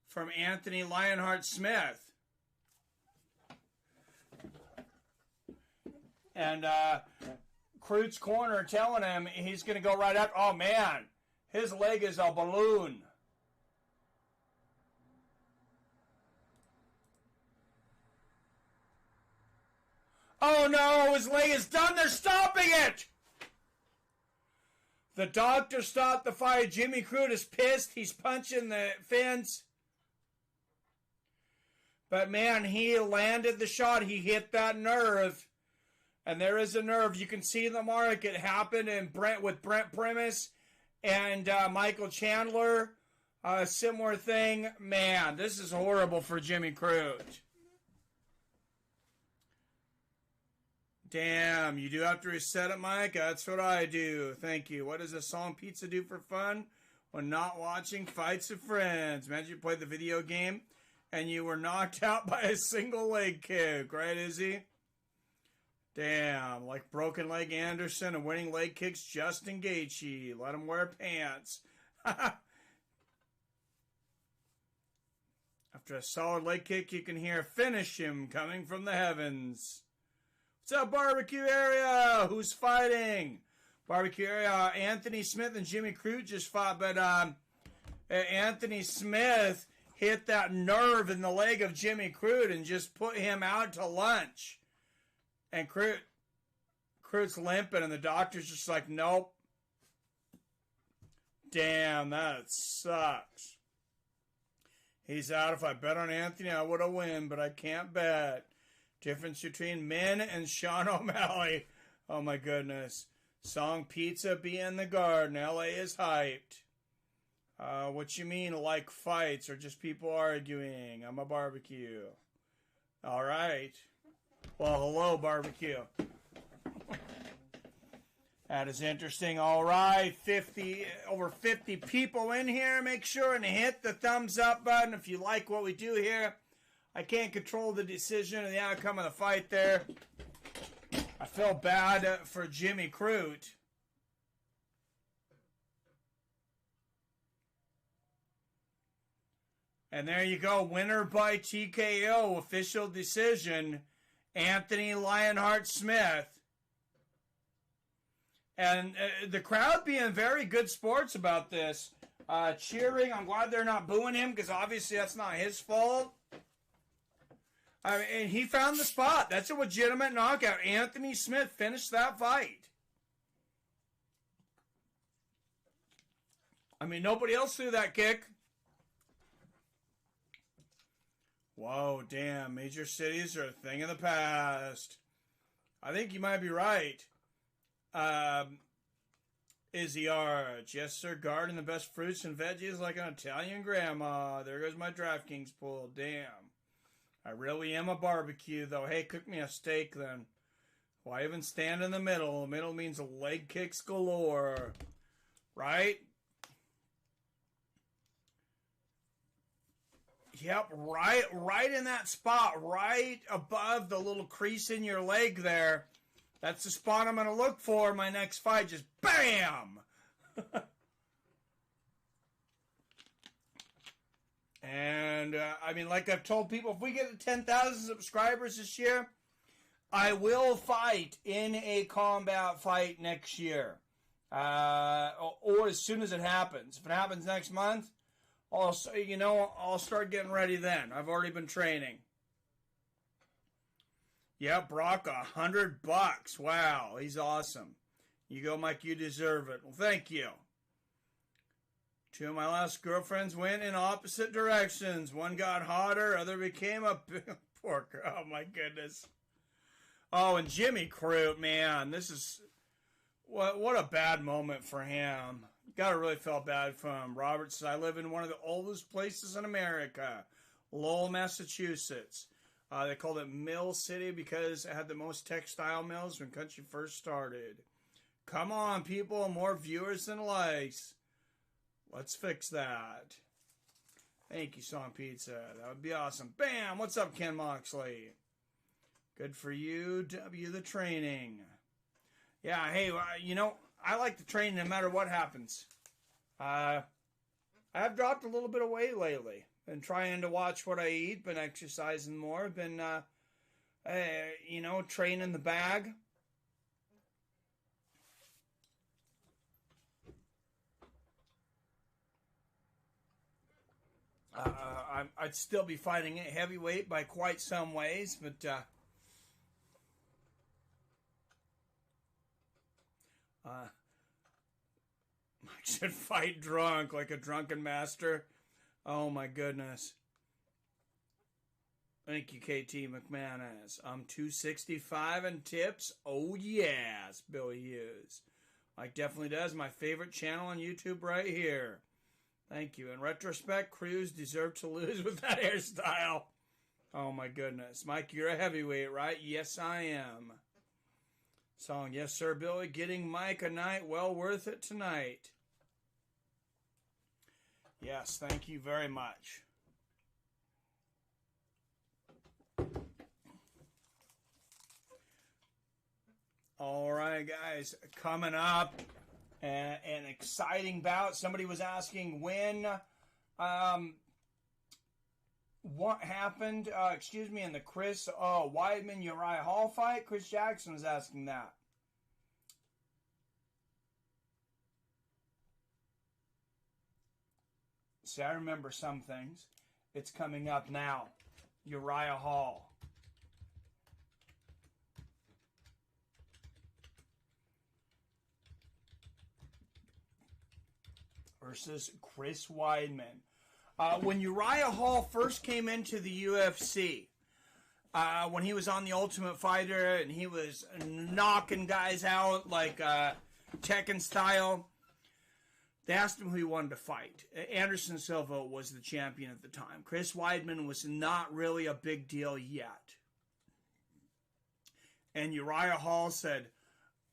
A: from Anthony Lionheart Smith. And Crute's corner telling him he's going to go right up. Oh, man. His leg is a balloon. Oh, no. His leg is done. They're stopping it. The doctor stopped the fight. Jimmy Crute is pissed. He's punching the fence. But, man, he landed the shot. He hit that nerve. And there is a nerve. You can see the mark. It happened with Brent Primus and Michael Chandler. A similar thing. Man, this is horrible for Jimmy Crute. Damn, you do have to reset it, Mike? That's what I do. Thank you. What does a song pizza do for fun when not watching fights of friends? Imagine you played the video game and you were knocked out by a single leg kick. Right, Izzy? Damn, like broken leg Anderson and winning leg kicks Justin Gaethje. Let him wear pants. After a solid leg kick, you can hear "Finish him" coming from the heavens. What's up, barbecue area? Who's fighting? Barbecue area. Anthony Smith and Jimmy Crute just fought, but Anthony Smith hit that nerve in the leg of Jimmy Crute and just put him out to lunch. And Crute's limping, and the doctor's just like, nope. Damn, that sucks. He's out. If I bet on Anthony, I would have won, but I can't bet. Difference between Min and Sean O'Malley. Oh, my goodness. Song Pizza be in the garden. LA is hyped. What you mean, like fights or just people arguing? I'm a barbecue. All right. Well, hello, barbecue. That is interesting. All right, over 50 people in here. Make sure and hit the thumbs up button if you like what we do here. I can't control the decision or the outcome of the fight there. I feel bad for Jimmy Crute. And there you go. Winner by TKO. Official decision. Anthony Lionheart-Smith. And the crowd being very good sports about this. Cheering. I'm glad they're not booing him because obviously that's not his fault. I mean, and he found the spot. That's a legitimate knockout. Anthony Smith finished that fight. I mean, nobody else threw that kick. Whoa, damn. Major cities are a thing of the past. I think you might be right. Izzy Arch. Yes, sir. Garden the best fruits and veggies like an Italian grandma. There goes my DraftKings pool. Damn. I really am a barbecue, though. Hey, cook me a steak, then. Why even stand in the middle? The middle means leg kicks galore. Right? Yep, right in that spot. Right above the little crease in your leg there. That's the spot I'm going to look for in my next fight. Just BAM! And, I mean, like I've told people, if we get to 10,000 subscribers this year, I will fight in a combat fight next year. Or as soon as it happens. If it happens next month, I'll start getting ready then. I've already been training. Yeah, Brock, $100. Wow, he's awesome. You go, Mike, you deserve it. Well, thank you. Two of my last girlfriends went in opposite directions. One got hotter, other became a porker. Oh, my goodness. Oh, and Jimmy Crute, man, this is... What a bad moment for him. Gotta really feel bad for him. Robert says, I live in one of the oldest places in America, Lowell, Massachusetts. They called it Mill City because it had the most textile mills when country first started. Come on, people, more viewers than likes. Let's fix that. Thank you, Song Pizza. That would be awesome. Bam! What's up, Ken Moxley? Good for you. W the training. Yeah, hey, I like to train no matter what happens. I have dropped a little bit of weight lately. Been trying to watch what I eat, been exercising more, been, training the bag. I'd still be fighting at heavyweight by quite some ways, but Mike should fight drunk like a drunken master. Oh my goodness. Thank you, KT McManus. I'm 265 and tips. Oh yes, Billy Hughes. Mike definitely does. My favorite channel on YouTube right here. Thank you. In retrospect, Cruz deserved to lose with that hairstyle. Oh my goodness. Mike, you're a heavyweight, right? Yes, I am. Song, yes, sir, Billy. Getting Mike a night well worth it tonight. Yes, thank you very much. All right, guys. Coming up, an exciting bout. Somebody was asking when, what happened, in the Chris Weidman Uriah Hall fight. Chris Jackson was asking that. See, I remember some things. It's coming up now. Uriah Hall versus Chris Weidman. When Uriah Hall first came into the UFC, when he was on the Ultimate Fighter and he was knocking guys out like Tekken style, they asked him who he wanted to fight. Anderson Silva was the champion at the time. Chris Weidman was not really a big deal yet. And Uriah Hall said,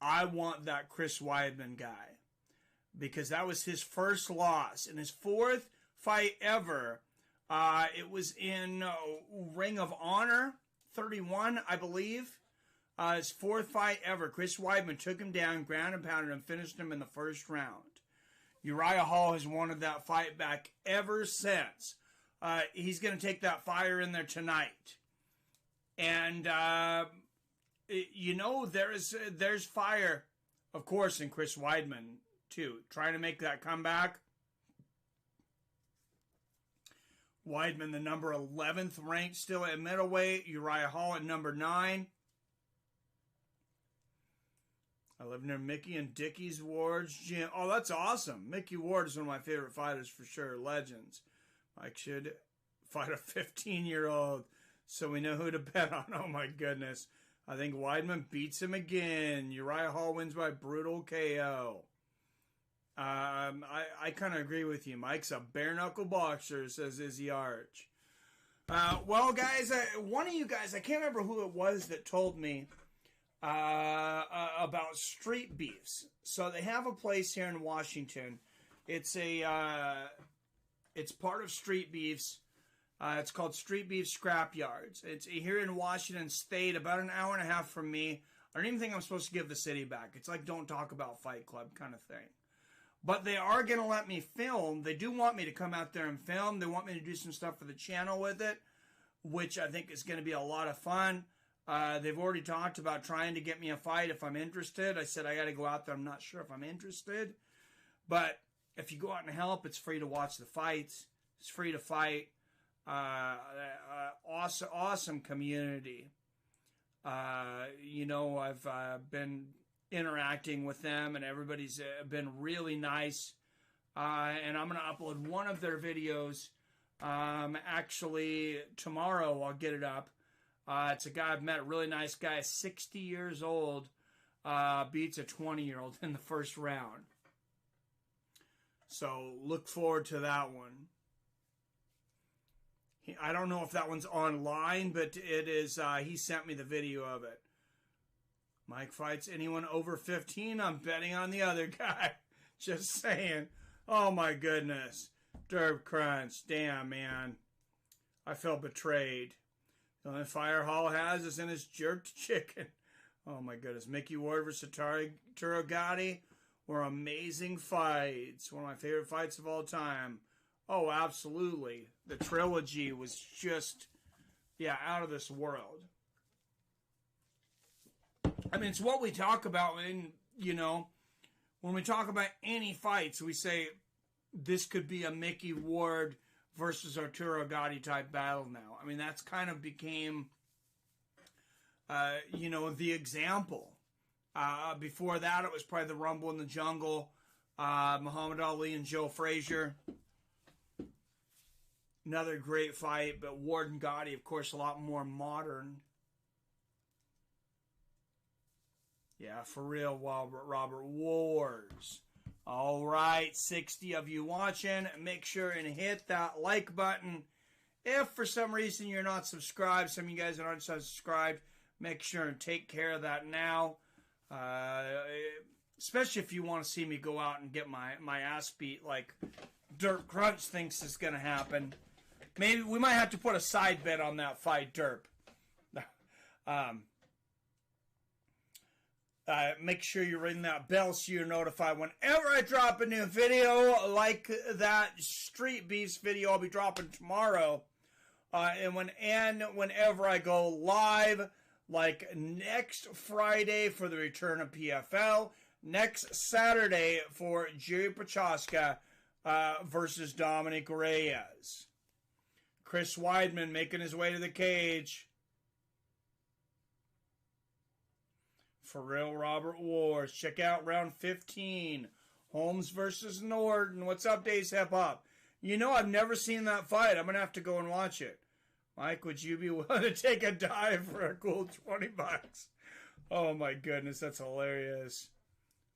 A: I want that Chris Weidman guy, because that was his first loss. In his fourth fight ever, it was in Ring of Honor 31, I believe. His fourth fight ever. Chris Weidman took him down, ground and pounded him, finished him in the first round. Uriah Hall has wanted that fight back ever since. He's going to take that fire in there tonight. And, you know, there's fire, of course, in Chris Weidman, too. Trying to make that comeback. Weidman, the number 11th ranked, still at middleweight. Uriah Hall at number 9. I live near Mickey and Dickie's Ward's gym. Oh, that's awesome. Mickey Ward is one of my favorite fighters for sure. Legends. Mike should fight a 15-year-old so we know who to bet on. Oh, my goodness. I think Weidman beats him again. Uriah Hall wins by brutal KO. I kind of agree with you. Mike's a bare-knuckle boxer, says Izzy Arch. Well, guys, one of you guys, I can't remember who it was that told me about street beefs. So they have a place here in Washington. It's part of Street Beefs. It's called Street Beef Scrap Yards. It's here in Washington State, about an hour and a half from me. I don't even think I'm supposed to give the city back. It's like Don't Talk About Fight Club kind of thing. But they are going to let me film. They do want me to come out there and film. They want me to do some stuff for the channel with it, which I think is going to be a lot of fun. They've already talked about trying to get me a fight if I'm interested. I said I got to go out there. I'm not sure if I'm interested. But if you go out and help, it's free to watch the fights. It's free to fight. Awesome community. You know, I've been interacting with them, and everybody's been really nice. And I'm going to upload one of their videos. Actually, tomorrow I'll get it up. It's a guy I've met, a really nice guy, 60 years old, beats a 20-year-old in the first round. So look forward to that one. I don't know if that one's online, but it is. He sent me the video of it. Mike fights anyone over 15. I'm betting on the other guy. Just saying. Oh, my goodness. Derb Crunch. Damn, man. I felt betrayed. The only fire Hall has is in his jerked chicken. Oh, my goodness. Mickey Ward versus Arturo Gatti were amazing fights. One of my favorite fights of all time. Oh, absolutely. The trilogy was just, out of this world. I mean, it's what we talk about when we talk about any fights, we say this could be a Mickey Ward versus Arturo Gatti type battle now. I mean, that's kind of became, the example. Before that, it was probably the Rumble in the Jungle, Muhammad Ali and Joe Frazier. Another great fight, but Ward and Gotti, of course, a lot more modern. Yeah, for real, Robert Wars. All right, 60 of you watching. Make sure and hit that like button. If for some reason you're not subscribed, some of you guys that aren't subscribed, make sure and take care of that now. Especially if you want to see me go out and get my ass beat like Derp Crunch thinks is going to happen. Maybe we might have to put a side bet on that fight, Derp. Make sure you ring that bell so you're notified whenever I drop a new video, like that Street Beefs video I'll be dropping tomorrow. And whenever I go live, like next Friday for the return of PFL, next Saturday for Jerry Prochaska versus Dominic Reyes. Chris Weidman making his way to the cage. For real, Robert Wars. Check out round 15. Holmes versus Norton. What's up, Days Hip Hop? You know I've never seen that fight. I'm going to have to go and watch it. Mike, would you be willing to take a dive for a cool $20? Oh, my goodness. That's hilarious.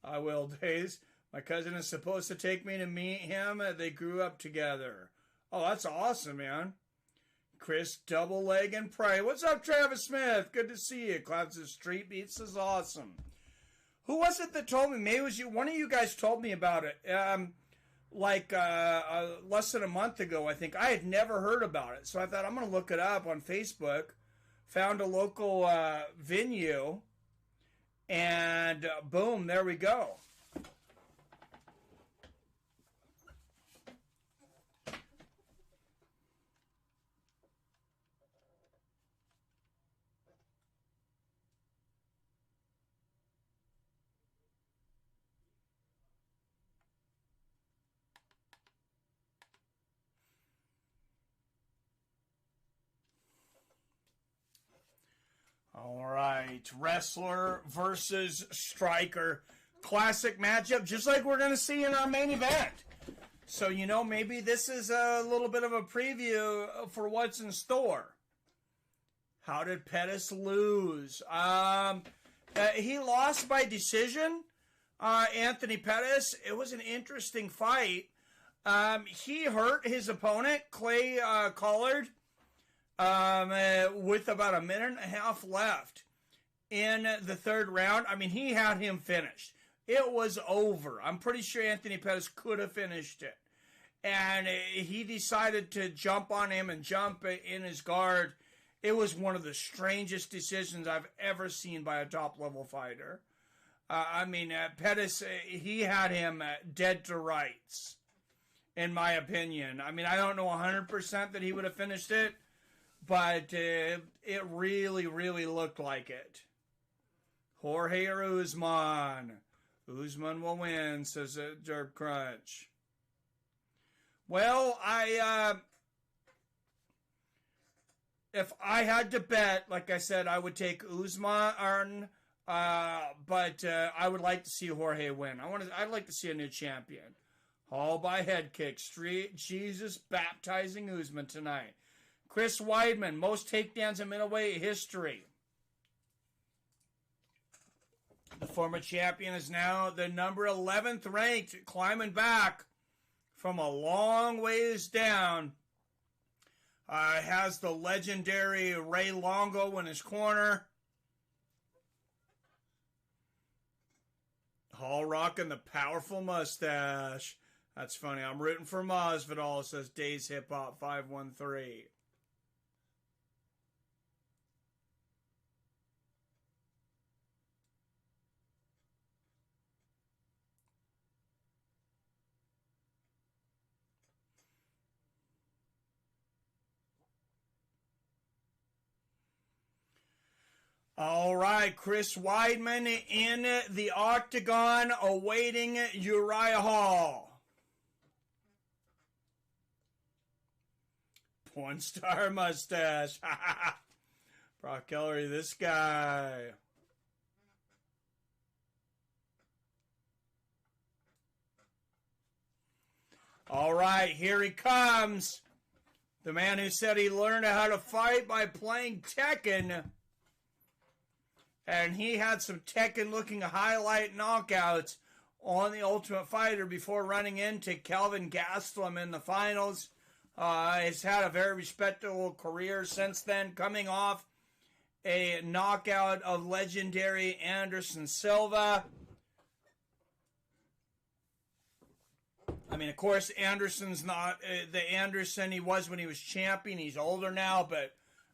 A: I will, Days. My cousin is supposed to take me to meet him. They grew up together. Oh, that's awesome, man. Chris Double Leg and Pray. What's up, Travis Smith? Good to see you. Clouds of Street Beats is awesome. Who was it that told me? Maybe it was you. One of you guys told me about it. Less than a month ago, I think. I had never heard about it. So I thought, I'm going to look it up on Facebook. Found a local venue. And boom, there we go. All right, wrestler versus striker. Classic matchup, just like we're going to see in our main event. So, maybe this is a little bit of a preview for what's in store. How did Pettis lose? He lost by decision, Anthony Pettis. It was an interesting fight. He hurt his opponent, Clay Collard, with about a minute and a half left in the third round. I mean, he had him finished. It was over. I'm pretty sure Anthony Pettis could have finished it. And he decided to jump on him and jump in his guard. It was one of the strangest decisions I've ever seen by a top-level fighter. Pettis, he had him dead to rights, in my opinion. I mean, I don't know 100% that he would have finished it, but it really, really looked like it. Jorge or Usman? Usman will win, says Derp Crunch. Well, if I had to bet, like I said, I would take Usman, but I would like to see Jorge win. I'd like to see a new champion. All by head kick. Street Jesus baptizing Usman tonight. Chris Weidman, most takedowns in middleweight history. The former champion is now the number 11th ranked, climbing back from a long ways down. Has the legendary Ray Longo in his corner. Hall rocking the powerful mustache. That's funny. I'm rooting for Masvidal, says Days Hip Hop 513. All right, Chris Weidman in the octagon awaiting Uriah Hall. Porn star mustache. Brock Ellery, this guy. All right, here he comes. The man who said he learned how to fight by playing Tekken. And he had some Tekken-looking highlight knockouts on The Ultimate Fighter before running into Kelvin Gastelum in the finals. He's had a very respectable career since then, coming off a knockout of legendary Anderson Silva. I mean, of course, Anderson's not the Anderson he was when he was champion. He's older now, but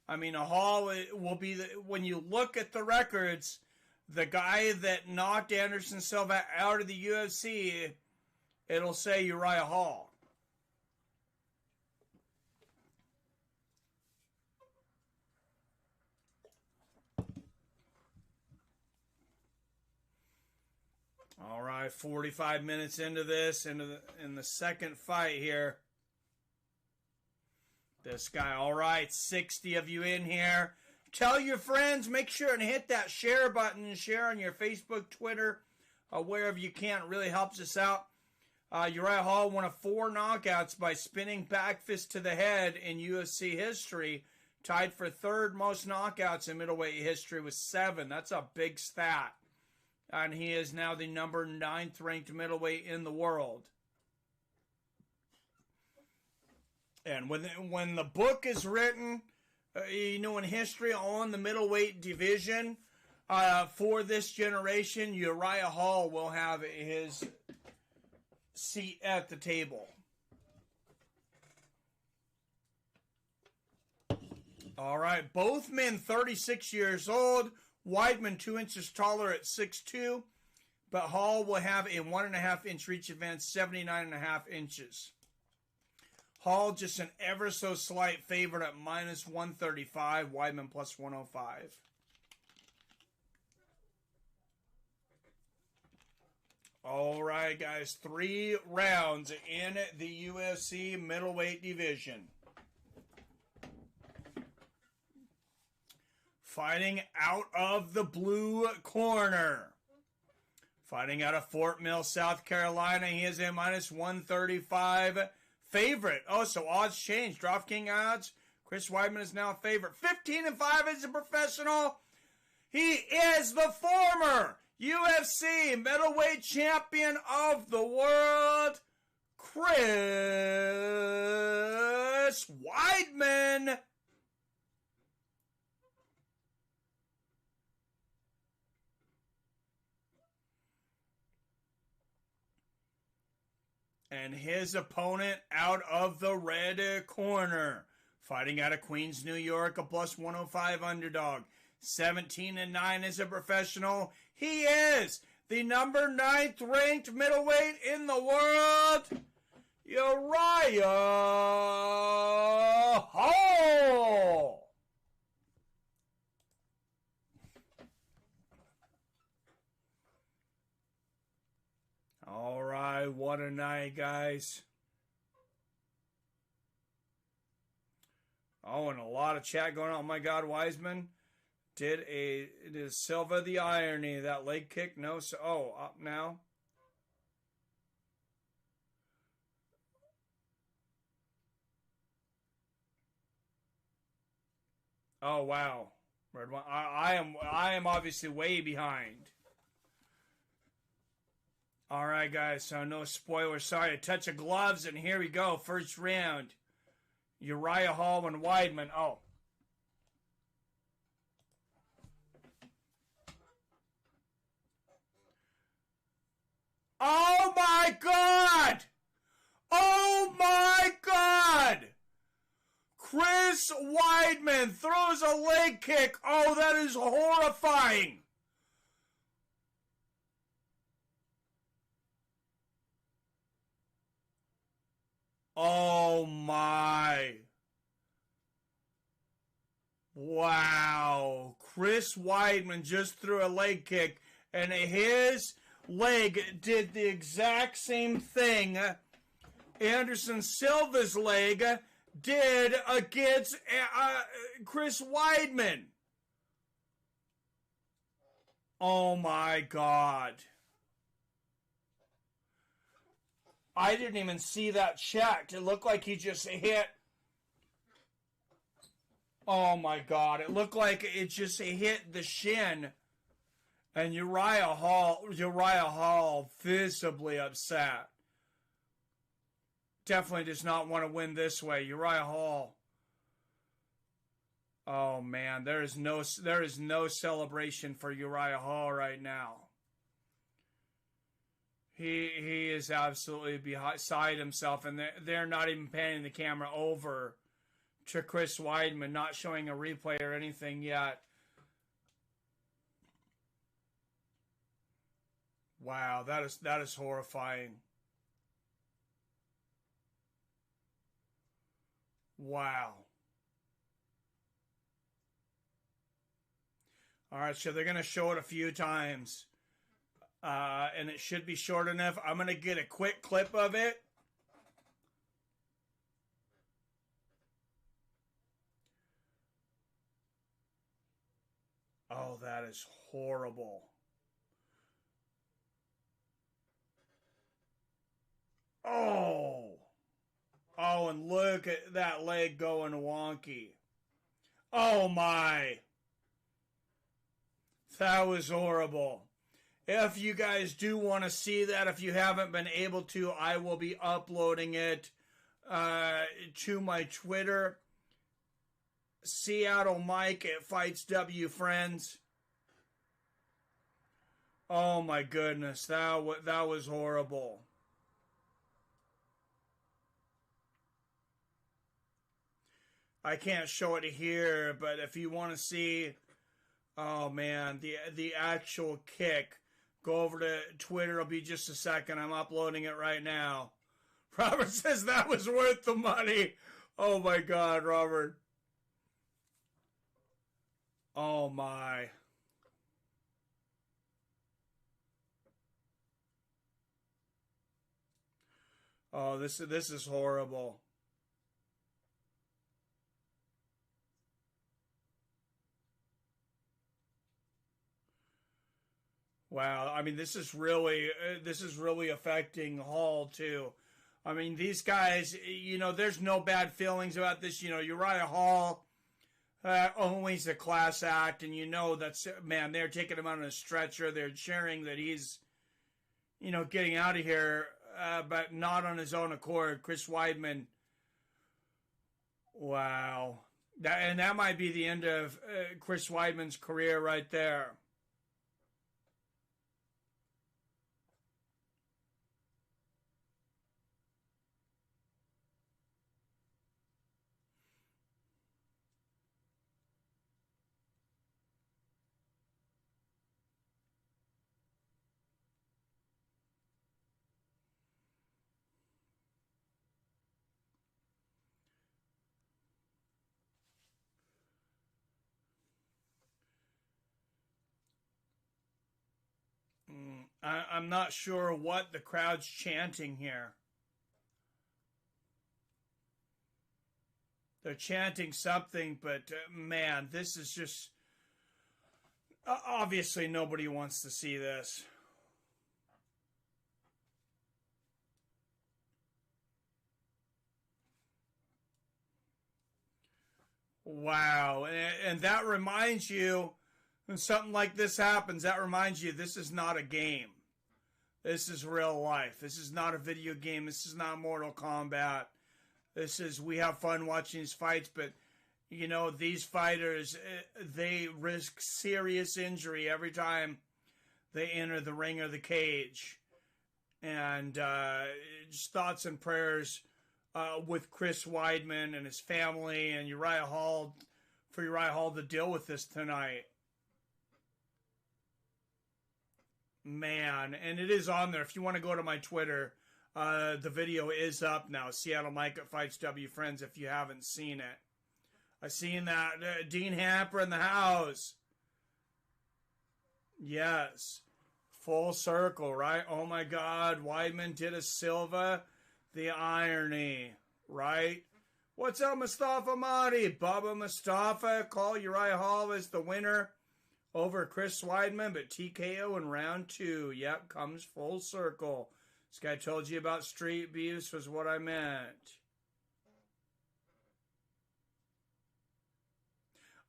A: I mean, Hall will be, when you look at the records, the guy that knocked Anderson Silva out of the UFC, it'll say Uriah Hall. All right, 45 minutes into this, in the second fight here. This guy, all right, 60 of you in here. Tell your friends, make sure and hit that share button and share on your Facebook, Twitter, wherever you can. It really helps us out. Uriah Hall, one of 4 knockouts by spinning back fist to the head in UFC history. Tied for 3rd most knockouts in middleweight history with 7. That's a big stat. And he is now the number 9th ranked middleweight in the world. And when the book is written, in history on the middleweight division, For this generation, Uriah Hall will have his seat at the table. All right, both men 36 years old. Weidman 2 inches taller at 6'2", but Hall will have a 1.5 inch reach advance, 79.5 inches. Hall just an ever so slight favorite at -135, Weidman plus 105. All right, guys, 3 rounds in the UFC middleweight division. Fighting out of the blue corner. Fighting out of Fort Mill, South Carolina. He is a -135 favorite. Oh, so odds changed. DraftKings odds. Chris Weidman is now a favorite. 15-5 as a professional. He is the former UFC middleweight champion of the world, Chris Weidman. And his opponent out of the red corner, fighting out of Queens, New York, a plus 105 underdog. 17-9 as a professional. He is the number 9th ranked middleweight in the world, Uriah Hall. All right, what a night, guys. Oh, and a lot of chat going on. Oh my God, Weidman it is Silva the irony. That leg kick, no, so, oh, up now. Oh, wow. Red one. I am obviously way behind. All right, guys, so no spoilers. Sorry, a touch of gloves, and here we go. First round. Uriah Hall and Weidman. Oh. Oh, my God! Oh, my God! Chris Weidman throws a leg kick. Oh, that is horrifying. Oh, my. Wow. Chris Weidman just threw a leg kick, and his leg did the exact same thing Anderson Silva's leg did against Chris Weidman. Oh, my God. I didn't even see that checked. It looked like he just hit. Oh, my God. It looked like it just hit the shin. And Uriah Hall visibly upset. Definitely does not want to win this way. Uriah Hall. Oh, man. There is no celebration for Uriah Hall right now. He is absolutely beside himself, and they're not even panning the camera over to Chris Weidman, not showing a replay or anything yet. Wow, that is horrifying. Wow. All right, so they're going to show it a few times. And it should be short enough. I'm going to get a quick clip of it. Oh, that is horrible. Oh. Oh, and look at that leg going wonky. Oh, my. That was horrible. If you guys do want to see that, if you haven't been able to, I will be uploading it to my Twitter. Seattle Mike at Fights W Friends. Oh my goodness, that was horrible. I can't show it here, but if you want to see, oh man, the actual kick, go over to Twitter. It'll be just a second. I'm uploading it right now. Robert says that was worth the money. Oh my God, Robert. Oh my. Oh, this is horrible. Wow, I mean this is really affecting Hall too. I mean these guys, there's no bad feelings about this. Uriah Hall only's a class act, and that's man. They're taking him out on a stretcher. They're cheering that he's getting out of here, but not on his own accord. Chris Weidman. Wow, that might be the end of Chris Weidman's career right there. I'm not sure what the crowd's chanting here. They're chanting something, but man, this is just... obviously, nobody wants to see this. Wow. And that reminds you, when something like this happens, that reminds you this is not a game. This is real life. This is not a video game. This is not Mortal Kombat. We have fun watching these fights, but, these fighters, they risk serious injury every time they enter the ring or the cage. And just thoughts and prayers with Chris Weidman and his family and Uriah Hall, for Uriah Hall to deal with this tonight. Man, and it is on there. If you want to go to my Twitter, the video is up now. Seattle Mike at Fights W Friends, if you haven't seen it. I seen that. Dean Hamper in the house. Yes. Full circle, right? Oh my God. Weidman did a Silva. The irony, right? What's up, Mustafa Mahdi? Bubba Mustafa. Call Uriah Hall as the winner over Chris Weidman, but TKO in round 2. Yep, comes full circle. This guy told you about street beefs was what I meant.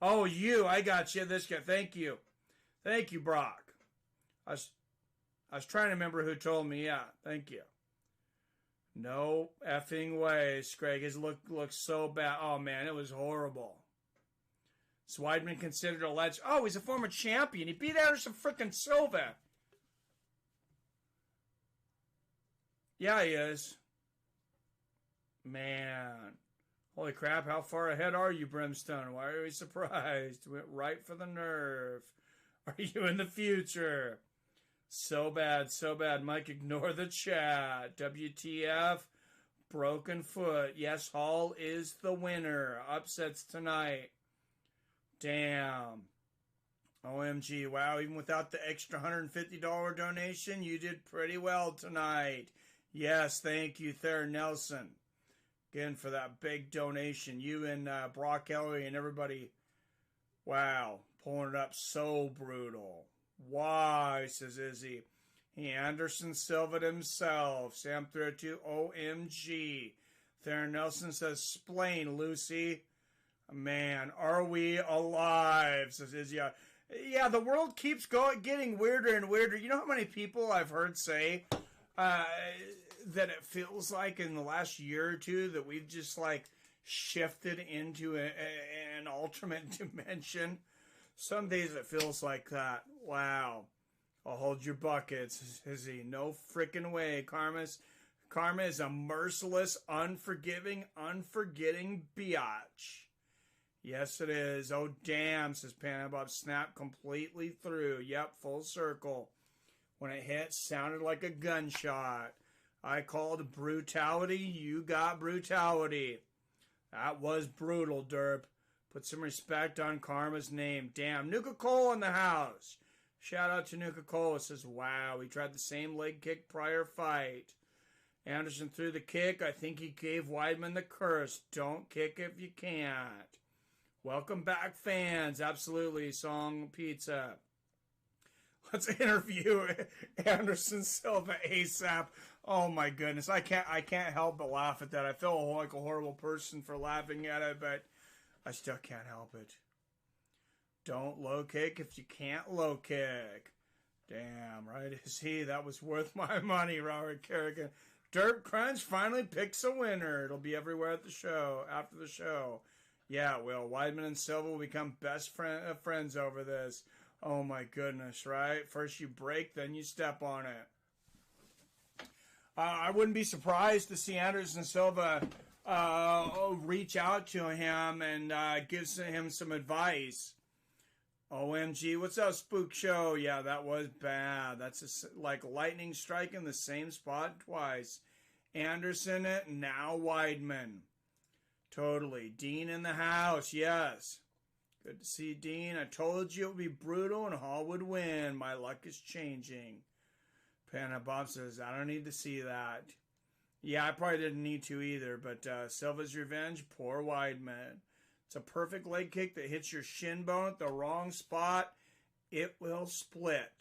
A: Oh, I got you. This guy. Thank you. Thank you, Brock. I was trying to remember who told me. Yeah, thank you. No effing way. Scrag, his look looks so bad. Oh, man, it was horrible. Is Weidman considered a legend? Oh, he's a former champion. He beat Anderson freaking Silva. Yeah, he is. Man. Holy crap, how far ahead are you, Brimstone? Why are we surprised? Went right for the nerve. Are you in the future? So bad, so bad. Mike, ignore the chat. WTF? Broken foot. Yes, Hall is the winner. Upsets tonight. Damn. OMG. Wow, even without the extra $150 donation, you did pretty well tonight. Yes, thank you, Thayer Nelson. Again, for that big donation. You and Brock Ellery and everybody. Wow. Pulling it up so brutal. Why, says Izzy. Anderson Silva himself. Sam 32, OMG. Thayer Nelson says, splain, Lucy. Man, are we alive, says Izzy. Yeah, the world keeps getting weirder and weirder. You know how many people I've heard say that it feels like in the last year or two that we've just shifted into an alternate dimension? Some days it feels like that. Wow. I'll hold your buckets, Izzy. No freaking way. Karma is a merciless, unforgiving, unforgetting biatch. Yes, it is. Oh, damn, says Panabob. Snap completely through. Yep, full circle. When it hit, sounded like a gunshot. I called brutality. You got brutality. That was brutal, derp. Put some respect on Karma's name. Damn, Nuka-Cola in the house. Shout out to Nuka-Cola. Says, wow, he tried the same leg kick prior fight. Anderson threw the kick. I think he gave Weidman the curse. Don't kick if you can't. Welcome back, fans. Absolutely. Song Pizza. Let's interview Anderson Silva ASAP. Oh my goodness. I can't help but laugh at that. I feel like a horrible person for laughing at it, but I still can't help it. Don't low kick if you can't low kick. Damn, right is he. That was worth my money, Robert Kerrigan. Derp Crunch finally picks a winner. It'll be everywhere at the show, after the show. Yeah, it will. Weidman and Silva will become best friends over this. Oh my goodness, right? First you break, then you step on it. I wouldn't be surprised to see Anderson Silva reach out to him and give him some advice. OMG, what's up, Spook Show? Yeah, that was bad. That's like lightning striking the same spot twice. Anderson, now Weidman. Totally. Dean in the house, yes. Good to see Dean. I told you it would be brutal and Hall would win. My luck is changing. Panda Bob says, I don't need to see that. Yeah, I probably didn't need to either, but Silva's revenge, poor Weidman. It's a perfect leg kick that hits your shin bone at the wrong spot. It will split.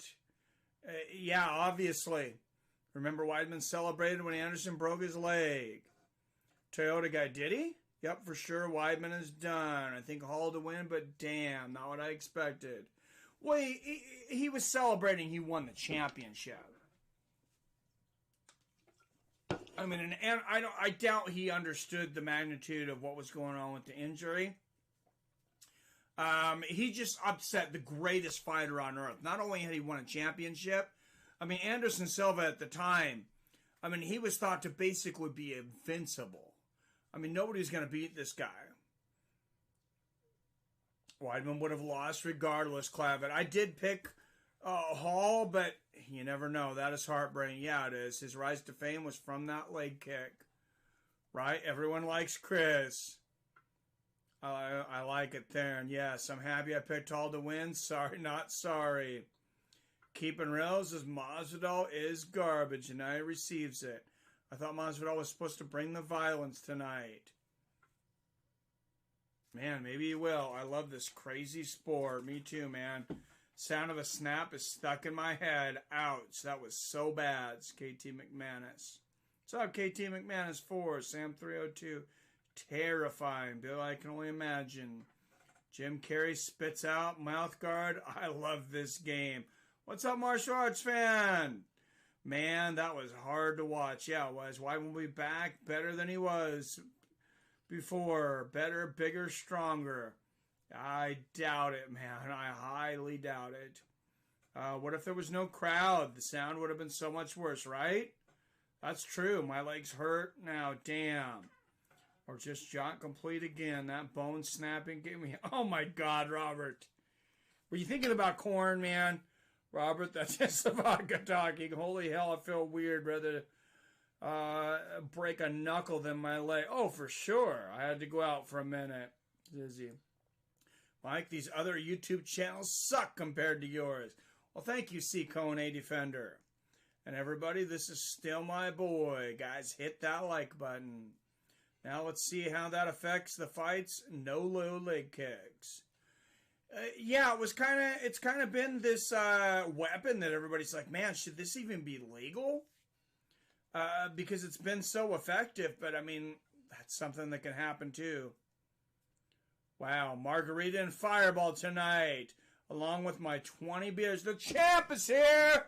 A: Yeah, obviously. Remember Weidman celebrated when Anderson broke his leg. Toyota guy, did he? Yep, for sure. Weidman is done. I think Hall to win, but damn, not what I expected. Well, he was celebrating he won the championship. I mean, and I doubt he understood the magnitude of what was going on with the injury. He just upset the greatest fighter on earth. Not only had he won a championship, I mean, Anderson Silva at the time, I mean, he was thought to basically be invincible. I mean, nobody was going to beat this guy. Weidman would have lost regardless, Clavet. I did pick Hall, but you never know. That is heartbreaking. Yeah, it is. His rise to fame was from that leg kick. Right? Everyone likes Chris. I like it there. And yes, I'm happy I picked Hall to win. Sorry, not sorry. Keeping rails as Masvidal is garbage, and now he receives it. I thought Masvidal was supposed to bring the violence tonight. Man, maybe he will. I love this crazy sport. Me too, man. Sound of a snap is stuck in my head. Ouch, that was so bad. It's KT McManus. What's up, KT McManus 4? Sam 302. Terrifying. Bill, I can only imagine. Jim Carrey spits out mouth guard. I love this game. What's up, martial arts fan? Man, that was hard to watch. Yeah, it was. Why won't we be back better than he was before? Better, bigger, stronger. I doubt it, man. I highly doubt it. What if there was no crowd? The sound would have been so much worse, right? That's true. My legs hurt now. Damn. Or just jaunt complete again. That bone snapping gave me... Oh, my God, Robert. Were you thinking about corn, man? Robert, that's just the vodka talking. Holy hell, I feel weird. Rather break a knuckle than my leg. Oh, for sure. I had to go out for a minute. Dizzy. Mike, these other YouTube channels suck compared to yours. Well, thank you, C. Cone A Defender. And everybody, this is still my boy. Guys, hit that like button. Now let's see how that affects the fights. No low leg kicks. Yeah, it's kind of been this weapon that everybody's like, man, should this even be legal? Because it's been so effective, but I mean, that's something that can happen too. Wow, margarita and fireball tonight, along with my 20 beers. The champ is here!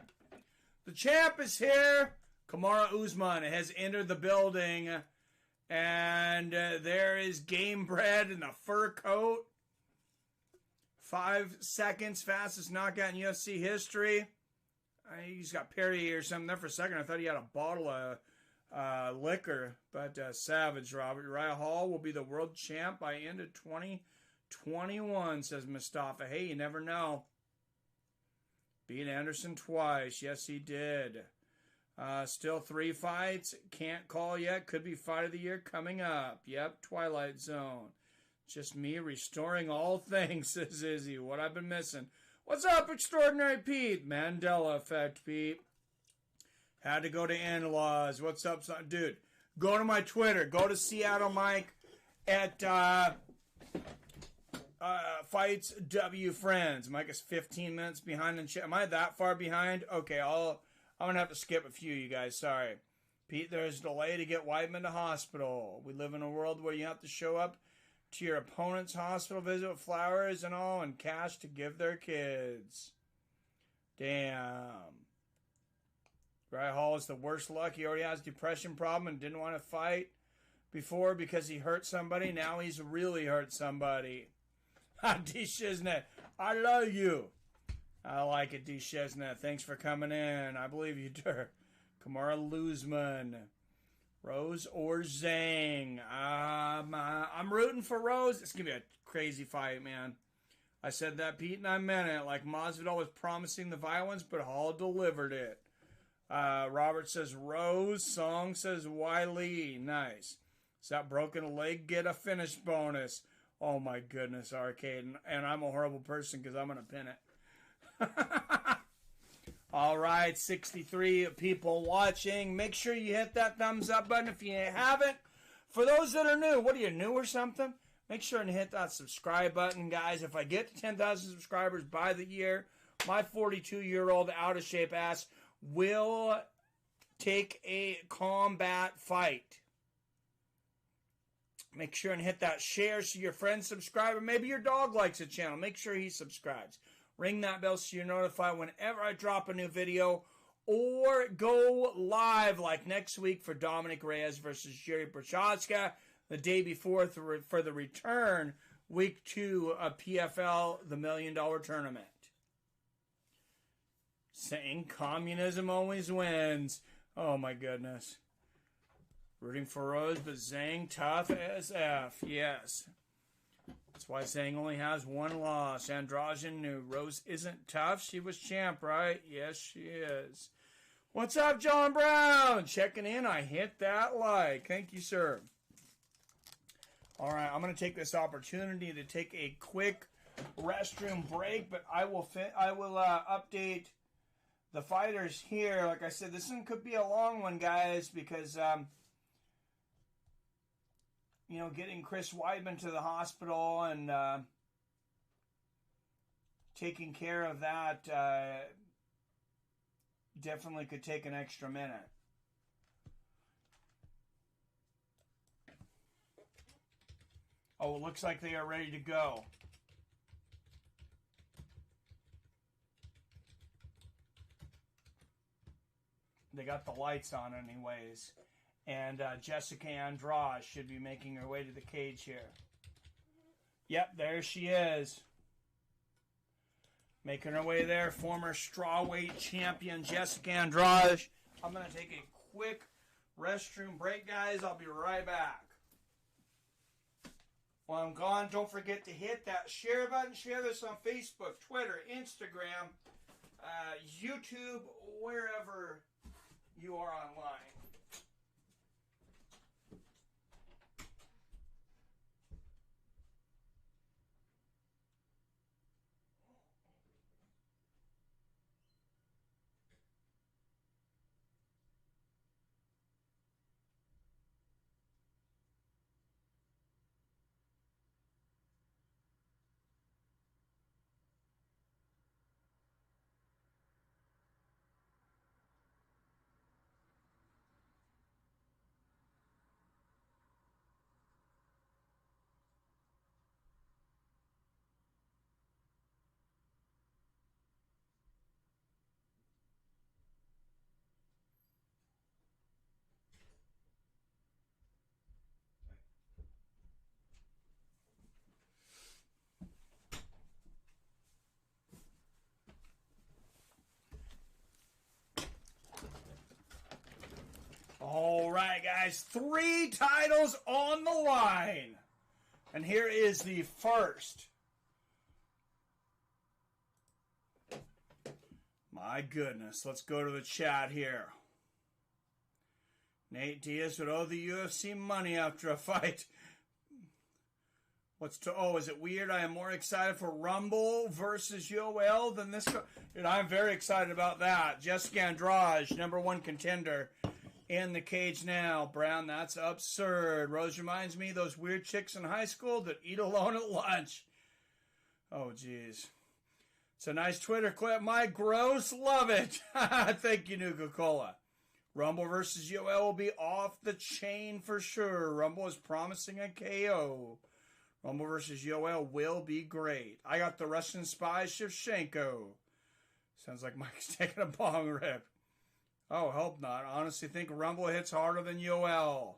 A: The champ is here! Kamara Usman has entered the building, and there is game bread in the fur coat. 5 seconds, fastest knockout in UFC history. He's got Perrier or something. There for a second, I thought he had a bottle of liquor. But savage, Robert. Uriah Hall will be the world champ by end of 2021, says Mustafa. Hey, you never know. Beat Anderson twice. Yes, he did. Still 3 fights. Can't call yet. Could be fight of the year coming up. Yep, Twilight Zone. Just me restoring all things, says Izzy. What I've been missing. What's up, Extraordinary Pete? Mandela effect, Pete. Had to go to in-laws. What's up, son? Dude? Go to my Twitter. Go to Seattle Mike at Fights W Friends. Mike is 15 minutes behind. Am I that far behind? Okay, I'm going to have to skip a few, you guys. Sorry. Pete, there's a delay to get Weidman to hospital. We live in a world where you have to show up to your opponent's hospital visit with flowers and all and cash to give their kids. Damn. Uriah Hall is the worst luck. He already has a depression problem and didn't want to fight before because he hurt somebody. Now he's really hurt somebody. D. Shiznet, I love you. I like it, D. Shiznet. Thanks for coming in. I believe you, Dirk. Kamara Luzman. Rose or Zhang? I'm rooting for Rose. It's going to be a crazy fight, man. I said that, Pete, and I meant it. Like Masvidal was promising the violence, but Hall delivered it. Robert says Rose. Song says Wiley. Nice. Does that broken leg get a finish bonus? Oh, my goodness, Arcade. And I'm a horrible person because I'm going to pin it. All right, 63 people watching. Make sure you hit that thumbs up button if you haven't. For those that are new, what are you, new or something? Make sure and hit that subscribe button, guys. If I get to 10,000 subscribers by the year, my 42-year-old out-of-shape ass will take a combat fight. Make sure and hit that share so your friends subscribe. Or maybe your dog likes the channel. Make sure he subscribes. Ring that bell so you're notified whenever I drop a new video. Or go live like next week for Dominic Reyes versus Jerry Prochazka. The day before for the return, week 2 of PFL, the $1 Million Tournament. Saying communism always wins. Oh my goodness. Rooting for Rose, but Zhang tough as F. Yes. That's why Zhang only has 1 loss. Andrade knew Rose isn't tough. She was champ, right? Yes, she is. What's up, John Brown? Checking in. I hit that like. Thank you, sir. All right, I'm going to take this opportunity to take a quick restroom break, but I will update the fighters here. Like I said, this one could be a long one, guys, because getting Chris Weidman to the hospital and taking care of that definitely could take an extra minute. Oh, it looks like they are ready to go. They got the lights on anyways. And Jessica Andrade should be making her way to the cage here. Yep, there she is. Making her way there. Former strawweight champion Jessica Andrade. I'm going to take a quick restroom break, guys. I'll be right back. While I'm gone, don't forget to hit that share button. Share this on Facebook, Twitter, Instagram, YouTube, wherever you are online. All right, guys. 3 titles on the line. And here is the first. My goodness. Let's go to the chat here. Nate Diaz would owe the UFC money after a fight. Is it weird? I am more excited for Rumble versus Yoel than this. Dude, I'm very excited about that. Jessica Andrade, #1 contender in the cage now. Brown, that's absurd. Rose reminds me of those weird chicks in high school that eat alone at lunch. Oh, jeez. It's a nice Twitter clip. My gross, love it. Thank you, Nuka-Cola. Rumble versus Yoel will be off the chain for sure. Rumble is promising a KO. Rumble versus Yoel will be great. I got the Russian spy Shevchenko. Sounds like Mike's taking a bong rip. Oh, hope not. Honestly think Rumble hits harder than Yoel.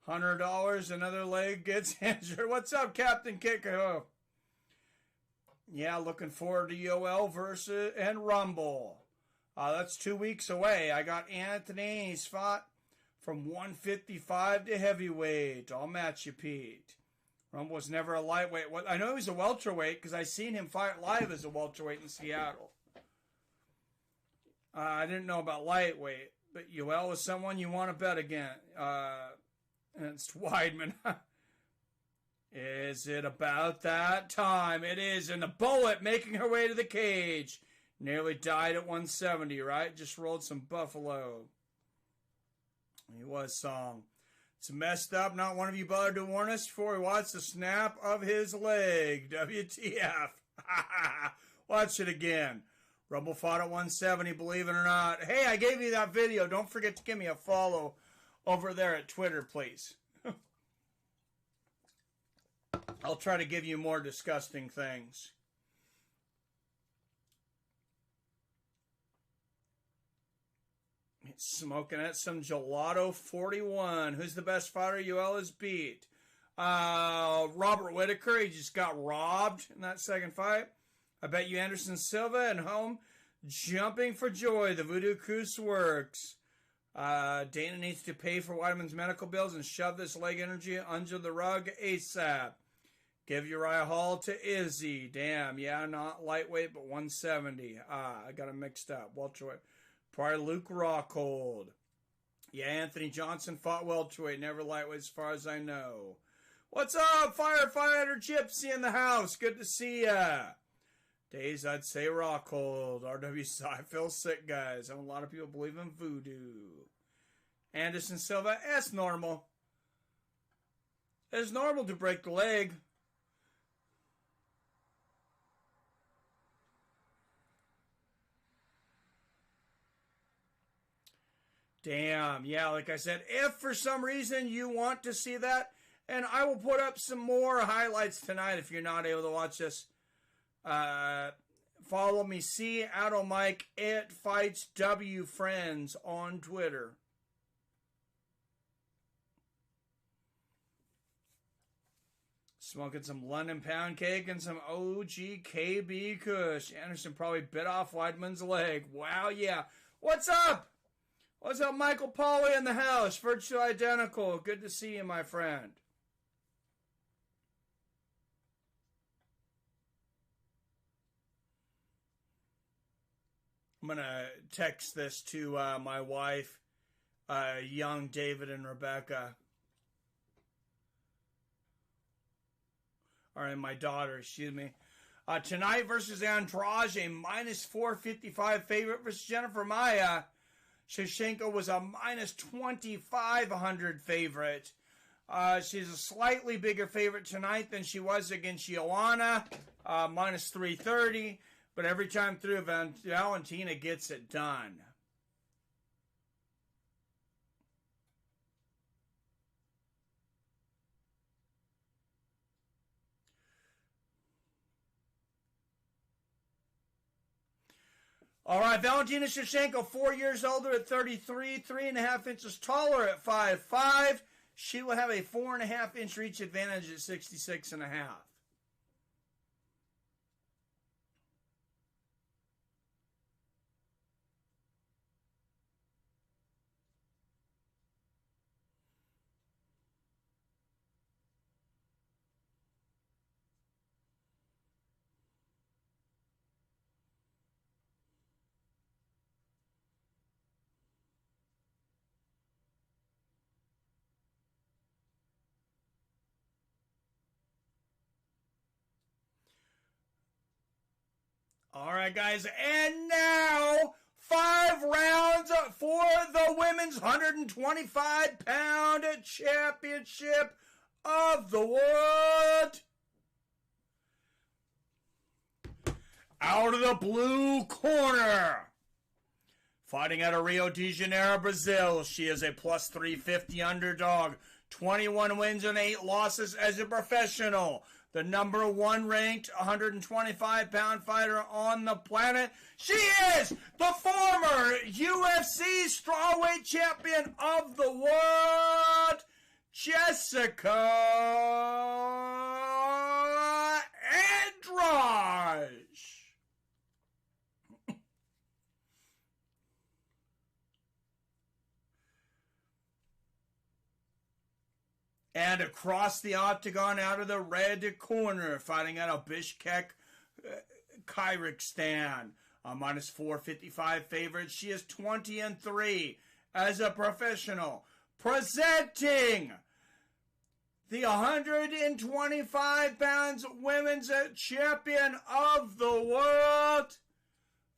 A: $100, another leg gets injured. What's up, Captain Kiko? Yeah, looking forward to Yoel versus and Rumble. That's 2 weeks away. I got Anthony. He's fought from 155 to heavyweight. I'll match you, Pete. Rumble was never a lightweight. I know he was a welterweight because I seen him fight live as a welterweight in Seattle. I didn't know about lightweight, but Yoel is someone you want to bet again. And it's Weidman. Is it about that time? It is. And the Bullet making her way to the cage. Nearly died at 170, right? Just rolled some buffalo. He was song. It's messed up. Not one of you bothered to warn us before we watched the snap of his leg. WTF. Watch it again. Rumble fought at 170, believe it or not. Hey, I gave you that video. Don't forget to give me a follow over there at Twitter, please. I'll try to give you more disgusting things. Smoking at some Gelato 41. Who's the best fighter Yoel has beat? Robert Whitaker. He just got robbed in that second fight. I bet you Anderson Silva at home jumping for joy. The Voodoo Cruise works. Dana needs to pay for Weidman's medical bills and shove this leg energy under the rug ASAP. Give Uriah Hall to Izzy. Damn, yeah, not lightweight, but 170. I got them mixed up. Welterweight. Probably Luke Rockhold. Yeah, Anthony Johnson fought welterweight, never lightweight as far as I know. What's up, Firefighter Gypsy in the house? Good to see ya. Days, I'd say Rockhold. RWC, I feel sick, guys. A lot of people believe in voodoo. Anderson Silva, it's normal. It's normal to break the leg. Damn, yeah, like I said, if for some reason you want to see that, and I will put up some more highlights tonight if you're not able to watch this. Follow me, see Addo Mike at Fights W Friends on Twitter. Smoking some London pound cake and some OG KB Kush. Anderson probably bit off Weidman's leg. Wow, yeah. What's up? What's up, Michael Pauly in the house? Virtually identical. Good to see you, my friend. I'm going to text this to my wife, young David and Rebecca. Or my daughter, excuse me. Tonight versus Andrade, a minus 455 favorite versus Jennifer Maia. Shevchenko was a minus 2,500 favorite. She's a slightly bigger favorite tonight than she was against Joanna, minus 330. But every time through, Valentina gets it done. All right, Valentina Shevchenko, 4 years older at 33, 3.5 inches taller at 5'5". She will have a 4.5 inch reach advantage at 66.5. All right, guys, and now 5 rounds for the women's 125-pound championship of the world. Out of the blue corner, fighting out of Rio de Janeiro, Brazil, she is a plus 350 underdog. 21 wins and 8 losses as a professional. The number 1 ranked 125-pound fighter on the planet. She is the former UFC strawweight champion of the world, Jessica Andrade. And across the octagon, out of the red corner, fighting out of Bishkek, Kyrgyzstan, a minus 455 favorite. She is 20-3 as a professional. Presenting the 125 pounds women's champion of the world,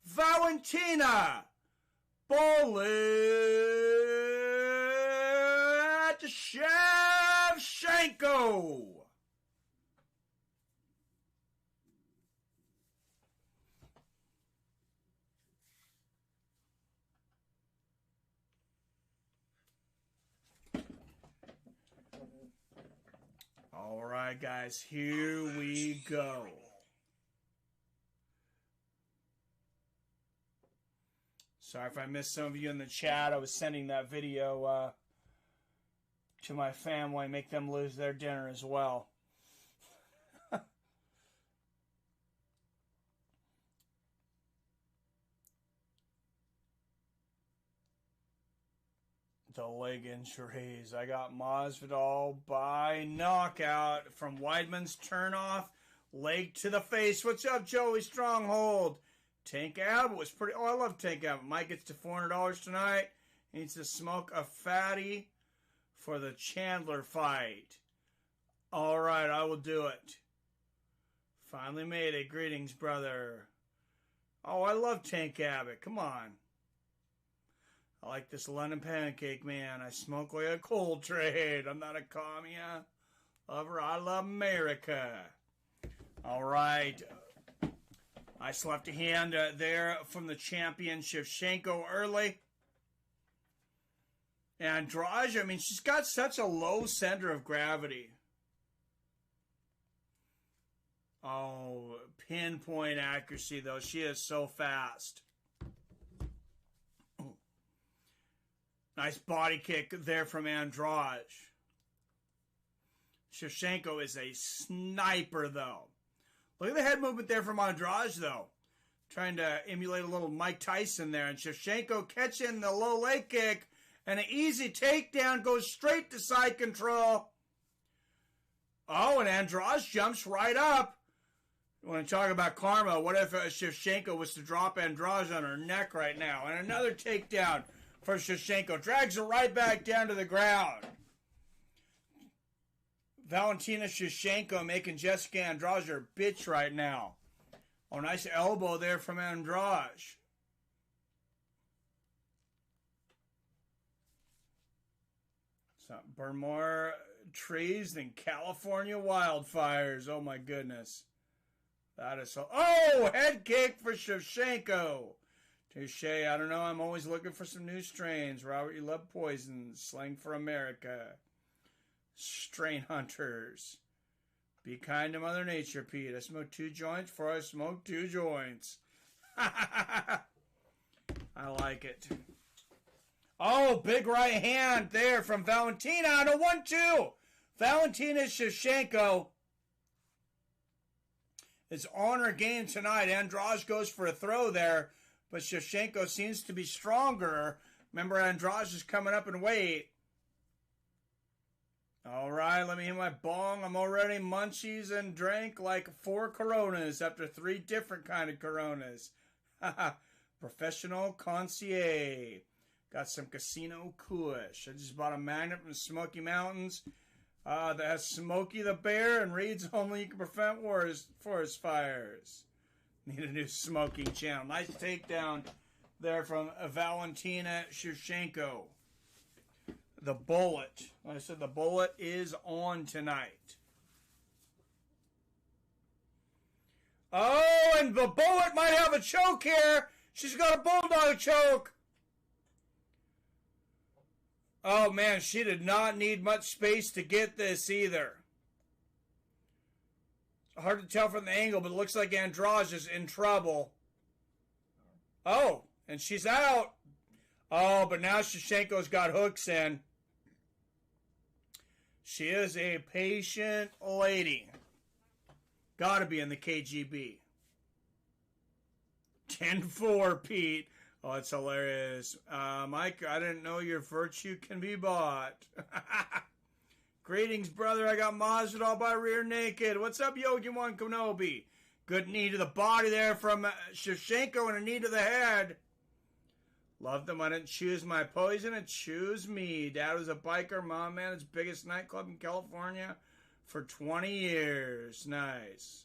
A: Valentina Shevchenko. All right, guys, here we go. Sorry if I missed some of you in the chat. I was sending that video to my family, make them lose their dinner as well. The leg injuries. I got Masvidal by knockout from Weidman's turnoff. Leg to the face. What's up, Joey Stronghold? Tank Abbott was pretty... Oh, I love Tank Abbott. Mike gets to $400 tonight. He needs to smoke a fatty for the Chandler fight. All right, I will do it. Finally made it. Greetings, brother. Oh, I love Tank Abbott. Come on. I like this London pancake, man. I smoke like a cold trade. I'm not a commie lover. I love America. All right. I slapped a hand there from the champion, Shevchenko, early. Andrade, I mean, she's got such a low center of gravity. Oh, pinpoint accuracy, though. She is so fast. Nice body kick there from Andrade. Shevchenko is a sniper, though. Look at the head movement there from Andrade, though. Trying to emulate a little Mike Tyson there. And Shevchenko catching the low leg kick. And an easy takedown goes straight to side control. Oh, and Andrade jumps right up. You want to talk about karma? What if Shevchenko was to drop Andrade on her neck right now? And another takedown for Shevchenko. Drags her right back down to the ground. Valentina Shevchenko making Jessica Andrade her bitch right now. Oh, nice elbow there from Andrade. Burn more trees than California wildfires. Oh, my goodness. That is so... Oh, head kick for Shevchenko. Touche. I don't know. I'm always looking for some new strains. Robert, you love poison. Slang for America. Strain hunters. Be kind to Mother Nature, Pete. I smoke 2 joints before I smoke 2 joints. I like it. Oh, big right hand there from Valentina on a 1-2. Valentina Shevchenko is on her game tonight. Andrade goes for a throw there, but Shevchenko seems to be stronger. Remember, Andrade is coming up in weight. All right, let me hit my bong. I'm already munchies and drank like 4 Coronas after 3 different kind of Coronas. Professional concierge. Got some Casino Kush. I just bought a magnet from the Smoky Mountains that has Smokey the Bear and reads only you can prevent forest fires. Need a new smoking channel. Nice takedown there from Valentina Shevchenko. The bullet. Like I said, the bullet is on tonight. Oh, and the bullet might have a choke here. She's got a bulldog choke. Oh, man, she did not need much space to get this either. Hard to tell from the angle, but it looks like Andrade is in trouble. Oh, and she's out. Oh, but now Shevchenko's got hooks in. She is a patient lady. Gotta be in the KGB. 10-4, Pete. Oh, it's hilarious. Mike, I didn't know your virtue can be bought. Greetings, brother. I got Masvidal by rear naked. What's up, Yogi-Wan Kenobi? Good knee to the body there from Shevchenko and a knee to the head. Love them. I didn't choose my poison. It chose me. Dad was a biker. Mom man its biggest nightclub in California for 20 years. Nice.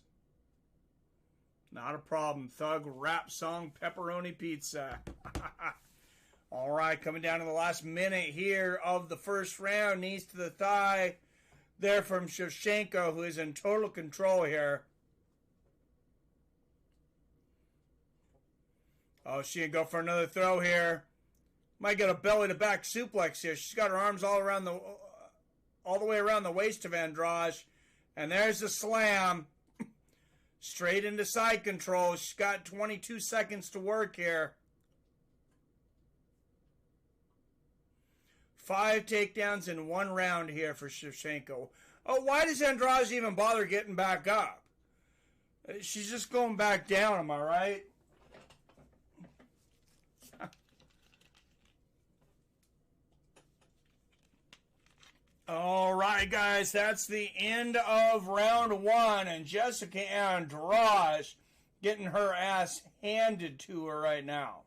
A: Not a problem. Thug rap song pepperoni pizza. All right, coming down to the last minute here of the first round. Knees to the thigh there from Shevchenko, who is in total control here. Oh, she can go for another throw here. Might get a belly-to-back suplex here. She's got her arms all the way around the waist of Andrade. And there's the slam. Straight into side control. She's got 22 seconds to work here. 5 takedowns in 1 round here for Shevchenko. Oh, why does Andrade even bother getting back up? She's just going back down, am I right? All right, guys, that's the end of round 1, and Jessica Andrade getting her ass handed to her right now.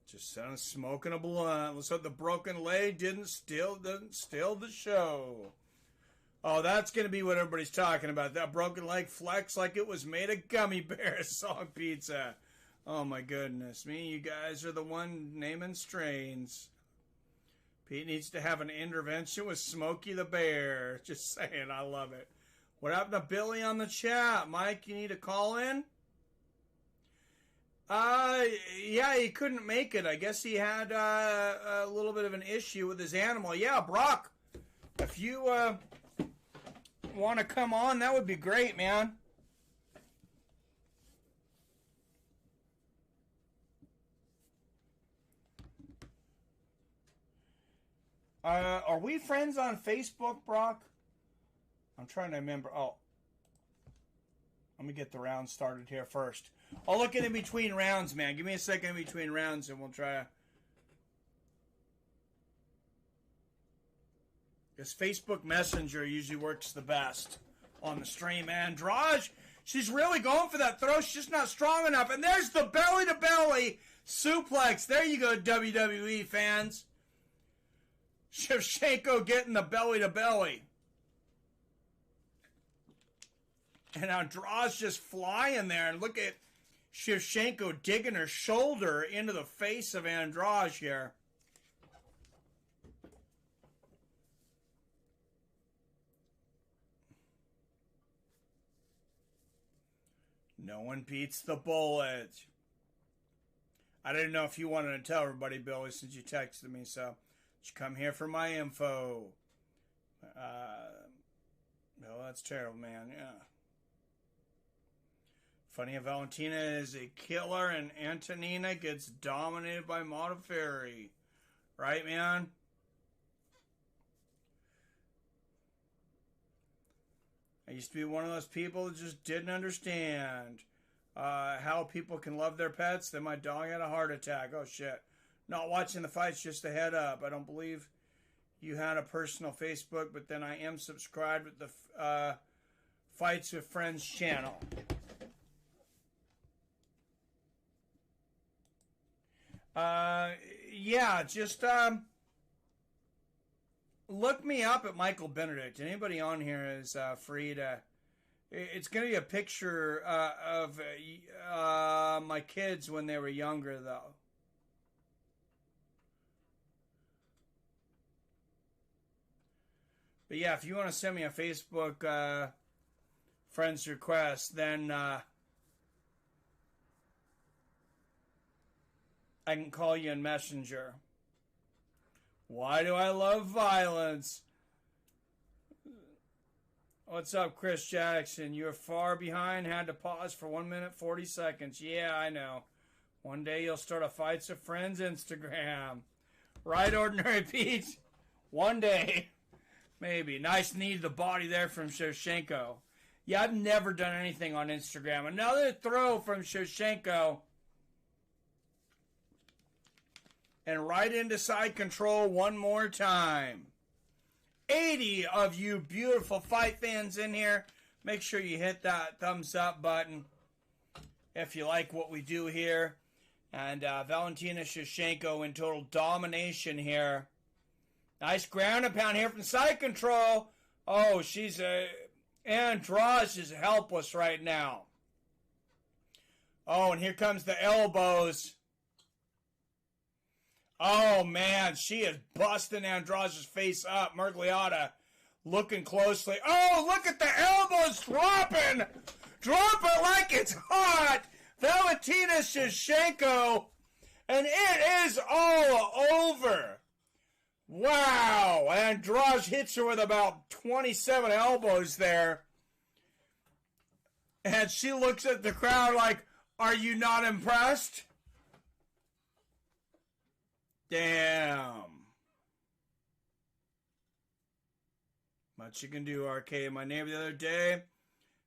A: Just smoking a blunt. Let's hope the broken leg didn't steal the show. Oh, that's going to be what everybody's talking about. That broken leg flex like it was made of gummy bears. Song pizza. Oh, my goodness. Me, you guys are the one naming strains. Pete needs to have an intervention with Smokey the Bear. Just saying, I love it. What happened to Billy on the chat? Mike, you need to call in? Yeah, he couldn't make it. I guess he had a little bit of an issue with his animal. Yeah, Brock, if you want to come on, that would be great, man. Are we friends on Facebook, Brock? I'm trying to remember. Oh, let me get the round started here first. I'll look at in between rounds, man. Give me a second in between rounds, and we'll try. Because Facebook Messenger usually works the best on the stream. Andrade, she's really going for that throw. She's just not strong enough. And there's the belly-to-belly suplex. There you go, WWE fans. Shevchenko getting the belly-to-belly. And Andrade's just flying there. And look at Shevchenko digging her shoulder into the face of Andrade here. No one beats the bullet. I didn't know if you wanted to tell everybody, Billy, since you texted me, so you come here for my info. No, that's terrible, man. Yeah. Funny how Valentina is a killer and Antonina gets dominated by Modafferi. Right, man? I used to be one of those people that just didn't understand how people can love their pets. Then my dog had a heart attack. Oh, shit. Not watching the fights, just a head up. I don't believe you had a personal Facebook, but then I am subscribed with the Fights with Friends channel. Yeah, just look me up at Michael Benedict. Anybody on here is free to. It's going to be a picture of my kids when they were younger, though. But yeah, if you want to send me a Facebook friends request, then I can call you in Messenger. Why do I love violence? What's up, Chris Jackson? You're far behind. Had to pause for 1 minute, 40 seconds. Yeah, I know. One day you'll start a Fights of Friends Instagram. Right, Ordinary Pete? One day. Maybe. Nice knee to the body there from Shevchenko. Yeah, I've never done anything on Instagram. Another throw from Shevchenko. And right into side control one more time. 80 of you beautiful fight fans in here. Make sure you hit that thumbs up button if you like what we do here. And Valentina Shevchenko in total domination here. Nice ground and pound here from side control. Oh, she's Andrade is helpless right now. Oh, and here comes the elbows. Oh, man, she is busting Andrade's face up. Mergliotta looking closely. Oh, look at the elbows dropping. Drop it like it's hot. Valentina Shevchenko. And it is all over. Wow. Andrade hits her with about 27 elbows there. And she looks at the crowd like, are you not impressed? Damn. Much you can do, RK. My neighbor the other day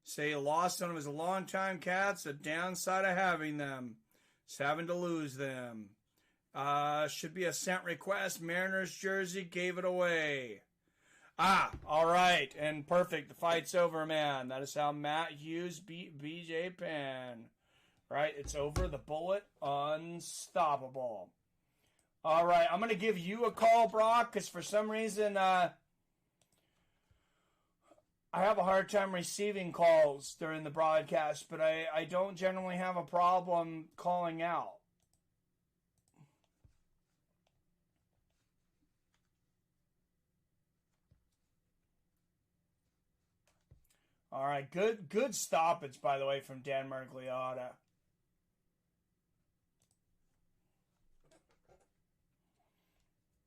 A: say he lost one of his longtime cats. The downside of having them is having to lose them. Should be a sent request. Mariners jersey, gave it away. All right. And perfect. The fight's over, man. That is how Matt Hughes beat BJ Penn. Right? It's over. The bullet unstoppable. All right, I'm going to give you a call, Brock, because for some reason I have a hard time receiving calls during the broadcast, but I don't generally have a problem calling out. All right, good stoppage, by the way, from Dan Mergliotta.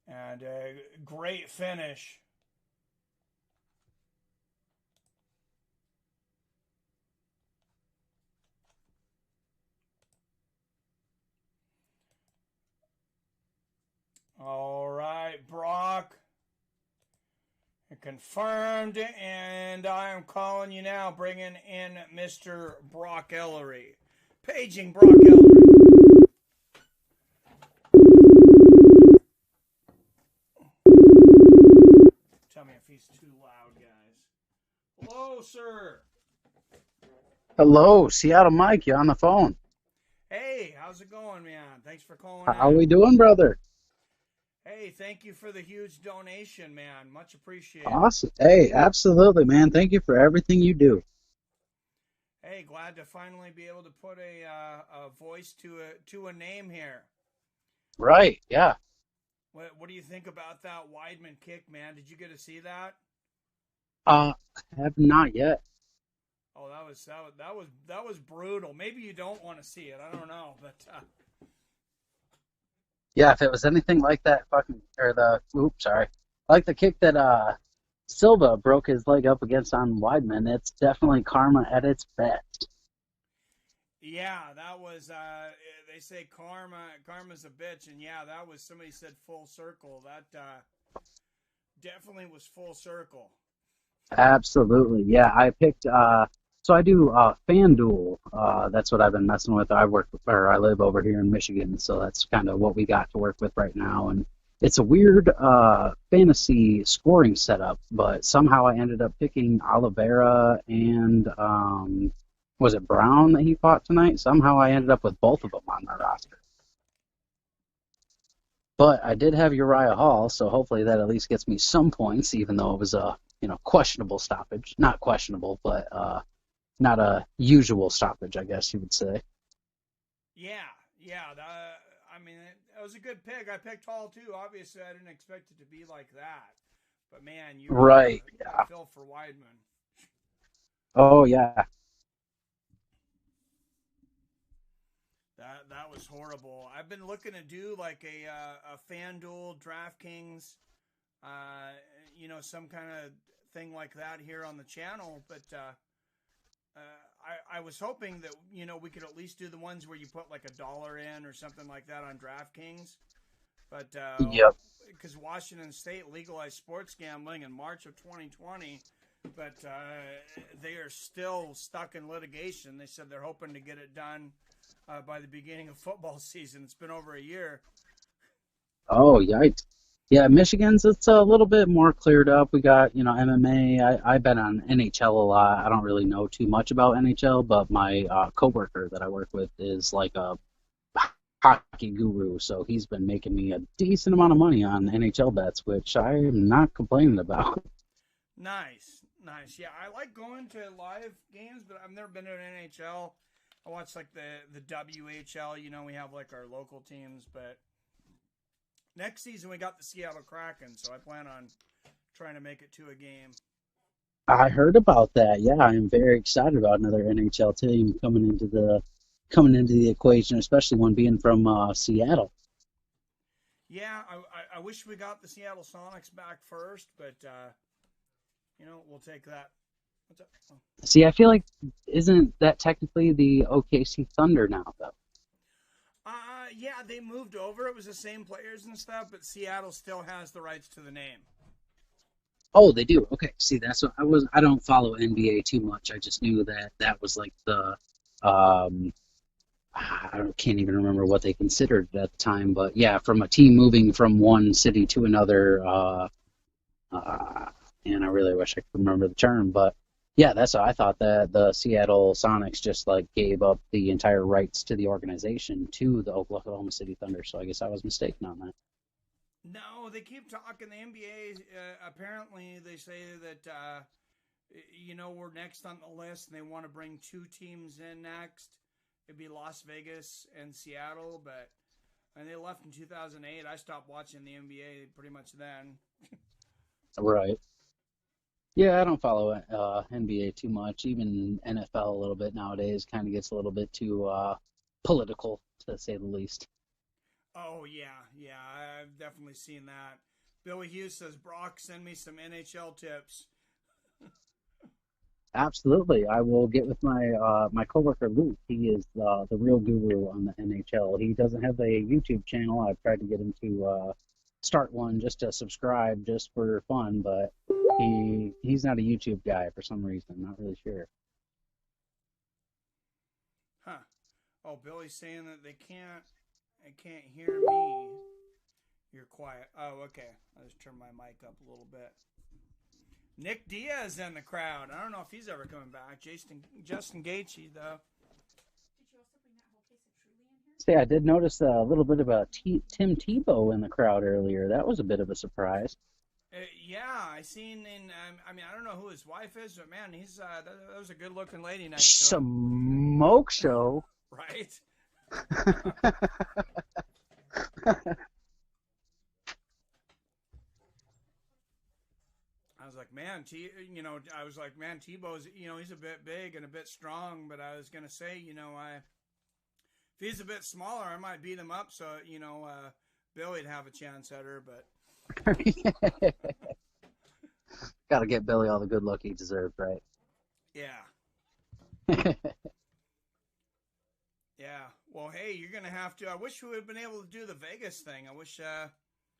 A: And a great finish. All right, Brock. Confirmed, and I am calling you now, bringing in Mr. Brock Ellery. Paging Brock Ellery. Tell me if he's too loud, guys. Hello, sir.
C: Hello, Seattle Mike. You're on the phone.
A: Hey, how's it going, man? Thanks for calling
C: How
A: in.
C: we doing, brother?
A: Hey, thank you for the huge donation, man. Much appreciated.
C: Awesome. Hey, absolutely, man. Thank you for everything you do.
A: Hey, glad to finally be able to put a voice to a name here.
C: Right, yeah.
A: What do you think about that Weidman kick, man? Did you get to see that?
C: Have not yet.
A: Oh, that was brutal. Maybe you don't want to see it. I don't know, but
C: Yeah, if it was anything like that like the kick that Silva broke his leg up against on Weidman, it's definitely karma at its best.
A: yeah, that was. They say karma's a bitch, and yeah, that was. Somebody said full circle. That definitely was full circle.
C: Absolutely, yeah. I picked. So I do FanDuel. That's what I've been messing with. I live over here in Michigan, so that's kind of what we got to work with right now. And it's a weird fantasy scoring setup, but somehow I ended up picking Oliveira and was it Brown that he fought tonight? Somehow I ended up with both of them on my roster. But I did have Uriah Hall, so hopefully that at least gets me some points, even though it was a questionable stoppage. Not questionable, but not a usual stoppage, I guess you would say.
A: Yeah. I mean, it was a good pick. I picked Hall too. Obviously, I didn't expect it to be like that. But man, you
C: Right. Yeah.
A: feel for Weidman.
C: Oh yeah.
A: That was horrible. I've been looking to do like a FanDuel, DraftKings, some kind of thing like that here on the channel. But I was hoping that we could at least do the ones where you put like $1 in or something like that on DraftKings. But
C: Yep.
A: because Washington State legalized sports gambling in March of 2020, but they are still stuck in litigation. They said they're hoping to get it done by the beginning of football season. It's been over a year.
C: Oh, yikes. Yeah, Michigan's, it's a little bit more cleared up. We got, MMA. I bet on NHL a lot. I don't really know too much about NHL, but my coworker that I work with is like a hockey guru, so he's been making me a decent amount of money on NHL bets, which I am not complaining about.
A: Nice. Yeah, I like going to live games, but I've never been to an NHL. I watch like the WHL. We have like our local teams, but next season we got the Seattle Kraken, so I plan on trying to make it to a game.
C: I heard about that. Yeah, I am very excited about another NHL team coming into the equation, especially one being from Seattle.
A: Yeah, I wish we got the Seattle Sonics back first, but we'll take that. What's up? Oh.
C: See, I feel like isn't that technically the OKC Thunder now, though?
A: Yeah, they moved over. It was the same players and stuff, but Seattle still has the rights to the name.
C: Oh, they do. Okay, see, that's what I don't follow NBA too much. I just knew that was like the I can't even remember what they considered at the time, but yeah, from a team moving from one city to another, and I really wish I could remember the term, but yeah, that's what I thought, that the Seattle Sonics just like gave up the entire rights to the organization to the Oklahoma City Thunder, so I guess I was mistaken on that.
A: No, they keep talking. The NBA, apparently, they say that, we're next on the list, and they want to bring 2 teams in next. It'd be Las Vegas and Seattle, and they left in 2008. I stopped watching the NBA pretty much then.
C: Right. Yeah, I don't follow NBA too much. Even NFL a little bit nowadays kind of gets a little bit too political, to say the least.
A: Oh, yeah, I've definitely seen that. Billy Hughes says, Brock, send me some NHL tips.
C: Absolutely. I will get with my coworker Luke. He is the real guru on the NHL. He doesn't have a YouTube channel. I've tried to get him to start one just to subscribe just for fun, but he's not a YouTube guy for some reason. Not really sure.
A: Huh. Oh, Billy's saying that they can't hear me. You're quiet. Oh, okay. I'll just turn my mic up a little bit. Nick Diaz in the crowd. I don't know if he's ever coming back. Justin Gaethje, though.
B: Did you also bring that whole case of Truly in here?
C: See, I did notice a little bit of a Tim Tebow in the crowd earlier. That was a bit of a surprise.
A: Yeah, I seen in. I don't know who his wife is, but man, he's that was a good-looking lady next to him.
C: Smoke show.
A: Right. I was like, man, Tebow's, he's a bit big and a bit strong, but I was gonna say, if he's a bit smaller, I might beat him up, so Billy'd have a chance at her, but.
C: Got to get Billy all the good luck he deserved, right?
A: Yeah. Yeah. Well, hey, you're gonna have to. I wish we would have been able to do the Vegas thing. I wish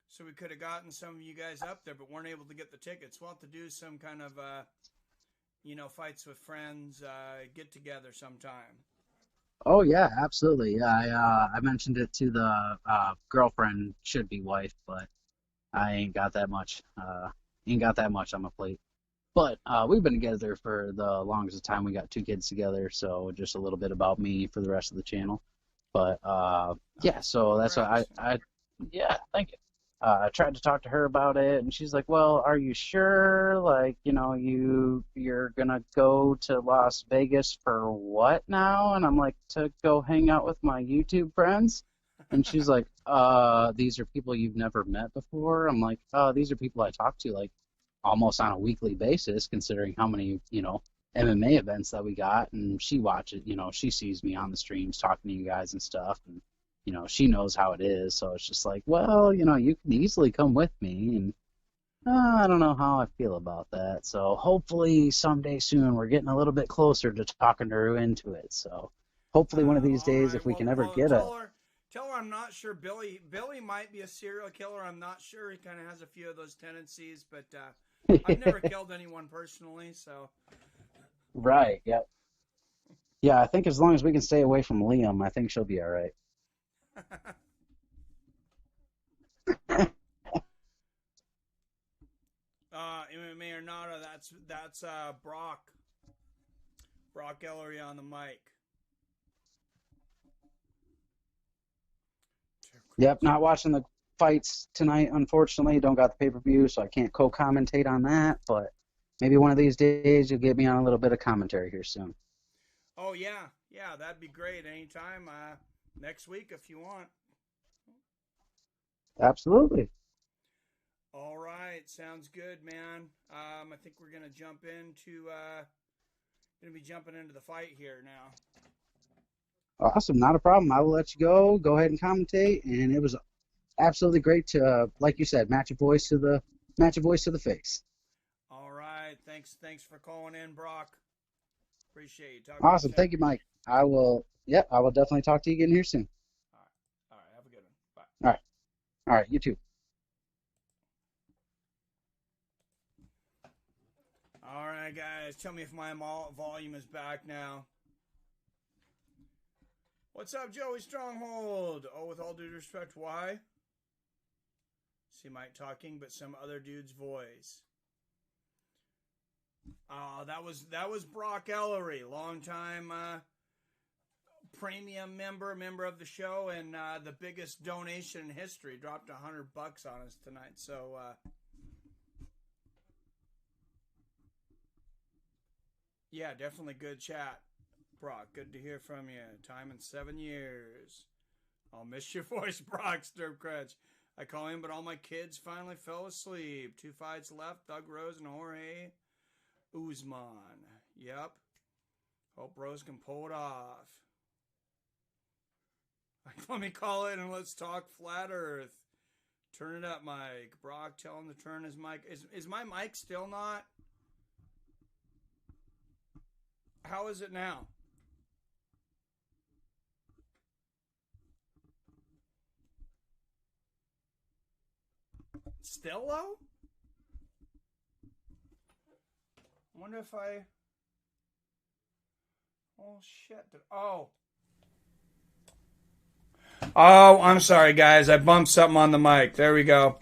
A: so we could have gotten some of you guys up there, but weren't able to get the tickets. We'll have to do some kind of fights with friends, get together sometime.
C: Oh yeah, absolutely. Yeah, I mentioned it to the girlfriend, should be wife, but I ain't got that much. Ain't got that much on my plate. But we've been together for the longest time. We got 2 kids together, so just a little bit about me for the rest of the channel. But yeah, so that's what Yeah, thank you. I tried to talk to her about it, and she's like, "Well, are you sure? Like, you're gonna go to Las Vegas for what now?" And I'm like, "To go hang out with my YouTube friends." And she's like, these are people you've never met before." I'm like, these are people I talk to like almost on a weekly basis, considering how many, MMA events that we got." And she watches, she sees me on the streams talking to you guys and stuff, and she knows how it is. So it's just like, well, you can easily come with me, and I don't know how I feel about that. So hopefully someday soon we're getting a little bit closer to talking her into it. So hopefully one of these
A: All
C: days,
A: right.
C: if we can ever
A: Well,
C: get
A: tell her I'm not sure. Billy might be a serial killer. I'm not sure. He kind of has a few of those tendencies, but I've never killed anyone personally. So
C: right, yep. Yeah, I think as long as we can stay away from Liam, I think she'll be all right.
A: MMA or not, that's Brock Ellery on the mic.
C: Yep, not watching the fights tonight, unfortunately. Don't got the pay-per-view, so I can't co-commentate on that, but maybe one of these days you'll get me on a little bit of commentary here soon.
A: Oh yeah, that'd be great. Anytime, next week if you want.
C: Absolutely.
A: All right, sounds good, man. I think we're gonna be jumping into the fight here now.
C: Awesome, not a problem. I will let you go. Go ahead and commentate, and it was absolutely great to, like you said, match your voice to the face.
A: All right, thanks for calling in, Brock. Appreciate you. Talk to you
C: Awesome,
A: soon.
C: thank you, Mike. I will. Yep, I will definitely talk to you again here soon.
A: All right, have a good one. Bye.
C: All right, all right, you too.
A: All right, guys, tell me if my volume is back now. What's up, Joey Stronghold? Oh, with all due respect, why? See Mike talking, but some other dude's voice. That was Brock Ellery, longtime premium member of the show, and the biggest donation in history. Dropped $100 on us tonight. So yeah, definitely good chat, Brock. Good to hear from you. Time in 7 years. I'll miss your voice, Brock. Stirp Crutch. I call in, but all my kids finally fell asleep. 2 fights left. Doug Rose and Jorge Usman. Yep. Hope Rose can pull it off. Let me call it and let's talk flat earth. Turn it up, Mike. Brock, tell him to turn his mic. Is my mic still not? How is it now? Still low? I wonder if I... Oh, shit. Oh, I'm sorry, guys. I bumped something on the mic. There we go.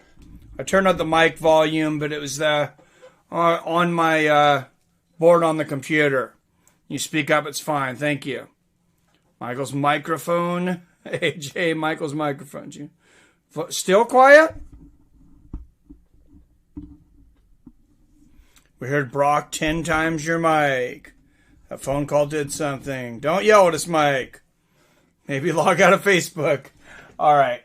A: I turned up the mic volume, but it was on my board on the computer. You speak up, it's fine. Thank you. Michael's microphone. AJ, Michael's microphone. Still quiet? We heard Brock 10 times your mic. That phone call did something. Don't yell at us, Mike. Maybe log out of Facebook. All right.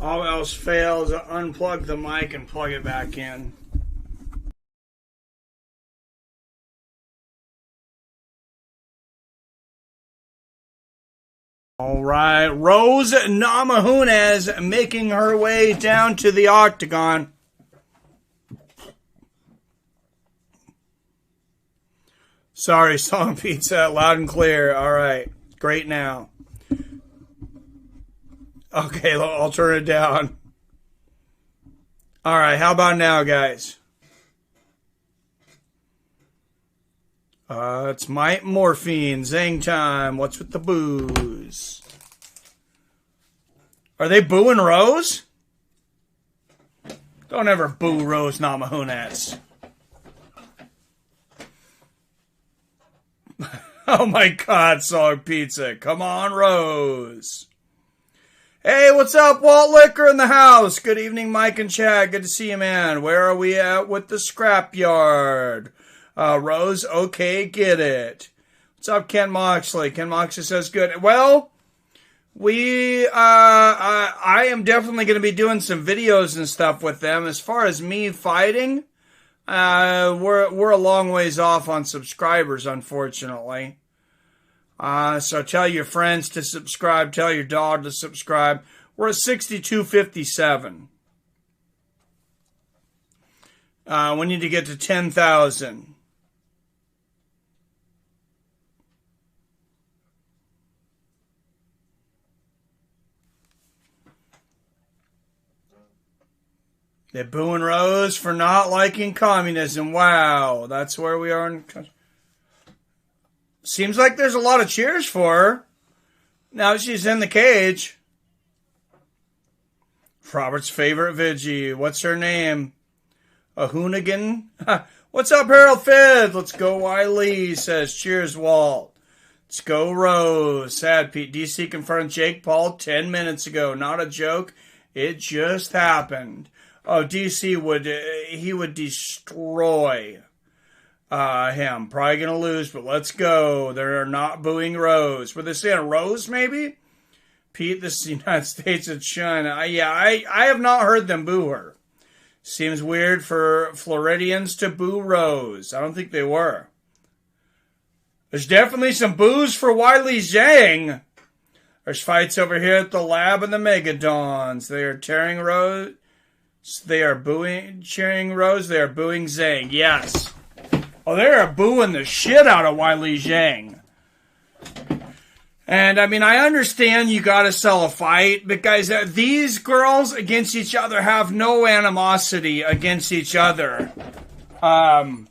A: All else fails, unplug the mic and plug it back in. All right, Rose Namajunas making her way down to the octagon. Sorry, Song Pizza, loud and clear. All right, great now. Okay, I'll turn it down. All right, how about now, guys? It's my morphine, Zang time. What's with the booze? Are they booing Rose? Don't ever boo Rose Namajunas. Oh my God, Solid Pizza. Come on, Rose. Hey, what's up, Walt Liquor in the house? Good evening, Mike and Chad. Good to see you, man. Where are we at with the scrapyard? Rose, okay, get it. What's up, Ken Moxley? Ken Moxley says good. Well, I am definitely going to be doing some videos and stuff with them. As far as me fighting, we're a long ways off on subscribers, unfortunately. So tell your friends to subscribe. Tell your dog to subscribe. We're at 6257. We need to get to 10,000. They're booing Rose for not liking communism. Wow, that's where we are. Seems like there's a lot of cheers for her. Now she's in the cage. Robert's favorite Vigi. What's her name? A Hoonigan? What's up, Harold Fifth? Let's go, Wiley, says. Cheers, Walt. Let's go, Rose. Sad Pete. DC confirmed Jake Paul 10 minutes ago. Not a joke. It just happened. Oh, DC would destroy him. Probably going to lose, but let's go. They're not booing Rose. Were they saying Rose, maybe? Pete, this is the United States of China. I have not heard them boo her. Seems weird for Floridians to boo Rose. I don't think they were. There's definitely some boos for Wiley Zhang. There's fights over here at the lab and the Megadons. They are tearing Rose. They are cheering Rose. They are booing Zhang. Yes. Oh, they are booing the shit out of Wiley Zhang. And, I mean, I understand you got to sell a fight, but, guys, these girls against each other have no animosity against each other. And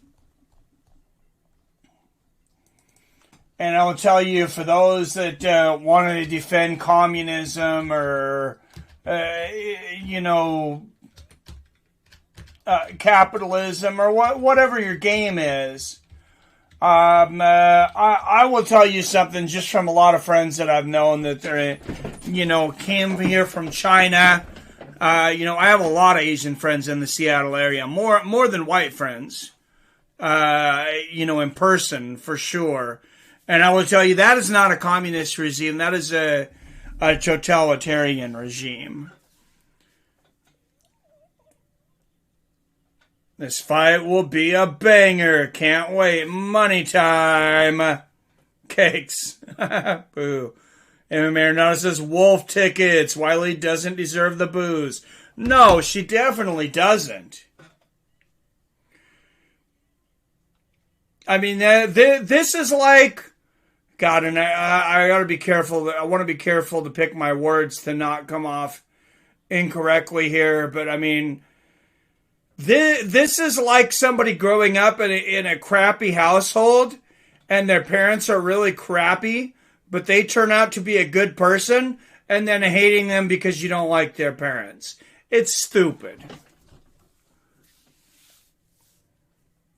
A: I will tell you, for those that want to defend communism or, capitalism or whatever your game is, I will tell you something just from a lot of friends that I've known that they're, came here from China. I have a lot of Asian friends in the Seattle area, more than white friends, in person for sure. And I will tell you that is not a communist regime. That is a totalitarian regime. This fight will be a banger. Can't wait. Money time. Cakes. Boo. MMA Renata says wolf tickets. Wiley doesn't deserve the booze. No, she definitely doesn't. I mean, this is like... God, and I got to be careful. I want to be careful to pick my words to not come off incorrectly here. But, I mean... This is like somebody growing up in a crappy household and their parents are really crappy, but they turn out to be a good person and then hating them because you don't like their parents. It's stupid.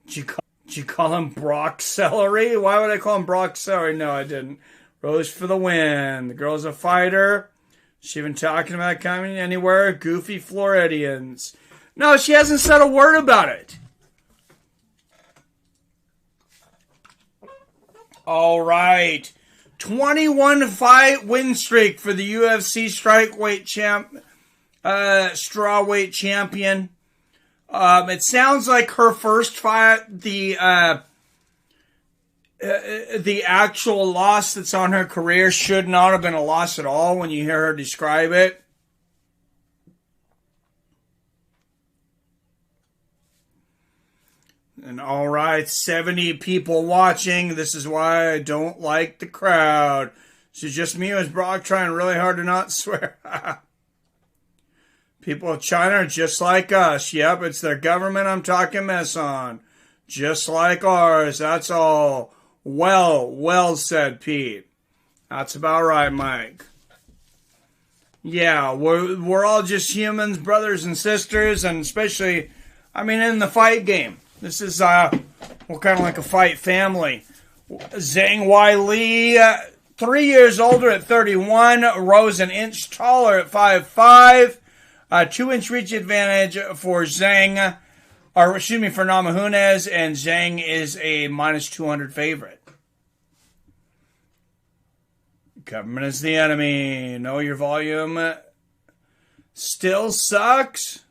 A: Did you call him Brock Celery? Why would I call him Brock Celery? No, I didn't. Rose for the win. The girl's a fighter. She been talking about coming anywhere. Goofy Floridians. No, she hasn't said a word about it. All right. 21-fight win streak for the UFC strawweight champion. It sounds like her first fight, the actual loss that's on her career should not have been a loss at all when you hear her describe it. And all right, 70 people watching. This is why I don't like the crowd. It's just me as Brock trying really hard to not swear. People of China are just like us. Yep, it's their government I'm talking mess on. Just like ours, that's all. Well said, Pete. That's about right, Mike. Yeah, we're all just humans, brothers and sisters, and especially, I mean, in the fight game. This is, we're kind of like a fight family. Zhang Weili, 3 years older at 31, rose an inch taller at 5'5", 2-inch reach advantage for Zhang, or excuse me, for Namajunas, and Zhang is a minus 200 favorite. Government is the enemy. Know your volume. Still sucks.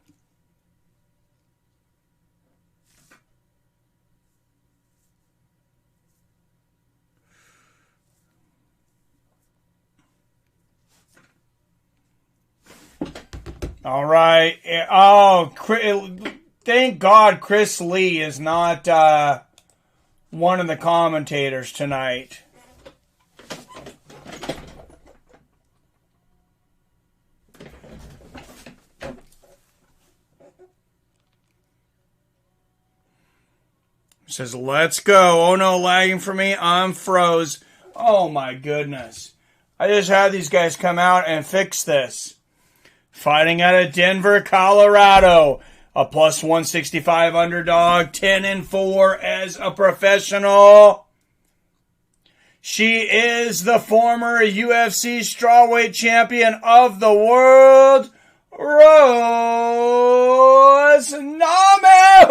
A: All right. Oh, thank God Chris Lee is not one of the commentators tonight. Says, let's go. Oh no, lagging for me. I'm froze. Oh my goodness. I just had these guys come out and fix this. Fighting out of Denver, Colorado. A plus 165 underdog. 10-4 as a professional. She is the former UFC strawweight champion of the world. Rose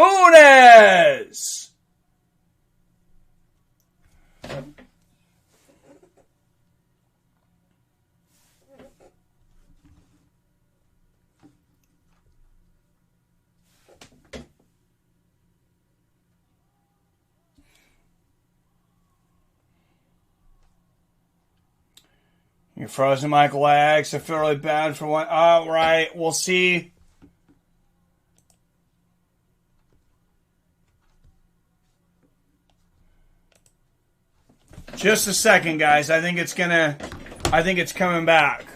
A: Namajunas. You're frozen, Michael X. I feel really bad for one. All right, we'll see. Just a second, guys. I think it's coming back.